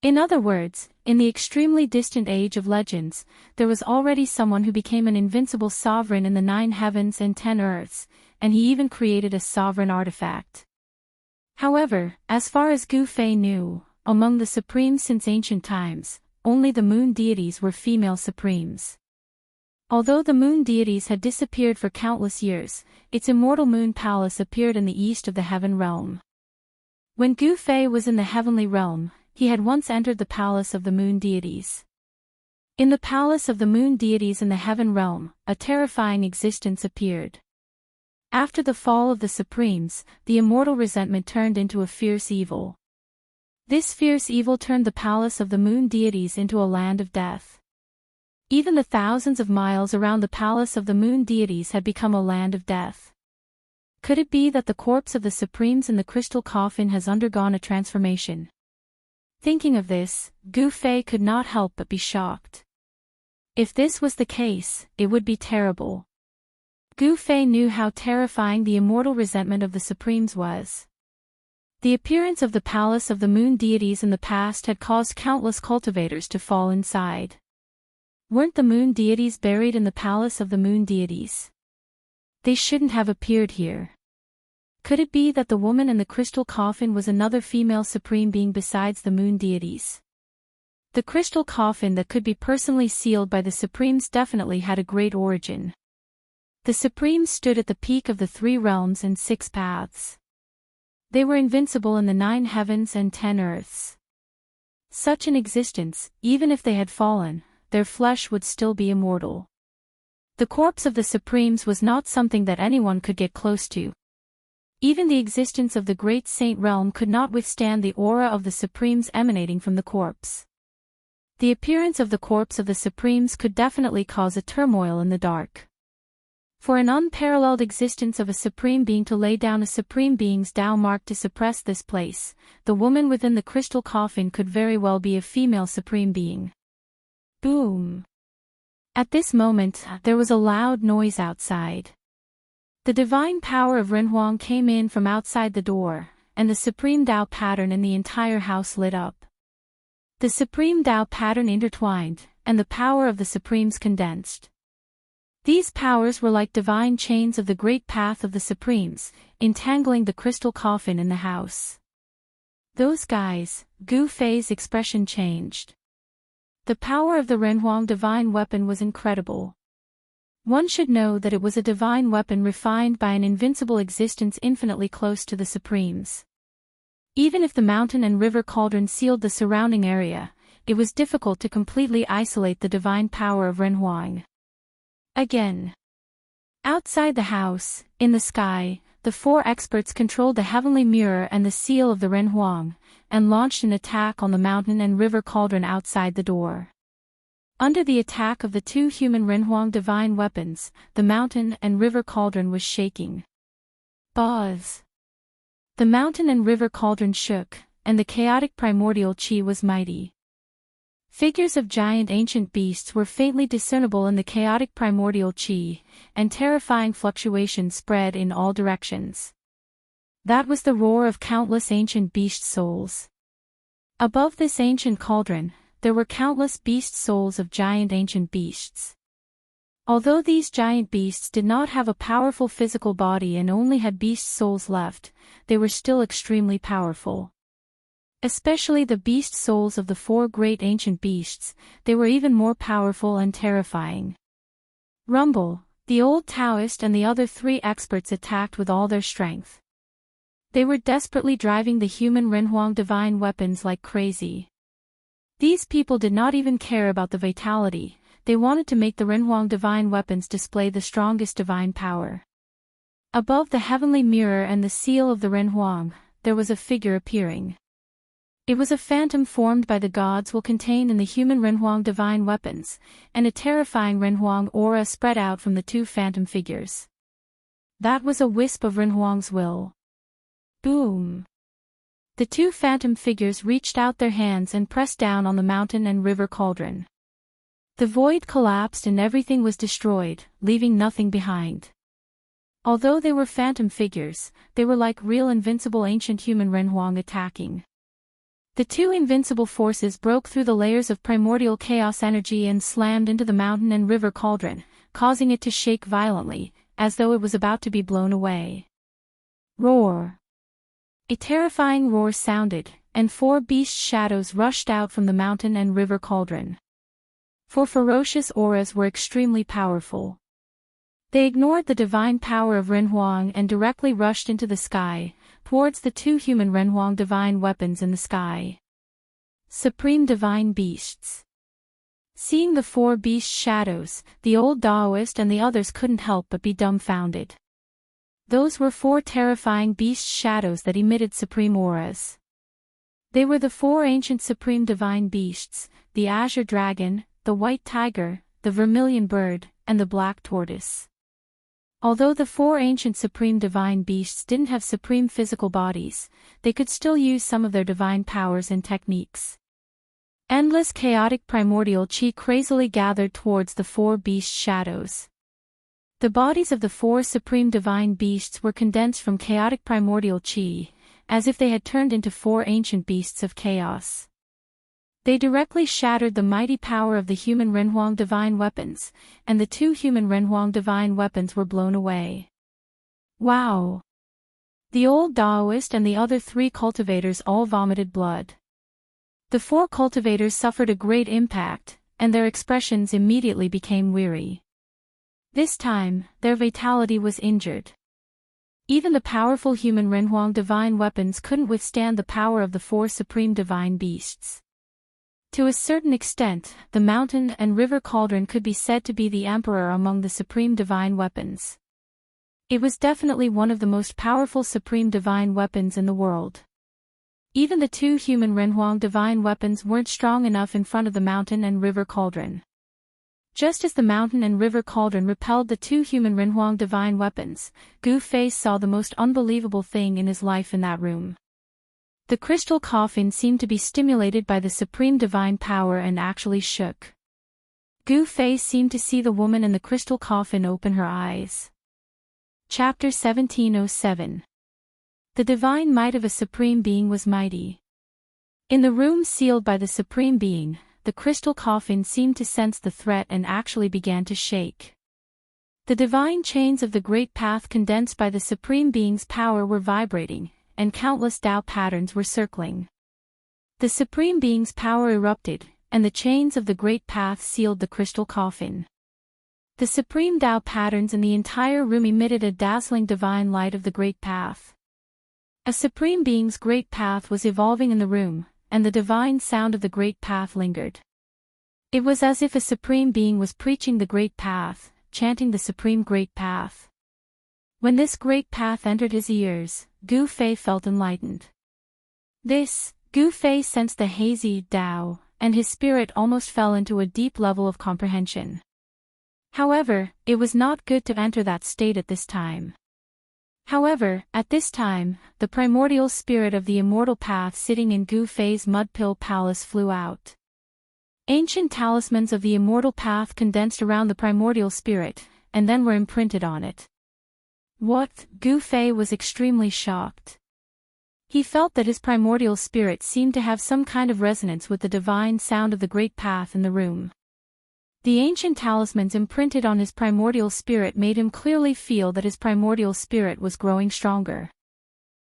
In other words, in the extremely distant age of legends, there was already someone who became an invincible sovereign in the 9 heavens and 10 earths, and he even created a sovereign artifact. However, as far as Gu Fei knew, among the supremes since ancient times, only the moon deities were female supremes. Although the moon deities had disappeared for countless years, its immortal moon palace appeared in the east of the heaven realm. When Gu Fei was in the heavenly realm, he had once entered the palace of the moon deities. In the palace of the moon deities in the heaven realm, a terrifying existence appeared. After the fall of the supremes, the immortal resentment turned into a fierce evil. This fierce evil turned the palace of the moon deities into a land of death. Even the thousands of miles around the palace of the moon deities had become a land of death. Could it be that the corpse of the Supremes in the crystal coffin has undergone a transformation? Thinking of this, Gu Fei could not help but be shocked. If this was the case, it would be terrible. Gu Fei knew how terrifying the immortal resentment of the Supremes was. The appearance of the palace of the moon deities in the past had caused countless cultivators to fall inside. Weren't the moon deities buried in the palace of the moon deities? They shouldn't have appeared here. Could it be that the woman in the crystal coffin was another female supreme being besides the moon deities? The crystal coffin that could be personally sealed by the Supremes definitely had a great origin. The Supremes stood at the peak of the 3 realms and 6 paths. They were invincible in the 9 heavens and 10 earths. Such an existence, even if they had fallen, their flesh would still be immortal. The corpse of the Supremes was not something that anyone could get close to. Even the existence of the great saint realm could not withstand the aura of the Supremes emanating from the corpse. The appearance of the corpse of the Supremes could definitely cause a turmoil in the dark. For an unparalleled existence of a supreme being to lay down a supreme being's Tao mark to suppress this place, the woman within the crystal coffin could very well be a female supreme being. Boom! At this moment, there was a loud noise outside. The divine power of Renhuang came in from outside the door, and the supreme Tao pattern in the entire house lit up. The supreme Tao pattern intertwined, and the power of the Supremes condensed. These powers were like divine chains of the great path of the Supremes, entangling the crystal coffin in the house. Those guys, Gu Fei's expression changed. The power of the Renhuang divine weapon was incredible. One should know that it was a divine weapon refined by an invincible existence infinitely close to the Supremes. Even if the mountain and river cauldron sealed the surrounding area, it was difficult to completely isolate the divine power of Renhuang. Again. Outside the house, in the sky, the 4 experts controlled the heavenly mirror and the seal of the Renhuang, and launched an attack on the mountain and river cauldron outside the door. Under the attack of the 2 human Renhuang divine weapons, the mountain and river cauldron was shaking. Buzz! The mountain and river cauldron shook, and the chaotic primordial chi was mighty. Figures of giant ancient beasts were faintly discernible in the chaotic primordial chi, and terrifying fluctuations spread in all directions. That was the roar of countless ancient beast souls. Above this ancient cauldron, there were countless beast souls of giant ancient beasts. Although these giant beasts did not have a powerful physical body and only had beast souls left, they were still extremely powerful. Especially the beast souls of the 4 great ancient beasts, they were even more powerful and terrifying. Rumble, the old Taoist and the other 3 experts attacked with all their strength. They were desperately driving the human Renhuang divine weapons like crazy. These people did not even care about the vitality, they wanted to make the Renhuang divine weapons display the strongest divine power. Above the heavenly mirror and the seal of the Renhuang, there was a figure appearing. It was a phantom formed by the gods will contained in the human Renhuang divine weapons, and a terrifying Renhuang aura spread out from the 2 phantom figures. That was a wisp of Renhuang's will. Boom! The 2 phantom figures reached out their hands and pressed down on the mountain and river cauldron. The void collapsed and everything was destroyed, leaving nothing behind. Although they were phantom figures, they were like real invincible ancient human Renhuang attacking. The 2 invincible forces broke through the layers of primordial chaos energy and slammed into the mountain and river cauldron, causing it to shake violently, as though it was about to be blown away. Roar! A terrifying roar sounded, and 4 beast shadows rushed out from the mountain and river cauldron. 4 ferocious auras were extremely powerful. They ignored the divine power of Renhuang and directly rushed into the sky, towards the 2 human Renhuang divine weapons in the sky. Supreme divine beasts. Seeing the 4 beast shadows, the old Taoist and the others couldn't help but be dumbfounded. Those were 4 terrifying beast shadows that emitted supreme auras. They were the four ancient supreme divine beasts, the azure dragon, the white tiger, the vermilion bird, and the black tortoise. Although the four ancient supreme divine beasts didn't have supreme physical bodies, they could still use some of their divine powers and techniques. Endless chaotic primordial chi crazily gathered towards the four beast shadows. The bodies of the four supreme divine beasts were condensed from chaotic primordial chi, as if they had turned into four ancient beasts of chaos. They directly shattered the mighty power of the human Renhuang divine weapons, and the two human Renhuang divine weapons were blown away. Wow! The old Taoist and the other three cultivators all vomited blood. The four cultivators suffered a great impact, and their expressions immediately became weary. This time, their vitality was injured. Even the powerful human Renhuang divine weapons couldn't withstand the power of the four supreme divine beasts. To a certain extent, the mountain and river cauldron could be said to be the emperor among the supreme divine weapons. It was definitely one of the most powerful supreme divine weapons in the world. Even the two human Renhuang divine weapons weren't strong enough in front of the mountain and river cauldron. Just as the mountain and river cauldron repelled the two human Renhuang divine weapons, Gu Fei saw the most unbelievable thing in his life in that room. The crystal coffin seemed to be stimulated by the supreme divine power and actually shook. Gu Fei seemed to see the woman in the crystal coffin open her eyes. Chapter 1707. The divine might of a supreme being was mighty. In the room sealed by the supreme being, the crystal coffin seemed to sense the threat and actually began to shake. The divine chains of the great path condensed by the supreme being's power were vibrating, and countless Tao patterns were circling. The supreme being's power erupted, and the chains of the great path sealed the crystal coffin. The supreme Tao patterns in the entire room emitted a dazzling divine light of the great path. A supreme being's great path was evolving in the room, and the divine sound of the great path lingered. It was as if a supreme being was preaching the great path, chanting the supreme great path. When this great path entered his ears, Gu Fei felt enlightened. Gu Fei sensed the hazy Tao, and his spirit almost fell into a deep level of comprehension. However, it was not good to enter that state at this time. However, at this time, the primordial spirit of the immortal path sitting in Gu Fei's mud pill palace flew out. Ancient talismans of the immortal path condensed around the primordial spirit, and then were imprinted on it. What? Gu Fei was extremely shocked. He felt that his primordial spirit seemed to have some kind of resonance with the divine sound of the great path in the room. The ancient talismans imprinted on his primordial spirit made him clearly feel that his primordial spirit was growing stronger.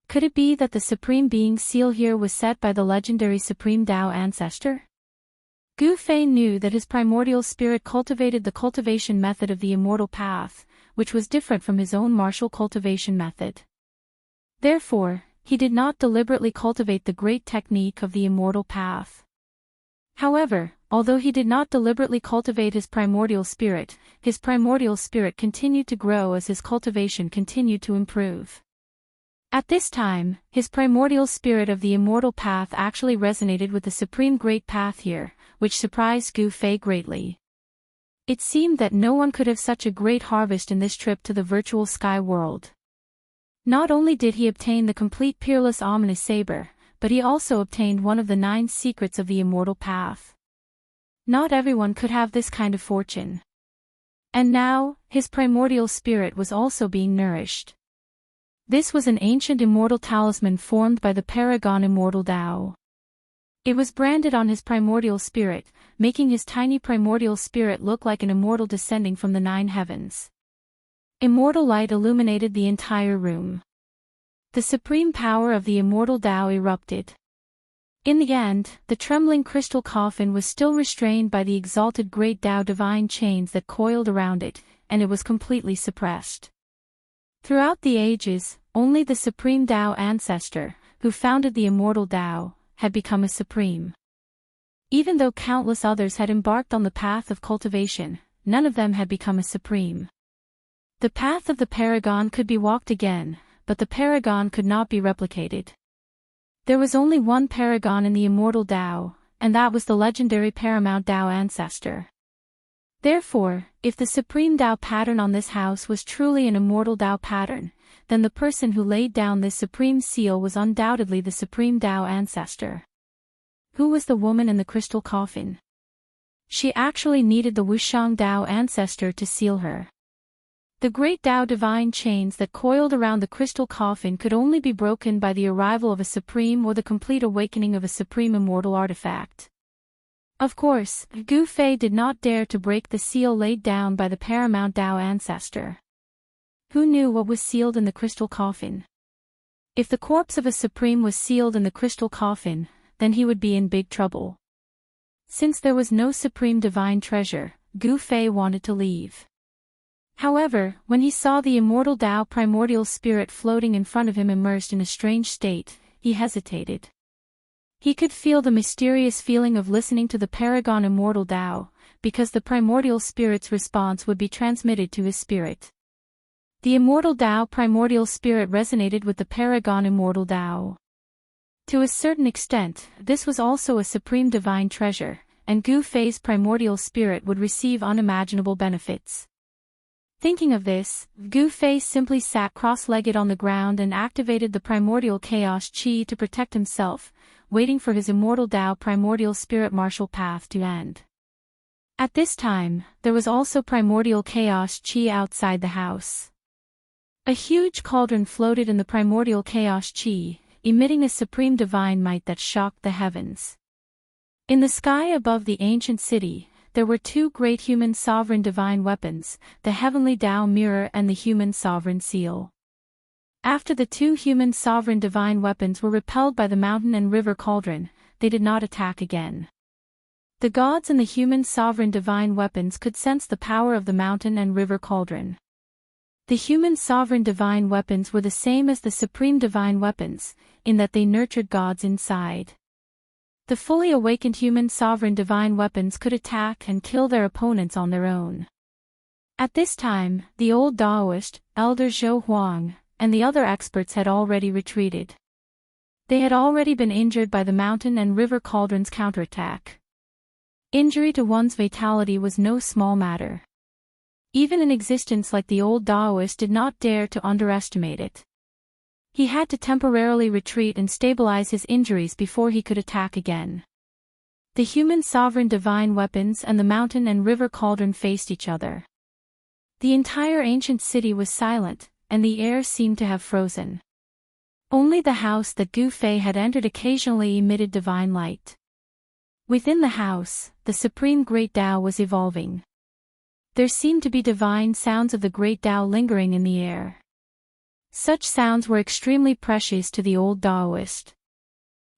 Could it be that the Supreme Being's seal here was set by the legendary Supreme Tao ancestor? Gu Fei knew that his primordial spirit cultivated the cultivation method of the immortal path, which was different from his own martial cultivation method. Therefore, he did not deliberately cultivate the great technique of the immortal path. However, although he did not deliberately cultivate his primordial spirit continued to grow as his cultivation continued to improve. At this time, his primordial spirit of the immortal path actually resonated with the supreme great path here, which surprised Gu Fei greatly. It seemed that no one could have such a great harvest in this trip to the virtual sky world. Not only did he obtain the complete peerless ominous saber, but he also obtained one of the 9 secrets of the immortal path. Not everyone could have this kind of fortune. And now, his primordial spirit was also being nourished. This was an ancient immortal talisman formed by the Paragon Immortal Tao. It was branded on his primordial spirit, making his tiny primordial spirit look like an immortal descending from the 9 heavens. Immortal light illuminated the entire room. The supreme power of the immortal Tao erupted. In the end, the trembling crystal coffin was still restrained by the exalted great Tao divine chains that coiled around it, and it was completely suppressed. Throughout the ages, only the supreme Tao ancestor, who founded the immortal Tao, had become a supreme. Even though countless others had embarked on the path of cultivation, none of them had become a supreme. The path of the Paragon could be walked again, but the Paragon could not be replicated. There was only one paragon in the immortal Tao, and that was the legendary paramount Tao ancestor. Therefore, if the supreme Tao pattern on this house was truly an immortal Tao pattern, then the person who laid down this supreme seal was undoubtedly the supreme Tao ancestor. Who was the woman in the crystal coffin? She actually needed the Wushang Tao ancestor to seal her. The great Tao divine chains that coiled around the crystal coffin could only be broken by the arrival of a supreme or the complete awakening of a supreme immortal artifact. Of course, Gu Fei did not dare to break the seal laid down by the paramount Tao ancestor. Who knew what was sealed in the crystal coffin? If the corpse of a supreme was sealed in the crystal coffin, then he would be in big trouble. Since there was no supreme divine treasure, Gu Fei wanted to leave. However, when he saw the immortal Tao primordial spirit floating in front of him immersed in a strange state, he hesitated. He could feel the mysterious feeling of listening to the paragon immortal Tao, because the primordial spirit's response would be transmitted to his spirit. The immortal Tao primordial spirit resonated with the paragon immortal Tao. To a certain extent, this was also a supreme divine treasure, and Gu Fei's primordial spirit would receive unimaginable benefits. Thinking of this, Gu Fei simply sat cross-legged on the ground and activated the primordial chaos chi to protect himself, waiting for his immortal Tao primordial spirit martial path to end. At this time, there was also primordial chaos chi outside the house. A huge cauldron floated in the primordial chaos chi, emitting a supreme divine might that shocked the heavens. In the sky above the ancient city, there were two great human sovereign divine weapons, the heavenly Tao mirror and the human sovereign seal. After the two human sovereign divine weapons were repelled by the mountain and river cauldron, they did not attack again. The gods and the human sovereign divine weapons could sense the power of the mountain and river cauldron. The human sovereign divine weapons were the same as the supreme divine weapons, in that they nurtured gods inside. The fully awakened human sovereign divine weapons could attack and kill their opponents on their own. At this time, the old Taoist, Elder Zhou Huang, and the other experts had already retreated. They had already been injured by the mountain and river cauldron's counterattack. Injury to one's vitality was no small matter. Even an existence like the old Taoist did not dare to underestimate it. He had to temporarily retreat and stabilize his injuries before he could attack again. The human sovereign divine weapons and the mountain and river cauldron faced each other. The entire ancient city was silent, and the air seemed to have frozen. Only the house that Gu Fei had entered occasionally emitted divine light. Within the house, the supreme great Tao was evolving. There seemed to be divine sounds of the great Tao lingering in the air. Such sounds were extremely precious to the old Taoist.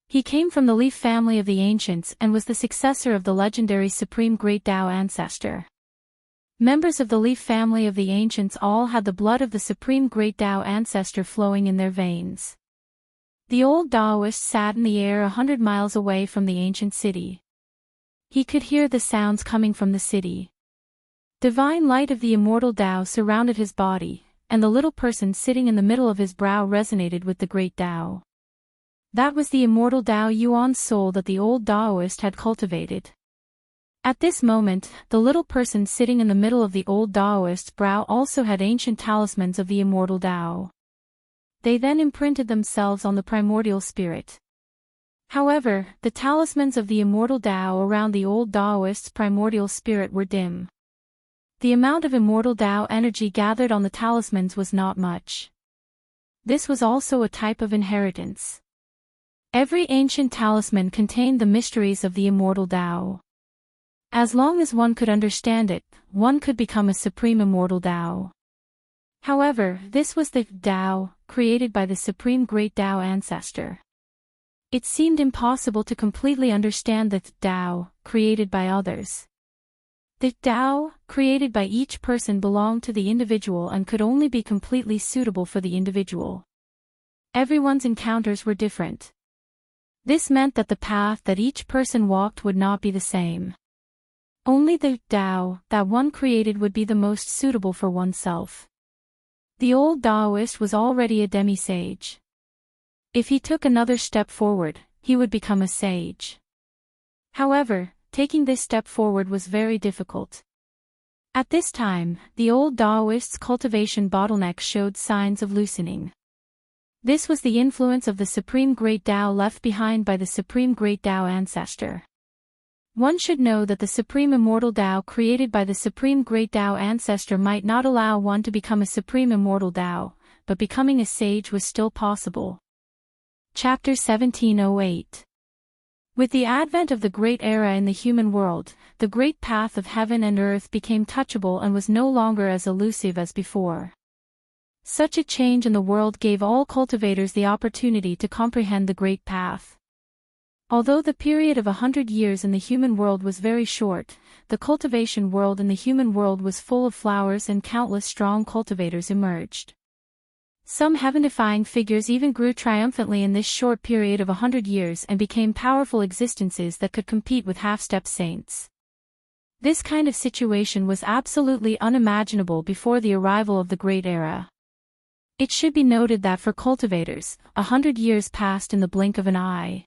He came from the Leaf family of the ancients and was the successor of the legendary supreme great Tao ancestor. Members of the Leaf family of the ancients all had the blood of the supreme great Tao ancestor flowing in their veins. The old Taoist sat in the air 100 miles away from the ancient city. He could hear the sounds coming from the city. Divine light of the immortal Tao surrounded his body, and the little person sitting in the middle of his brow resonated with the great Tao. That was the immortal Tao Yuan's soul that the old Taoist had cultivated. At this moment, the little person sitting in the middle of the old Taoist's brow also had ancient talismans of the immortal Tao. They then imprinted themselves on the primordial spirit. However, the talismans of the immortal Tao around the old Taoist's primordial spirit were dim. The amount of immortal Tao energy gathered on the talismans was not much. This was also a type of inheritance. Every ancient talisman contained the mysteries of the immortal Tao. As long as one could understand it, one could become a supreme immortal Tao. However, this was the Tao, created by the supreme great Tao ancestor. It seemed impossible to completely understand the Tao, created by others. The Tao, created by each person belonged to the individual and could only be completely suitable for the individual. Everyone's encounters were different. This meant that the path that each person walked would not be the same. Only the Tao that one created would be the most suitable for oneself. The old Taoist was already a demi-sage. If he took another step forward, he would become a sage. However, taking this step forward was very difficult. At this time, the old Taoists' cultivation bottleneck showed signs of loosening. This was the influence of the Supreme Great Tao left behind by the Supreme Great Tao ancestor. One should know that the Supreme Immortal Tao created by the Supreme Great Tao ancestor might not allow one to become a Supreme Immortal Tao, but becoming a sage was still possible. Chapter 1708. With the advent of the Great Era in the human world, the great path of heaven and earth became touchable and was no longer as elusive as before. Such a change in the world gave all cultivators the opportunity to comprehend the great path. Although the period of 100 years in the human world was very short, the cultivation world in the human world was full of flowers and countless strong cultivators emerged. Some heaven-defying figures even grew triumphantly in this short period of 100 years and became powerful existences that could compete with half-step saints. This kind of situation was absolutely unimaginable before the arrival of the Great Era. It should be noted that for cultivators, 100 years passed in the blink of an eye.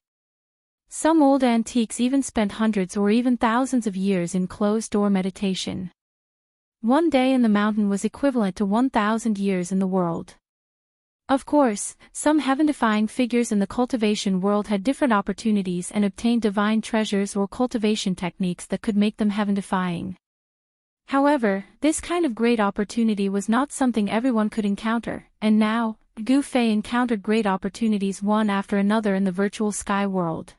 Some old antiques even spent hundreds or even thousands of years in closed-door meditation. One day in the mountain was equivalent to 1,000 years in the world. Of course, some heaven-defying figures in the cultivation world had different opportunities and obtained divine treasures or cultivation techniques that could make them heaven-defying. However, this kind of great opportunity was not something everyone could encounter, and now, Gu Fei encountered great opportunities one after another in the virtual sky world.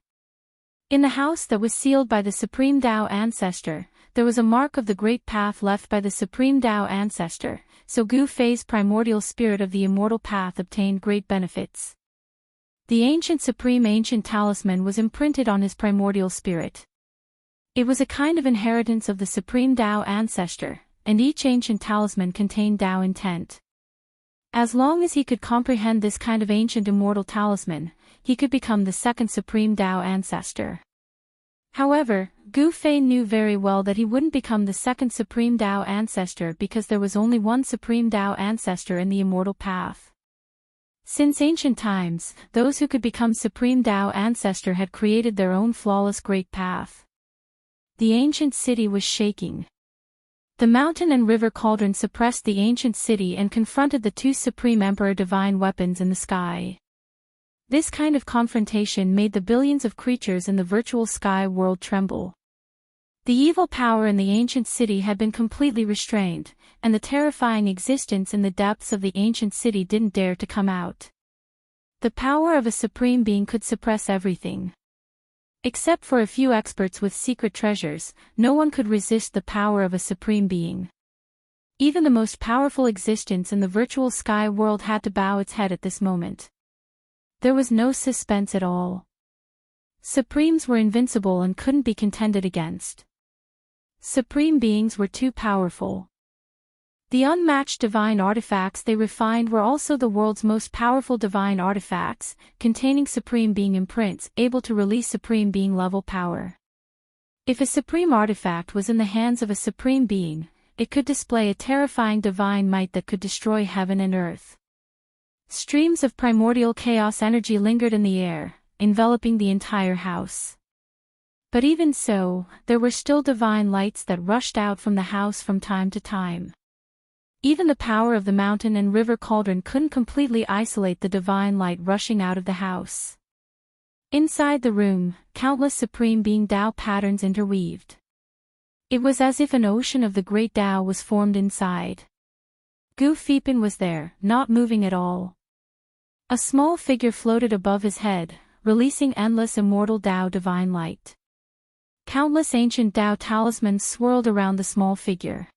In the house that was sealed by the Supreme Tao ancestor, there was a mark of the great path left by the Supreme Tao ancestor, so Gu Fei's primordial spirit of the immortal path obtained great benefits. The ancient talisman was imprinted on his primordial spirit. It was a kind of inheritance of the Supreme Tao ancestor, and each ancient talisman contained Tao intent. As long as he could comprehend this kind of ancient immortal talisman, he could become the second Supreme Tao ancestor. However, Gu Fei knew very well that he wouldn't become the second Supreme Tao ancestor because there was only one Supreme Tao ancestor in the immortal path. Since ancient times, those who could become Supreme Tao ancestor had created their own flawless great path. The ancient city was shaking. The mountain and river cauldron suppressed the ancient city and confronted the two Supreme Emperor divine weapons in the sky. This kind of confrontation made the billions of creatures in the virtual sky world tremble. The evil power in the ancient city had been completely restrained, and the terrifying existence in the depths of the ancient city didn't dare to come out. The power of a supreme being could suppress everything. Except for a few experts with secret treasures, no one could resist the power of a supreme being. Even the most powerful existence in the virtual sky world had to bow its head at this moment. There was no suspense at all. Supremes were invincible and couldn't be contended against. Supreme beings were too powerful. The unmatched divine artifacts they refined were also the world's most powerful divine artifacts, containing supreme being imprints, able to release supreme being level power. If a supreme artifact was in the hands of a supreme being, it could display a terrifying divine might that could destroy heaven and earth. Streams of primordial chaos energy lingered in the air, enveloping the entire house. But even so, there were still divine lights that rushed out from the house from time to time. Even the power of the mountain and river cauldron couldn't completely isolate the divine light rushing out of the house. Inside the room, countless supreme being Tao patterns interweaved. It was as if an ocean of the great Tao was formed inside. Gu Feipin was there, not moving at all. A small figure floated above his head, releasing endless immortal Tao divine light. Countless ancient Tao talismans swirled around the small figure.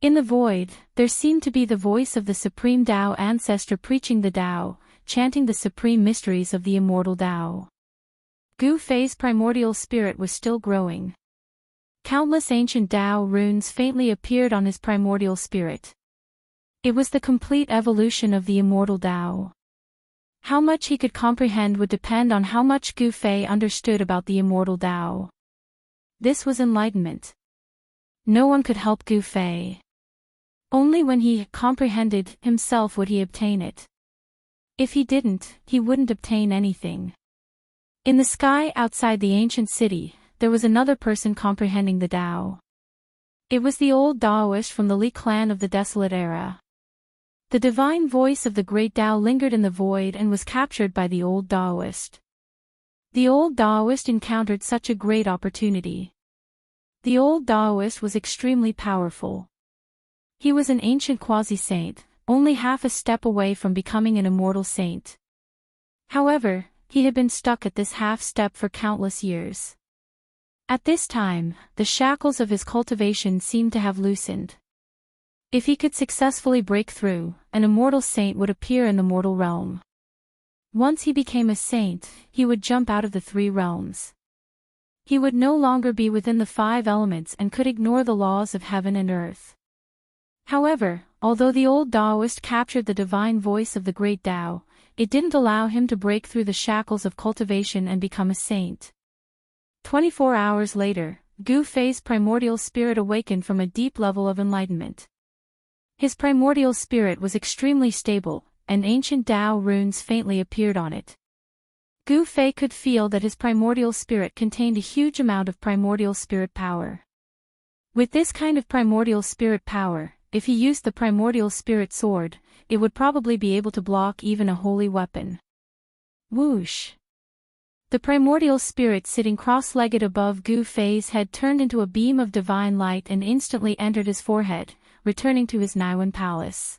In the void, there seemed to be the voice of the Supreme Tao ancestor preaching the Tao, chanting the supreme mysteries of the immortal Tao. Gu Fei's primordial spirit was still growing. Countless ancient Tao runes faintly appeared on his primordial spirit. It was the complete evolution of the immortal Tao. How much he could comprehend would depend on how much Gu Fei understood about the immortal Tao. This was enlightenment. No one could help Gu Fei. Only when he comprehended himself would he obtain it. If he didn't, he wouldn't obtain anything. In the sky outside the ancient city, there was another person comprehending the Tao. It was the old Taoist from the Li clan of the Desolate Era. The divine voice of the great Tao lingered in the void and was captured by the old Taoist. The old Taoist encountered such a great opportunity. The old Taoist was extremely powerful. He was an ancient quasi-saint, only half a step away from becoming an immortal saint. However, he had been stuck at this half step for countless years. At this time, the shackles of his cultivation seemed to have loosened. If he could successfully break through, an immortal saint would appear in the mortal realm. Once he became a saint, he would jump out of the three realms. He would no longer be within the five elements and could ignore the laws of heaven and earth. However, although the old Taoist captured the divine voice of the great Tao, it didn't allow him to break through the shackles of cultivation and become a saint. 24 hours later, Gu Fei's primordial spirit awakened from a deep level of enlightenment. His primordial spirit was extremely stable, and ancient Tao runes faintly appeared on it. Gu Fei could feel that his primordial spirit contained a huge amount of primordial spirit power. With this kind of primordial spirit power, if he used the primordial spirit sword, it would probably be able to block even a holy weapon. Whoosh! The primordial spirit sitting cross-legged above Gu Fei's head turned into a beam of divine light and instantly entered his forehead, returning to his Naiwan palace.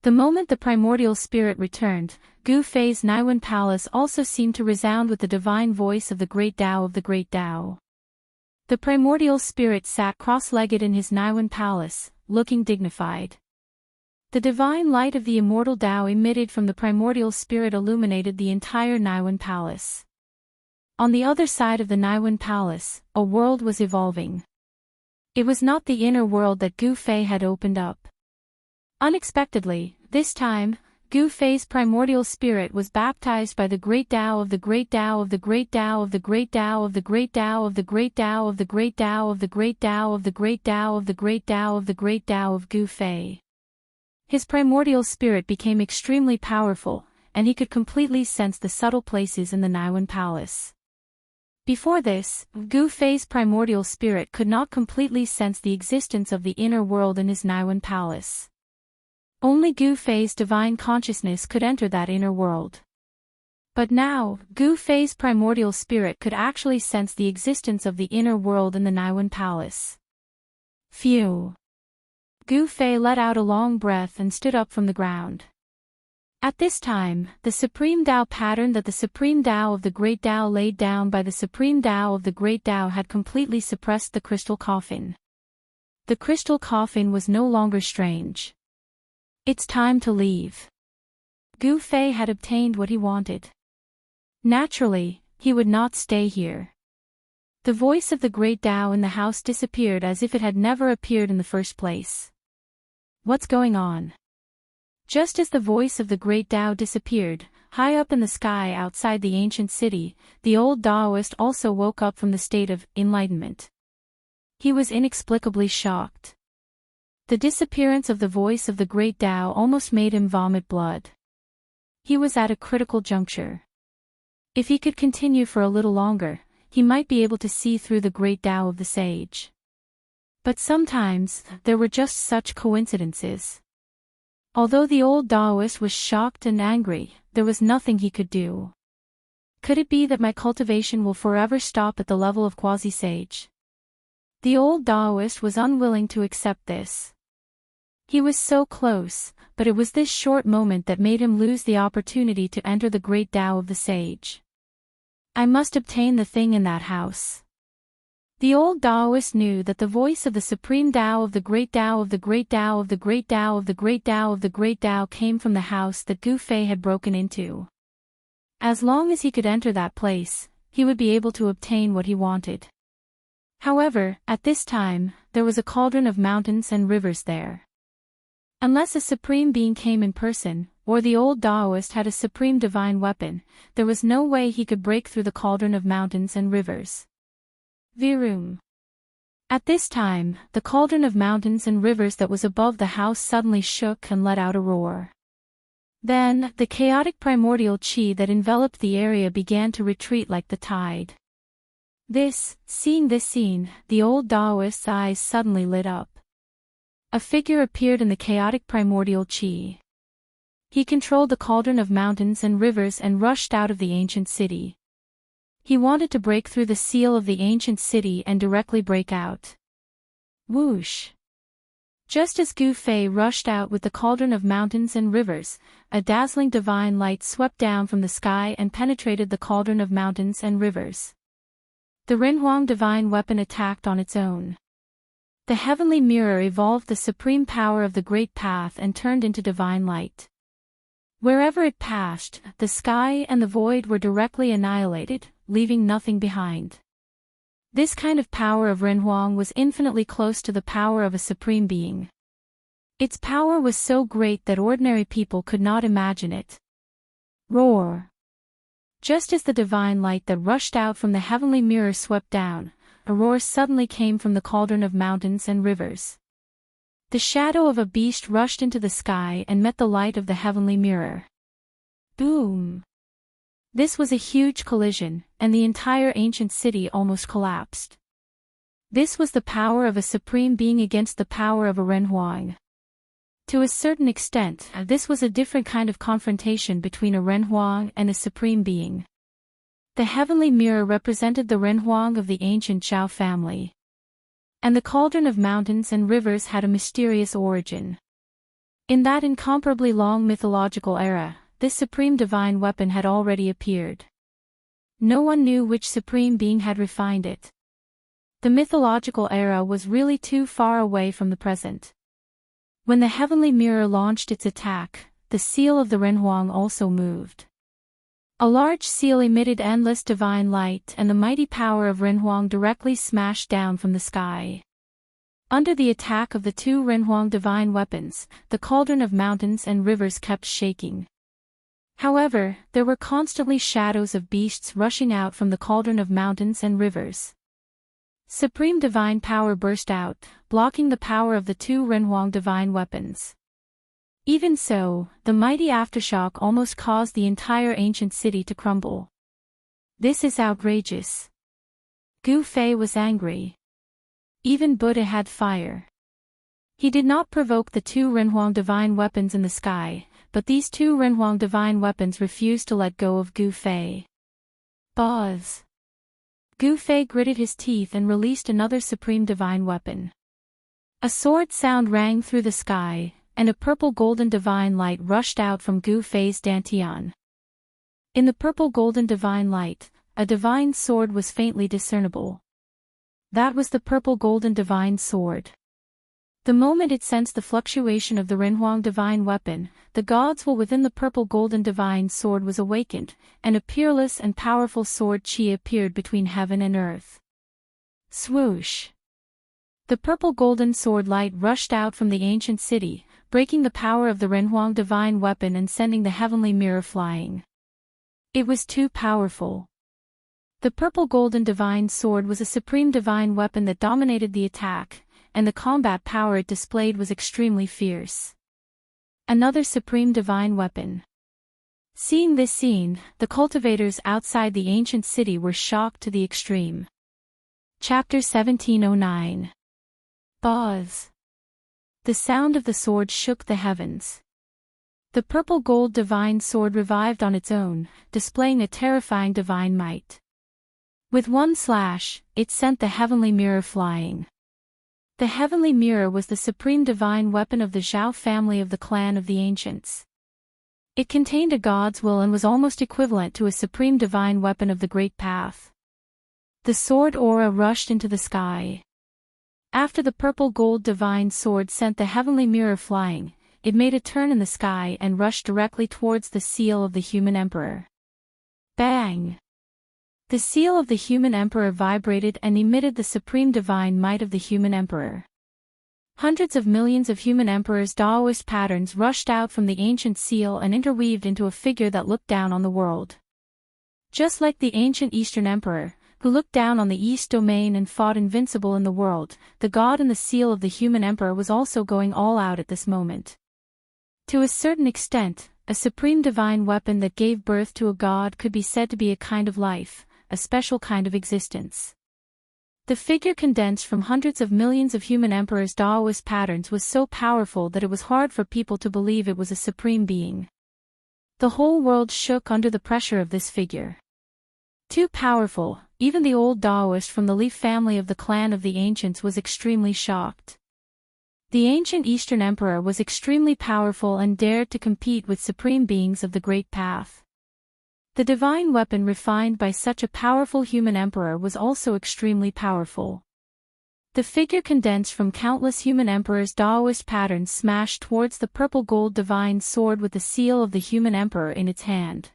The moment the primordial spirit returned, Gu Fei's Naiwan palace also seemed to resound with the divine voice of the great Tao of the great Tao. The primordial spirit sat cross-legged in his Naiwan palace, looking dignified. The divine light of the immortal Tao emitted from the primordial spirit illuminated the entire Naiwan palace. On the other side of the Naiwan palace, a world was evolving. It was not the inner world that Gu Fei had opened up. Unexpectedly, this time, Gu Fei's primordial spirit was baptized by the great Tao of the great Tao of the great Tao of the great Tao of the great Tao of the great Tao of the great Tao of the great Tao of the great Tao of the great Tao of the great Tao of Gu Fei. His primordial spirit became extremely powerful, and he could completely sense the subtle places in the Naiwan palace. Before this, Gu Fei's primordial spirit could not completely sense the existence of the inner world in his Naiwan palace. Only Gu Fei's divine consciousness could enter that inner world. But now, Gu Fei's primordial spirit could actually sense the existence of the inner world in the Naiwan palace. Phew! Gu Fei let out a long breath and stood up from the ground. At this time, the Supreme Tao pattern that the Supreme Tao of the Great Tao laid down by the Supreme Tao of the Great Tao had completely suppressed the crystal coffin. The crystal coffin was no longer strange. It's time to leave. Gu Fei had obtained what he wanted. Naturally, he would not stay here. The voice of the Great Tao in the house disappeared as if it had never appeared in the first place. What's going on? Just as the voice of the great Tao disappeared, high up in the sky outside the ancient city, the old Taoist also woke up from the state of enlightenment. He was inexplicably shocked. The disappearance of the voice of the great Tao almost made him vomit blood. He was at a critical juncture. If he could continue for a little longer, he might be able to see through the great Tao of the sage. But sometimes, there were just such coincidences. Although the old Taoist was shocked and angry, there was nothing he could do. Could it be that my cultivation will forever stop at the level of quasi-sage? The old Taoist was unwilling to accept this. He was so close, but it was this short moment that made him lose the opportunity to enter the great Tao of the sage. I must obtain the thing in that house. The old Taoist knew that the voice of the Supreme Tao of the Great Tao of the Great Tao of the Great Tao of the Great Tao of the Great Tao came from the house that Gu Fei had broken into. As long as he could enter that place, he would be able to obtain what he wanted. However, at this time, there was a cauldron of mountains and rivers there. Unless a supreme being came in person, or the old Taoist had a supreme divine weapon, there was no way he could break through the cauldron of mountains and rivers. Virum. At this time, the cauldron of mountains and rivers that was above the house suddenly shook and let out a roar. Then, the chaotic primordial chi that enveloped the area began to retreat like the tide. Seeing this scene, the old Taoist's eyes suddenly lit up. A figure appeared in the chaotic primordial chi. He controlled the cauldron of mountains and rivers and rushed out of the ancient city. He wanted to break through the seal of the ancient city and directly break out. Whoosh! Just as Gu Fei rushed out with the cauldron of mountains and rivers, a dazzling divine light swept down from the sky and penetrated the cauldron of mountains and rivers. The Renhuang divine weapon attacked on its own. The heavenly mirror evolved the supreme power of the great path and turned into divine light. Wherever it passed, the sky and the void were directly annihilated, leaving nothing behind. This kind of power of Renhuang was infinitely close to the power of a supreme being. Its power was so great that ordinary people could not imagine it. Roar! Just as the divine light that rushed out from the heavenly mirror swept down, a roar suddenly came from the cauldron of mountains and rivers. The shadow of a beast rushed into the sky and met the light of the heavenly mirror. Boom! This was a huge collision, and the entire ancient city almost collapsed. This was the power of a supreme being against the power of a Renhuang. To a certain extent, this was a different kind of confrontation between a Renhuang and a supreme being. The heavenly mirror represented the Renhuang of the ancient Zhao family. And the cauldron of mountains and rivers had a mysterious origin. In that incomparably long mythological era, this supreme divine weapon had already appeared. No one knew which supreme being had refined it. The mythological era was really too far away from the present. When the heavenly mirror launched its attack, the seal of the Renhuang also moved. A large seal emitted endless divine light and the mighty power of Renhuang directly smashed down from the sky. Under the attack of the two Renhuang divine weapons, the cauldron of mountains and rivers kept shaking. However, there were constantly shadows of beasts rushing out from the cauldron of mountains and rivers. Supreme divine power burst out, blocking the power of the two Renhuang divine weapons. Even so, the mighty aftershock almost caused the entire ancient city to crumble. This is outrageous. Gu Fei was angry. Even Buddha had fire. He did not provoke the two Renhuang divine weapons in the sky, but these two Renhuang divine weapons refused to let go of Gu Fei. Buzz! Gu Fei gritted his teeth and released another supreme divine weapon. A sword sound rang through the sky, and a purple-golden divine light rushed out from Gu Fei's dantian. In the purple-golden divine light, a divine sword was faintly discernible. That was the purple-golden divine sword. The moment it sensed the fluctuation of the Renhuang divine weapon, the God's will within the purple-golden divine sword was awakened, and a peerless and powerful sword chi appeared between heaven and earth. Swoosh! The purple-golden sword light rushed out from the ancient city, breaking the power of the Renhuang divine weapon and sending the heavenly mirror flying. It was too powerful. The purple-golden divine sword was a supreme divine weapon that dominated the attack, and the combat power it displayed was extremely fierce. Another supreme divine weapon. Seeing this scene, the cultivators outside the ancient city were shocked to the extreme. Chapter 1709. Buzz! The sound of the sword shook the heavens. The purple-gold divine sword revived on its own, displaying a terrifying divine might. With one slash, it sent the heavenly mirror flying. The heavenly mirror was the supreme divine weapon of the Zhao family of the clan of the ancients. It contained a god's will and was almost equivalent to a supreme divine weapon of the great path. The sword aura rushed into the sky. After the purple-gold divine sword sent the heavenly mirror flying, it made a turn in the sky and rushed directly towards the seal of the human emperor. Bang! The seal of the human emperor vibrated and emitted the supreme divine might of the human emperor. Hundreds of millions of human emperors' Taoist patterns rushed out from the ancient seal and interweaved into a figure that looked down on the world. Just like the ancient Eastern emperor, who looked down on the East domain and fought invincible in the world, the god in the seal of the human emperor was also going all out at this moment. To a certain extent, a supreme divine weapon that gave birth to a god, could be said to be a kind of life, a special kind of existence. The figure condensed from hundreds of millions of human emperors' Daoist patterns was so powerful that it was hard for people to believe it was a supreme being. The whole world shook under the pressure of this figure. Too powerful, even the old Daoist from the Leaf family of the clan of the Ancients was extremely shocked. The ancient Eastern Emperor was extremely powerful and dared to compete with supreme beings of the Great Path. The divine weapon refined by such a powerful human emperor was also extremely powerful. The figure condensed from countless human emperors' Daoist patterns smashed towards the purple-gold divine sword with the seal of the human emperor in its hand.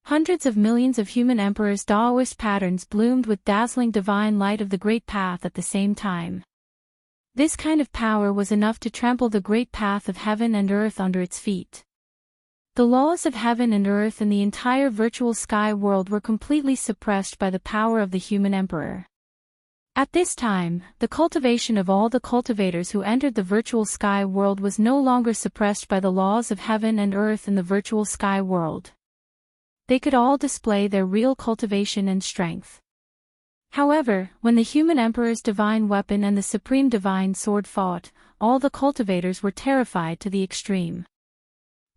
Hundreds of millions of human emperors' Daoist patterns bloomed with dazzling divine light of the Great Path at the same time. This kind of power was enough to trample the great path of heaven and earth under its feet. The laws of heaven and earth and the entire virtual sky world were completely suppressed by the power of the human emperor. At this time, the cultivation of all the cultivators who entered the virtual sky world was no longer suppressed by the laws of heaven and earth in the virtual sky world. They could all display their real cultivation and strength. However, when the human emperor's divine weapon and the supreme divine sword fought, all the cultivators were terrified to the extreme.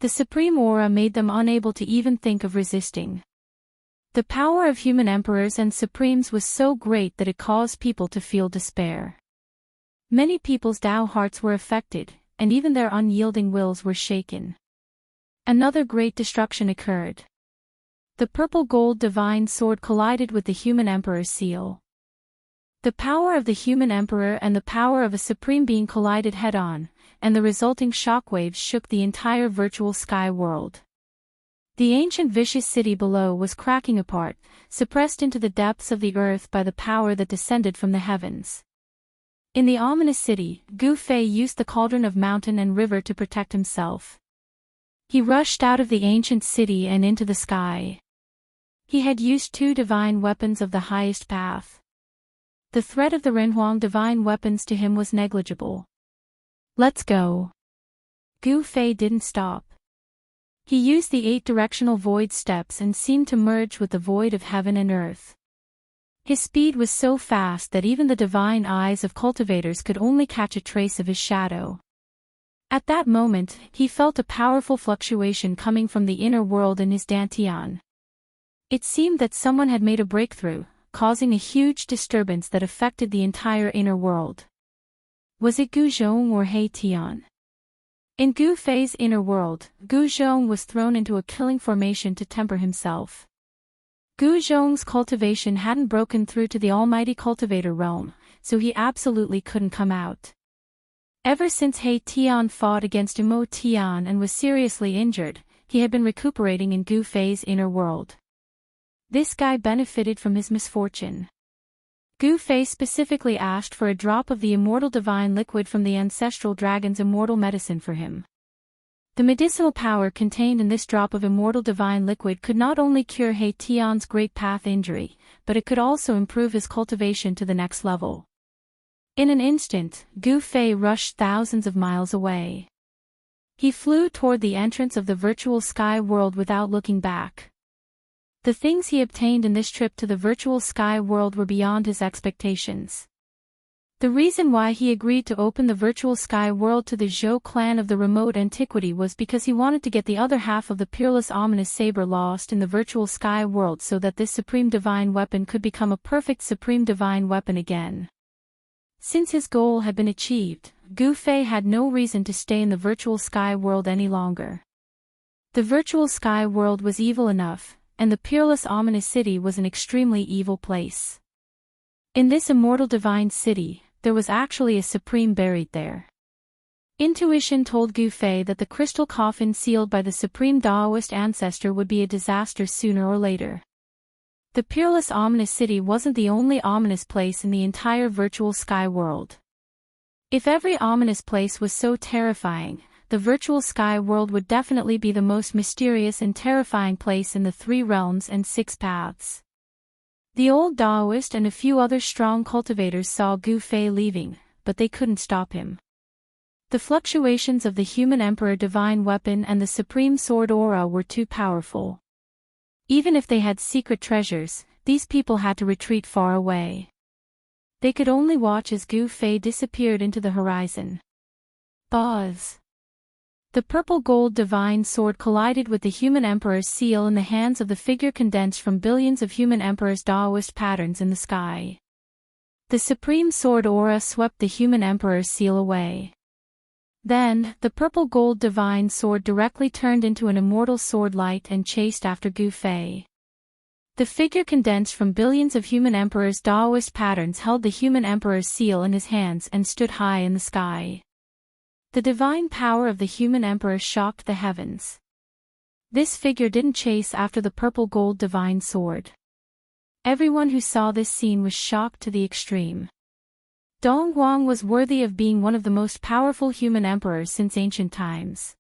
The supreme aura made them unable to even think of resisting. The power of human emperors and supremes was so great that it caused people to feel despair. Many people's Tao hearts were affected, and even their unyielding wills were shaken. Another great destruction occurred. The purple-gold divine sword collided with the human emperor's seal. The power of the human emperor and the power of a supreme being collided head-on, and the resulting shockwaves shook the entire virtual sky world. The ancient vicious city below was cracking apart, suppressed into the depths of the earth by the power that descended from the heavens. In the ominous city, Gu Fei used the cauldron of mountain and river to protect himself. He rushed out of the ancient city and into the sky. He had used 2 divine weapons of the highest path. The threat of the Renhuang divine weapons to him was negligible. Let's go. Gu Fei didn't stop. He used the 8 directional void steps and seemed to merge with the void of heaven and earth. His speed was so fast that even the divine eyes of cultivators could only catch a trace of his shadow. At that moment, he felt a powerful fluctuation coming from the inner world in his dantian. It seemed that someone had made a breakthrough, causing a huge disturbance that affected the entire inner world. Was it Gu Zhong or He Tian? In Gu Fei's inner world, Gu Zhong was thrown into a killing formation to temper himself. Gu Zhong's cultivation hadn't broken through to the almighty cultivator realm, so he absolutely couldn't come out. Ever since He Tian fought against Mo Tian and was seriously injured, he had been recuperating in Gu Fei's inner world. This guy benefited from his misfortune. Gu Fei specifically asked for a drop of the immortal divine liquid from the ancestral dragon's immortal medicine for him. The medicinal power contained in this drop of immortal divine liquid could not only cure He Tian's great path injury, but it could also improve his cultivation to the next level. In an instant, Gu Fei rushed thousands of miles away. He flew toward the entrance of the virtual sky world without looking back. The things he obtained in this trip to the virtual sky world were beyond his expectations. The reason why he agreed to open the virtual sky world to the Zhou clan of the remote antiquity was because he wanted to get the other half of the peerless ominous saber lost in the virtual sky world so that this supreme divine weapon could become a perfect supreme divine weapon again. Since his goal had been achieved, Gu Fei had no reason to stay in the virtual sky world any longer. The virtual sky world was evil enough, and the peerless ominous city was an extremely evil place. In this immortal divine city, there was actually a supreme buried there. Intuition told Gu Fei that the crystal coffin sealed by the supreme Daoist ancestor would be a disaster sooner or later. The peerless ominous city wasn't the only ominous place in the entire virtual sky world. If every ominous place was so terrifying, the virtual sky world would definitely be the most mysterious and terrifying place in the 3 realms and 6 paths. The old Daoist and a few other strong cultivators saw Gu Fei leaving, but they couldn't stop him. The fluctuations of the human emperor divine weapon and the supreme sword aura were too powerful. Even if they had secret treasures, these people had to retreat far away. They could only watch as Gu Fei disappeared into the horizon. Buzz! The purple-gold divine sword collided with the human emperor's seal in the hands of the figure condensed from billions of human emperor's Daoist patterns in the sky. The supreme sword aura swept the human emperor's seal away. Then, the purple-gold divine sword directly turned into an immortal sword light and chased after Gu Fei. The figure condensed from billions of human emperor's Daoist patterns held the human emperor's seal in his hands and stood high in the sky. The divine power of the human emperor shocked the heavens. This figure didn't chase after the purple-gold divine sword. Everyone who saw this scene was shocked to the extreme. Dong Huang was worthy of being one of the most powerful human emperors since ancient times.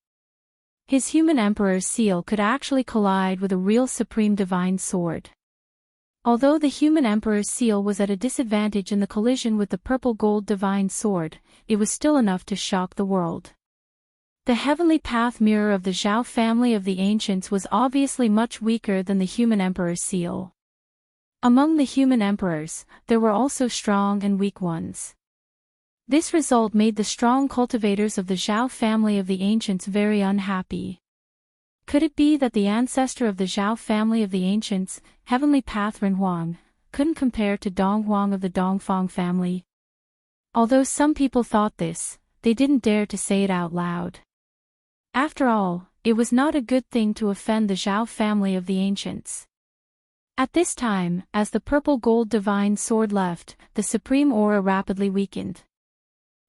His human emperor's seal could actually collide with a real supreme divine sword. Although the human emperor's seal was at a disadvantage in the collision with the purple-gold divine sword, it was still enough to shock the world. The heavenly path mirror of the Zhao family of the ancients was obviously much weaker than the human emperor's seal. Among the human emperors, there were also strong and weak ones. This result made the strong cultivators of the Zhao family of the ancients very unhappy. Could it be that the ancestor of the Zhao family of the ancients, heavenly path Ren Huang, couldn't compare to Dong Huang of the Dongfang family? Although some people thought this, they didn't dare to say it out loud. After all, it was not a good thing to offend the Zhao family of the ancients. At this time, as the purple-gold divine sword left, the supreme aura rapidly weakened.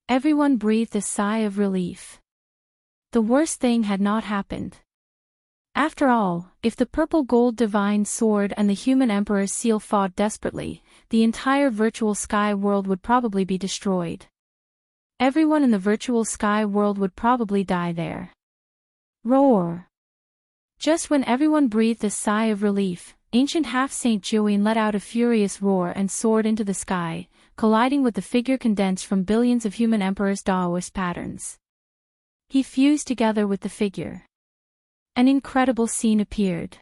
Everyone breathed a sigh of relief. The worst thing had not happened. After all, if the purple-gold divine sword and the human emperor's seal fought desperately, the entire virtual sky world would probably be destroyed. Everyone in the virtual sky world would probably die there. Roar! Just when everyone breathed a sigh of relief, ancient half-Saint Juin let out a furious roar and soared into the sky, colliding with the figure condensed from billions of human emperor's Daoist patterns. He fused together with the figure. An incredible scene appeared.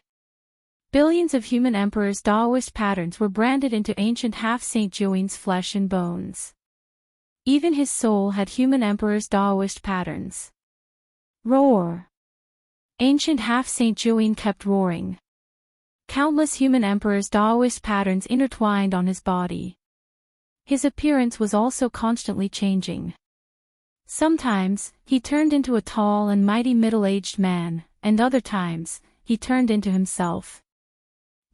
Billions of human emperor's Daoist patterns were branded into ancient half-Saint Juin's flesh and bones. Even his soul had human emperor's Daoist patterns. Roar! Ancient half-Saint Juin kept roaring. Countless human emperor's Daoist patterns intertwined on his body. His appearance was also constantly changing. Sometimes, he turned into a tall and mighty middle-aged man, and other times, he turned into himself.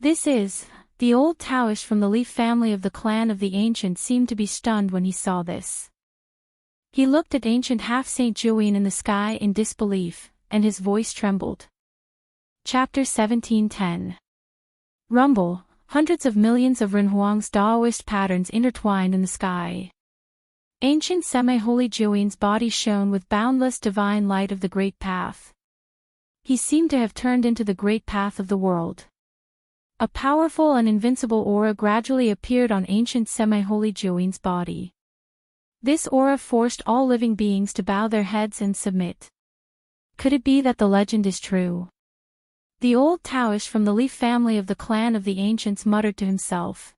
The old Taoist from the Li family of the clan of the ancients seemed to be stunned when he saw this. He looked at ancient half-Saint Juin in the sky in disbelief, and his voice trembled. Chapter 17:10. Rumble, hundreds of millions of Ren Huang's Daoist patterns intertwined in the sky. Ancient semi-holy Juin's body shone with boundless divine light of the Great Path. He seemed to have turned into the Great Path of the world. A powerful and invincible aura gradually appeared on ancient semi-holy Juin's body. This aura forced all living beings to bow their heads and submit. Could it be that the legend is true? The old Taoist from the Li family of the clan of the ancients muttered to himself.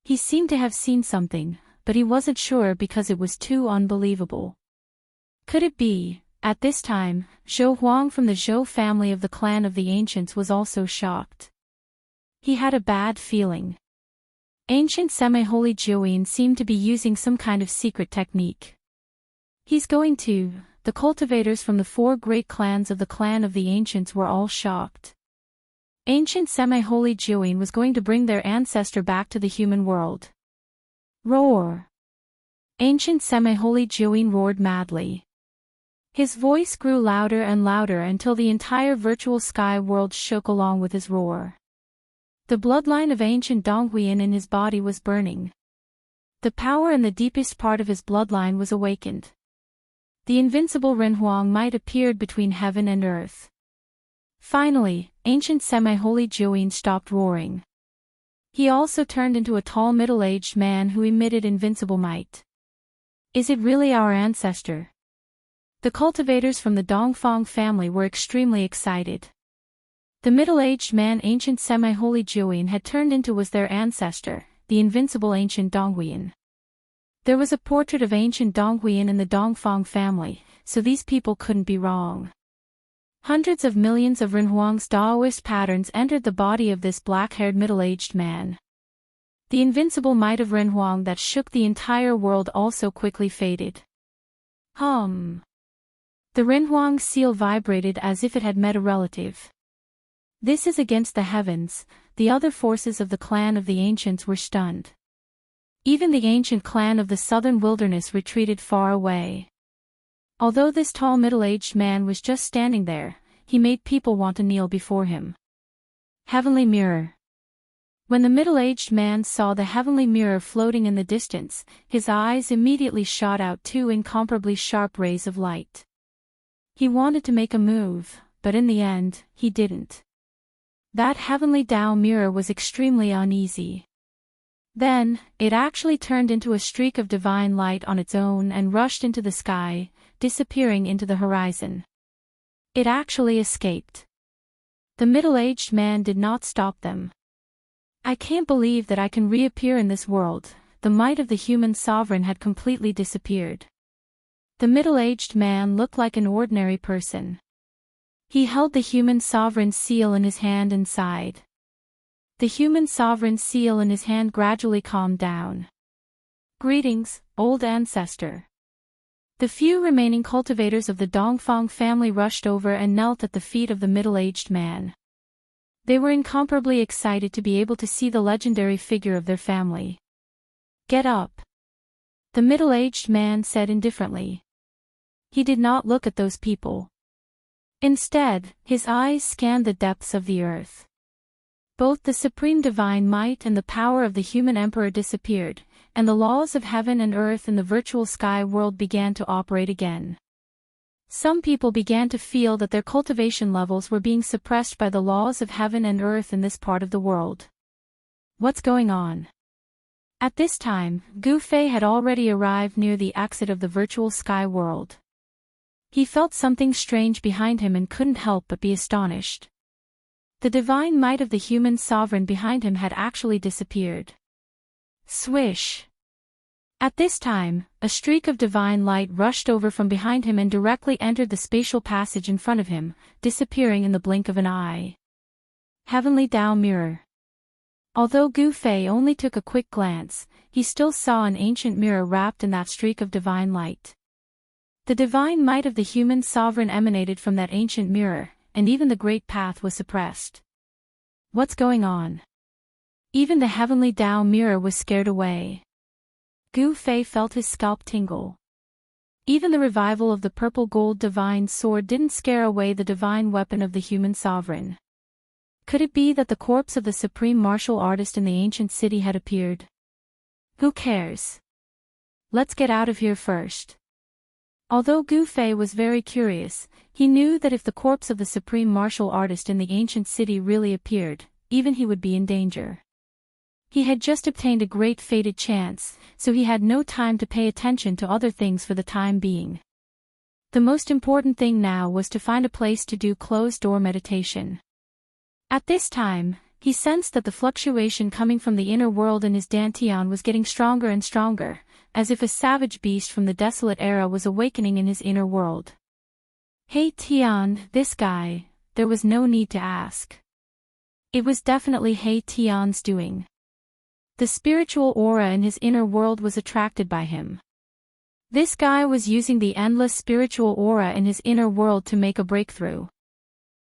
He seemed to have seen something, but he wasn't sure because it was too unbelievable. Could it be? At this time, Zhou Huang from the Zhou family of the clan of the ancients was also shocked. He had a bad feeling. Ancient semi-holy Juin seemed to be using some kind of secret technique. The cultivators from the 4 great clans of the clan of the ancients were all shocked. Ancient semi-holy Juin was going to bring their ancestor back to the human world. Roar! Ancient semi-holy Juin roared madly. His voice grew louder and louder until the entire virtual sky world shook along with his roar. The bloodline of ancient Donghuian in his body was burning. The power in the deepest part of his bloodline was awakened. The invincible Ren Huang might appeared between heaven and earth. Finally, ancient semi-holy Juin stopped roaring. He also turned into a tall middle-aged man who emitted invincible might. Is it really our ancestor? The cultivators from the Dongfang family were extremely excited. The middle-aged man ancient semi-holy Jiuyin had turned into was their ancestor, the invincible ancient Donghuiyan. There was a portrait of ancient Donghuiyan in the Dongfang family, so these people couldn't be wrong. Hundreds of millions of Renhuang's Daoist patterns entered the body of this black-haired middle-aged man. The invincible might of Renhuang that shook the entire world also quickly faded. The Renhuang seal vibrated as if it had met a relative. This is against the heavens. The other forces of the clan of the ancients were stunned. Even the ancient clan of the southern wilderness retreated far away. Although this tall middle-aged man was just standing there, he made people want to kneel before him. Heavenly Mirror. When the middle-aged man saw the heavenly mirror floating in the distance, his eyes immediately shot out two incomparably sharp rays of light. He wanted to make a move, but in the end, he didn't. That heavenly Tao mirror was extremely uneasy. Then, it actually turned into a streak of divine light on its own and rushed into the sky, disappearing into the horizon. It actually escaped. The middle-aged man did not stop them. I can't believe that I can reappear in this world. The might of the human sovereign had completely disappeared. The middle-aged man looked like an ordinary person. He held the human sovereign seal in his hand and sighed. The human sovereign seal in his hand gradually calmed down. Greetings, old ancestor. The few remaining cultivators of the Dongfang family rushed over and knelt at the feet of the middle-aged man. They were incomparably excited to be able to see the legendary figure of their family. Get up. The middle-aged man said indifferently. He did not look at those people. Instead, his eyes scanned the depths of the earth. Both the supreme divine might and the power of the human emperor disappeared, and the laws of heaven and earth in the virtual sky world began to operate again. Some people began to feel that their cultivation levels were being suppressed by the laws of heaven and earth in this part of the world. What's going on? At this time, Gu Fei had already arrived near the exit of the virtual sky world. He felt something strange behind him and couldn't help but be astonished. The divine might of the human sovereign behind him had actually disappeared. Swish! At this time, a streak of divine light rushed over from behind him and directly entered the spatial passage in front of him, disappearing in the blink of an eye. Heavenly Tao Mirror. Although Gu Fei only took a quick glance, he still saw an ancient mirror wrapped in that streak of divine light. The divine might of the human sovereign emanated from that ancient mirror, and even the great path was suppressed. What's going on? Even the heavenly Tao mirror was scared away. Gu Fei felt his scalp tingle. Even the revival of the purple gold divine sword didn't scare away the divine weapon of the human sovereign. Could it be that the corpse of the supreme martial artist in the ancient city had appeared? Who cares? Let's get out of here first. Although Gu Fei was very curious, he knew that if the corpse of the supreme martial artist in the ancient city really appeared, even he would be in danger. He had just obtained a great fated chance, so he had no time to pay attention to other things for the time being. The most important thing now was to find a place to do closed-door meditation. At this time, he sensed that the fluctuation coming from the inner world in his dantian was getting stronger and stronger, as if a savage beast from the desolate era was awakening in his inner world. Hey Tian, this guy, there was no need to ask. It was definitely Hey Tian's doing. The spiritual aura in his inner world was attracted by him. This guy was using the endless spiritual aura in his inner world to make a breakthrough.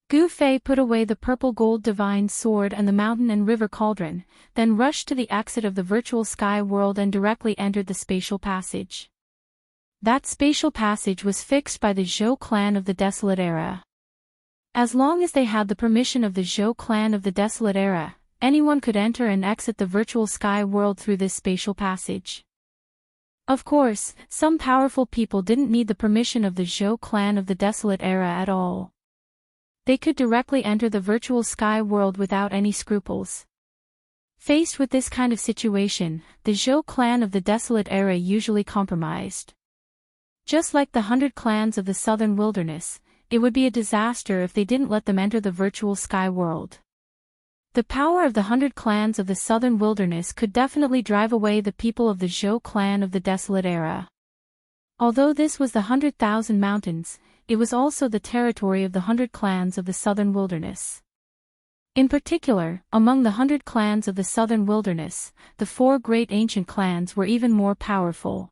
Gu Fei put away the purple gold divine sword and the mountain and river cauldron, then rushed to the exit of the virtual sky world and directly entered the spatial passage. That spatial passage was fixed by the Zhou clan of the Desolate Era. As long as they had the permission of the Zhou clan of the Desolate Era, anyone could enter and exit the virtual sky world through this spatial passage. Of course, some powerful people didn't need the permission of the Zhou clan of the Desolate Era at all. They could directly enter the virtual sky world without any scruples. Faced with this kind of situation, the Zhou clan of the Desolate Era usually compromised. Just like the 100 clans of the southern wilderness, it would be a disaster if they didn't let them enter the virtual sky world. The power of the 100 clans of the southern wilderness could definitely drive away the people of the Zhou clan of the Desolate Era. Although this was the 100,000 mountains, it was also the territory of the 100 clans of the southern wilderness. In particular, among the 100 clans of the southern wilderness, the 4 great ancient clans were even more powerful.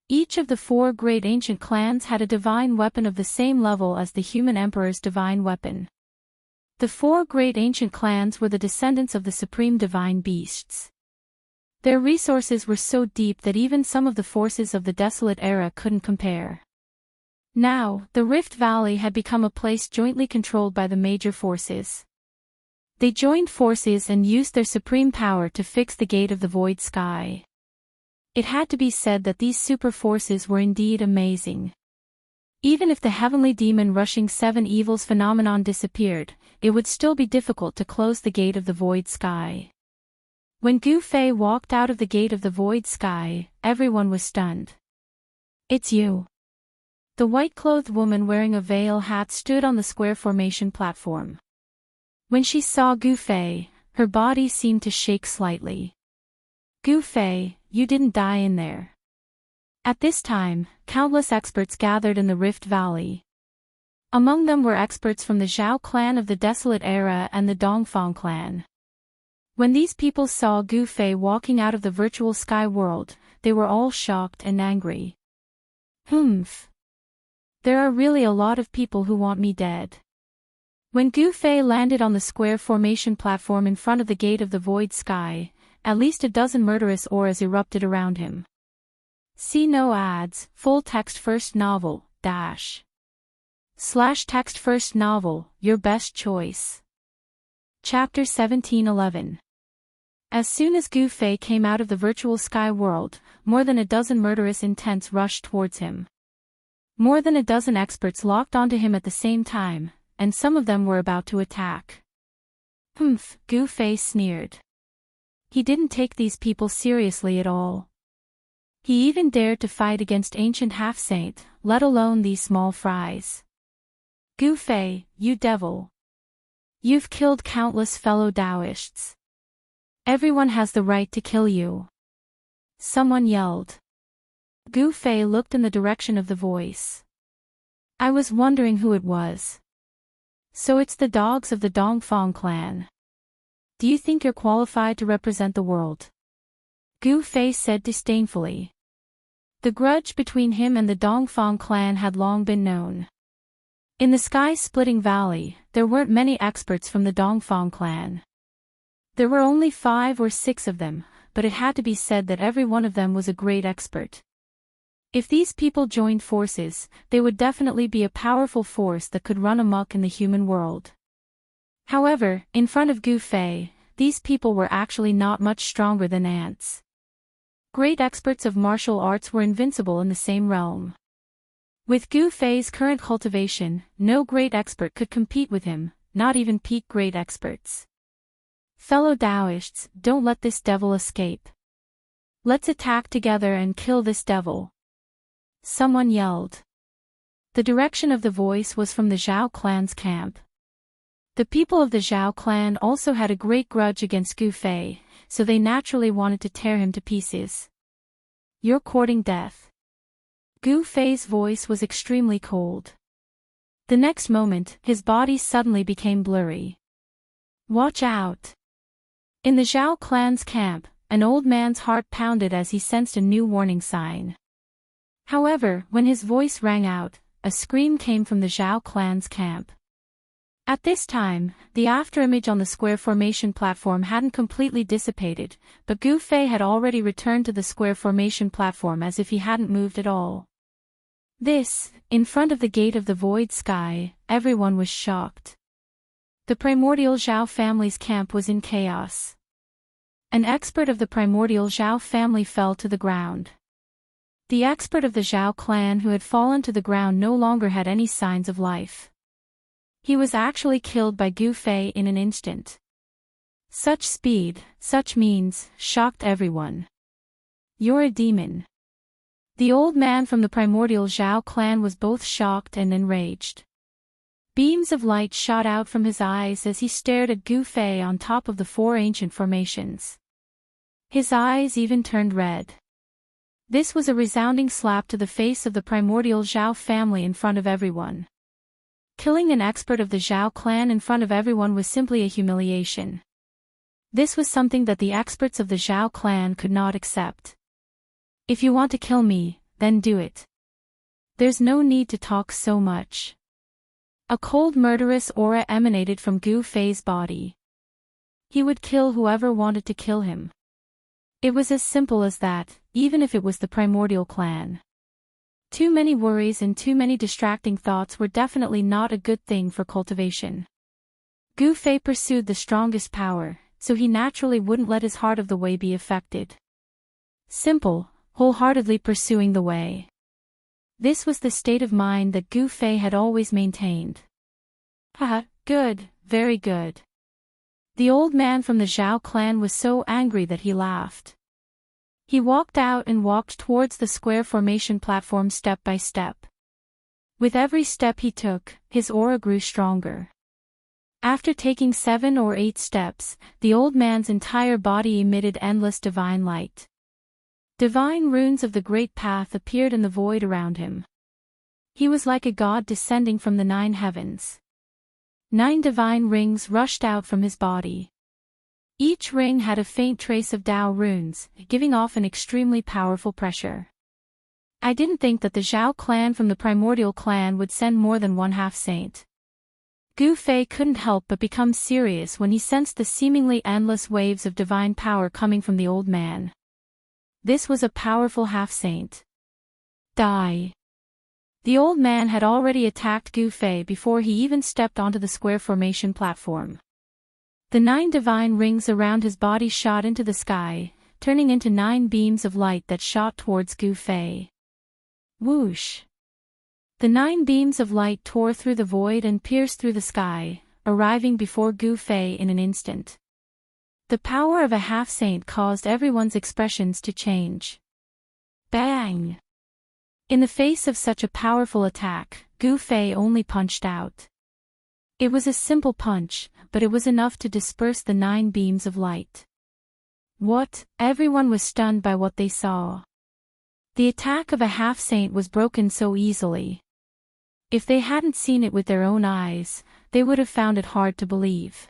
Each of the 4 great ancient clans had a divine weapon of the same level as the human emperor's divine weapon. The 4 great ancient clans were the descendants of the supreme divine beasts. Their resources were so deep that even some of the forces of the Desolate Era couldn't compare. Now, the Rift Valley had become a place jointly controlled by the major forces. They joined forces and used their supreme power to fix the Gate of the Void Sky. It had to be said that these super forces were indeed amazing. Even if the heavenly demon rushing 7 evils phenomenon disappeared, it would still be difficult to close the Gate of the Void Sky. When Gu Fei walked out of the Gate of the Void Sky, everyone was stunned. "It's you." The white-clothed woman wearing a veil hat stood on the square formation platform. When she saw Gu Fei, her body seemed to shake slightly. "Gu Fei, you didn't die in there." At this time, countless experts gathered in the Rift Valley. Among them were experts from the Zhao clan of the Desolate Era and the Dongfang clan. When these people saw Gu Fei walking out of the virtual sky world, they were all shocked and angry. "Humph. There are really a lot of people who want me dead." When Gu Fei landed on the square formation platform in front of the Gate of the Void Sky, at least a dozen murderous auras erupted around him. See no ads, full text first novel, /text first novel, your best choice. Chapter 1711. As soon as Gu Fei came out of the virtual sky world, more than a dozen murderous intents rushed towards him. More than a dozen experts locked onto him at the same time, and some of them were about to attack. "Humph," Gu Fei sneered. He didn't take these people seriously at all. He even dared to fight against ancient half-saint, let alone these small fries. "Gu Fei, you devil. You've killed countless fellow Taoists. Everyone has the right to kill you." Someone yelled. Gu Fei looked in the direction of the voice. "I was wondering who it was. So it's the dogs of the Dongfang clan. Do you think you're qualified to represent the world?" Gu Fei said disdainfully. The grudge between him and the Dongfang clan had long been known. In the sky-splitting valley, there weren't many experts from the Dongfang clan. There were only 5 or 6 of them, but it had to be said that every one of them was a great expert. If these people joined forces, they would definitely be a powerful force that could run amok in the human world. However, in front of Gu Fei, these people were actually not much stronger than ants. Great experts of martial arts were invincible in the same realm. With Gu Fei's current cultivation, no great expert could compete with him, not even peak great experts. "Fellow Taoists, don't let this devil escape. Let's attack together and kill this devil." Someone yelled. The direction of the voice was from the Zhao clan's camp. The people of the Zhao clan also had a great grudge against Gu Fei, so they naturally wanted to tear him to pieces. "You're courting death." Gu Fei's voice was extremely cold. The next moment, his body suddenly became blurry. "Watch out." In the Zhao clan's camp, an old man's heart pounded as he sensed a new warning sign. However, when his voice rang out, a scream came from the Zhao clan's camp. At this time, the afterimage on the square formation platform hadn't completely dissipated, but Gu Fei had already returned to the square formation platform as if he hadn't moved at all. In front of the Gate of the Void Sky, everyone was shocked. The primordial Zhao family's camp was in chaos. An expert of the primordial Zhao family fell to the ground. The expert of the Zhao clan who had fallen to the ground no longer had any signs of life. He was actually killed by Gu Fei in an instant. Such speed, such means, shocked everyone. "You're a demon." The old man from the primordial Zhao clan was both shocked and enraged. Beams of light shot out from his eyes as he stared at Gu Fei on top of the four ancient formations. His eyes even turned red. This was a resounding slap to the face of the primordial Zhao family in front of everyone. Killing an expert of the Zhao clan in front of everyone was simply a humiliation. This was something that the experts of the Zhao clan could not accept. If you want to kill me, then do it. There's no need to talk so much. A cold murderous aura emanated from Gu Fei's body. He would kill whoever wanted to kill him. It was as simple as that, even if it was the primordial clan. Too many worries and too many distracting thoughts were definitely not a good thing for cultivation. Gu Fei pursued the strongest power, so he naturally wouldn't let his heart of the way be affected. Simple, wholeheartedly pursuing the way. This was the state of mind that Gu Fei had always maintained. Haha, good, very good. The old man from the Zhao clan was so angry that he laughed. He walked out and walked towards the square formation platform step by step. With every step he took, his aura grew stronger. After taking 7 or 8 steps, the old man's entire body emitted endless divine light. Divine runes of the great path appeared in the void around him. He was like a god descending from the 9 heavens. 9 divine rings rushed out from his body. Each ring had a faint trace of Tao runes, giving off an extremely powerful pressure. I didn't think that the Zhao clan from the primordial clan would send more than one half-saint. Gu Fei couldn't help but become serious when he sensed the seemingly endless waves of divine power coming from the old man. This was a powerful half-saint. Die. The old man had already attacked Gu Fei before he even stepped onto the square formation platform. The 9 divine rings around his body shot into the sky, turning into 9 beams of light that shot towards Gu Fei. Whoosh! The 9 beams of light tore through the void and pierced through the sky, arriving before Gu Fei in an instant. The power of a half-saint caused everyone's expressions to change. Bang! In the face of such a powerful attack, Gu Fei only punched out. It was a simple punch, but it was enough to disperse the 9 beams of light. What? Everyone was stunned by what they saw. The attack of a half-saint was broken so easily. If they hadn't seen it with their own eyes, they would have found it hard to believe.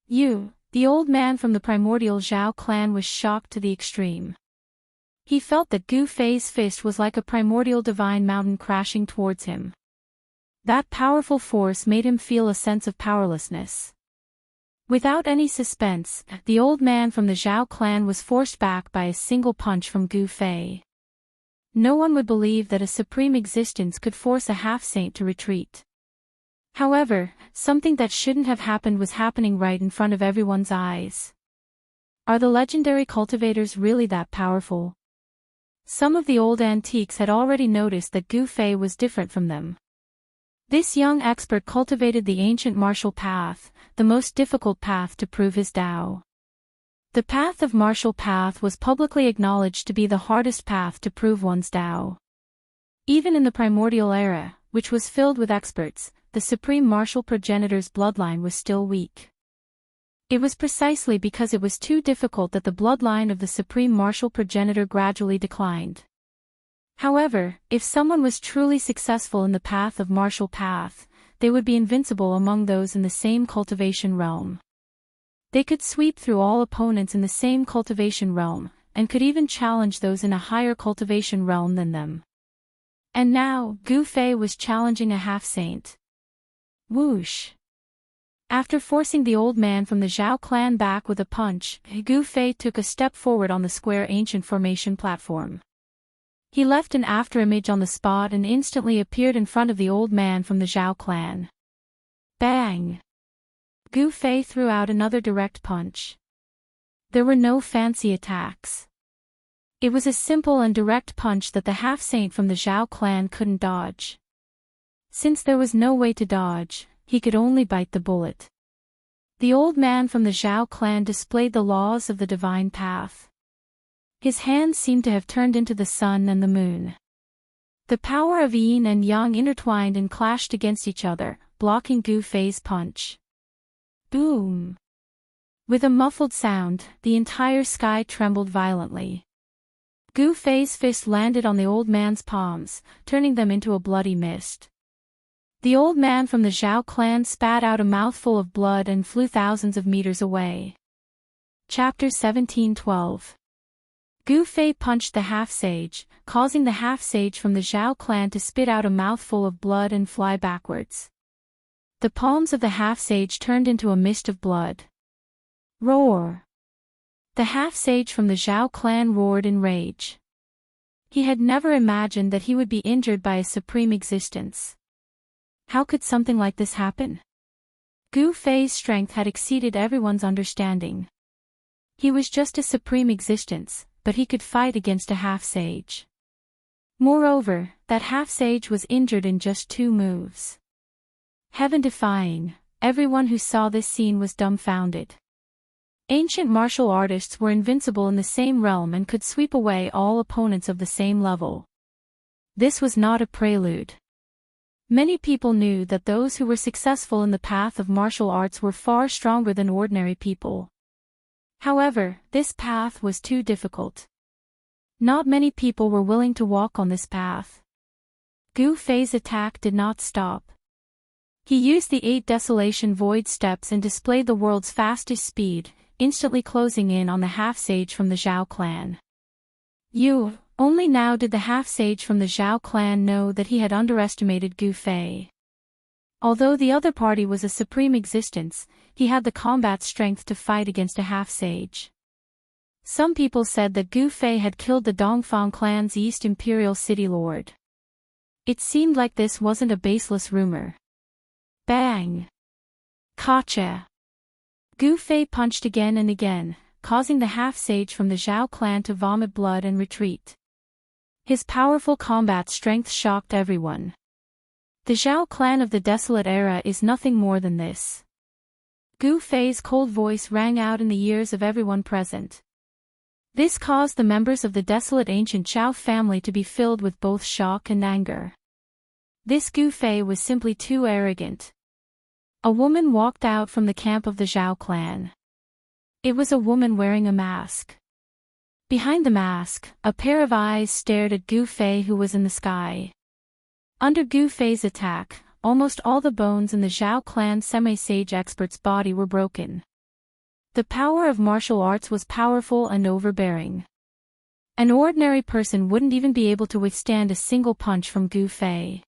The old man from the primordial Zhao clan was shocked to the extreme. He felt that Gu Fei's fist was like a primordial divine mountain crashing towards him. That powerful force made him feel a sense of powerlessness. Without any suspense, the old man from the Zhao clan was forced back by a single punch from Gu Fei. No one would believe that a supreme existence could force a half-saint to retreat. However, something that shouldn't have happened was happening right in front of everyone's eyes. Are the legendary cultivators really that powerful? Some of the old antiques had already noticed that Gu Fei was different from them. This young expert cultivated the ancient martial path, the most difficult path to prove his Tao. The path of martial path was publicly acknowledged to be the hardest path to prove one's Tao. Even in the primordial era, which was filled with experts, the supreme martial progenitor's bloodline was still weak. It was precisely because it was too difficult that the bloodline of the supreme martial progenitor gradually declined. However, if someone was truly successful in the path of martial path, they would be invincible among those in the same cultivation realm. They could sweep through all opponents in the same cultivation realm, and could even challenge those in a higher cultivation realm than them. And now, Gu Fei was challenging a half-saint. Whoosh! After forcing the old man from the Zhao clan back with a punch, Gu Fei took a step forward on the square ancient formation platform. He left an afterimage on the spot and instantly appeared in front of the old man from the Zhao clan. Bang! Gu Fei threw out another direct punch. There were no fancy attacks. It was a simple and direct punch that the half-saint from the Zhao clan couldn't dodge. Since there was no way to dodge, he could only bite the bullet. The old man from the Zhao clan displayed the laws of the divine path. His hands seemed to have turned into the sun and the moon. The power of yin and yang intertwined and clashed against each other, blocking Gu Fei's punch. Boom! With a muffled sound, the entire sky trembled violently. Gu Fei's fist landed on the old man's palms, turning them into a bloody mist. The old man from the Zhao clan spat out a mouthful of blood and flew thousands of meters away. Chapter 17:12. Gu Fei punched the half-sage, causing the half-sage from the Zhao clan to spit out a mouthful of blood and fly backwards. The palms of the half-sage turned into a mist of blood. Roar! The half-sage from the Zhao clan roared in rage. He had never imagined that he would be injured by a supreme existence. How could something like this happen? Gu Fei's strength had exceeded everyone's understanding. He was just a supreme existence, but he could fight against a half-sage. Moreover, that half-sage was injured in just 2 moves. Heaven-defying, everyone who saw this scene was dumbfounded. Ancient martial artists were invincible in the same realm and could sweep away all opponents of the same level. This was not a prelude. Many people knew that those who were successful in the path of martial arts were far stronger than ordinary people. However, this path was too difficult. Not many people were willing to walk on this path. Gu Fei's attack did not stop. He used the 8 Desolation Void steps and displayed the world's fastest speed, instantly closing in on the half-sage from the Zhao clan. Only now did the half-sage from the Zhao clan know that he had underestimated Gu Fei. Although the other party was a supreme existence, he had the combat strength to fight against a half-sage. Some people said that Gu Fei had killed the Dongfang clan's East Imperial City Lord. It seemed like this wasn't a baseless rumor. Bang! Gotcha! Gu Fei punched again and again, causing the half-sage from the Zhao clan to vomit blood and retreat. His powerful combat strength shocked everyone. The Zhao clan of the Desolate Era is nothing more than this. Gu Fei's cold voice rang out in the ears of everyone present. This caused the members of the desolate ancient Zhao family to be filled with both shock and anger. This Gu Fei was simply too arrogant. A woman walked out from the camp of the Zhao clan. It was a woman wearing a mask. Behind the mask, a pair of eyes stared at Gu Fei, who was in the sky. Under Gu Fei's attack, almost all the bones in the Zhao clan semi-sage expert's body were broken. The power of martial arts was powerful and overbearing. An ordinary person wouldn't even be able to withstand a single punch from Gu Fei.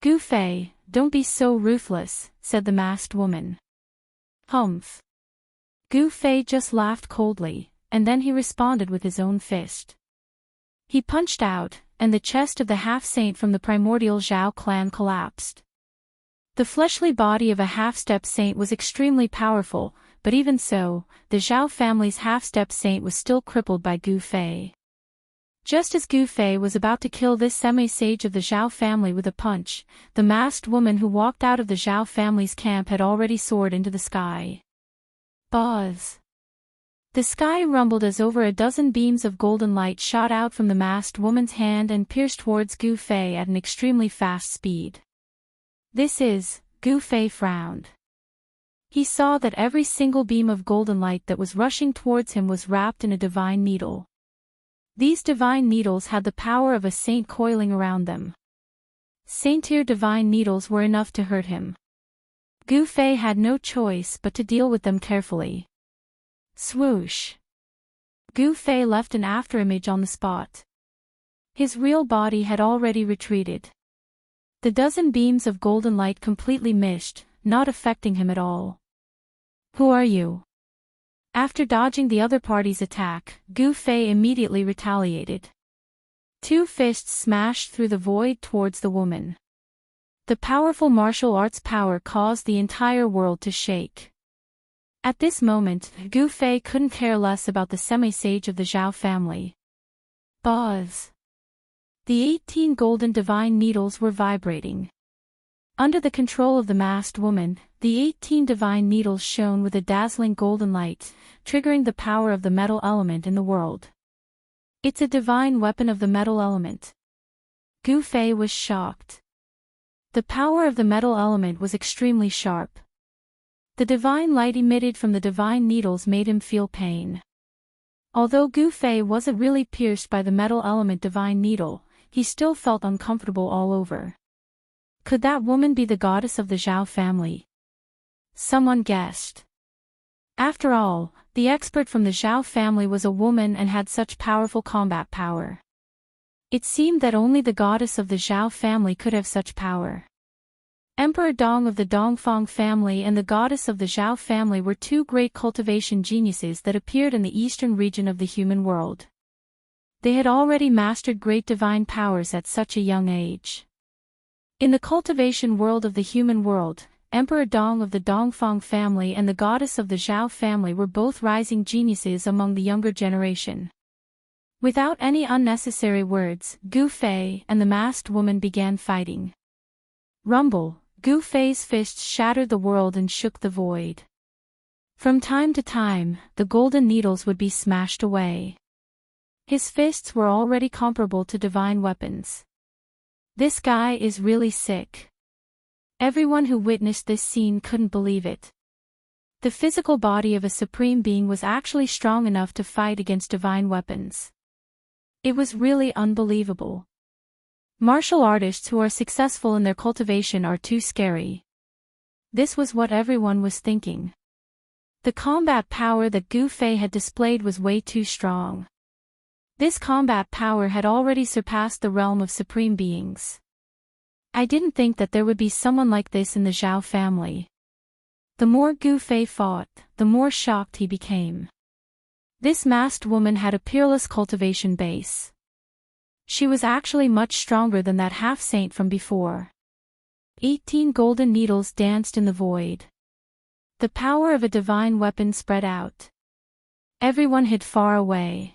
Gu Fei, don't be so ruthless, said the masked woman. Humph. Gu Fei just laughed coldly, and then he responded with his own fist. He punched out, and the chest of the half-saint from the primordial Zhao clan collapsed. The fleshly body of a half-step saint was extremely powerful, but even so, the Zhao family's half-step saint was still crippled by Gu Fei. Just as Gu Fei was about to kill this semi-sage of the Zhao family with a punch, the masked woman who walked out of the Zhao family's camp had already soared into the sky. Buzz! The sky rumbled as over a dozen beams of golden light shot out from the masked woman's hand and pierced towards Gu Fei at an extremely fast speed. Gu Fei frowned. He saw that every single beam of golden light that was rushing towards him was wrapped in a divine needle. These divine needles had the power of a saint coiling around them. Saint-tier divine needles were enough to hurt him. Gu Fei had no choice but to deal with them carefully. Swoosh! Gu Fei left an afterimage on the spot. His real body had already retreated. The dozen beams of golden light completely missed, not affecting him at all. Who are you? After dodging the other party's attack, Gu Fei immediately retaliated. 2 fists smashed through the void towards the woman. The powerful martial arts power caused the entire world to shake. At this moment, Gu Fei couldn't care less about the semi-sage of the Zhao family. Buzz! The 18 golden divine needles were vibrating. Under the control of the masked woman, the 18 divine needles shone with a dazzling golden light, triggering the power of the metal element in the world. It's a divine weapon of the metal element. Gu Fei was shocked. The power of the metal element was extremely sharp. The divine light emitted from the divine needles made him feel pain. Although Gu Fei wasn't really pierced by the metal element divine needle, he still felt uncomfortable all over. Could that woman be the goddess of the Zhao family? Someone guessed. After all, the expert from the Zhao family was a woman and had such powerful combat power. It seemed that only the goddess of the Zhao family could have such power. Emperor Dong of the Dongfang family and the goddess of the Zhao family were two great cultivation geniuses that appeared in the eastern region of the human world. They had already mastered great divine powers at such a young age. In the cultivation world of the human world, Emperor Dong of the Dongfang family and the goddess of the Zhao family were both rising geniuses among the younger generation. Without any unnecessary words, Gu Fei and the masked woman began fighting. Rumble, Gu Fei's fists shattered the world and shook the void. From time to time, the golden needles would be smashed away. His fists were already comparable to divine weapons. This guy is really sick. Everyone who witnessed this scene couldn't believe it. The physical body of a supreme being was actually strong enough to fight against divine weapons. It was really unbelievable. Martial artists who are successful in their cultivation are too scary. This was what everyone was thinking. The combat power that Gu Fei had displayed was way too strong. This combat power had already surpassed the realm of supreme beings. I didn't think that there would be someone like this in the Zhao family. The more Gu Fei fought, the more shocked he became. This masked woman had a peerless cultivation base. She was actually much stronger than that half-saint from before. 18 golden needles danced in the void. The power of a divine weapon spread out. Everyone hid far away.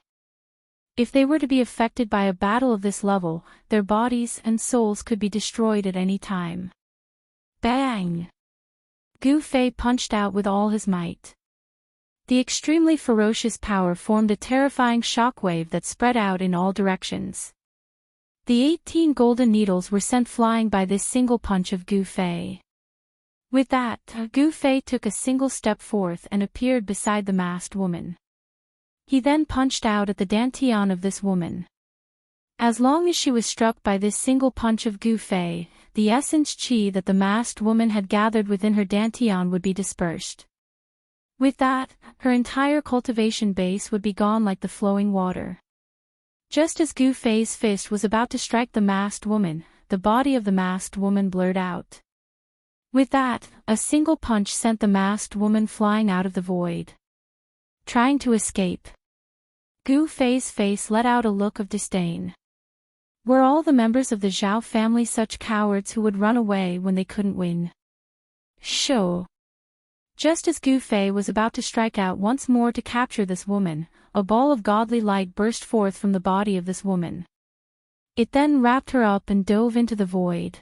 If they were to be affected by a battle of this level, their bodies and souls could be destroyed at any time. Bang! Gu Fei punched out with all his might. The extremely ferocious power formed a terrifying shockwave that spread out in all directions. The 18 golden needles were sent flying by this single punch of Gu Fei. With that, Gu Fei took a single step forth and appeared beside the masked woman. He then punched out at the dantian of this woman. As long as she was struck by this single punch of Gu Fei, the essence qi that the masked woman had gathered within her dantian would be dispersed. With that, her entire cultivation base would be gone like the flowing water. Just as Gu Fei's fist was about to strike the masked woman, the body of the masked woman blurred out. With that, a single punch sent the masked woman flying out of the void. Trying to escape. Gu Fei's face let out a look of disdain. Were all the members of the Zhao family such cowards who would run away when they couldn't win? Sure. Just as Gu Fei was about to strike out once more to capture this woman, a ball of godly light burst forth from the body of this woman. It then wrapped her up and dove into the void.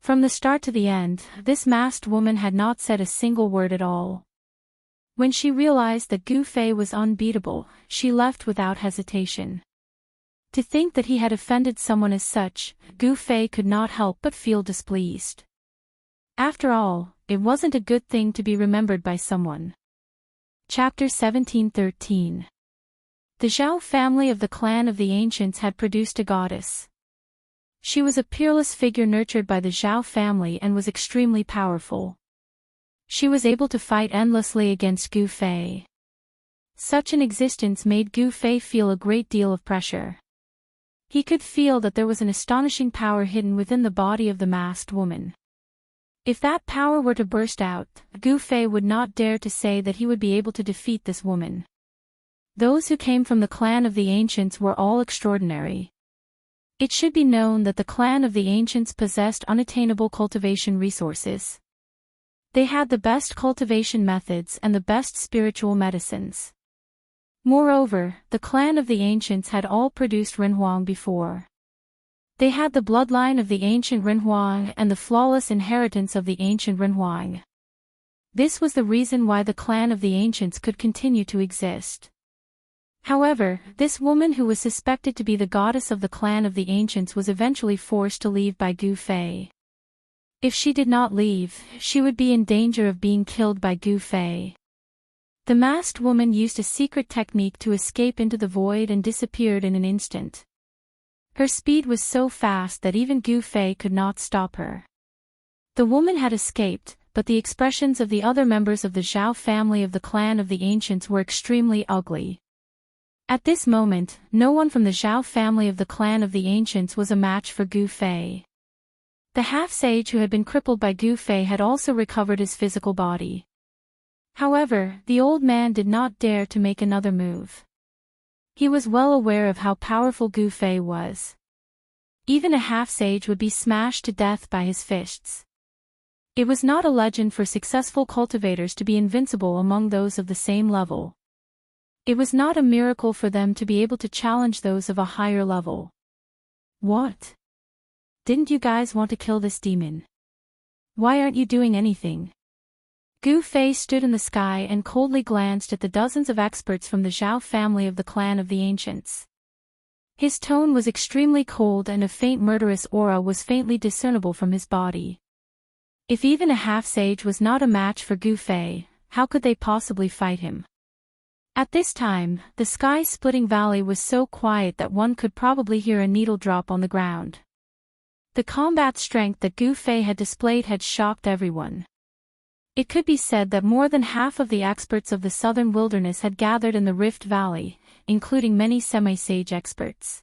From the start to the end, this masked woman had not said a single word at all. When she realized that Gu Fei was unbeatable, she left without hesitation. To think that he had offended someone as such, Gu Fei could not help but feel displeased. After all, it wasn't a good thing to be remembered by someone. Chapter 17:13. The Zhao family of the clan of the ancients had produced a goddess. She was a peerless figure nurtured by the Zhao family and was extremely powerful. She was able to fight endlessly against Gu Fei. Such an existence made Gu Fei feel a great deal of pressure. He could feel that there was an astonishing power hidden within the body of the masked woman. If that power were to burst out, Gu Fei would not dare to say that he would be able to defeat this woman. Those who came from the clan of the ancients were all extraordinary. It should be known that the clan of the ancients possessed unattainable cultivation resources. They had the best cultivation methods and the best spiritual medicines. Moreover, the clan of the ancients had all produced Renhuang before. They had the bloodline of the ancient Renhuang and the flawless inheritance of the ancient Renhuang. This was the reason why the clan of the ancients could continue to exist. However, this woman who was suspected to be the goddess of the clan of the ancients was eventually forced to leave by Gu Fei. If she did not leave, she would be in danger of being killed by Gu Fei. The masked woman used a secret technique to escape into the void and disappeared in an instant. Her speed was so fast that even Gu Fei could not stop her. The woman had escaped, but the expressions of the other members of the Zhao family of the clan of the ancients were extremely ugly. At this moment, no one from the Zhao family of the clan of the ancients was a match for Gu Fei. The half-sage who had been crippled by Gu Fei had also recovered his physical body. However, the old man did not dare to make another move. He was well aware of how powerful Gu Fei was. Even a half-sage would be smashed to death by his fists. It was not a legend for successful cultivators to be invincible among those of the same level. It was not a miracle for them to be able to challenge those of a higher level. What? Didn't you guys want to kill this demon? Why aren't you doing anything? Gu Fei stood in the sky and coldly glanced at the dozens of experts from the Zhao family of the clan of the ancients. His tone was extremely cold and a faint murderous aura was faintly discernible from his body. If even a half-sage was not a match for Gu Fei, how could they possibly fight him? At this time, the sky-splitting valley was so quiet that one could probably hear a needle drop on the ground. The combat strength that Gu Fei had displayed had shocked everyone. It could be said that more than half of the experts of the southern wilderness had gathered in the Rift Valley, including many semi-sage experts.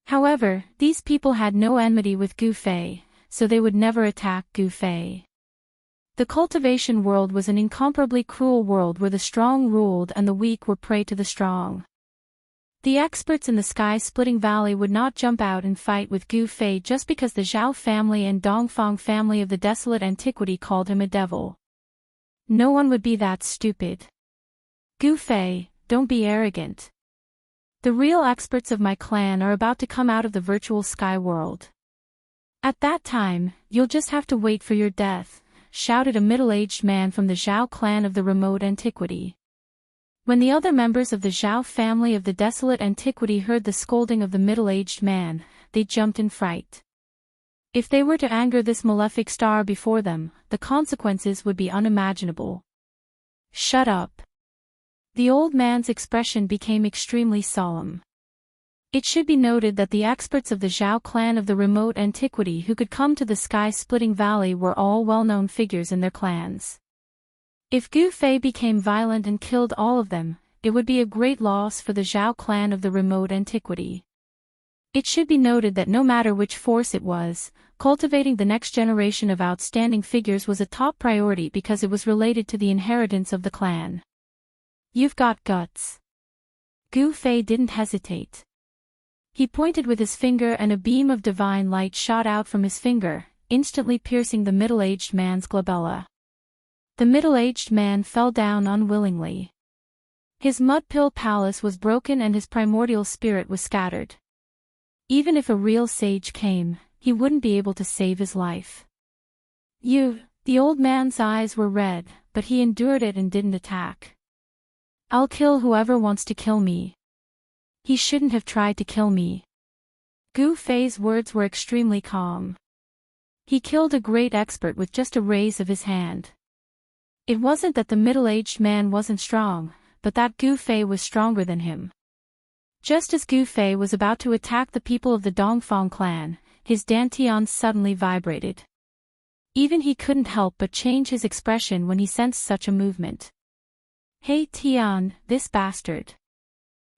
However, these people had no enmity with Gu Fei, so they would never attack Gu Fei. The cultivation world was an incomparably cruel world where the strong ruled and the weak were prey to the strong. The experts in the sky-splitting valley would not jump out and fight with Gu Fei just because the Zhao family and Dongfang family of the desolate antiquity called him a devil. No one would be that stupid. Gu Fei, don't be arrogant. The real experts of my clan are about to come out of the virtual sky world. At that time, you'll just have to wait for your death, shouted a middle-aged man from the Zhao clan of the remote antiquity. When the other members of the Zhao family of the desolate antiquity heard the scolding of the middle-aged man, they jumped in fright. If they were to anger this malefic star before them, the consequences would be unimaginable. Shut up. The old man's expression became extremely solemn. It should be noted that the experts of the Zhao clan of the remote antiquity who could come to the sky-splitting valley were all well-known figures in their clans. If Gu Fei became violent and killed all of them, it would be a great loss for the Zhao clan of the remote antiquity. It should be noted that no matter which force it was, cultivating the next generation of outstanding figures was a top priority because it was related to the inheritance of the clan. You've got guts. Gu Fei didn't hesitate. He pointed with his finger and a beam of divine light shot out from his finger, instantly piercing the middle-aged man's glabella. The middle-aged man fell down unwillingly. His mud-pill palace was broken and his primordial spirit was scattered. Even if a real sage came, he wouldn't be able to save his life. The old man's eyes were red, but he endured it and didn't attack. I'll kill whoever wants to kill me. He shouldn't have tried to kill me. Gu Fei's words were extremely calm. He killed a great expert with just a raise of his hand. It wasn't that the middle-aged man wasn't strong, but that Gu Fei was stronger than him. Just as Gu Fei was about to attack the people of the Dongfang clan, his dantian suddenly vibrated. Even he couldn't help but change his expression when he sensed such a movement. Hey Tian, this bastard.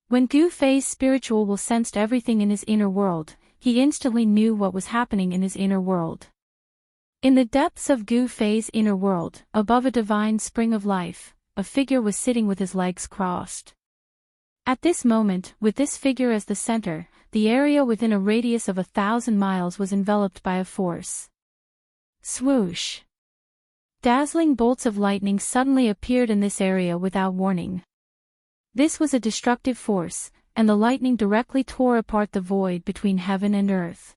When Gu Fei's spiritual will sensed everything in his inner world, he instantly knew what was happening in his inner world. In the depths of Gu Fei's inner world, above a divine spring of life, a figure was sitting with his legs crossed. At this moment, with this figure as the center, the area within a radius of 1,000 miles was enveloped by a force. Swoosh! Dazzling bolts of lightning suddenly appeared in this area without warning. This was a destructive force, and the lightning directly tore apart the void between heaven and earth.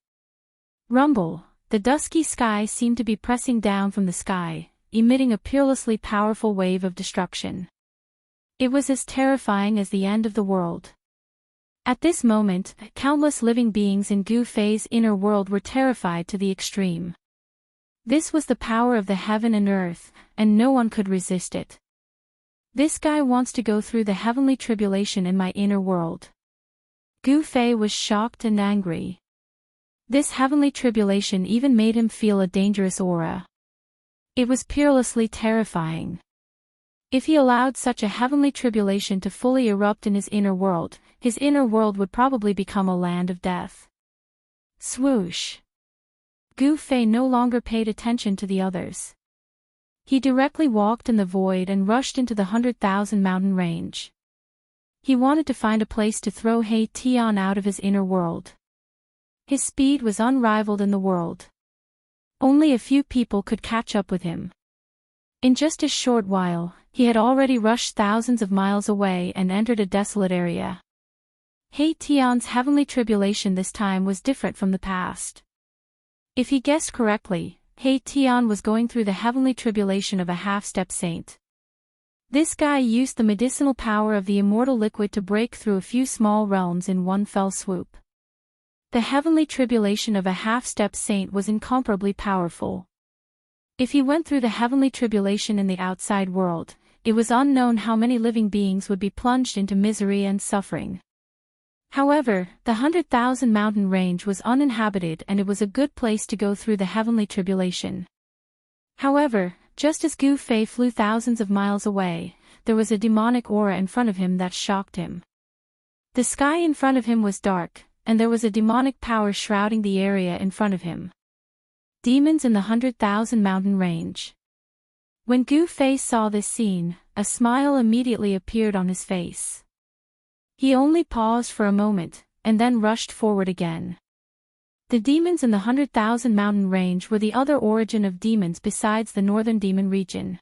Rumble! The dusky sky seemed to be pressing down from the sky, emitting a peerlessly powerful wave of destruction. It was as terrifying as the end of the world. At this moment, countless living beings in Gu Fei's inner world were terrified to the extreme. This was the power of the heaven and earth, and no one could resist it. This guy wants to go through the heavenly tribulation in my inner world. Gu Fei was shocked and angry. This heavenly tribulation even made him feel a dangerous aura. It was perilously terrifying. If he allowed such a heavenly tribulation to fully erupt in his inner world would probably become a land of death. Swoosh! Gu Fei no longer paid attention to the others. He directly walked in the void and rushed into the 100,000 mountain range. He wanted to find a place to throw He Tian out of his inner world. His speed was unrivaled in the world. Only a few people could catch up with him. In just a short while, he had already rushed thousands of miles away and entered a desolate area. He Tian's heavenly tribulation this time was different from the past. If he guessed correctly, He Tian was going through the heavenly tribulation of a half-step saint. This guy used the medicinal power of the immortal liquid to break through a few small realms in one fell swoop. The heavenly tribulation of a half-step saint was incomparably powerful. If he went through the heavenly tribulation in the outside world, it was unknown how many living beings would be plunged into misery and suffering. However, the 100,000 mountain range was uninhabited and it was a good place to go through the heavenly tribulation. However, just as Gu Fei flew thousands of miles away, there was a demonic aura in front of him that shocked him. The sky in front of him was dark, and there was a demonic power shrouding the area in front of him. Demons in the 100,000 mountain range. When Gu Fei saw this scene, a smile immediately appeared on his face. He only paused for a moment, and then rushed forward again. The demons in the 100,000 mountain range were the other origin of demons besides the northern demon region.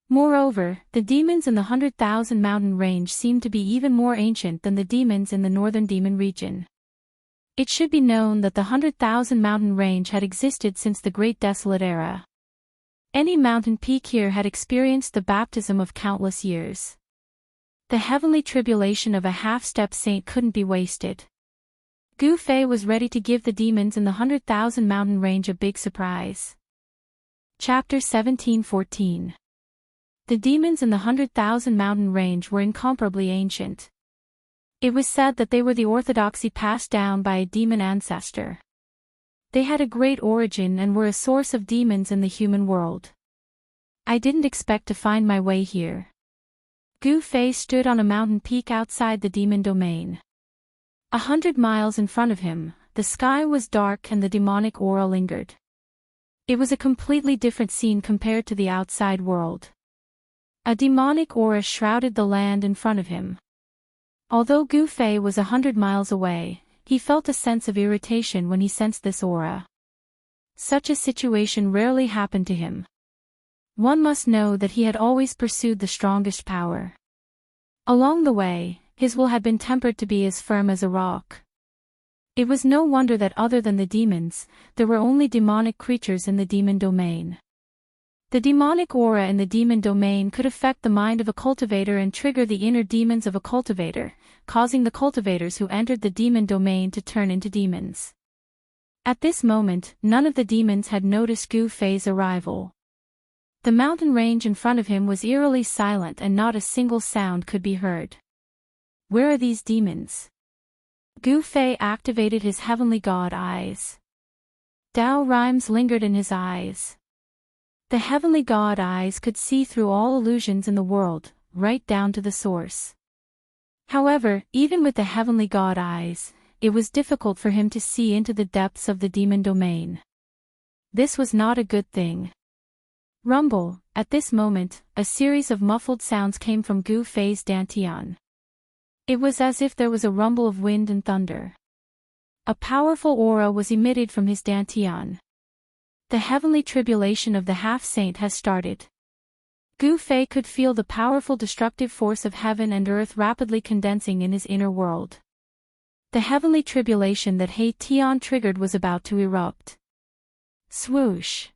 Moreover, the demons in the 100,000 mountain range seemed to be even more ancient than the demons in the northern demon region. It should be known that the 100,000 mountain range had existed since the Great Desolate Era. Any mountain peak here had experienced the baptism of countless years. The heavenly tribulation of a half-step saint couldn't be wasted. Gu Fei was ready to give the demons in the 100,000 mountain range a big surprise. Chapter 17:14. The demons in the 100,000 mountain range were incomparably ancient. It was said that they were the orthodoxy passed down by a demon ancestor. They had a great origin and were a source of demons in the human world. I didn't expect to find my way here. Gu Fei stood on a mountain peak outside the demon domain. 100 miles in front of him, the sky was dark and the demonic aura lingered. It was a completely different scene compared to the outside world. A demonic aura shrouded the land in front of him. Although Gu Fei was 100 miles away, he felt a sense of irritation when he sensed this aura. Such a situation rarely happened to him. One must know that he had always pursued the strongest power. Along the way, his will had been tempered to be as firm as a rock. It was no wonder that other than the demons, there were only demonic creatures in the demon domain. The demonic aura in the demon domain could affect the mind of a cultivator and trigger the inner demons of a cultivator, causing the cultivators who entered the demon domain to turn into demons. At this moment, none of the demons had noticed Gu Fei's arrival. The mountain range in front of him was eerily silent and not a single sound could be heard. Where are these demons? Gu Fei activated his heavenly god eyes. Tao rhymes lingered in his eyes. The heavenly god eyes could see through all illusions in the world, right down to the source. However, even with the heavenly god eyes, it was difficult for him to see into the depths of the demon domain. This was not a good thing. Rumble, at this moment, a series of muffled sounds came from Gu Fei's dantian. It was as if there was a rumble of wind and thunder. A powerful aura was emitted from his dantian. The heavenly tribulation of the half-saint has started. Gu Fei could feel the powerful destructive force of heaven and earth rapidly condensing in his inner world. The heavenly tribulation that He Tian triggered was about to erupt. Swoosh!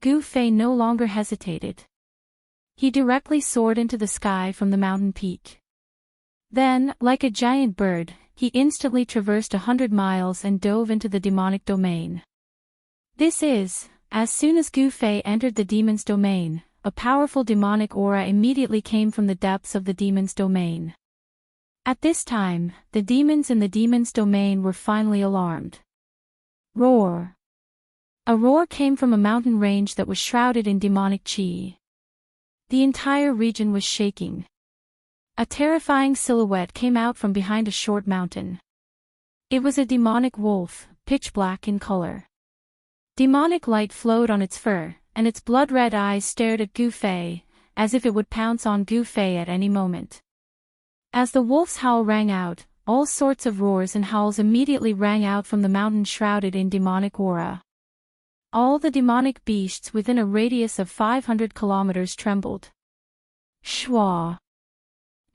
Gu Fei no longer hesitated. He directly soared into the sky from the mountain peak. Then, like a giant bird, he instantly traversed 100 miles and dove into the demonic domain. As soon as Gu Fei entered the demon's domain, a powerful demonic aura immediately came from the depths of the demon's domain. At this time, the demons in the demon's domain were finally alarmed. Roar! A roar came from a mountain range that was shrouded in demonic chi. The entire region was shaking. A terrifying silhouette came out from behind a short mountain. It was a demonic wolf, pitch black in color. Demonic light flowed on its fur, and its blood-red eyes stared at Gu Fei, as if it would pounce on Gu Fei at any moment. As the wolf's howl rang out, all sorts of roars and howls immediately rang out from the mountain shrouded in demonic aura. All the demonic beasts within a radius of 500 kilometers trembled. Shwa!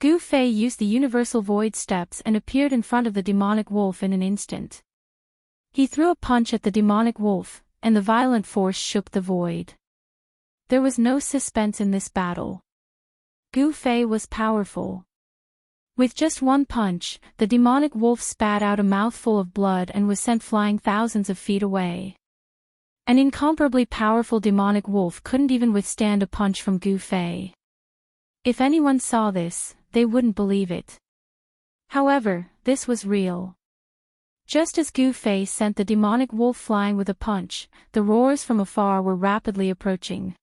Gu Fei used the universal void steps and appeared in front of the demonic wolf in an instant. He threw a punch at the demonic wolf, and the violent force shook the void. There was no suspense in this battle. Gu Fei was powerful. With just one punch, the demonic wolf spat out a mouthful of blood and was sent flying thousands of feet away. An incomparably powerful demonic wolf couldn't even withstand a punch from Gu Fei. If anyone saw this, they wouldn't believe it. However, this was real. Just as Gu Fei sent the demonic wolf flying with a punch, the roars from afar were rapidly approaching.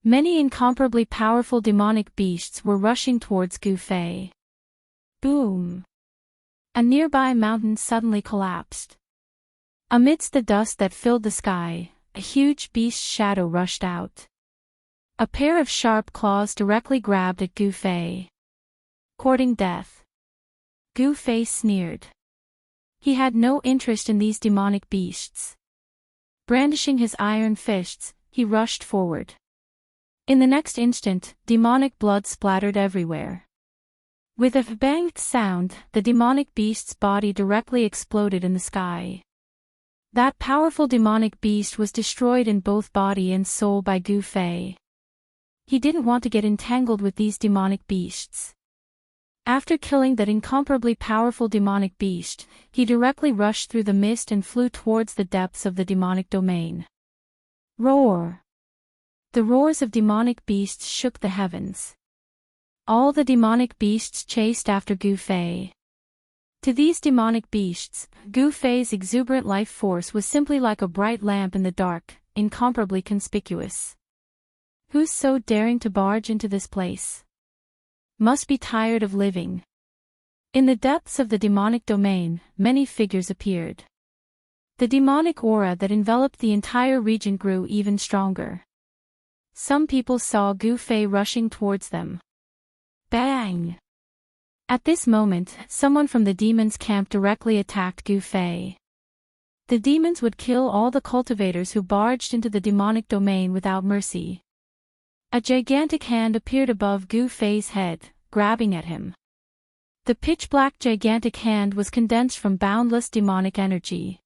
Many incomparably powerful demonic beasts were rushing towards Gu Fei. Boom! A nearby mountain suddenly collapsed. Amidst the dust that filled the sky, a huge beast's shadow rushed out. A pair of sharp claws directly grabbed at Gu Fei. Courting death. Gu Fei sneered. He had no interest in these demonic beasts. Brandishing his iron fists, he rushed forward. In the next instant, demonic blood splattered everywhere. With a banged sound, the demonic beast's body directly exploded in the sky. That powerful demonic beast was destroyed in both body and soul by Gu Fei. He didn't want to get entangled with these demonic beasts. After killing that incomparably powerful demonic beast, he directly rushed through the mist and flew towards the depths of the demonic domain. Roar! The roars of demonic beasts shook the heavens. All the demonic beasts chased after Gu Fei. To these demonic beasts, Gu Fei's exuberant life force was simply like a bright lamp in the dark, incomparably conspicuous. Who's so daring to barge into this place? Must be tired of living. In the depths of the demonic domain, many figures appeared. The demonic aura that enveloped the entire region grew even stronger. Some people saw Gu Fei rushing towards them. Bang! At this moment, someone from the demons' camp directly attacked Gu Fei. The demons would kill all the cultivators who barged into the demonic domain without mercy. A gigantic hand appeared above Gu Fei's head, grabbing at him. The pitch-black gigantic hand was condensed from boundless demonic energy.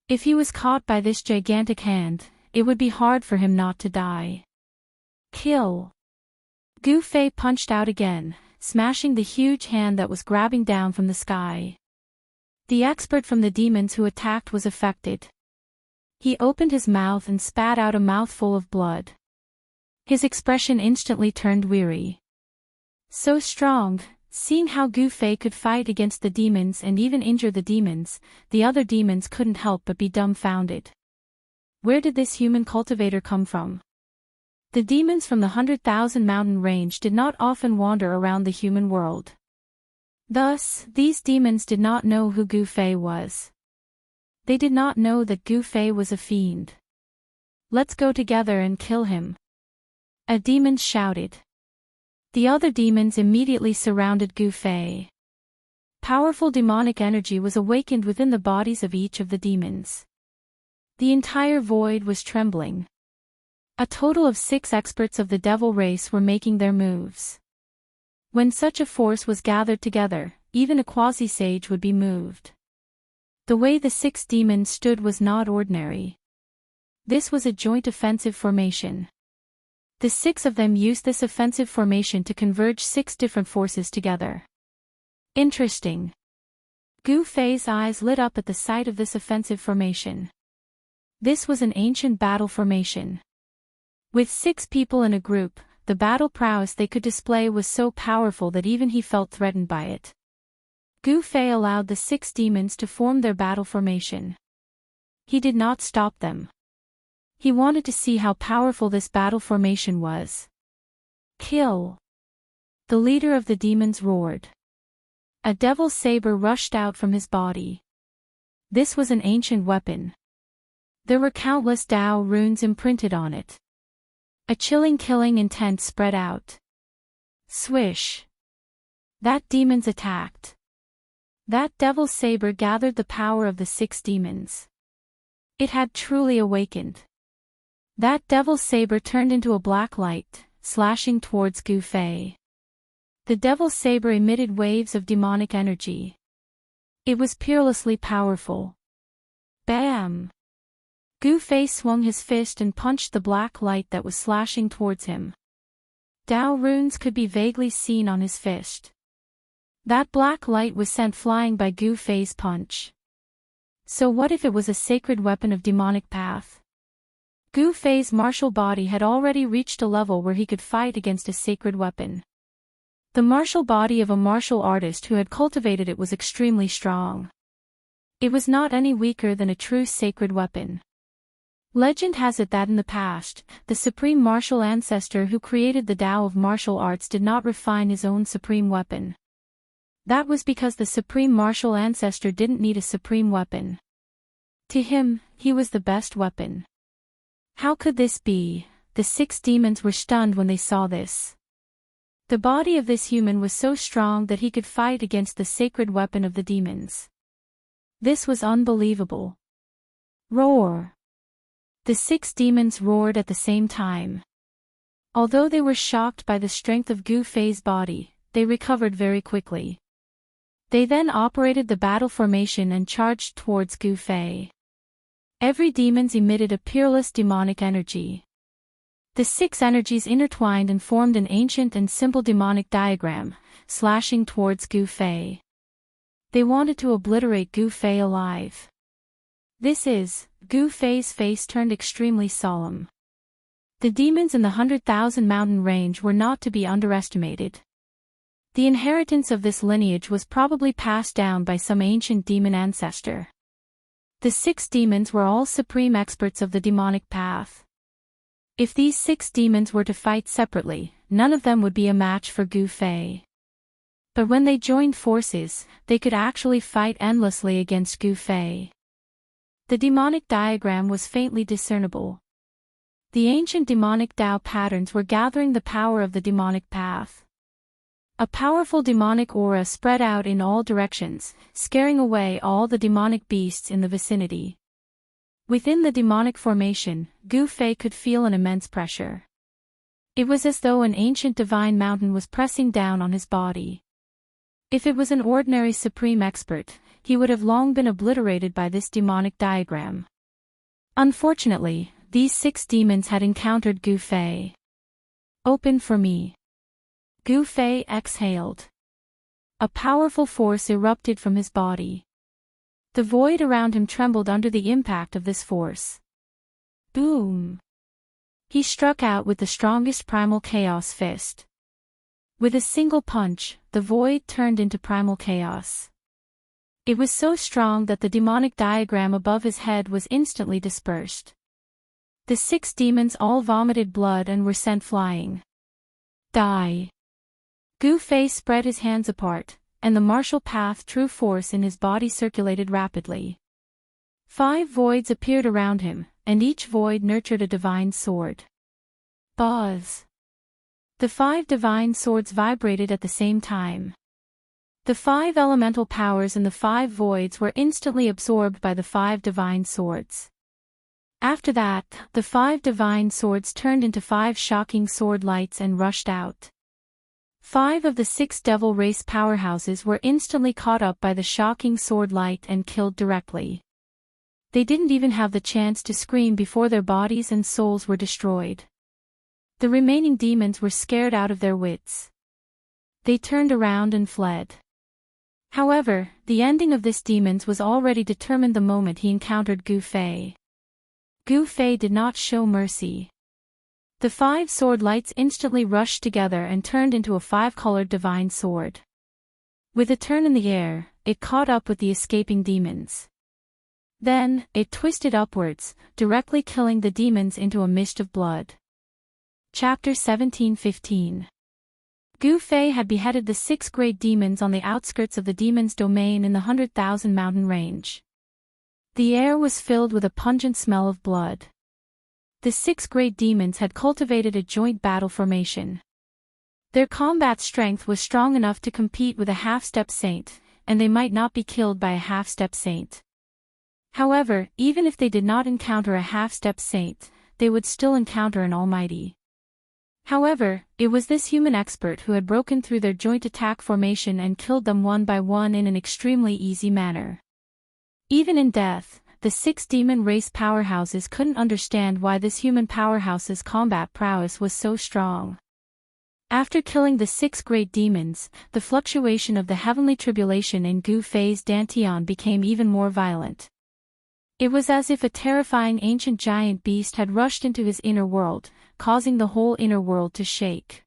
If he was caught by this gigantic hand, it would be hard for him not to die. Kill! Gu Fei punched out again, smashing the huge hand that was grabbing down from the sky. The expert from the demons who attacked was affected. He opened his mouth and spat out a mouthful of blood. His expression instantly turned weary. So strong, seeing how Gu Fei could fight against the demons and even injure the demons, the other demons couldn't help but be dumbfounded. Where did this human cultivator come from? The demons from the 100,000 mountain range did not often wander around the human world. Thus, these demons did not know who Gu Fei was. They did not know that Gu Fei was a fiend. Let's go together and kill him. A demon shouted. The other demons immediately surrounded Gu Fei. Powerful demonic energy was awakened within the bodies of each of the demons. The entire void was trembling. A total of 6 experts of the devil race were making their moves. When such a force was gathered together, even a quasi-sage would be moved. The way the 6 demons stood was not ordinary. This was a joint offensive formation. The 6 of them used this offensive formation to converge 6 different forces together. Interesting. Gu Fei's eyes lit up at the sight of this offensive formation. This was an ancient battle formation. With 6 people in a group, the battle prowess they could display was so powerful that even he felt threatened by it. Gu Fei allowed the 6 demons to form their battle formation. He did not stop them. He wanted to see how powerful this battle formation was. Kill! The leader of the demons roared. A devil's saber rushed out from his body. This was an ancient weapon. There were countless Tao runes imprinted on it. A chilling killing intent spread out. Swish! That demons attacked. That devil's saber gathered the power of the 6 demons. It had truly awakened. That devil's saber turned into a black light, slashing towards Gu Fei. The devil's saber emitted waves of demonic energy. It was peerlessly powerful. Bam! Gu Fei swung his fist and punched the black light that was slashing towards him. Tao runes could be vaguely seen on his fist. That black light was sent flying by Gu Fei's punch. So what if it was a sacred weapon of demonic path? Gu Fei's martial body had already reached a level where he could fight against a sacred weapon. The martial body of a martial artist who had cultivated it was extremely strong. It was not any weaker than a true sacred weapon. Legend has it that in the past, the supreme martial ancestor who created the Tao of martial arts did not refine his own supreme weapon. That was because the supreme martial ancestor didn't need a supreme weapon. To him, he was the best weapon. How could this be? The 6 demons were stunned when they saw this. The body of this human was so strong that he could fight against the sacred weapon of the demons. This was unbelievable. Roar! The 6 demons roared at the same time. Although they were shocked by the strength of Gu Fei's body, they recovered very quickly. They then operated the battle formation and charged towards Gu Fei. Every demon emitted a peerless demonic energy. The 6 energies intertwined and formed an ancient and simple demonic diagram, slashing towards Gu Fei. They wanted to obliterate Gu Fei alive. Gu Fei's face turned extremely solemn. The demons in the 100,000 mountain range were not to be underestimated. The inheritance of this lineage was probably passed down by some ancient demon ancestor. The 6 demons were all supreme experts of the demonic path. If these 6 demons were to fight separately, none of them would be a match for Gu Fei. But when they joined forces, they could actually fight endlessly against Gu Fei. The demonic diagram was faintly discernible. The ancient demonic Tao patterns were gathering the power of the demonic path. A powerful demonic aura spread out in all directions, scaring away all the demonic beasts in the vicinity. Within the demonic formation, Gu Fei could feel an immense pressure. It was as though an ancient divine mountain was pressing down on his body. If it was an ordinary supreme expert, he would have long been obliterated by this demonic diagram. Unfortunately, these 6 demons had encountered Gu Fei. Open for me. Gu Fei exhaled. A powerful force erupted from his body. The void around him trembled under the impact of this force. Boom! He struck out with the strongest primal chaos fist. With a single punch, the void turned into primal chaos. It was so strong that the demonic diagram above his head was instantly dispersed. The 6 demons all vomited blood and were sent flying. Die! Gu Fei spread his hands apart, and the martial path true force in his body circulated rapidly. 5 voids appeared around him, and each void nurtured a divine sword. Buzz! The 5 divine swords vibrated at the same time. The 5 elemental powers in the 5 voids were instantly absorbed by the 5 divine swords. After that, the 5 divine swords turned into 5 shocking sword lights and rushed out. 5 of the 6 devil race powerhouses were instantly caught up by the shocking sword light and killed directly. They didn't even have the chance to scream before their bodies and souls were destroyed. The remaining demons were scared out of their wits. They turned around and fled. However, the ending of this demons was already determined the moment he encountered Gu Fei. Gu Fei did not show mercy. The 5 sword lights instantly rushed together and turned into a 5-colored divine sword. With a turn in the air, it caught up with the escaping demons. Then, it twisted upwards, directly killing the demons into a mist of blood. Chapter 17:15. Gu Fei had beheaded the 6 great demons on the outskirts of the demon's domain in the 100,000 mountain range. The air was filled with a pungent smell of blood. The 6 great demons had cultivated a joint battle formation. Their combat strength was strong enough to compete with a half-step saint, and they might not be killed by a half-step saint. However, even if they did not encounter a half-step saint, they would still encounter an almighty. However, it was this human expert who had broken through their joint attack formation and killed them one by one in an extremely easy manner. Even in death, the 6 demon race powerhouses couldn't understand why this human powerhouse's combat prowess was so strong. After killing the 6 great demons, the fluctuation of the heavenly tribulation in Gu Fei's dantian became even more violent. It was as if a terrifying ancient giant beast had rushed into his inner world, causing the whole inner world to shake.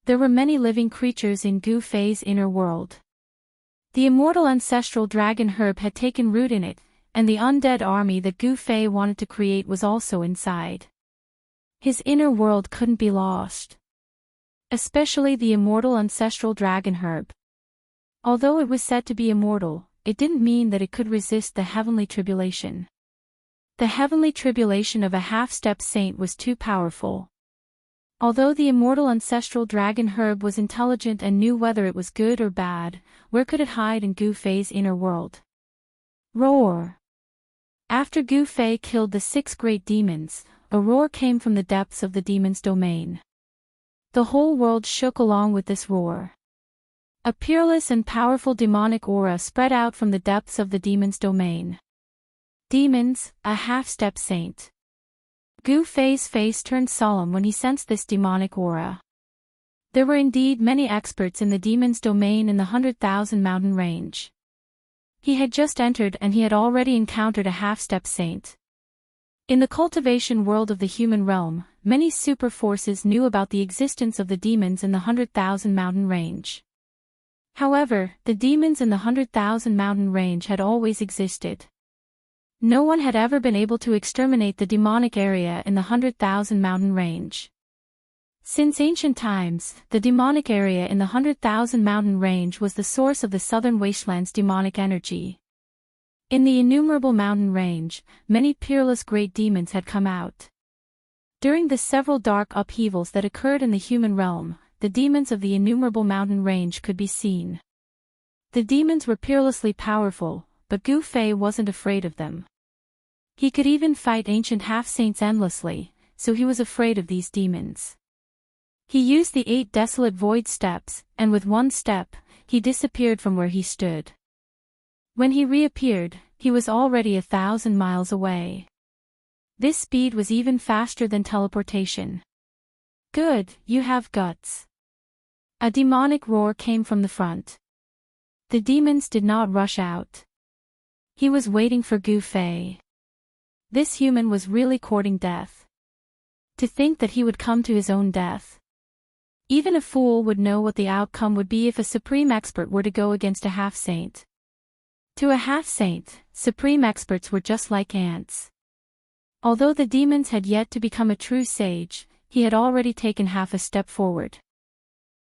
There were many living creatures in Gu Fei's inner world. The immortal ancestral dragon herb had taken root in it, and the undead army that Gu Fei wanted to create was also inside. His inner world couldn't be lost. Especially the immortal ancestral dragon herb. Although it was said to be immortal, it didn't mean that it could resist the heavenly tribulation. The heavenly tribulation of a half-step saint was too powerful. Although the immortal ancestral dragon herb was intelligent and knew whether it was good or bad, where could it hide in Gu Fei's inner world? Roar! After Gu Fei killed the 6 great demons, a roar came from the depths of the demon's domain. The whole world shook along with this roar. A peerless and powerful demonic aura spread out from the depths of the demon's domain. Demons, a half-step saint. Gu Fei's face turned solemn when he sensed this demonic aura. There were indeed many experts in the demon's domain in the 100,000 mountain range. He had just entered and he had already encountered a half-step saint. In the cultivation world of the human realm, many super forces knew about the existence of the demons in the 100,000 mountain range. However, the demons in the 100,000 mountain range had always existed. No one had ever been able to exterminate the demonic area in the 100,000 mountain range. Since ancient times, the demonic area in the 100,000 mountain range was the source of the southern wasteland's demonic energy. In the innumerable mountain range, many peerless great demons had come out. During the several dark upheavals that occurred in the human realm, the demons of the innumerable mountain range could be seen. The demons were peerlessly powerful, but Gu Fei wasn't afraid of them. He could even fight ancient half-saints endlessly, so he was afraid of these demons. He used the 8 desolate void steps, and with one step, he disappeared from where he stood. When he reappeared, he was already 1,000 miles away. This speed was even faster than teleportation. Good, you have guts. A demonic roar came from the front. The demons did not rush out. He was waiting for Gu Fei. This human was really courting death. To think that he would come to his own death. Even a fool would know what the outcome would be if a supreme expert were to go against a half-saint. To a half-saint, supreme experts were just like ants. Although the demons had yet to become a true sage, he had already taken half a step forward.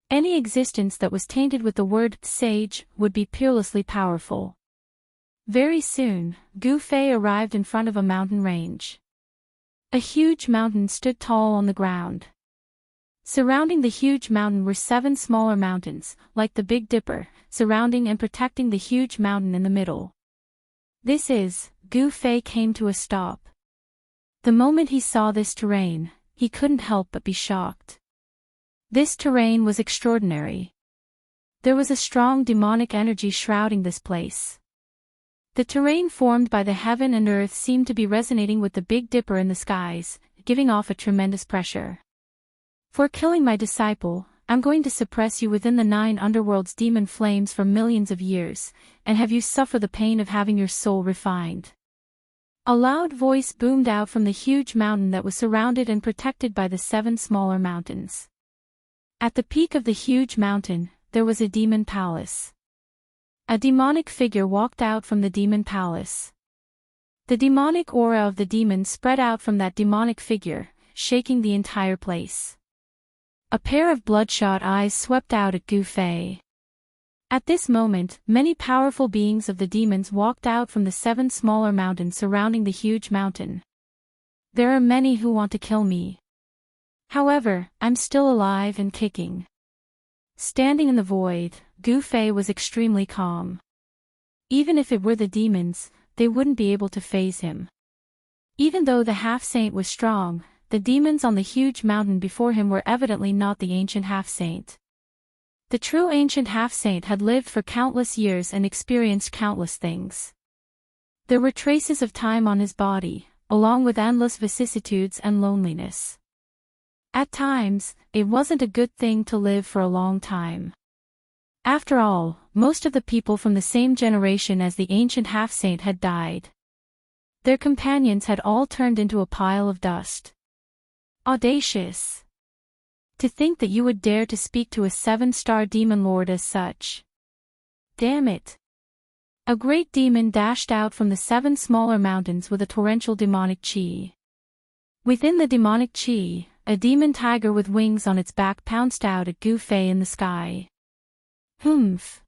Any existence that was tainted with the word sage would be peerlessly powerful. Very soon, Gu Fei arrived in front of a mountain range. A huge mountain stood tall on the ground. Surrounding the huge mountain were 7 smaller mountains, like the Big Dipper, surrounding and protecting the huge mountain in the middle. Gu Fei came to a stop. The moment he saw this terrain, he couldn't help but be shocked. This terrain was extraordinary. There was a strong demonic energy shrouding this place. The terrain formed by the heaven and earth seemed to be resonating with the Big Dipper in the skies, giving off a tremendous pressure. For killing my disciple, I'm going to suppress you within the 9 underworld's demon flames for millions of years, and have you suffer the pain of having your soul refined." A loud voice boomed out from the huge mountain that was surrounded and protected by the 7 smaller mountains. At the peak of the huge mountain, there was a demon palace. A demonic figure walked out from the demon palace. The demonic aura of the demon spread out from that demonic figure, shaking the entire place. A pair of bloodshot eyes swept out at Gu Fei. At this moment, many powerful beings of the demons walked out from the 7 smaller mountains surrounding the huge mountain. "There are many who want to kill me. However, I'm still alive and kicking." Standing in the void, Gu Fei was extremely calm. Even if it were the demons, they wouldn't be able to faze him. Even though the half-saint was strong, the demons on the huge mountain before him were evidently not the ancient half-saint. The true ancient half-saint had lived for countless years and experienced countless things. There were traces of time on his body, along with endless vicissitudes and loneliness. At times, it wasn't a good thing to live for a long time. After all, most of the people from the same generation as the ancient half-saint had died. Their companions had all turned into a pile of dust. Audacious. To think that you would dare to speak to a 7-star demon lord as such. Damn it. A great demon dashed out from the 7 smaller mountains with a torrential demonic chi. Within the demonic chi, a demon tiger with wings on its back pounced out at Gu Fei in the sky. Humph.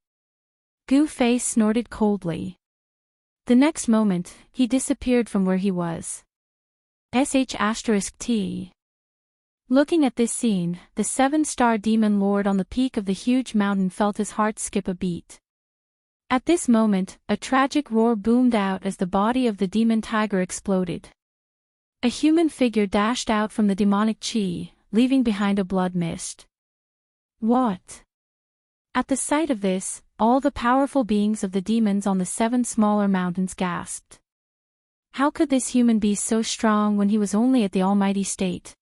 Gu Fei snorted coldly. The next moment, he disappeared from where he was. **T. Looking at this scene, the 7-star demon lord on the peak of the huge mountain felt his heart skip a beat. At this moment, a tragic roar boomed out as the body of the demon tiger exploded. A human figure dashed out from the demonic chi, leaving behind a blood mist. What? At the sight of this, all the powerful beings of the demons on the 7 smaller mountains gasped. How could this human be so strong when he was only at the almighty state?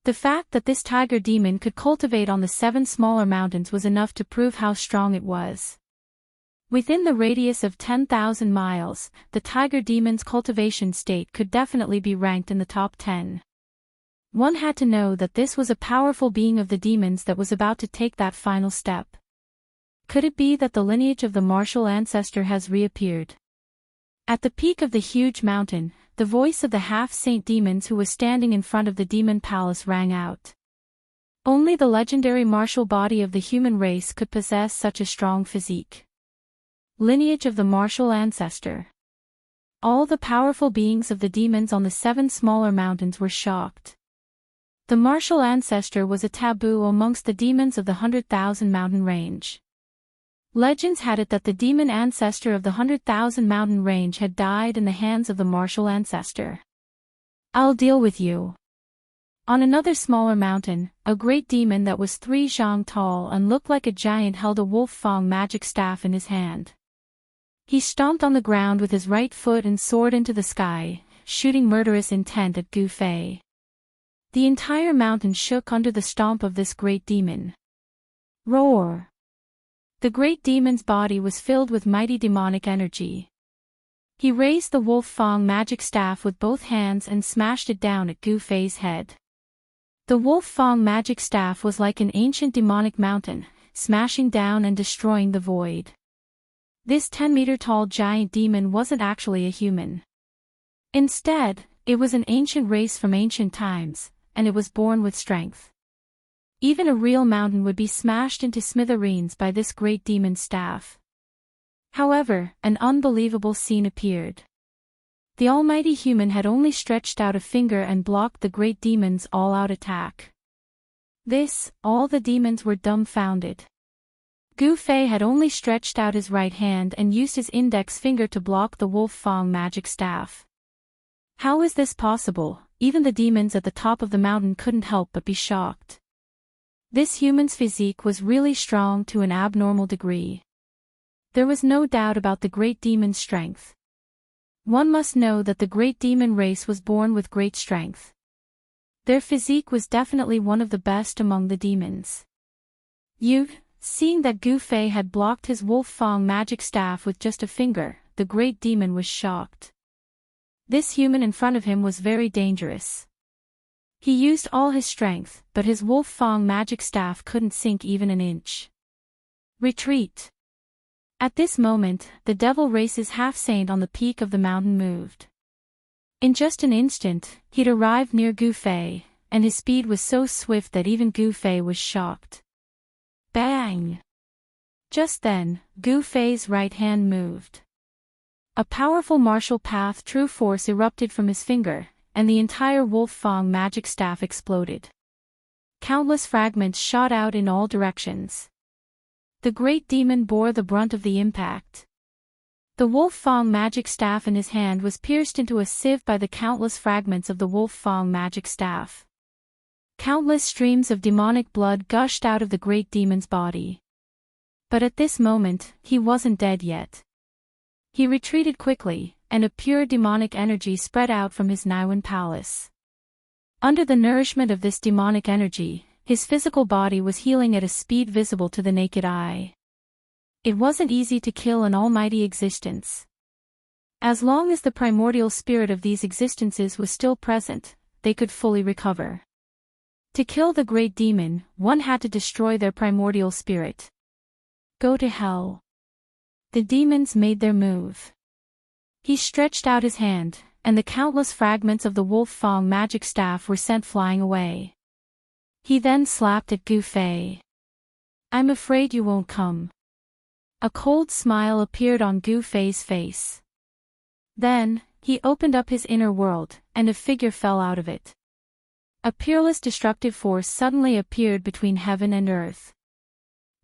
The fact that this tiger demon could cultivate on the 7 smaller mountains was enough to prove how strong it was. Within the radius of 10,000 miles, the tiger demon's cultivation state could definitely be ranked in the top 10. One had to know that this was a powerful being of the demons that was about to take that final step. Could it be that the lineage of the martial ancestor has reappeared? At the peak of the huge mountain, the voice of the half-saint demons who was standing in front of the demon palace rang out. Only the legendary martial body of the human race could possess such a strong physique. Lineage of the martial ancestor. All the powerful beings of the demons on the 7 smaller mountains were shocked. The martial ancestor was a taboo amongst the demons of the 100,000 mountain range. Legends had it that the demon ancestor of the 100,000 mountain range had died in the hands of the martial ancestor. "I'll deal with you." On another smaller mountain, a great demon that was 3 zhang tall and looked like a giant held a wolf fang magic staff in his hand. He stomped on the ground with his right foot and soared into the sky, shooting murderous intent at Gu Fei. The entire mountain shook under the stomp of this great demon. Roar! The great demon's body was filled with mighty demonic energy. He raised the wolf fang magic staff with both hands and smashed it down at Gu Fei's head. The wolf fang magic staff was like an ancient demonic mountain, smashing down and destroying the void. This 10-meter-tall giant demon wasn't actually a human. Instead, it was an ancient race from ancient times, and it was born with strength. Even a real mountain would be smashed into smithereens by this great demon's staff. However, an unbelievable scene appeared. The almighty human had only stretched out a finger and blocked the great demon's all-out attack. All the demons were dumbfounded. Gu Fei had only stretched out his right hand and used his index finger to block the wolf fang magic staff. How is this possible? Even the demons at the top of the mountain couldn't help but be shocked. This human's physique was really strong to an abnormal degree. There was no doubt about the great demon's strength. One must know that the great demon race was born with great strength. Their physique was definitely one of the best among the demons. Seeing that Gu Fei had blocked his Wolf Fang magic staff with just a finger, the great demon was shocked. This human in front of him was very dangerous. He used all his strength, but his Wolf Fang magic staff couldn't sink even an inch. Retreat! At this moment, the devil race's half-saint on the peak of the mountain moved. In just an instant, he'd arrived near Gu Fei, and his speed was so swift that even Gu Fei was shocked. Bang! Just then, Gu Fei's right hand moved. A powerful martial path true force erupted from his finger, and the entire Wolf Fang magic staff exploded. Countless fragments shot out in all directions. The great demon bore the brunt of the impact. The Wolf Fang magic staff in his hand was pierced into a sieve by the countless fragments of the Wolf Fang magic staff. Countless streams of demonic blood gushed out of the great demon's body. But at this moment, he wasn't dead yet. He retreated quickly, and a pure demonic energy spread out from his Niwen palace. Under the nourishment of this demonic energy, his physical body was healing at a speed visible to the naked eye. It wasn't easy to kill an almighty existence. As long as the primordial spirit of these existences was still present, they could fully recover. To kill the great demon, one had to destroy their primordial spirit. Go to hell. The demons made their move. He stretched out his hand, and the countless fragments of the Wolf Fang magic staff were sent flying away. He then slapped at Gu Fei. I'm afraid you won't come. A cold smile appeared on Gu Fei's face. Then, he opened up his inner world, and a figure fell out of it. A peerless destructive force suddenly appeared between heaven and earth.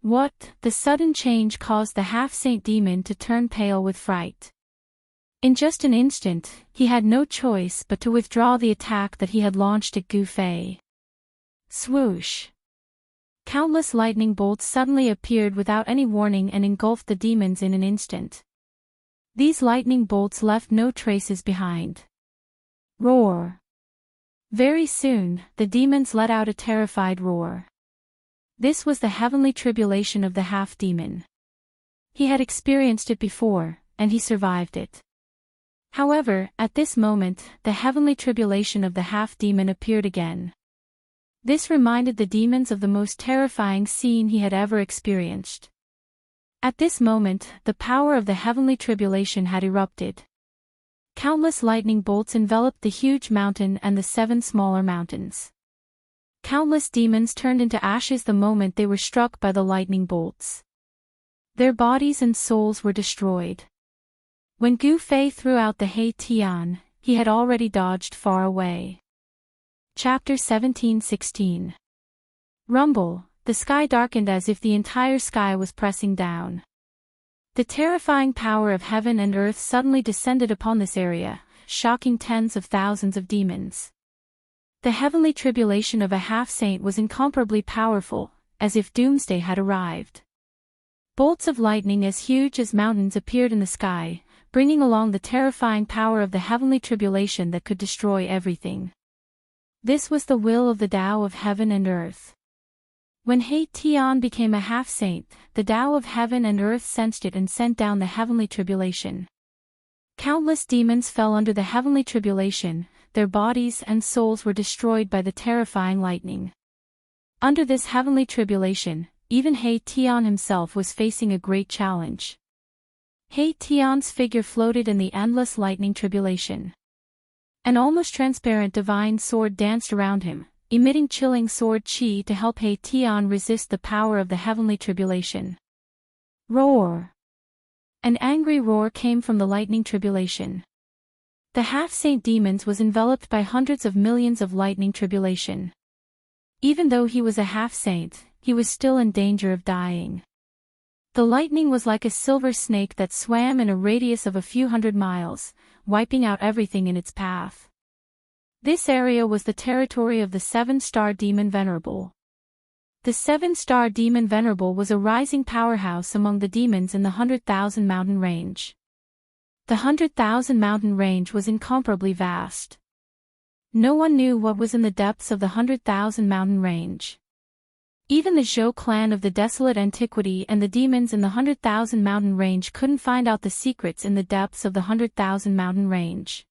What? The sudden change caused the half-saint demon to turn pale with fright. In just an instant, he had no choice but to withdraw the attack that he had launched at Gu Fei. Swoosh! Countless lightning bolts suddenly appeared without any warning and engulfed the demons in an instant. These lightning bolts left no traces behind. Roar! Very soon, the demons let out a terrified roar. This was the heavenly tribulation of the half-demon. He had experienced it before, and he survived it. However, at this moment, the heavenly tribulation of the half-demon appeared again. This reminded the demons of the most terrifying scene he had ever experienced. At this moment, the power of the heavenly tribulation had erupted. Countless lightning bolts enveloped the huge mountain and the 7 smaller mountains. Countless demons turned into ashes the moment they were struck by the lightning bolts. Their bodies and souls were destroyed. When Gu Fei threw out the Hei Tian, he had already dodged far away. Chapter 17:16. Rumble, the sky darkened as if the entire sky was pressing down. The terrifying power of heaven and earth suddenly descended upon this area, shocking tens of thousands of demons. The heavenly tribulation of a half-saint was incomparably powerful, as if doomsday had arrived. Bolts of lightning as huge as mountains appeared in the sky, bringing along the terrifying power of the heavenly tribulation that could destroy everything. This was the will of the Tao of heaven and earth. When Hei Tian became a half-saint, the Tao of heaven and earth sensed it and sent down the heavenly tribulation. Countless demons fell under the heavenly tribulation, their bodies and souls were destroyed by the terrifying lightning. Under this heavenly tribulation, even Hei Tian himself was facing a great challenge. Hei Tian's figure floated in the endless lightning tribulation. An almost transparent divine sword danced around him, emitting chilling sword chi to help Hei Tian resist the power of the heavenly tribulation. Roar! An angry roar came from the lightning tribulation. The half-saint demons was enveloped by hundreds of millions of lightning tribulation. Even though he was a half-saint, he was still in danger of dying. The lightning was like a silver snake that swam in a radius of a few hundred miles, wiping out everything in its path. This area was the territory of the 7-star demon Venerable. The 7-star demon Venerable was a rising powerhouse among the demons in the 100,000 mountain range. The 100,000 mountain range was incomparably vast. No one knew what was in the depths of the 100,000 mountain range. Even the Zhou clan of the desolate antiquity and the demons in the 100,000 mountain range couldn't find out the secrets in the depths of the 100,000 mountain range.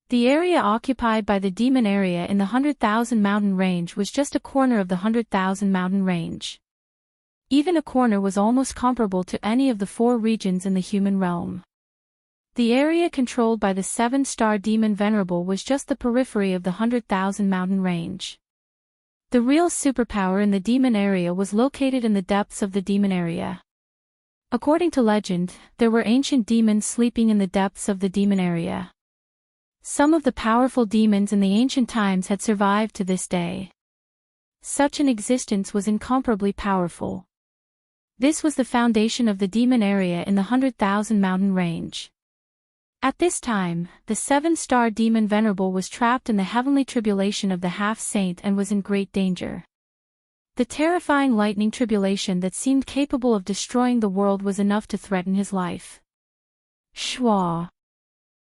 The area occupied by the demon area in the 100,000 mountain range was just a corner of the 100,000 mountain range. Even a corner was almost comparable to any of the 4 regions in the human realm. The area controlled by the 7-star demon Venerable was just the periphery of the 100,000 mountain range. The real superpower in the demon area was located in the depths of the demon area. According to legend, there were ancient demons sleeping in the depths of the demon area. Some of the powerful demons in the ancient times had survived to this day. Such an existence was incomparably powerful. This was the foundation of the demon area in the 100,000 mountain range. At this time, the 7-star demon Venerable was trapped in the heavenly tribulation of the half-saint and was in great danger. The terrifying lightning tribulation that seemed capable of destroying the world was enough to threaten his life. Shwa!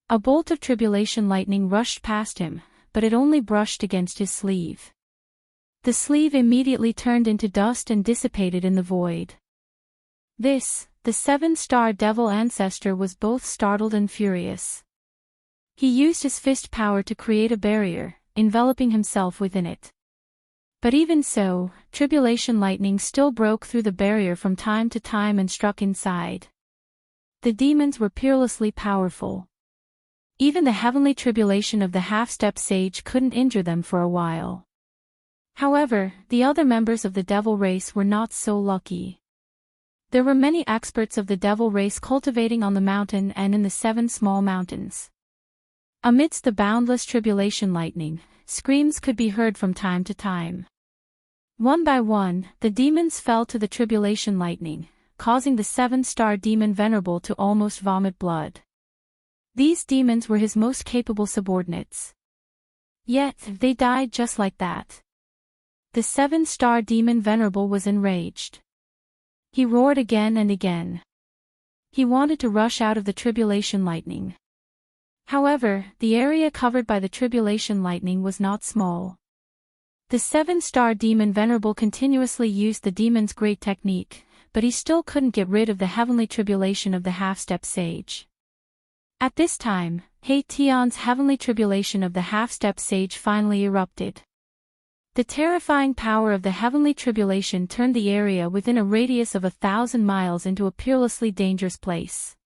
A bolt of tribulation lightning rushed past him, but it only brushed against his sleeve. The sleeve immediately turned into dust and dissipated in the void. This, the 7-star devil ancestor, was both startled and furious. He used his fist power to create a barrier, enveloping himself within it. But even so, tribulation lightning still broke through the barrier from time to time and struck inside. The demons were peerlessly powerful. Even the heavenly tribulation of the half-step sage couldn't injure them for a while. However, the other members of the devil race were not so lucky. There were many experts of the devil race cultivating on the mountain and in the 7 small mountains. Amidst the boundless tribulation lightning, screams could be heard from time to time. One by one, the demons fell to the tribulation lightning, causing the 7-star demon Venerable to almost vomit blood. These demons were his most capable subordinates. Yet, they died just like that. The 7-star demon Venerable was enraged. He roared again and again. He wanted to rush out of the tribulation lightning. However, the area covered by the tribulation lightning was not small. The 7-star demon Venerable continuously used the demon's great technique, but he still couldn't get rid of the heavenly tribulation of the half-step sage. At this time, Tian's heavenly tribulation of the half-step sage finally erupted. The terrifying power of the heavenly tribulation turned the area within a radius of 1,000 miles into a peerlessly dangerous place.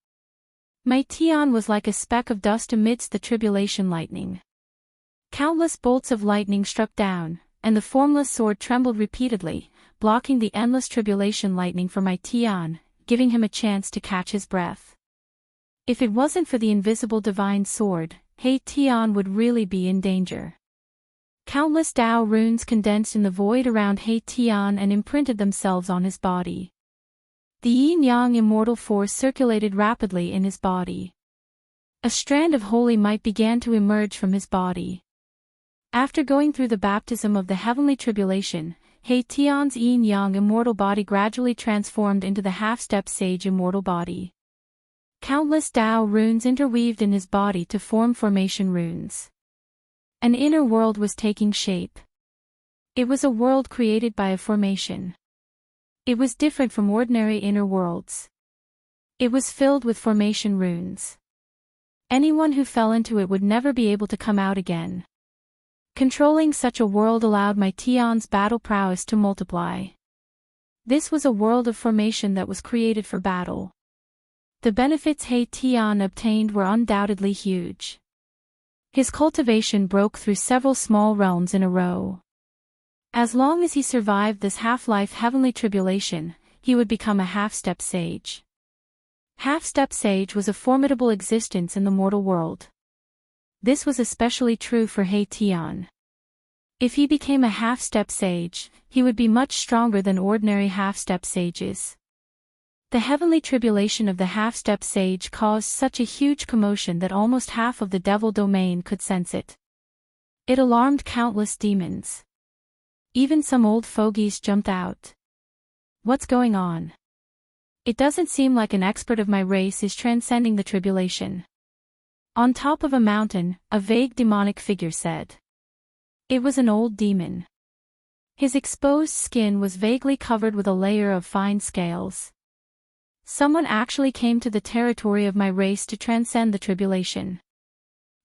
Tian was like a speck of dust amidst the tribulation lightning. Countless bolts of lightning struck down, and the formless sword trembled repeatedly, blocking the endless tribulation lightning for Tian, giving him a chance to catch his breath. If it wasn't for the invisible divine sword, Tian would really be in danger. Countless Dao runes condensed in the void around Tian and imprinted themselves on his body. The yin-yang immortal force circulated rapidly in his body. A strand of holy might began to emerge from his body. After going through the baptism of the heavenly tribulation, Tian's yin-yang immortal body gradually transformed into the half-step sage immortal body. Countless Dao runes interweaved in his body to form formation runes. An inner world was taking shape. It was a world created by a formation. It was different from ordinary inner worlds. It was filled with formation runes. Anyone who fell into it would never be able to come out again. Controlling such a world allowed Tian's battle prowess to multiply. This was a world of formation that was created for battle. The benefits Tian obtained were undoubtedly huge. His cultivation broke through several small realms in a row. As long as he survived this half-life heavenly tribulation, he would become a half-step sage. Half-step sage was a formidable existence in the mortal world. This was especially true for Tian. If he became a half-step sage, he would be much stronger than ordinary half-step sages. The heavenly tribulation of the half-step sage caused such a huge commotion that almost half of the devil domain could sense it. It alarmed countless demons. Even some old fogies jumped out. What's going on? It doesn't seem like an expert of my race is transcending the tribulation. On top of a mountain, a vague demonic figure said. It was an old demon. His exposed skin was vaguely covered with a layer of fine scales. Someone actually came to the territory of my race to transcend the tribulation.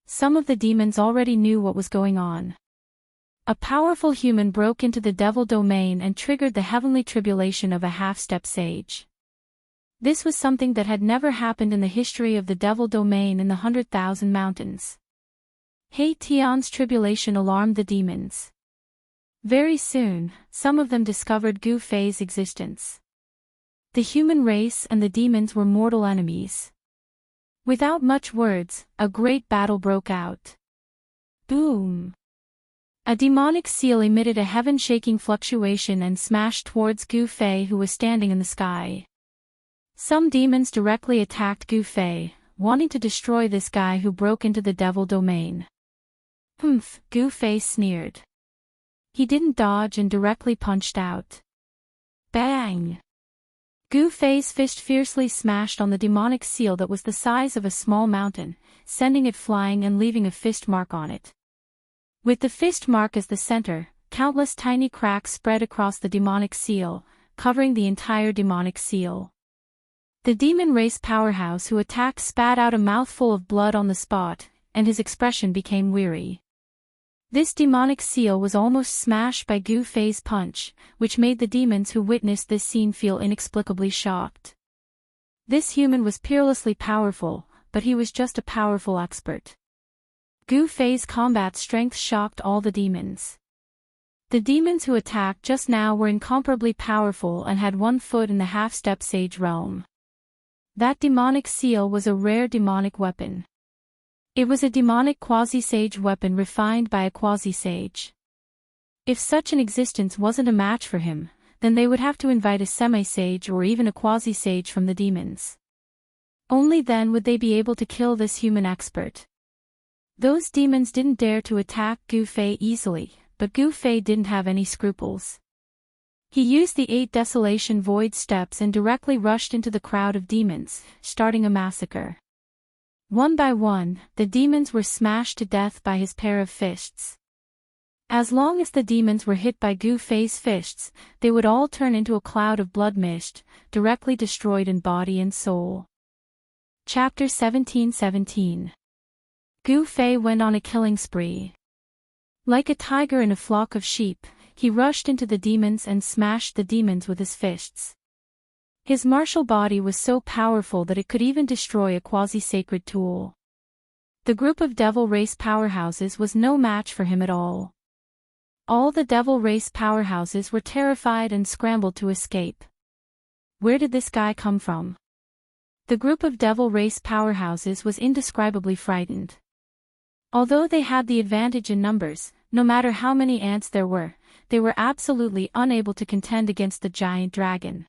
Some of the demons already knew what was going on. A powerful human broke into the devil domain and triggered the heavenly tribulation of a half-step sage. This was something that had never happened in the history of the devil domain in the 100,000 mountains. Tian's tribulation alarmed the demons. Very soon, some of them discovered Gu Fei's existence. The human race and the demons were mortal enemies. Without much words, a great battle broke out. Boom! A demonic seal emitted a heaven-shaking fluctuation and smashed towards Gu Fei, who was standing in the sky. Some demons directly attacked Gu Fei, wanting to destroy this guy who broke into the devil domain. Humph, Gu Fei sneered. He didn't dodge and directly punched out. Bang! Gu Fei's fist fiercely smashed on the demonic seal that was the size of a small mountain, sending it flying and leaving a fist mark on it. With the fist mark as the center, countless tiny cracks spread across the demonic seal, covering the entire demonic seal. The demon race powerhouse who attacked spat out a mouthful of blood on the spot, and his expression became weary. This demonic seal was almost smashed by Gu Fei's punch, which made the demons who witnessed this scene feel inexplicably shocked. This human was peerlessly powerful, but he was just a powerful expert. Gu Fei's combat strength shocked all the demons. The demons who attacked just now were incomparably powerful and had one foot in the half-step sage realm. That demonic seal was a rare demonic weapon. It was a demonic quasi-sage weapon refined by a quasi-sage. If such an existence wasn't a match for him, then they would have to invite a semi-sage or even a quasi-sage from the demons. Only then would they be able to kill this human expert. Those demons didn't dare to attack Gu Fei easily, but Gu Fei didn't have any scruples. He used the 8 Desolation Void steps and directly rushed into the crowd of demons, starting a massacre. One by one, the demons were smashed to death by his pair of fists. As long as the demons were hit by Gu Fei's fists, they would all turn into a cloud of blood mist, directly destroyed in body and soul. Chapter 17:17. Gu Fei went on a killing spree. Like a tiger in a flock of sheep, he rushed into the demons and smashed the demons with his fists. His martial body was so powerful that it could even destroy a quasi-sacred tool. The group of devil race powerhouses was no match for him at all. All the devil race powerhouses were terrified and scrambled to escape. Where did this guy come from? The group of devil race powerhouses was indescribably frightened. Although they had the advantage in numbers, no matter how many ants there were, they were absolutely unable to contend against the giant dragon.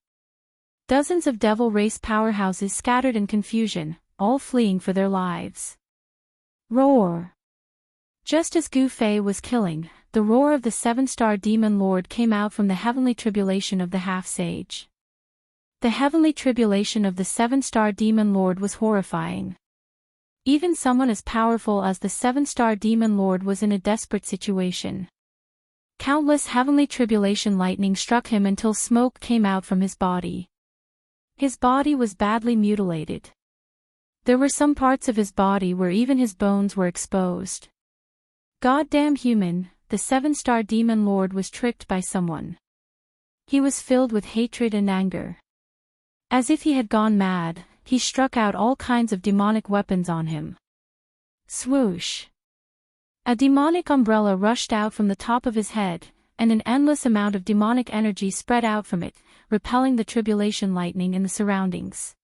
Dozens of devil race powerhouses scattered in confusion, all fleeing for their lives. Roar! Just as Gu Fei was killing, the roar of the 7-star demon lord came out from the heavenly tribulation of the half-sage. The heavenly tribulation of the 7-star demon lord was horrifying. Even someone as powerful as the 7-star demon lord was in a desperate situation. Countless heavenly tribulation lightning struck him until smoke came out from his body. His body was badly mutilated. There were some parts of his body where even his bones were exposed. Goddamn human, the 7-star demon lord was tricked by someone. He was filled with hatred and anger. As if he had gone mad, he struck out all kinds of demonic weapons on him. Swoosh! A demonic umbrella rushed out from the top of his head, and an endless amount of demonic energy spread out from it, repelling the tribulation lightning in the surroundings.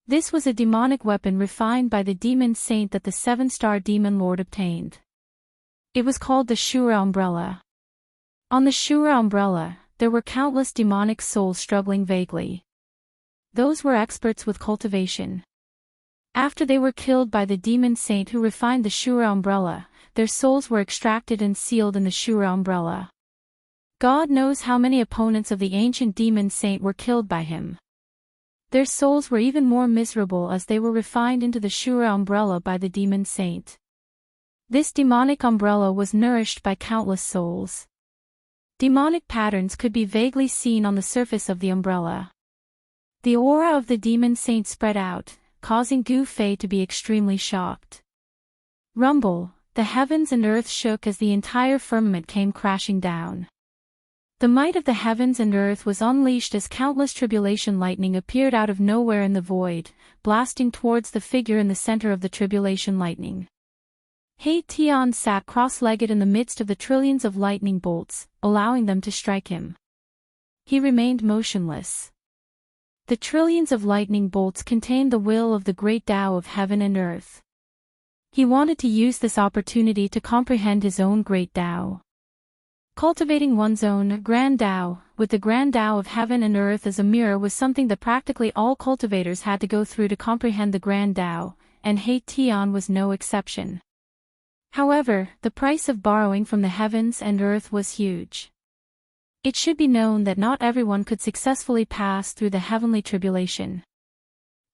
This was a demonic weapon refined by the demon saint that the 7-star demon lord obtained. It was called the Shura umbrella. On the Shura umbrella, there were countless demonic souls struggling vaguely. Those were experts with cultivation. After they were killed by the demon saint who refined the Shura umbrella, their souls were extracted and sealed in the Shura umbrella. God knows how many opponents of the ancient demon saint were killed by him. Their souls were even more miserable as they were refined into the Shura umbrella by the demon saint. This demonic umbrella was nourished by countless souls. Demonic patterns could be vaguely seen on the surface of the umbrella. The aura of the demon saint spread out, causing Gu Fei to be extremely shocked. Rumble, the heavens and earth shook as the entire firmament came crashing down. The might of the heavens and earth was unleashed as countless tribulation lightning appeared out of nowhere in the void, blasting towards the figure in the center of the tribulation lightning. He Tian sat cross-legged in the midst of the trillions of lightning bolts, allowing them to strike him. He remained motionless. The trillions of lightning bolts contained the will of the great Tao of heaven and earth. He wanted to use this opportunity to comprehend his own great Tao. Cultivating one's own Grand Tao, with the Grand Tao of heaven and earth as a mirror, was something that practically all cultivators had to go through to comprehend the Grand Tao, and He Tian was no exception. However, the price of borrowing from the heavens and earth was huge. It should be known that not everyone could successfully pass through the heavenly tribulation.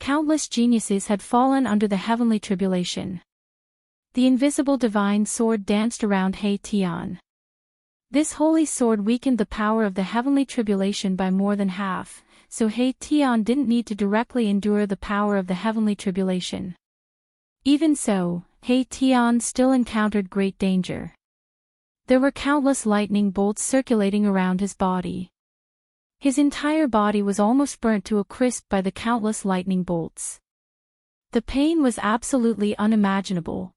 Countless geniuses had fallen under the heavenly tribulation. The invisible divine sword danced around He Tian. This holy sword weakened the power of the heavenly tribulation by more than half, so He Tian didn't need to directly endure the power of the heavenly tribulation. Even so, He Tian still encountered great danger. There were countless lightning bolts circulating around his body. His entire body was almost burnt to a crisp by the countless lightning bolts. The pain was absolutely unimaginable.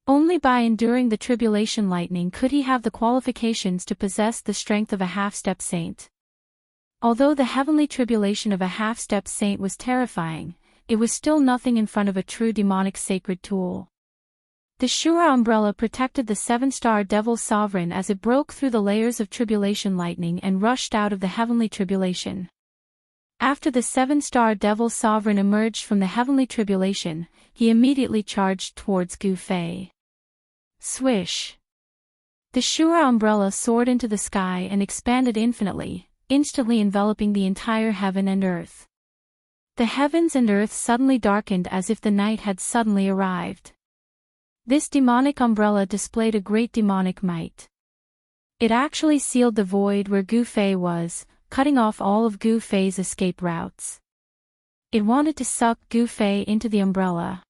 Only by enduring the tribulation lightning could he have the qualifications to possess the strength of a half-step saint. Although the heavenly tribulation of a half-step saint was terrifying, it was still nothing in front of a true demonic sacred tool. The Shura umbrella protected the seven-star devil sovereign as it broke through the layers of tribulation lightning and rushed out of the heavenly tribulation. After the seven-star devil sovereign emerged from the heavenly tribulation, he immediately charged towards Gu Fei. Swish! The Shura umbrella soared into the sky and expanded infinitely, instantly enveloping the entire heaven and earth. The heavens and earth suddenly darkened as if the night had suddenly arrived. This demonic umbrella displayed a great demonic might. It actually sealed the void where Gu Fei was, cutting off all of Gu Fei's escape routes. It wanted to suck Gu Fei into the umbrella.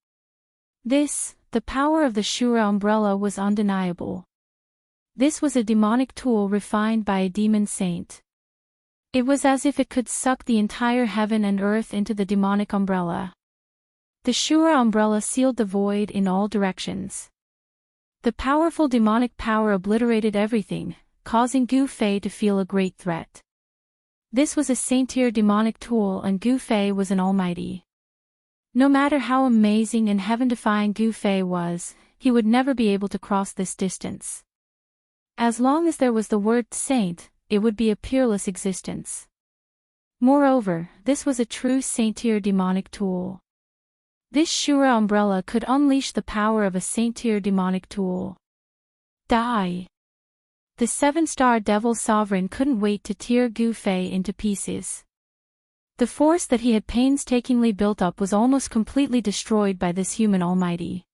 The power of the Shura umbrella was undeniable. This was a demonic tool refined by a demon saint. It was as if it could suck the entire heaven and earth into the demonic umbrella. The Shura umbrella sealed the void in all directions. The powerful demonic power obliterated everything, causing Gu Fei to feel a great threat. This was a saint-tier demonic tool and Gu Fei was an almighty. No matter how amazing and heaven-defying Gu Fei was, he would never be able to cross this distance. As long as there was the word saint, it would be a peerless existence. Moreover, this was a true saint-tier demonic tool. This Shura umbrella could unleash the power of a saint-tier demonic tool. Die! The seven-star devil sovereign couldn't wait to tear Gu Fei into pieces. The force that he had painstakingly built up was almost completely destroyed by this human almighty.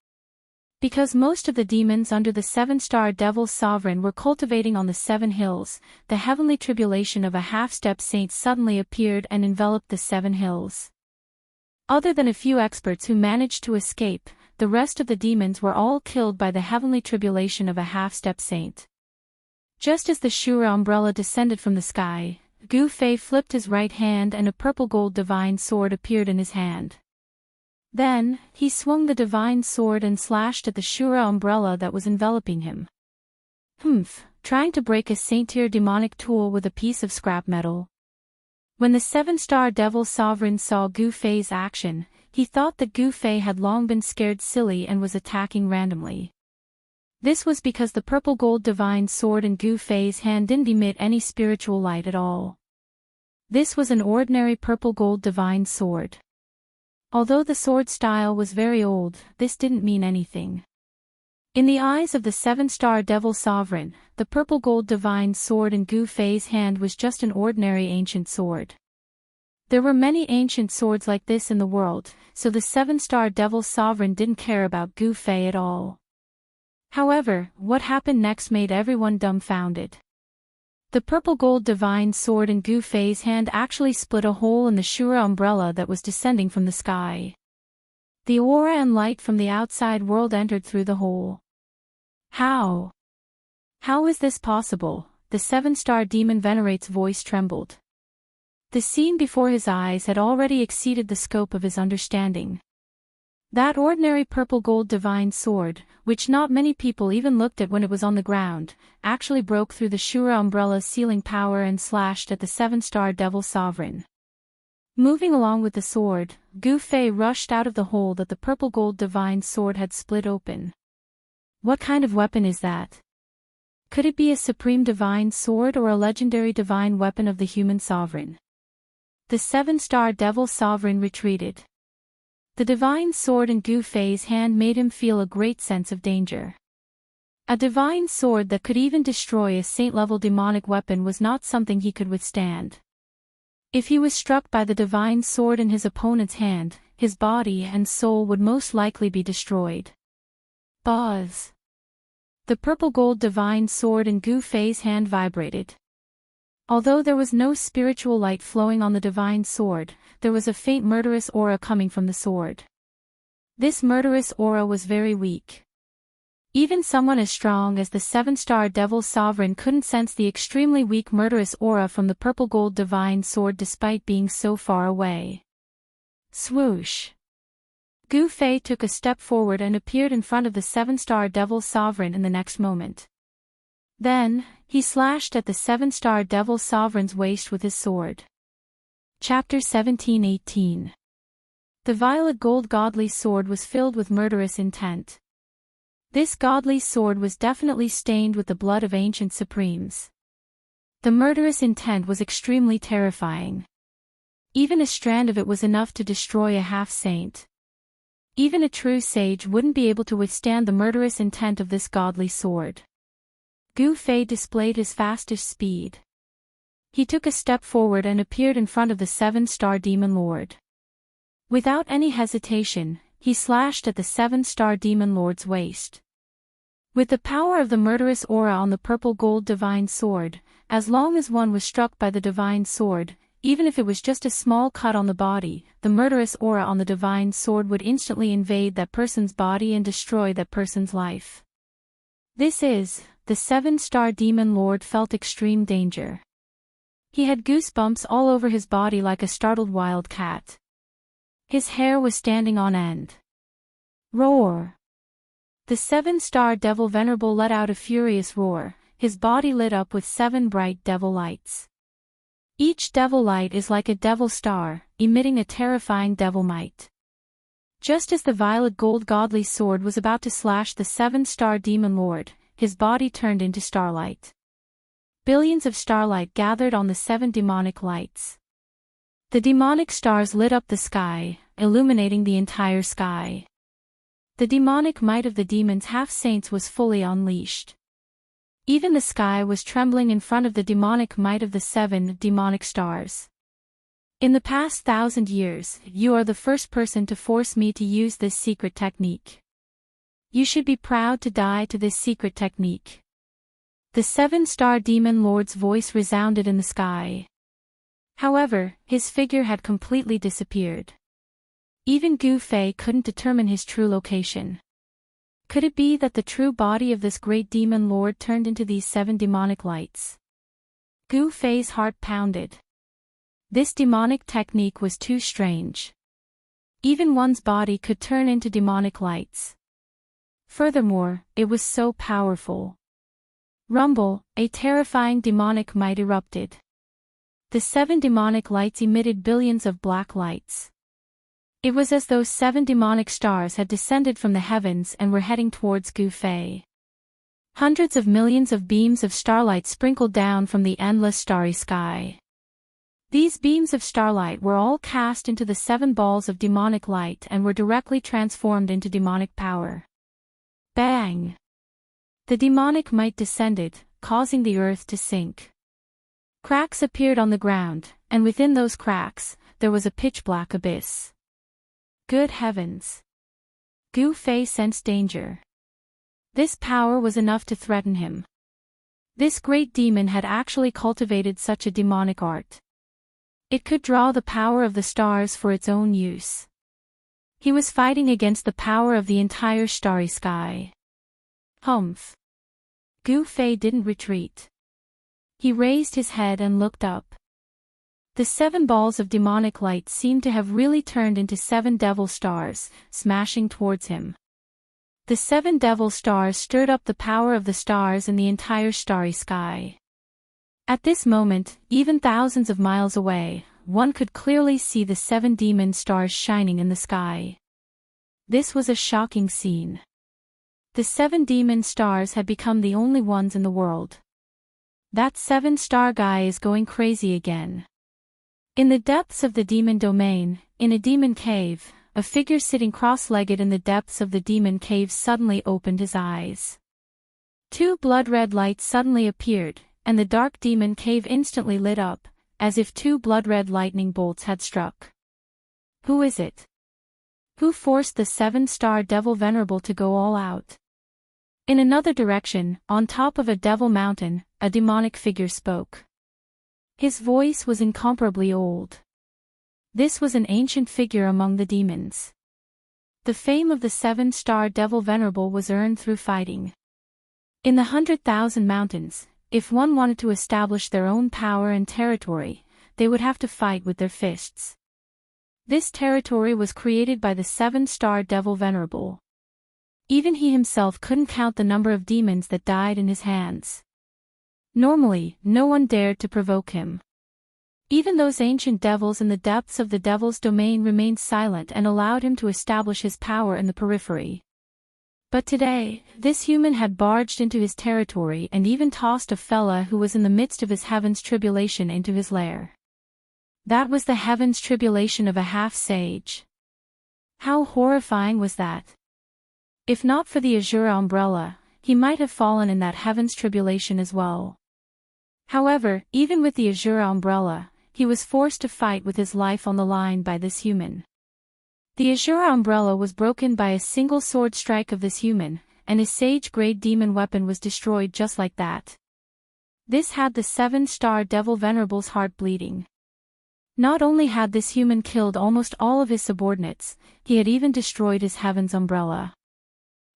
Because most of the demons under the seven-star devil sovereign were cultivating on the seven hills, the heavenly tribulation of a half-step saint suddenly appeared and enveloped the seven hills. Other than a few experts who managed to escape, the rest of the demons were all killed by the heavenly tribulation of a half-step saint. Just as the Shura umbrella descended from the sky, Gu Fei flipped his right hand and a purple-gold divine sword appeared in his hand. Then, he swung the divine sword and slashed at the Shura umbrella that was enveloping him. Trying to break a saint-tier demonic tool with a piece of scrap metal. When the seven-star devil sovereign saw Gu Fei's action, he thought that Gu Fei had long been scared silly and was attacking randomly. This was because the purple-gold divine sword in Gu Fei's hand didn't emit any spiritual light at all. This was an ordinary purple-gold divine sword. Although the sword style was very old, this didn't mean anything. In the eyes of the seven-star devil sovereign, the purple-gold divine sword in Gu Fei's hand was just an ordinary ancient sword. There were many ancient swords like this in the world, so the seven-star Devil Sovereign didn't care about Gu Fei at all. However, what happened next made everyone dumbfounded. The purple gold divine sword in Gu Fei's hand actually split a hole in the Shura umbrella that was descending from the sky. The aura and light from the outside world entered through the hole. How? How is this possible? The seven-star demon Venerate's voice trembled. The scene before his eyes had already exceeded the scope of his understanding. That ordinary purple gold divine sword, which not many people even looked at when it was on the ground, actually broke through the Shura umbrella's sealing power and slashed at the seven-star Devil Sovereign. Moving along with the sword, Gu Fei rushed out of the hole that the purple gold divine sword had split open. What kind of weapon is that? Could it be a supreme divine sword or a legendary divine weapon of the human sovereign? The seven-star Devil Sovereign retreated. The divine sword in Gu Fei's hand made him feel a great sense of danger. A divine sword that could even destroy a saint-level demonic weapon was not something he could withstand. If he was struck by the divine sword in his opponent's hand, his body and soul would most likely be destroyed. Buzz! The purple gold divine sword in Gu Fei's hand vibrated. Although there was no spiritual light flowing on the divine sword, there was a faint murderous aura coming from the sword. This murderous aura was very weak. Even someone as strong as the seven-star Devil Sovereign couldn't sense the extremely weak murderous aura from the purple gold divine sword despite being so far away. Swoosh! Gu Fei took a step forward and appeared in front of the seven-star Devil Sovereign in the next moment. Then, he slashed at the seven-star Devil Sovereign's waist with his sword. Chapter 17:18. The violet gold godly sword was filled with murderous intent. This godly sword was definitely stained with the blood of ancient supremes. The murderous intent was extremely terrifying. Even a strand of it was enough to destroy a half-saint. Even a true sage wouldn't be able to withstand the murderous intent of this godly sword. Gu Fei displayed his fastest speed. He took a step forward and appeared in front of the seven-star demon lord. Without any hesitation, he slashed at the seven-star demon lord's waist. With the power of the murderous aura on the purple gold divine sword, as long as one was struck by the divine sword, even if it was just a small cut on the body, the murderous aura on the divine sword would instantly invade that person's body and destroy that person's life. The seven-star demon lord felt extreme danger. He had goosebumps all over his body like a startled wild cat. His hair was standing on end. Roar! The seven-star devil venerable let out a furious roar, his body lit up with 7 bright devil lights. Each devil light is like a devil star, emitting a terrifying devil might. Just as the violet gold godly sword was about to slash the seven-star demon lord, his body turned into starlight. Billions of starlight gathered on the 7 demonic lights. The demonic stars lit up the sky, illuminating the entire sky. The demonic might of the demons half-saints was fully unleashed. Even the sky was trembling in front of the demonic might of the 7 demonic stars. In the past 1,000 years, you are the first person to force me to use this secret technique. You should be proud to die to this secret technique. The seven-star demon lord's voice resounded in the sky. However, his figure had completely disappeared. Even Gu Fei couldn't determine his true location. Could it be that the true body of this great demon lord turned into these 7 demonic lights? Gu Fei's heart pounded. This demonic technique was too strange. Even one's body could turn into demonic lights. Furthermore, it was so powerful. Rumble, a terrifying demonic might erupted. The 7 demonic lights emitted billions of black lights. It was as though 7 demonic stars had descended from the heavens and were heading towards Gu Fei. Hundreds of millions of beams of starlight sprinkled down from the endless starry sky. These beams of starlight were all cast into the 7 balls of demonic light and were directly transformed into demonic power. Bang! The demonic might descended, causing the earth to sink. Cracks appeared on the ground, and within those cracks, there was a pitch-black abyss. Good heavens! Gu Fei sensed danger. This power was enough to threaten him. This great demon had actually cultivated such a demonic art. It could draw the power of the stars for its own use. He was fighting against the power of the entire starry sky. Humph! Gu Fei didn't retreat. He raised his head and looked up. The 7 balls of demonic light seemed to have really turned into 7 devil stars, smashing towards him. The 7 devil stars stirred up the power of the stars in the entire starry sky. At this moment, even thousands of miles away, one could clearly see the 7 demon stars shining in the sky. This was a shocking scene. The 7 demon stars had become the only ones in the world. That 7-star guy is going crazy again. In the depths of the demon domain, in a demon cave, a figure sitting cross-legged in the depths of the demon cave suddenly opened his eyes. 2 blood-red lights suddenly appeared, and the dark demon cave instantly lit up, as if 2 blood-red lightning bolts had struck. Who is it? Who forced the 7-star devil venerable to go all out? In another direction, on top of a devil mountain, a demonic figure spoke. His voice was incomparably old. This was an ancient figure among the demons. The fame of the 7-star devil venerable was earned through fighting. In the 100,000 mountains, if one wanted to establish their own power and territory, they would have to fight with their fists. This territory was created by the 7-star devil venerable. Even he himself couldn't count the number of demons that died in his hands. Normally, no one dared to provoke him. Even those ancient devils in the depths of the devil's domain remained silent and allowed him to establish his power in the periphery. But today, this human had barged into his territory and even tossed a fella who was in the midst of his heaven's tribulation into his lair. That was the heaven's tribulation of a half-sage. How horrifying was that? If not for the azure umbrella, he might have fallen in that heaven's tribulation as well. However, even with the azure umbrella, he was forced to fight with his life on the line by this human. The azure umbrella was broken by a single sword strike of this human, and his sage-grade demon weapon was destroyed just like that. This had the 7-star devil venerable's heart bleeding. Not only had this human killed almost all of his subordinates, he had even destroyed his heaven's umbrella.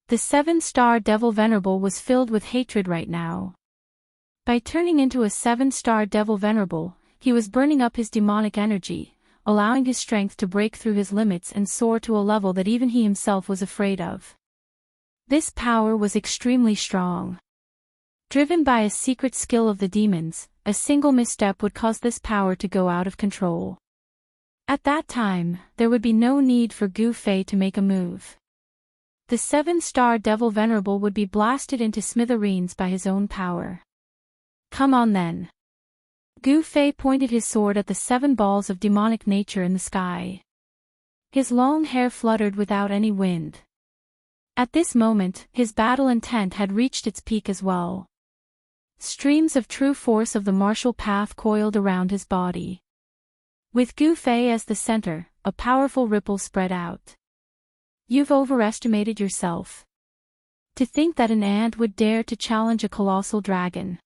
The 7-star devil venerable was filled with hatred right now. By turning into a 7-star devil venerable, he was burning up his demonic energy, allowing his strength to break through his limits and soar to a level that even he himself was afraid of. This power was extremely strong. Driven by a secret skill of the demons, a single misstep would cause this power to go out of control. At that time, there would be no need for Gu Fei to make a move. The 7-star devil venerable would be blasted into smithereens by his own power. Come on then. Gu Fei pointed his sword at the 7 balls of demonic nature in the sky. His long hair fluttered without any wind. At this moment, his battle intent had reached its peak as well. Streams of true force of the martial path coiled around his body. With Gu Fei as the center, a powerful ripple spread out. You've overestimated yourself. To think that an ant would dare to challenge a colossal dragon.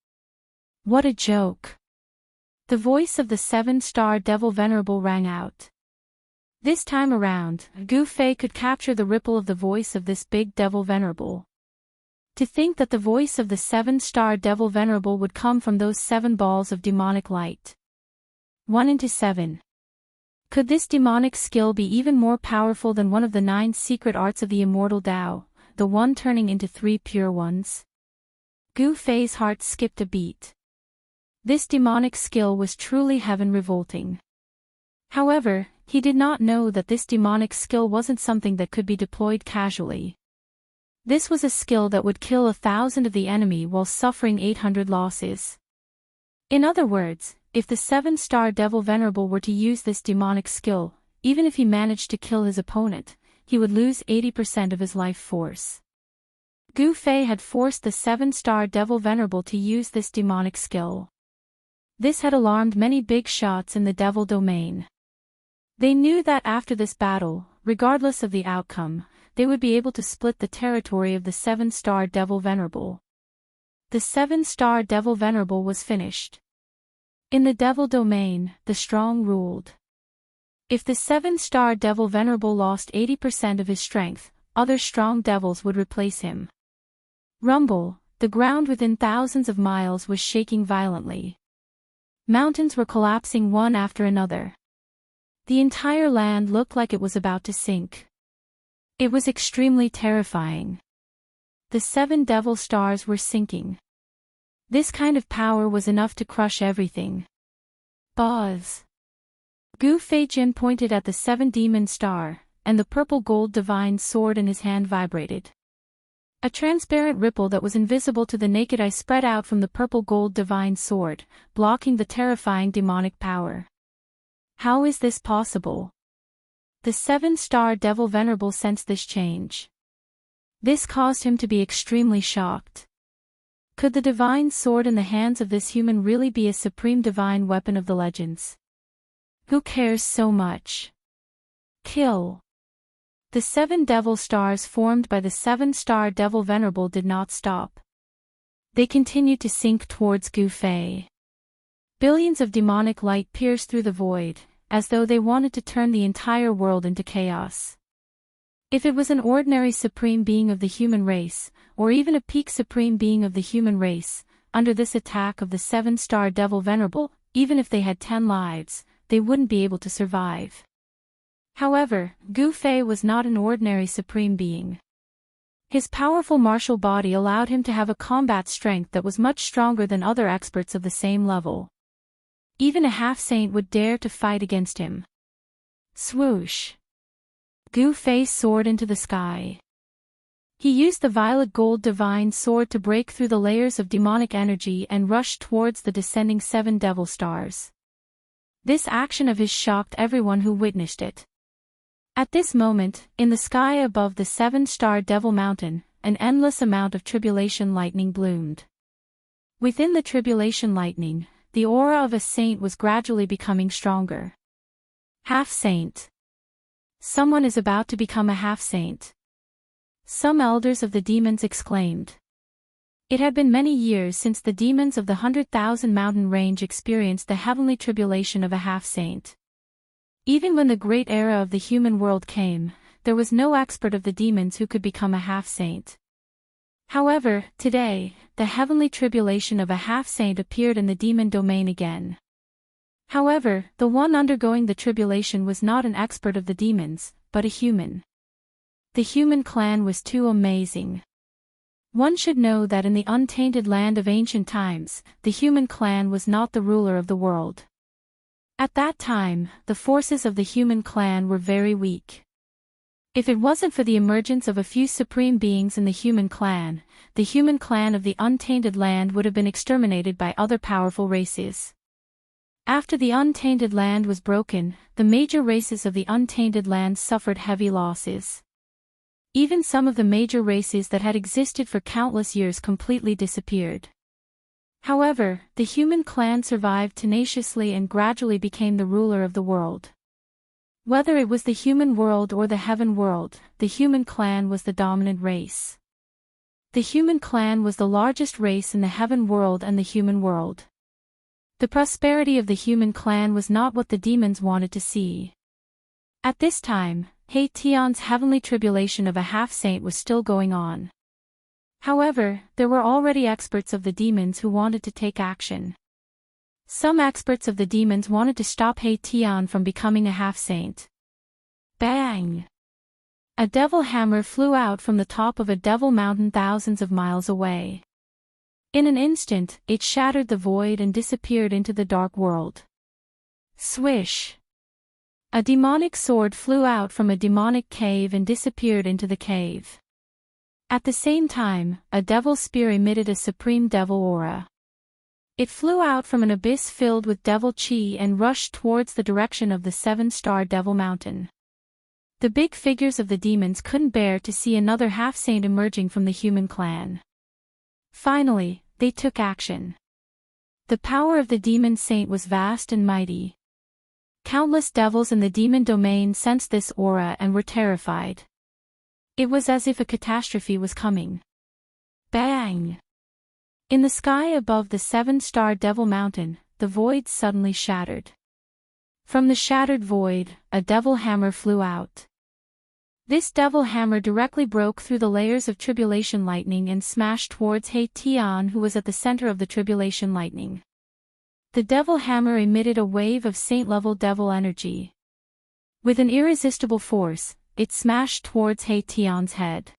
What a joke. The voice of the 7-star devil venerable rang out. This time around, Gu Fei could capture the ripple of the voice of this big devil venerable. To think that the voice of the 7-star devil venerable would come from those 7 balls of demonic light. 1 into 7. Could this demonic skill be even more powerful than one of the 9 secret arts of the immortal Tao, the one turning into 3 pure ones? Gu Fei's heart skipped a beat. This demonic skill was truly heaven-revolting. However, he did not know that this demonic skill wasn't something that could be deployed casually. This was a skill that would kill 1,000 of the enemy while suffering 800 losses. In other words, if the 7-star devil venerable were to use this demonic skill, even if he managed to kill his opponent, he would lose 80% of his life force. Gu Fei had forced the 7-star devil venerable to use this demonic skill. This had alarmed many big shots in the devil domain. They knew that after this battle, regardless of the outcome, they would be able to split the territory of the 7-star Devil Venerable. The 7-star Devil Venerable was finished. In the Devil domain, the strong ruled. If the 7-star Devil Venerable lost 80% of his strength, other strong devils would replace him. Rumble, the ground within thousands of miles was shaking violently. Mountains were collapsing one after another. The entire land looked like it was about to sink. It was extremely terrifying. The 7 devil stars were sinking. This kind of power was enough to crush everything. Buzz. Gu Feijin pointed at the 7 demon star, and the purple gold divine sword in his hand vibrated. A transparent ripple that was invisible to the naked eye spread out from the purple gold divine sword, blocking the terrifying demonic power. How is this possible? The 7-star Devil Venerable sensed this change. This caused him to be extremely shocked. Could the divine sword in the hands of this human really be a supreme divine weapon of the legends? Who cares so much? Kill. The 7 devil stars formed by the 7-star Devil Venerable did not stop. They continued to sink towards Gu Fei. Billions of demonic light pierced through the void, as though they wanted to turn the entire world into chaos. If it was an ordinary supreme being of the human race, or even a peak supreme being of the human race, under this attack of the 7-star Devil Venerable, even if they had 10 lives, they wouldn't be able to survive. However, Gu Fei was not an ordinary supreme being. His powerful martial body allowed him to have a combat strength that was much stronger than other experts of the same level. Even a half-saint would dare to fight against him. Swoosh. Gu Fei soared into the sky. He used the violet gold divine sword to break through the layers of demonic energy and rush towards the descending 7 devil stars. This action of his shocked everyone who witnessed it. At this moment, in the sky above the 7-star Devil Mountain, an endless amount of tribulation lightning bloomed. Within the tribulation lightning, the aura of a saint was gradually becoming stronger. Half-saint. Someone is about to become a half-saint. Some elders of the demons exclaimed. It had been many years since the demons of the 100,000 mountain range experienced the heavenly tribulation of a half-saint. Even when the great era of the human world came, there was no expert of the demons who could become a half-saint. However, today, the heavenly tribulation of a half-saint appeared in the demon domain again. However, the one undergoing the tribulation was not an expert of the demons, but a human. The human clan was too amazing. One should know that in the untainted land of ancient times, the human clan was not the ruler of the world. At that time, the forces of the human clan were very weak. If it wasn't for the emergence of a few supreme beings in the human clan of the untainted land would have been exterminated by other powerful races. After the untainted land was broken, the major races of the untainted land suffered heavy losses. Even some of the major races that had existed for countless years completely disappeared. However, the human clan survived tenaciously and gradually became the ruler of the world. Whether it was the human world or the heaven world, the human clan was the dominant race. The human clan was the largest race in the heaven world and the human world. The prosperity of the human clan was not what the demons wanted to see. At this time, He Tian's heavenly tribulation of a half-saint was still going on. However, there were already experts of the demons who wanted to take action. Some experts of the demons wanted to stop He Tian from becoming a half-saint. Bang! A devil hammer flew out from the top of a devil mountain thousands of miles away. In an instant, it shattered the void and disappeared into the dark world. Swish! A demonic sword flew out from a demonic cave and disappeared into the cave. At the same time, a devil spear emitted a supreme devil aura. It flew out from an abyss filled with devil chi and rushed towards the direction of the 7-star Devil Mountain. The big figures of the demons couldn't bear to see another half-saint emerging from the human clan. Finally, they took action. The power of the demon saint was vast and mighty. Countless devils in the demon domain sensed this aura and were terrified. It was as if a catastrophe was coming. Bang! In the sky above the 7-star Devil Mountain, the void suddenly shattered. From the shattered void, a devil hammer flew out. This devil hammer directly broke through the layers of tribulation lightning and smashed towards Tian, who was at the center of the tribulation lightning. The devil hammer emitted a wave of saint-level devil energy. With an irresistible force, it smashed towards Tian's head.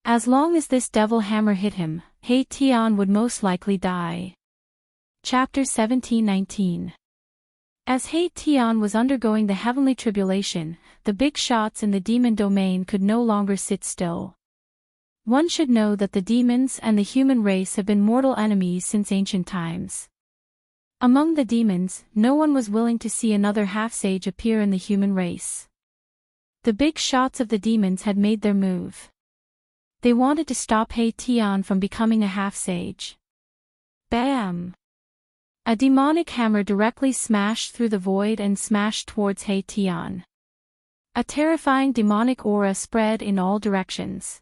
As long as this devil hammer hit him, Tian would most likely die. Chapter 17:19. As Tian was undergoing the heavenly tribulation, the big shots in the demon domain could no longer sit still. One should know that the demons and the human race have been mortal enemies since ancient times. Among the demons, no one was willing to see another half-sage appear in the human race. The big shots of the demons had made their move. They wanted to stop Tian from becoming a half-sage. Bam! A demonic hammer directly smashed through the void and smashed towards Tian. A terrifying demonic aura spread in all directions.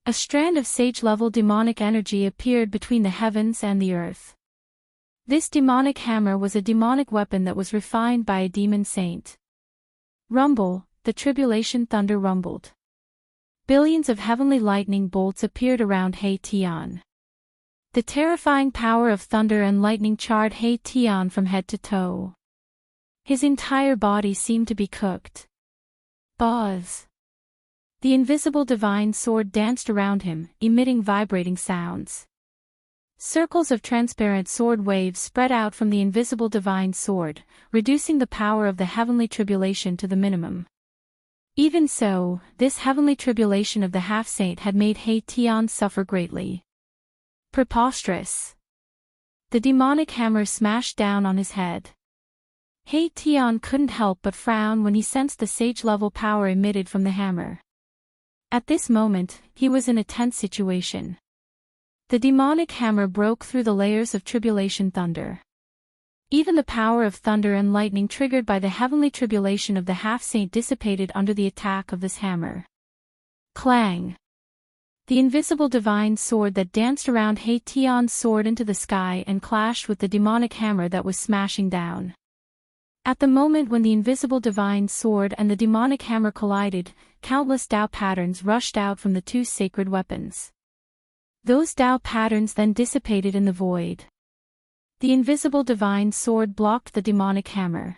A strand of sage-level demonic energy appeared between the heavens and the earth. This demonic hammer was a demonic weapon that was refined by a demon saint. Rumble, the tribulation thunder rumbled. Billions of heavenly lightning bolts appeared around Tian. The terrifying power of thunder and lightning charred Tian from head to toe. His entire body seemed to be cooked. Buzz! The invisible divine sword danced around him, emitting vibrating sounds. Circles of transparent sword waves spread out from the invisible divine sword, reducing the power of the heavenly tribulation to the minimum. Even so, this heavenly tribulation of the half-saint had made Tian suffer greatly. Preposterous! The demonic hammer smashed down on his head. Tian couldn't help but frown when he sensed the sage-level power emitted from the hammer. At this moment, he was in a tense situation. The demonic hammer broke through the layers of tribulation thunder. Even the power of thunder and lightning triggered by the heavenly tribulation of the half-saint dissipated under the attack of this hammer. Clang! The invisible divine sword that danced around Tian soared into the sky and clashed with the demonic hammer that was smashing down. At the moment when the invisible divine sword and the demonic hammer collided, countless Tao patterns rushed out from the two sacred weapons. Those Tao patterns then dissipated in the void. The invisible divine sword blocked the demonic hammer.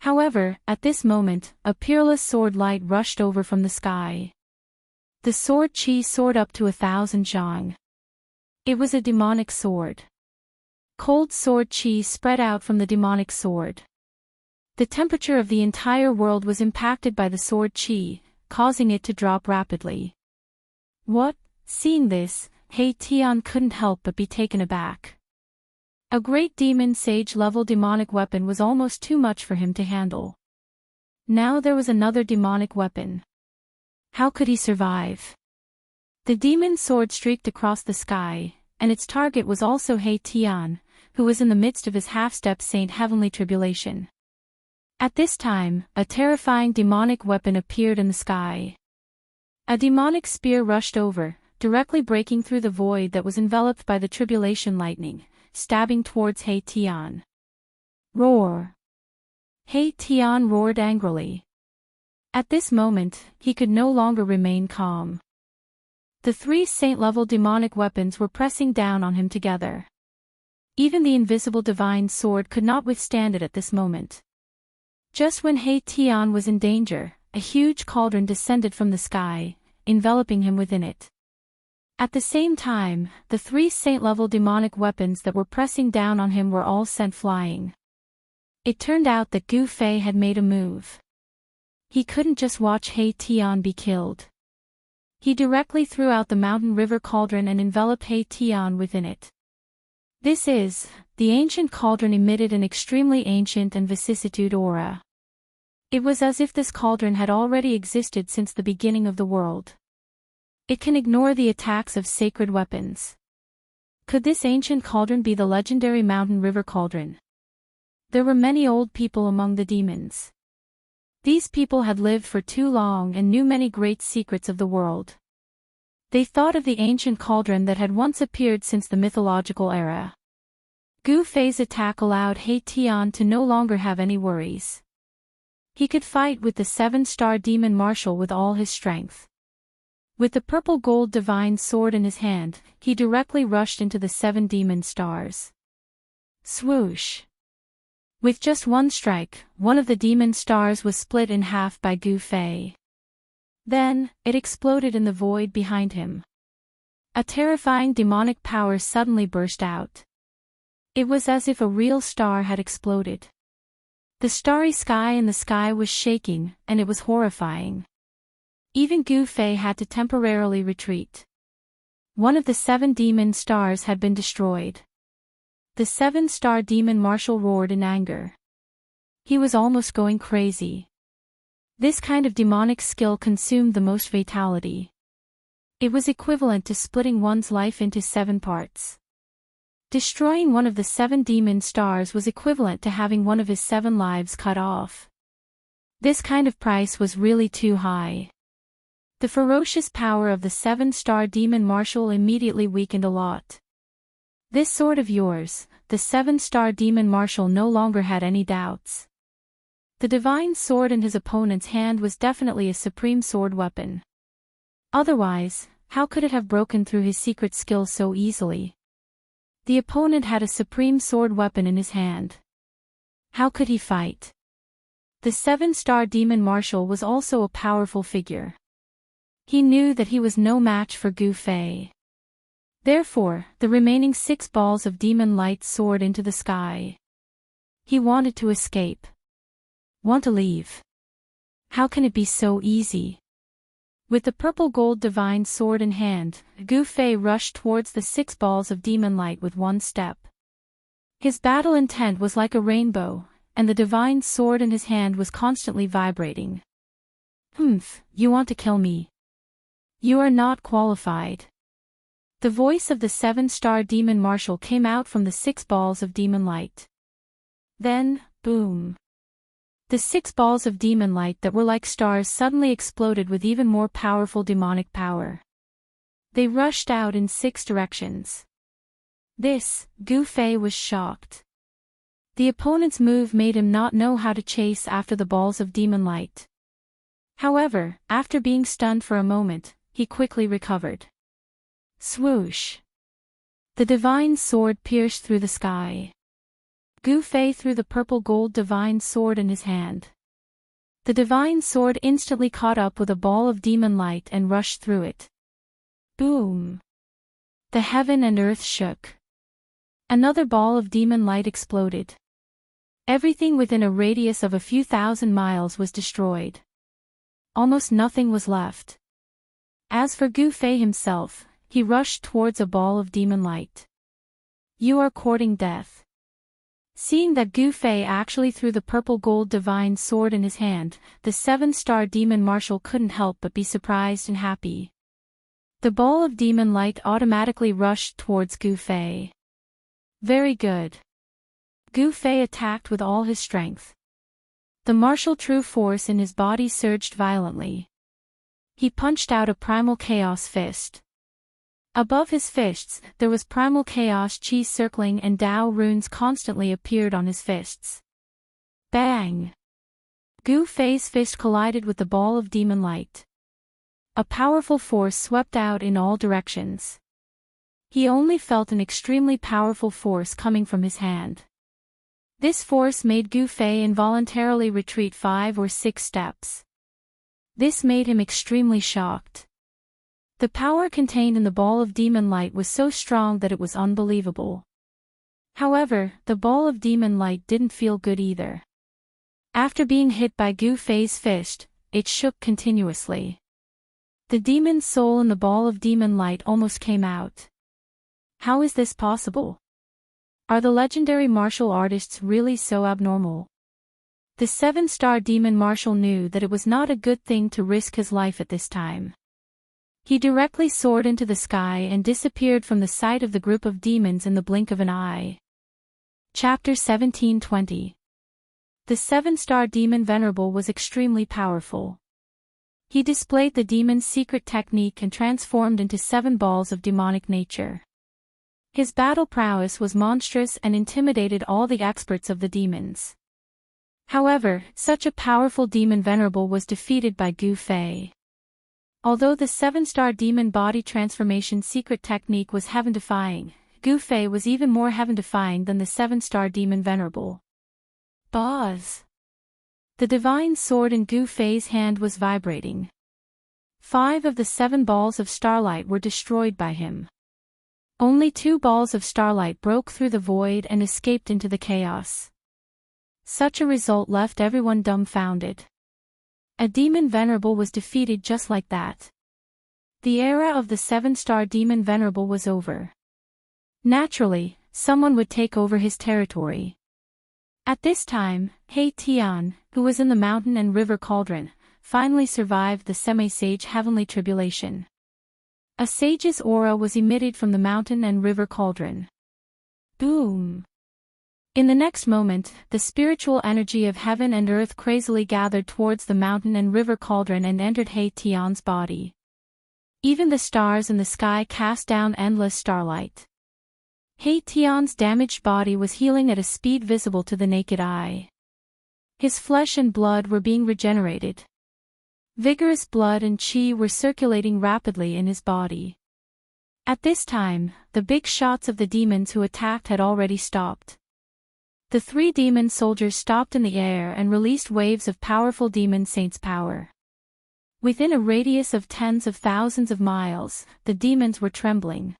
However, at this moment, a peerless sword light rushed over from the sky. The sword chi soared up to 1,000 zhang. It was a demonic sword. Cold sword chi spread out from the demonic sword. The temperature of the entire world was impacted by the sword chi, causing it to drop rapidly. What? Seeing this, Tian couldn't help but be taken aback. A great demon sage-level demonic weapon was almost too much for him to handle. Now there was another demonic weapon. How could he survive? The demon sword streaked across the sky, and its target was also Tian, who was in the midst of his half-step saint heavenly tribulation. At this time, a terrifying demonic weapon appeared in the sky. A demonic spear rushed over, directly breaking through the void that was enveloped by the tribulation lightning, stabbing towards Tian. Roar! Tian roared angrily. At this moment, he could no longer remain calm. The three saint-level demonic weapons were pressing down on him together. Even the invisible divine sword could not withstand it at this moment. Just when Tian was in danger, a huge cauldron descended from the sky, enveloping him within it. At the same time, the three saint-level demonic weapons that were pressing down on him were all sent flying. It turned out that Gu Fei had made a move. He couldn't just watch Tian be killed. He directly threw out the mountain river cauldron and enveloped Tian within it. The ancient cauldron emitted an extremely ancient and vicissitude aura. It was as if this cauldron had already existed since the beginning of the world. It can ignore the attacks of sacred weapons. Could this ancient cauldron be the legendary mountain river cauldron? There were many old people among the demons. These people had lived for too long and knew many great secrets of the world. They thought of the ancient cauldron that had once appeared since the mythological era. Gu Fei's attack allowed He Tian to no longer have any worries. He could fight with the 7-star demon marshal with all his strength. With the purple gold divine sword in his hand, he directly rushed into the 7 demon stars. Swoosh! With just one strike, one of the demon stars was split in half by Gu Fei. Then, it exploded in the void behind him. A terrifying demonic power suddenly burst out. It was as if a real star had exploded. The starry sky in the sky was shaking, and it was horrifying. Even Gu Fei had to temporarily retreat. One of the 7 demon stars had been destroyed. The 7-star demon marshal roared in anger. He was almost going crazy. This kind of demonic skill consumed the most vitality. It was equivalent to splitting one's life into 7 parts. Destroying one of the 7 demon stars was equivalent to having one of his 7 lives cut off. This kind of price was really too high. The ferocious power of the 7-star demon marshal immediately weakened a lot. This sword of yours, the 7-star demon marshal no longer had any doubts. The divine sword in his opponent's hand was definitely a supreme sword weapon. Otherwise, how could it have broken through his secret skill so easily? The opponent had a supreme sword weapon in his hand. How could he fight? The 7-star demon marshal was also a powerful figure. He knew that he was no match for Gu Fei. Therefore, the remaining 6 balls of demon light soared into the sky. He wanted to escape. Want to leave? How can it be so easy? With the purple gold divine sword in hand, Gu Fei rushed towards the 6 balls of demon light with one step. His battle intent was like a rainbow, and the divine sword in his hand was constantly vibrating. You want to kill me? You are not qualified. The voice of the 7-star demon marshal came out from the 6 balls of demon light. Then, boom. The 6 balls of demon light that were like stars suddenly exploded with even more powerful demonic power. They rushed out in 6 directions. Gu Fei was shocked. The opponent's move made him not know how to chase after the balls of demon light. However, after being stunned for a moment, he quickly recovered. Swoosh! The divine sword pierced through the sky. Gu Fei threw the purple gold divine sword in his hand. The divine sword instantly caught up with a ball of demon light and rushed through it. Boom! The heaven and earth shook. Another ball of demon light exploded. Everything within a radius of a few thousand miles was destroyed. Almost nothing was left. As for Gu Fei himself, he rushed towards a ball of demon light. You are courting death. Seeing that Gu Fei actually threw the purple gold divine sword in his hand, the 7-star demon marshal couldn't help but be surprised and happy. The ball of demon light automatically rushed towards Gu Fei. Very good. Gu Fei attacked with all his strength. The martial true force in his body surged violently. He punched out a primal chaos fist. Above his fists, there was primal chaos chi circling and Dao runes constantly appeared on his fists. Bang! Gu Fei's fist collided with the ball of demon light. A powerful force swept out in all directions. He only felt an extremely powerful force coming from his hand. This force made Gu Fei involuntarily retreat 5 or 6 steps. This made him extremely shocked. The power contained in the ball of demon light was so strong that it was unbelievable. However, the ball of demon light didn't feel good either. After being hit by Gu Fei's fist, it shook continuously. The demon's soul in the ball of demon light almost came out. How is this possible? Are the legendary martial artists really so abnormal? The 7-star demon marshal knew that it was not a good thing to risk his life at this time. He directly soared into the sky and disappeared from the sight of the group of demons in the blink of an eye. Chapter 1720. The 7-star demon Venerable was extremely powerful. He displayed the demon's secret technique and transformed into 7 balls of demonic nature. His battle prowess was monstrous and intimidated all the experts of the demons. However, such a powerful demon Venerable was defeated by Gu Fei. Although the 7-star demon body transformation secret technique was heaven-defying, Gu Fei was even more heaven-defying than the 7-star demon Venerable. Boss! The divine sword in Gu Fei's hand was vibrating. 5 of the 7 balls of starlight were destroyed by him. Only 2 balls of starlight broke through the void and escaped into the chaos. Such a result left everyone dumbfounded. A demon Venerable was defeated just like that. The era of the 7-star demon Venerable was over. Naturally, someone would take over his territory. At this time, He Tian, who was in the mountain and river cauldron, finally survived the semi-sage heavenly tribulation. A sage's aura was emitted from the mountain and river cauldron. Boom! In the next moment, the spiritual energy of heaven and earth crazily gathered towards the mountain and river cauldron and entered He Tian's body. Even the stars in the sky cast down endless starlight. He Tian's damaged body was healing at a speed visible to the naked eye. His flesh and blood were being regenerated. Vigorous blood and qi were circulating rapidly in his body. At this time, the big shots of the demons who attacked had already stopped. The 3 demon soldiers stopped in the air and released waves of powerful demon saints' power. Within a radius of tens of thousands of miles, the demons were trembling.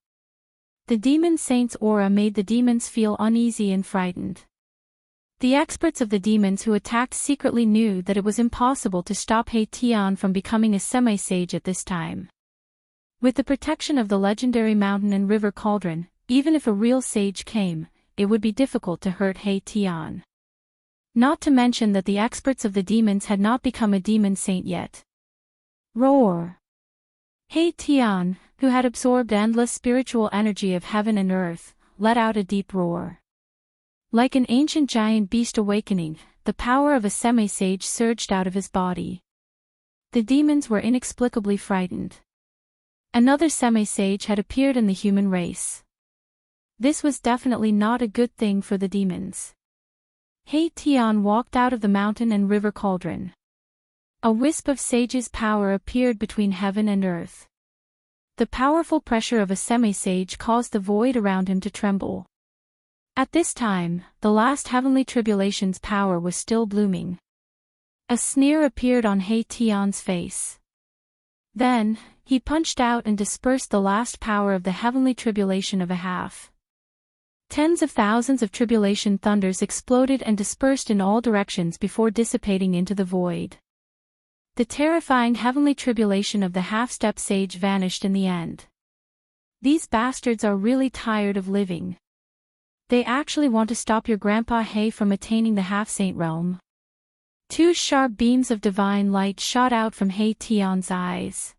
The demon saint's aura made the demons feel uneasy and frightened. The experts of the demons who attacked secretly knew that it was impossible to stop He Tian from becoming a semi-sage at this time. With the protection of the legendary mountain and river cauldron, even if a real sage came, it would be difficult to hurt He Tian. Not to mention that the experts of the demons had not become a demon saint yet. Roar! He Tian, who had absorbed endless spiritual energy of heaven and earth, let out a deep roar. Like an ancient giant beast awakening, the power of a semi-sage surged out of his body. The demons were inexplicably frightened. Another semi-sage had appeared in the human race. This was definitely not a good thing for the demons. He Tian walked out of the mountain and river cauldron. A wisp of sage's power appeared between heaven and earth. The powerful pressure of a semi-sage caused the void around him to tremble. At this time, the last heavenly tribulation's power was still blooming. A sneer appeared on He Tian's face. Then, he punched out and dispersed the last power of the heavenly tribulation of a half. Tens of thousands of tribulation thunders exploded and dispersed in all directions before dissipating into the void. The terrifying heavenly tribulation of the half-step sage vanished in the end. These bastards are really tired of living. They actually want to stop your Grandpa He from attaining the half-saint realm. 2 sharp beams of divine light shot out from He Tian's eyes.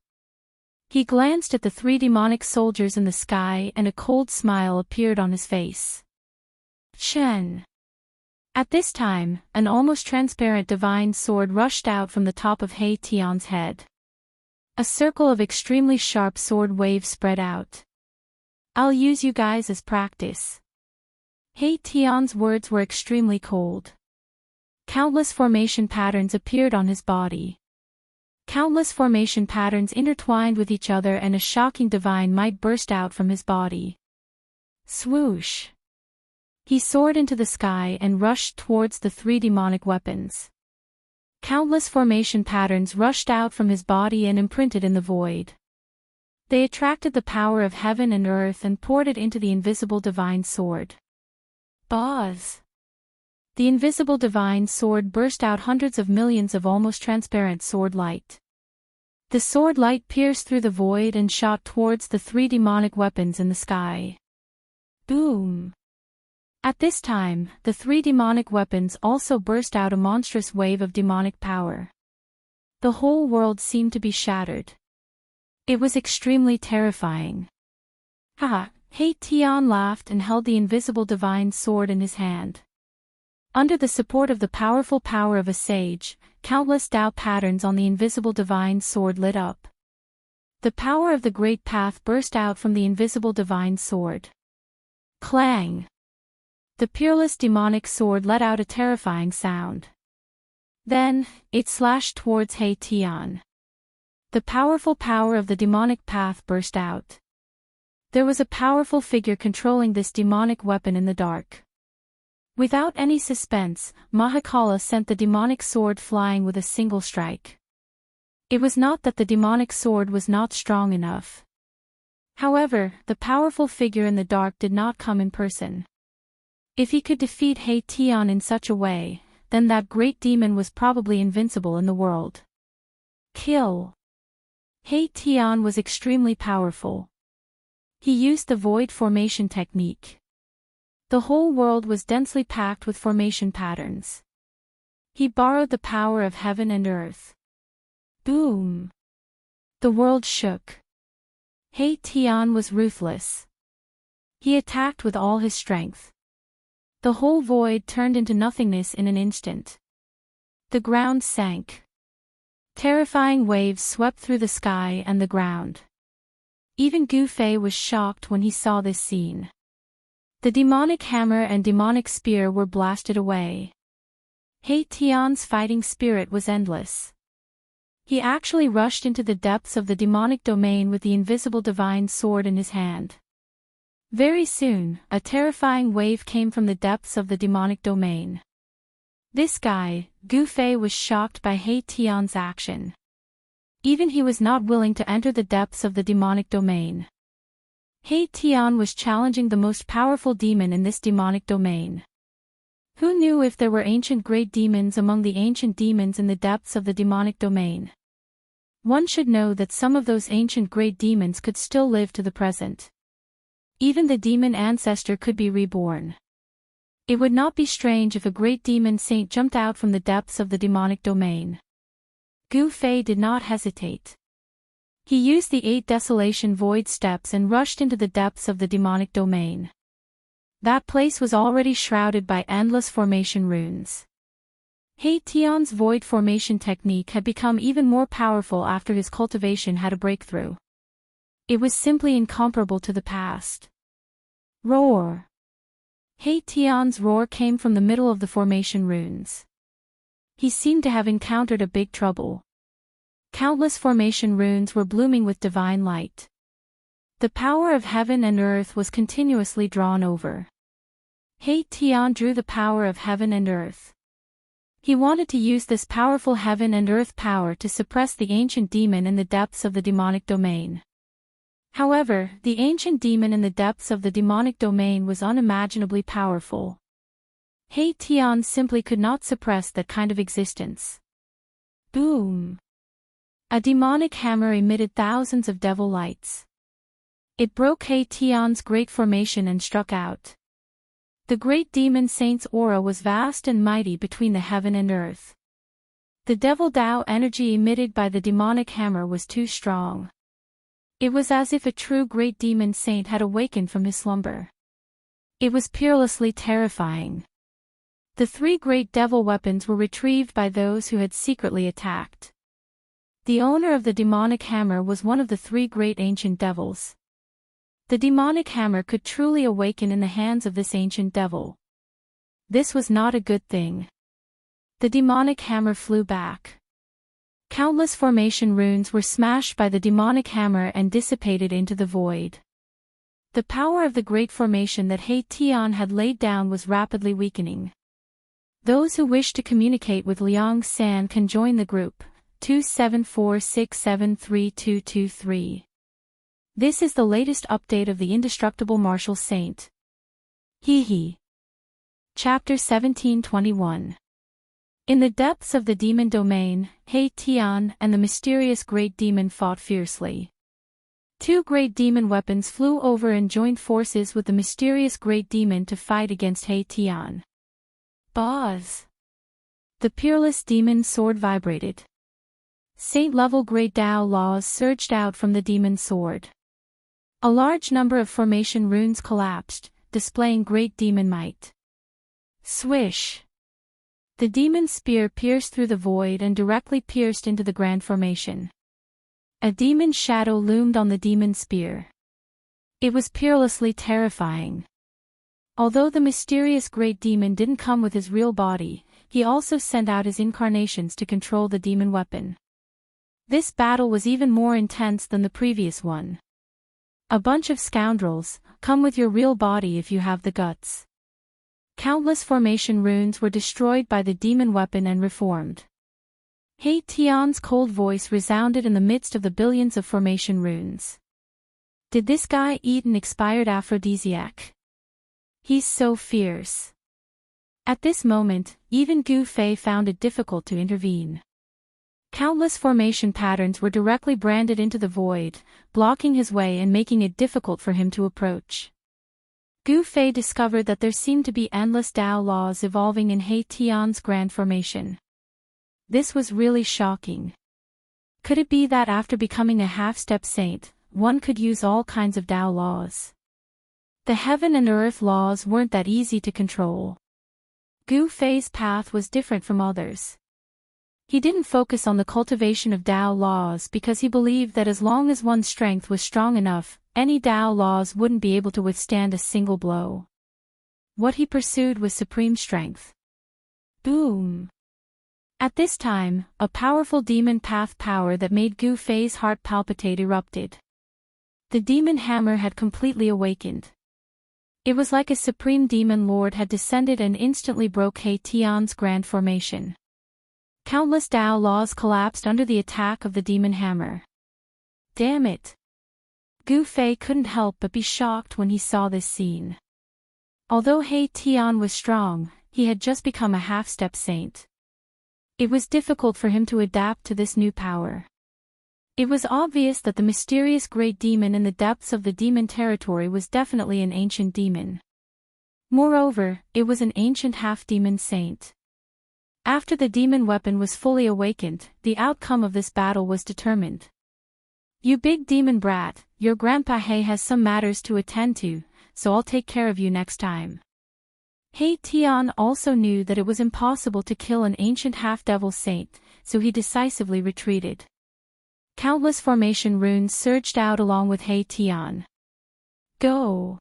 He glanced at the 3 demonic soldiers in the sky and a cold smile appeared on his face. Chen. At this time, an almost transparent divine sword rushed out from the top of He Tian's head. A circle of extremely sharp sword waves spread out. I'll use you guys as practice. He Tian's words were extremely cold. Countless formation patterns appeared on his body. Countless formation patterns intertwined with each other and a shocking divine might burst out from his body. Swoosh! He soared into the sky and rushed towards the 3 demonic weapons. Countless formation patterns rushed out from his body and imprinted in the void. They attracted the power of heaven and earth and poured it into the invisible divine sword. Buzz! The invisible divine sword burst out hundreds of millions of almost transparent sword light. The sword light pierced through the void and shot towards the 3 demonic weapons in the sky. Boom! At this time, the 3 demonic weapons also burst out a monstrous wave of demonic power. The whole world seemed to be shattered. It was extremely terrifying. Haha! He Tian laughed and held the invisible divine sword in his hand. Under the support of the powerful power of a sage, countless Tao patterns on the invisible divine sword lit up. The power of the great path burst out from the invisible divine sword. Clang! The peerless demonic sword let out a terrifying sound. Then, it slashed towards He Tian. The powerful power of the demonic path burst out. There was a powerful figure controlling this demonic weapon in the dark. Without any suspense, Mahakala sent the demonic sword flying with a single strike. It was not that the demonic sword was not strong enough. However, the powerful figure in the dark did not come in person. If he could defeat He Tian in such a way, then that great demon was probably invincible in the world. Kill! He Tian was extremely powerful. He used the void formation technique. The whole world was densely packed with formation patterns. He borrowed the power of heaven and earth. Boom! The world shook. He Tian was ruthless. He attacked with all his strength. The whole void turned into nothingness in an instant. The ground sank. Terrifying waves swept through the sky and the ground. Even Gu Fei was shocked when he saw this scene. The demonic hammer and demonic spear were blasted away. He Tian's fighting spirit was endless. He actually rushed into the depths of the demonic domain with the invisible divine sword in his hand. Very soon, a terrifying wave came from the depths of the demonic domain. This guy, Gu Fei, was shocked by He Tian's action. Even he was not willing to enter the depths of the demonic domain. He Tian was challenging the most powerful demon in this demonic domain. Who knew if there were ancient great demons among the ancient demons in the depths of the demonic domain? One should know that some of those ancient great demons could still live to the present. Even the demon ancestor could be reborn. It would not be strange if a great demon saint jumped out from the depths of the demonic domain. Gu Fei did not hesitate. He used the 8 desolation void steps and rushed into the depths of the demonic domain. That place was already shrouded by endless formation runes. He Tian's void formation technique had become even more powerful after his cultivation had a breakthrough. It was simply incomparable to the past. Roar! He Tian's roar came from the middle of the formation runes. He seemed to have encountered a big trouble. Countless formation runes were blooming with divine light. The power of heaven and earth was continuously drawn over. He Tian drew the power of heaven and earth. He wanted to use this powerful heaven and earth power to suppress the ancient demon in the depths of the demonic domain. However, the ancient demon in the depths of the demonic domain was unimaginably powerful. He Tian simply could not suppress that kind of existence. Boom! A demonic hammer emitted thousands of devil lights. It broke He Tian's great formation and struck out. The great demon saint's aura was vast and mighty between the heaven and earth. The devil Tao energy emitted by the demonic hammer was too strong. It was as if a true great demon saint had awakened from his slumber. It was peerlessly terrifying. The 3 great devil weapons were retrieved by those who had secretly attacked. The owner of the demonic hammer was one of the 3 great ancient devils. The demonic hammer could truly awaken in the hands of this ancient devil. This was not a good thing. The demonic hammer flew back. Countless formation runes were smashed by the demonic hammer and dissipated into the void. The power of the great formation that He Tian had laid down was rapidly weakening. Those who wish to communicate with Liang San can join the group, 274673223. This is the latest update of the Indestructible Martial Saint. Hee. Chapter 1721. In the depths of the demon domain, He Tian and the mysterious great demon fought fiercely. 2 great demon weapons flew over and joined forces with the mysterious great demon to fight against He Tian. Buzz! The peerless demon sword vibrated. Saint-level great Tao laws surged out from the demon sword. A large number of formation runes collapsed, displaying great demon might. Swish! The demon's spear pierced through the void and directly pierced into the grand formation. A demon's shadow loomed on the demon's spear. It was perilously terrifying. Although the mysterious great demon didn't come with his real body, he also sent out his incarnations to control the demon weapon. This battle was even more intense than the previous one. A bunch of scoundrels, come with your real body if you have the guts. Countless formation runes were destroyed by the demon weapon and reformed. Hei Tian's cold voice resounded in the midst of the billions of formation runes. Did this guy eat an expired aphrodisiac? He's so fierce. At this moment, even Gu Fei found it difficult to intervene. Countless formation patterns were directly branded into the void, blocking his way and making it difficult for him to approach. Gu Fei discovered that there seemed to be endless Tao laws evolving in Hei Tian's grand formation. This was really shocking. Could it be that after becoming a half-step saint, one could use all kinds of Tao laws? The heaven and earth laws weren't that easy to control. Gu Fei's path was different from others. He didn't focus on the cultivation of Tao laws because he believed that as long as one's strength was strong enough, any Tao laws wouldn't be able to withstand a single blow. What he pursued was supreme strength. Boom! At this time, a powerful demon path power that made Gu Fei's heart palpitate erupted. The demon hammer had completely awakened. It was like a supreme demon lord had descended and instantly broke Hei Tian's grand formation. Countless Tao laws collapsed under the attack of the demon hammer. Damn it! Gu Fei couldn't help but be shocked when he saw this scene. Although Hei Tian was strong, he had just become a half-step saint. It was difficult for him to adapt to this new power. It was obvious that the mysterious great demon in the depths of the demon territory was definitely an ancient demon. Moreover, it was an ancient half-demon saint. After the demon weapon was fully awakened, the outcome of this battle was determined. You big demon brat, your grandpa Hei has some matters to attend to, so I'll take care of you next time. Hei Tian also knew that it was impossible to kill an ancient half-devil saint, so he decisively retreated. Countless formation runes surged out along with Hei Tian. Go!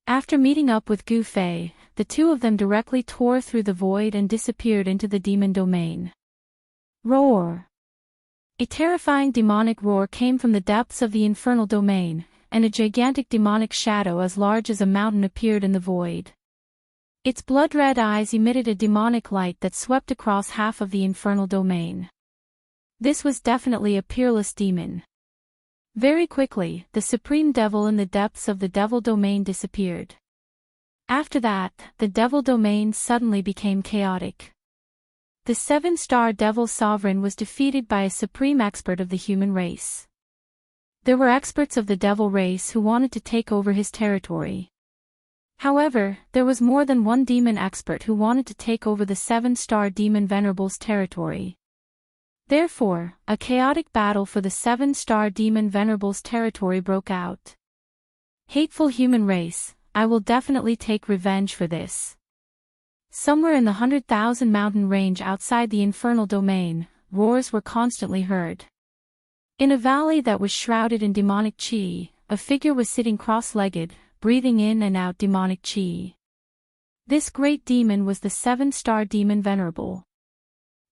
After meeting up with Gu Fei, the two of them directly tore through the void and disappeared into the demon domain. Roar! A terrifying demonic roar came from the depths of the infernal domain, and a gigantic demonic shadow as large as a mountain appeared in the void. Its blood-red eyes emitted a demonic light that swept across half of the infernal domain. This was definitely a peerless demon. Very quickly, the supreme devil in the depths of the devil domain disappeared. After that, the devil domain suddenly became chaotic. The 7-star devil sovereign was defeated by a supreme expert of the human race. There were experts of the devil race who wanted to take over his territory. However, there was more than one demon expert who wanted to take over the 7-star demon venerable's territory. Therefore, a chaotic battle for the 7-star demon venerable's territory broke out. Hateful human race, I will definitely take revenge for this. Somewhere in the 100,000 mountain range outside the infernal domain, roars were constantly heard. In a valley that was shrouded in demonic chi, a figure was sitting cross-legged, breathing in and out demonic chi. This great demon was the 7-star demon venerable.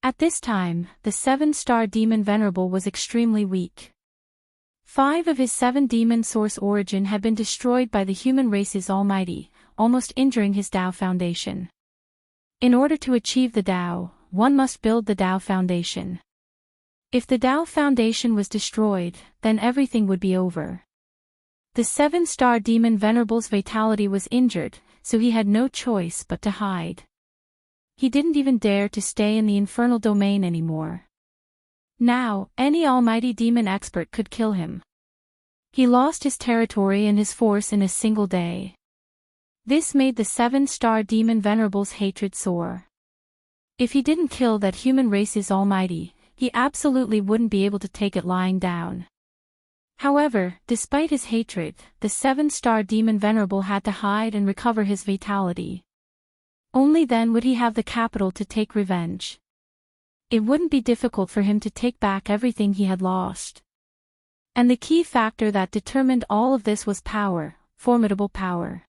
At this time, the 7-star demon venerable was extremely weak. 5 of his 7 demon source origin had been destroyed by the human race's almighty, almost injuring his Tao foundation. In order to achieve the Tao, one must build the Tao foundation. If the Tao foundation was destroyed, then everything would be over. The 7-star demon venerable's vitality was injured, so he had no choice but to hide. He didn't even dare to stay in the infernal domain anymore. Now, any almighty demon expert could kill him. He lost his territory and his force in a single day. This made the 7-star demon venerable's hatred soar. If he didn't kill that human race's almighty, he absolutely wouldn't be able to take it lying down. However, despite his hatred, the 7-star demon venerable had to hide and recover his vitality. Only then would he have the capital to take revenge. It wouldn't be difficult for him to take back everything he had lost. And the key factor that determined all of this was power, formidable power.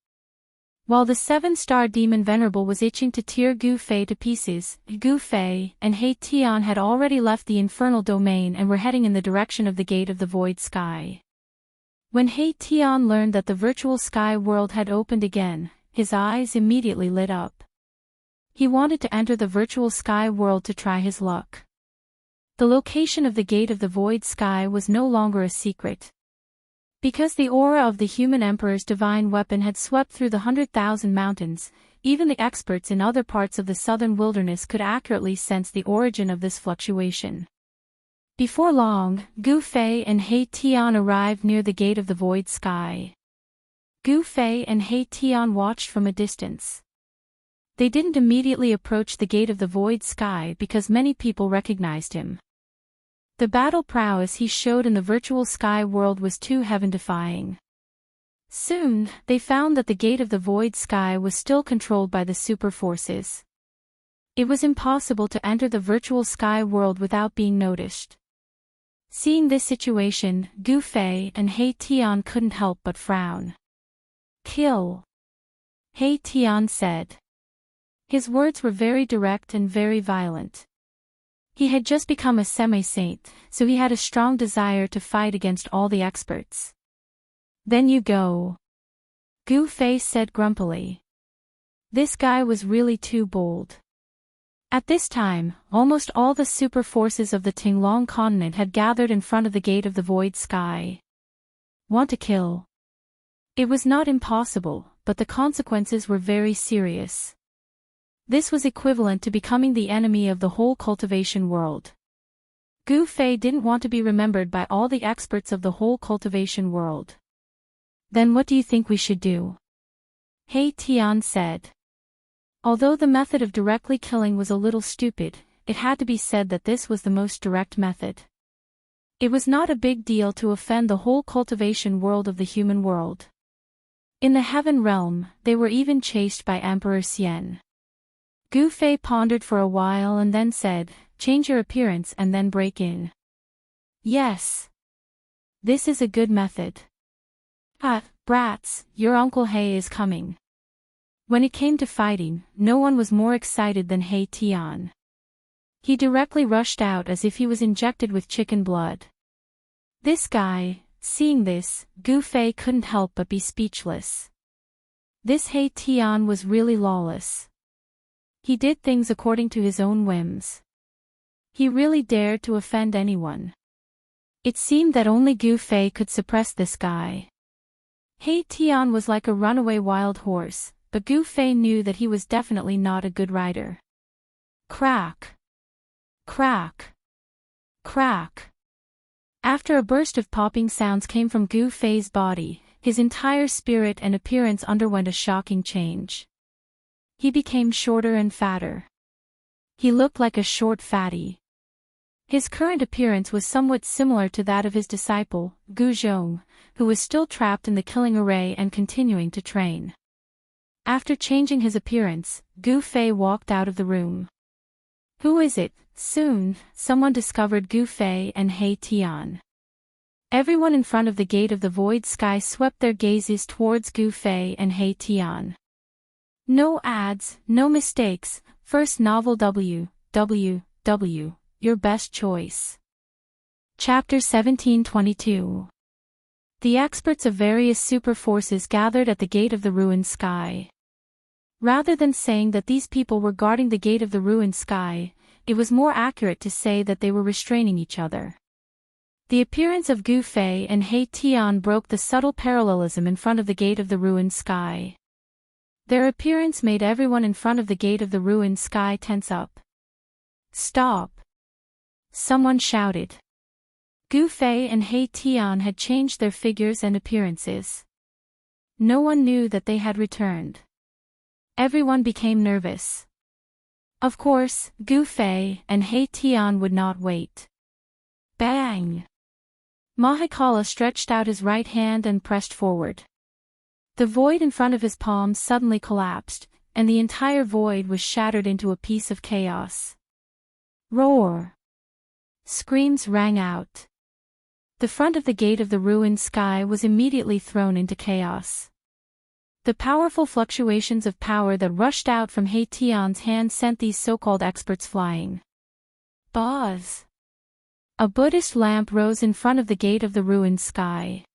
While the 7-star demon Venerable was itching to tear Gu Fei to pieces, Gu Fei and He Tian had already left the infernal domain and were heading in the direction of the Gate of the Void Sky. When He Tian learned that the virtual sky world had opened again, his eyes immediately lit up. He wanted to enter the virtual sky world to try his luck. The location of the Gate of the Void Sky was no longer a secret. Because the aura of the human emperor's divine weapon had swept through the 100,000 mountains, even the experts in other parts of the southern wilderness could accurately sense the origin of this fluctuation. Before long, Gu Fei and He Tian arrived near the Gate of the Void Sky. Gu Fei and He Tian watched from a distance. They didn't immediately approach the Gate of the Void Sky because many people recognized him. The battle prowess he showed in the virtual sky world was too heaven-defying. Soon, they found that the Gate of the Void Sky was still controlled by the super forces. It was impossible to enter the virtual sky world without being noticed. Seeing this situation, Gu Fei and He Tian couldn't help but frown. "Kill," He Tian said. His words were very direct and very violent. He had just become a semi-saint, so he had a strong desire to fight against all the experts. "Then you go," Gu Fei said grumpily. This guy was really too bold. At this time, almost all the super forces of the Tinglong continent had gathered in front of the Gate of the Void Sky. Want to kill? It was not impossible, but the consequences were very serious. This was equivalent to becoming the enemy of the whole cultivation world. Gu Fei didn't want to be remembered by all the experts of the whole cultivation world. "Then what do you think we should do?" He Tian said. Although the method of directly killing was a little stupid, it had to be said that this was the most direct method. It was not a big deal to offend the whole cultivation world of the human world. In the heaven realm, they were even chased by Emperor Xian. Gu Fei pondered for a while and then said, "Change your appearance and then break in." "Yes. This is a good method." "Ah, brats, your Uncle He is coming." When it came to fighting, no one was more excited than He Tian. He directly rushed out as if he was injected with chicken blood. This guy, seeing this, Gu Fei couldn't help but be speechless. This He Tian was really lawless. He did things according to his own whims. He really dared to offend anyone. It seemed that only Gu Fei could suppress this guy. He Tian was like a runaway wild horse, but Gu Fei knew that he was definitely not a good rider. Crack! Crack! Crack! After a burst of popping sounds came from Gu Fei's body, his entire spirit and appearance underwent a shocking change. He became shorter and fatter. He looked like a short fatty. His current appearance was somewhat similar to that of his disciple, Gu Zhong, who was still trapped in the killing array and continuing to train. After changing his appearance, Gu Fei walked out of the room. Who is it? Soon, someone discovered Gu Fei and He Tian. Everyone in front of the Gate of the Void Sky swept their gazes towards Gu Fei and He Tian. No ads, no mistakes, first novel www, your best choice. Chapter 1722. The experts of various super forces gathered at the Gate of the Ruined Sky. Rather than saying that these people were guarding the Gate of the Ruined Sky, it was more accurate to say that they were restraining each other. The appearance of Gu Fei and He Tian broke the subtle parallelism in front of the Gate of the Ruined Sky. Their appearance made everyone in front of the Gate of the Ruined Sky tense up. "Stop!" Someone shouted. Gu Fei and He Tian had changed their figures and appearances. No one knew that they had returned. Everyone became nervous. Of course, Gu Fei and He Tian would not wait. Bang! Mahikala stretched out his right hand and pressed forward. The void in front of his palm suddenly collapsed, and the entire void was shattered into a piece of chaos. Roar! Screams rang out. The front of the gate of the ruined sky was immediately thrown into chaos. The powerful fluctuations of power that rushed out from Hation's hand sent these so-called experts flying. Buzz! A Buddhist lamp rose in front of the gate of the ruined sky.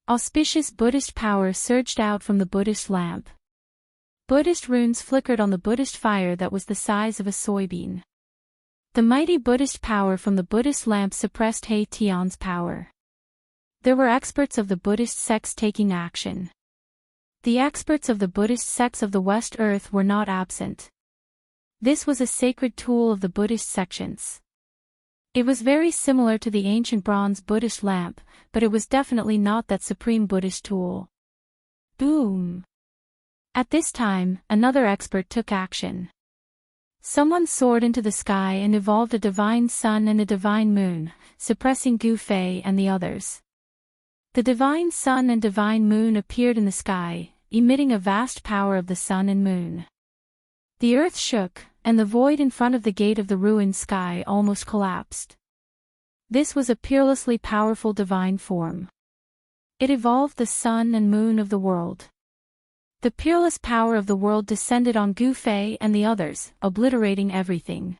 Auspicious Buddhist power surged out from the Buddhist lamp. Buddhist runes flickered on the Buddhist fire that was the size of a soybean. The mighty Buddhist power from the Buddhist lamp suppressed Hation's power. There were experts of the Buddhist sects taking action. The experts of the Buddhist sects of the West Earth were not absent. This was a sacred tool of the Buddhist sections. It was very similar to the ancient bronze Buddhist lamp, but it was definitely not that supreme Buddhist tool. Boom! At this time, another expert took action. Someone soared into the sky and evolved a divine sun and a divine moon, suppressing Gu Fei and the others. The divine sun and divine moon appeared in the sky, emitting a vast power of the sun and moon. The earth shook, and the void in front of the gate of the ruined sky almost collapsed. This was a peerlessly powerful divine form. It evolved the sun and moon of the world. The peerless power of the world descended on Gu Fei and the others, obliterating everything.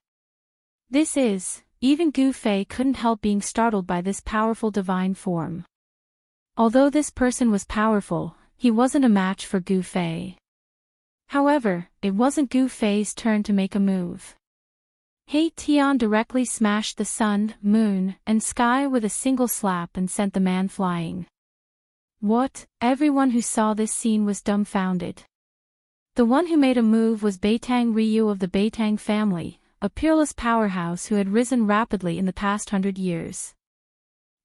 Even Gu Fei couldn't help being startled by this powerful divine form. Although this person was powerful, he wasn't a match for Gu Fei. However, it wasn't Gu Fei's turn to make a move. Hation directly smashed the sun, moon, and sky with a single slap and sent the man flying. What? Everyone who saw this scene was dumbfounded. The one who made a move was Beitang Ryu of the Beitang family, a peerless powerhouse who had risen rapidly in the past 100 years.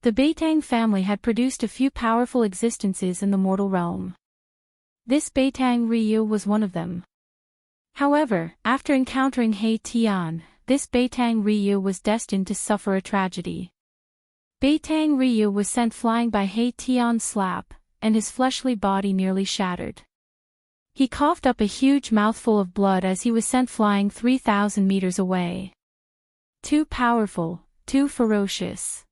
The Beitang family had produced a few powerful existences in the mortal realm. This Beitang Ryu was one of them. However, after encountering Hation, this Beitang Ryu was destined to suffer a tragedy. Beitang Ryu was sent flying by Hation's slap, and his fleshly body nearly shattered. He coughed up a huge mouthful of blood as he was sent flying 3,000 meters away. Too powerful, too ferocious.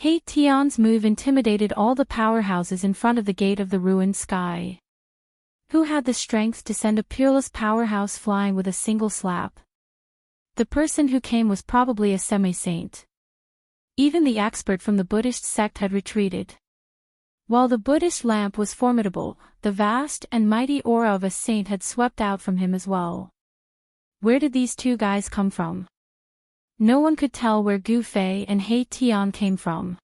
Hation's move intimidated all the powerhouses in front of the gate of the ruined sky. Who had the strength to send a peerless powerhouse flying with a single slap? The person who came was probably a semi-saint. Even the expert from the Buddhist sect had retreated. While the Buddhist lamp was formidable, the vast and mighty aura of a saint had swept out from him as well. Where did these two guys come from? No one could tell where Gu Fei and Hation came from.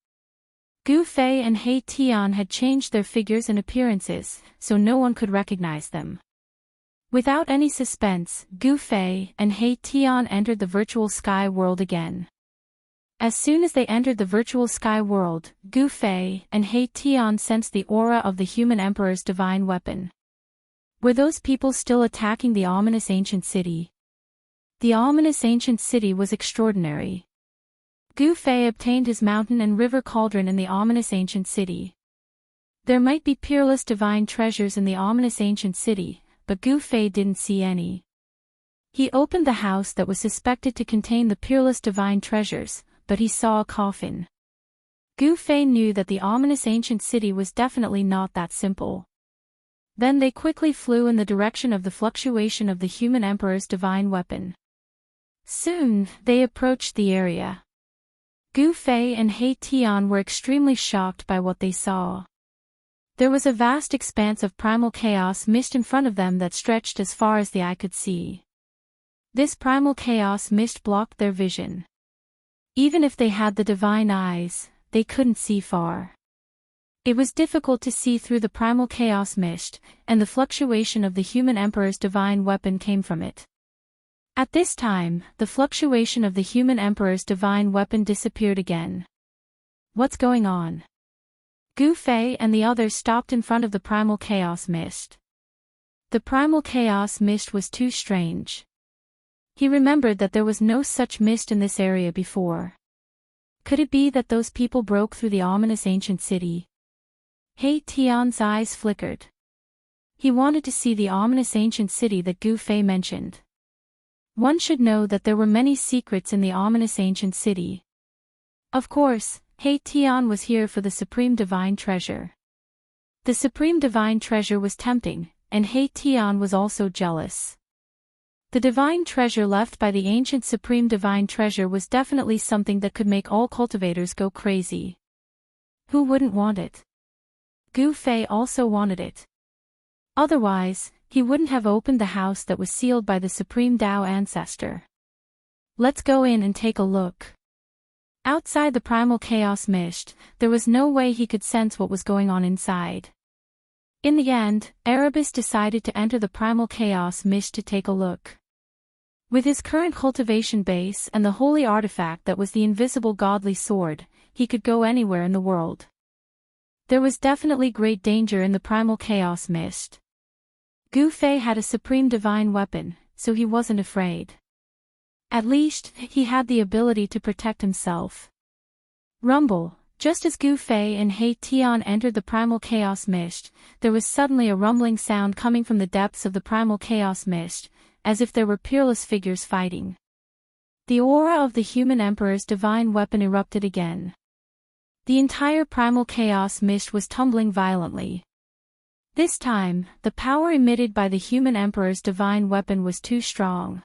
Gu Fei and Hation had changed their figures and appearances, so no one could recognize them. Without any suspense, Gu Fei and Hation entered the virtual sky world again. As soon as they entered the virtual sky world, Gu Fei and Hation sensed the aura of the human emperor's divine weapon. Were those people still attacking the ominous ancient city? The ominous ancient city was extraordinary. Gu Fei obtained his mountain and river cauldron in the ominous ancient city. There might be peerless divine treasures in the ominous ancient city, but Gu Fei didn't see any. He opened the house that was suspected to contain the peerless divine treasures, but he saw a coffin. Gu Fei knew that the ominous ancient city was definitely not that simple. Then they quickly flew in the direction of the fluctuation of the human emperor's divine weapon. Soon, they approached the area. Gu Fei and Hation were extremely shocked by what they saw. There was a vast expanse of primal chaos mist in front of them that stretched as far as the eye could see. This primal chaos mist blocked their vision. Even if they had the divine eyes, they couldn't see far. It was difficult to see through the primal chaos mist, and the fluctuation of the human emperor's divine weapon came from it. At this time, the fluctuation of the human emperor's divine weapon disappeared again. What's going on? Gu Fei and the others stopped in front of the primal chaos mist. The primal chaos mist was too strange. He remembered that there was no such mist in this area before. Could it be that those people broke through the ominous ancient city? Hation's eyes flickered. He wanted to see the ominous ancient city that Gu Fei mentioned. One should know that there were many secrets in the ominous ancient city. Of course, He Tian was here for the supreme divine treasure. The supreme divine treasure was tempting, and He Tian was also jealous. The divine treasure left by the ancient supreme divine treasure was definitely something that could make all cultivators go crazy. Who wouldn't want it? Gu Fei also wanted it. Otherwise, he wouldn't have opened the house that was sealed by the supreme Tao ancestor. Let's go in and take a look. Outside the primal chaos mist, there was no way he could sense what was going on inside. In the end, Erebus decided to enter the primal chaos mist to take a look. With his current cultivation base and the holy artifact that was the invisible godly sword, he could go anywhere in the world. There was definitely great danger in the primal chaos mist. Gu Fei had a supreme divine weapon, so he wasn't afraid. At least, he had the ability to protect himself. Rumble. Just as Gu Fei and He Tian entered the primal chaos mist, there was suddenly a rumbling sound coming from the depths of the primal chaos mist, as if there were peerless figures fighting. The aura of the human emperor's divine weapon erupted again. The entire primal chaos mist was tumbling violently. This time, the power emitted by the human emperor's divine weapon was too strong.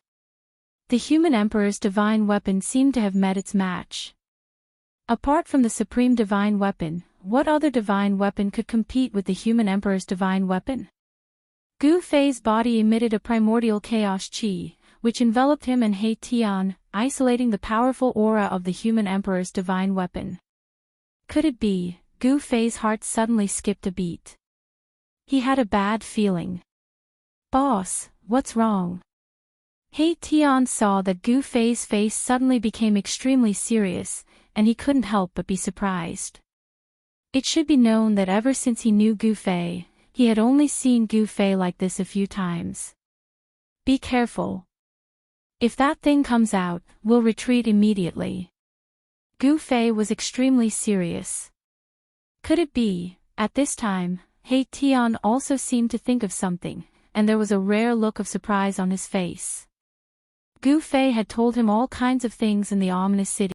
The human emperor's divine weapon seemed to have met its match. Apart from the supreme divine weapon, what other divine weapon could compete with the human emperor's divine weapon? Gu Fei's body emitted a primordial chaos chi, which enveloped him and He Tian, isolating the powerful aura of the human emperor's divine weapon. Could it be? Gu Fei's heart suddenly skipped a beat. He had a bad feeling. Boss, what's wrong? He Tian saw that Gu Fei's face suddenly became extremely serious, and he couldn't help but be surprised. It should be known that ever since he knew Gu Fei, he had only seen Gu Fei like this a few times. Be careful. If that thing comes out, we'll retreat immediately. Gu Fei was extremely serious. Could it be? At this time, He Tian also seemed to think of something, and there was a rare look of surprise on his face. Gu Fei had told him all kinds of things in the ominous city.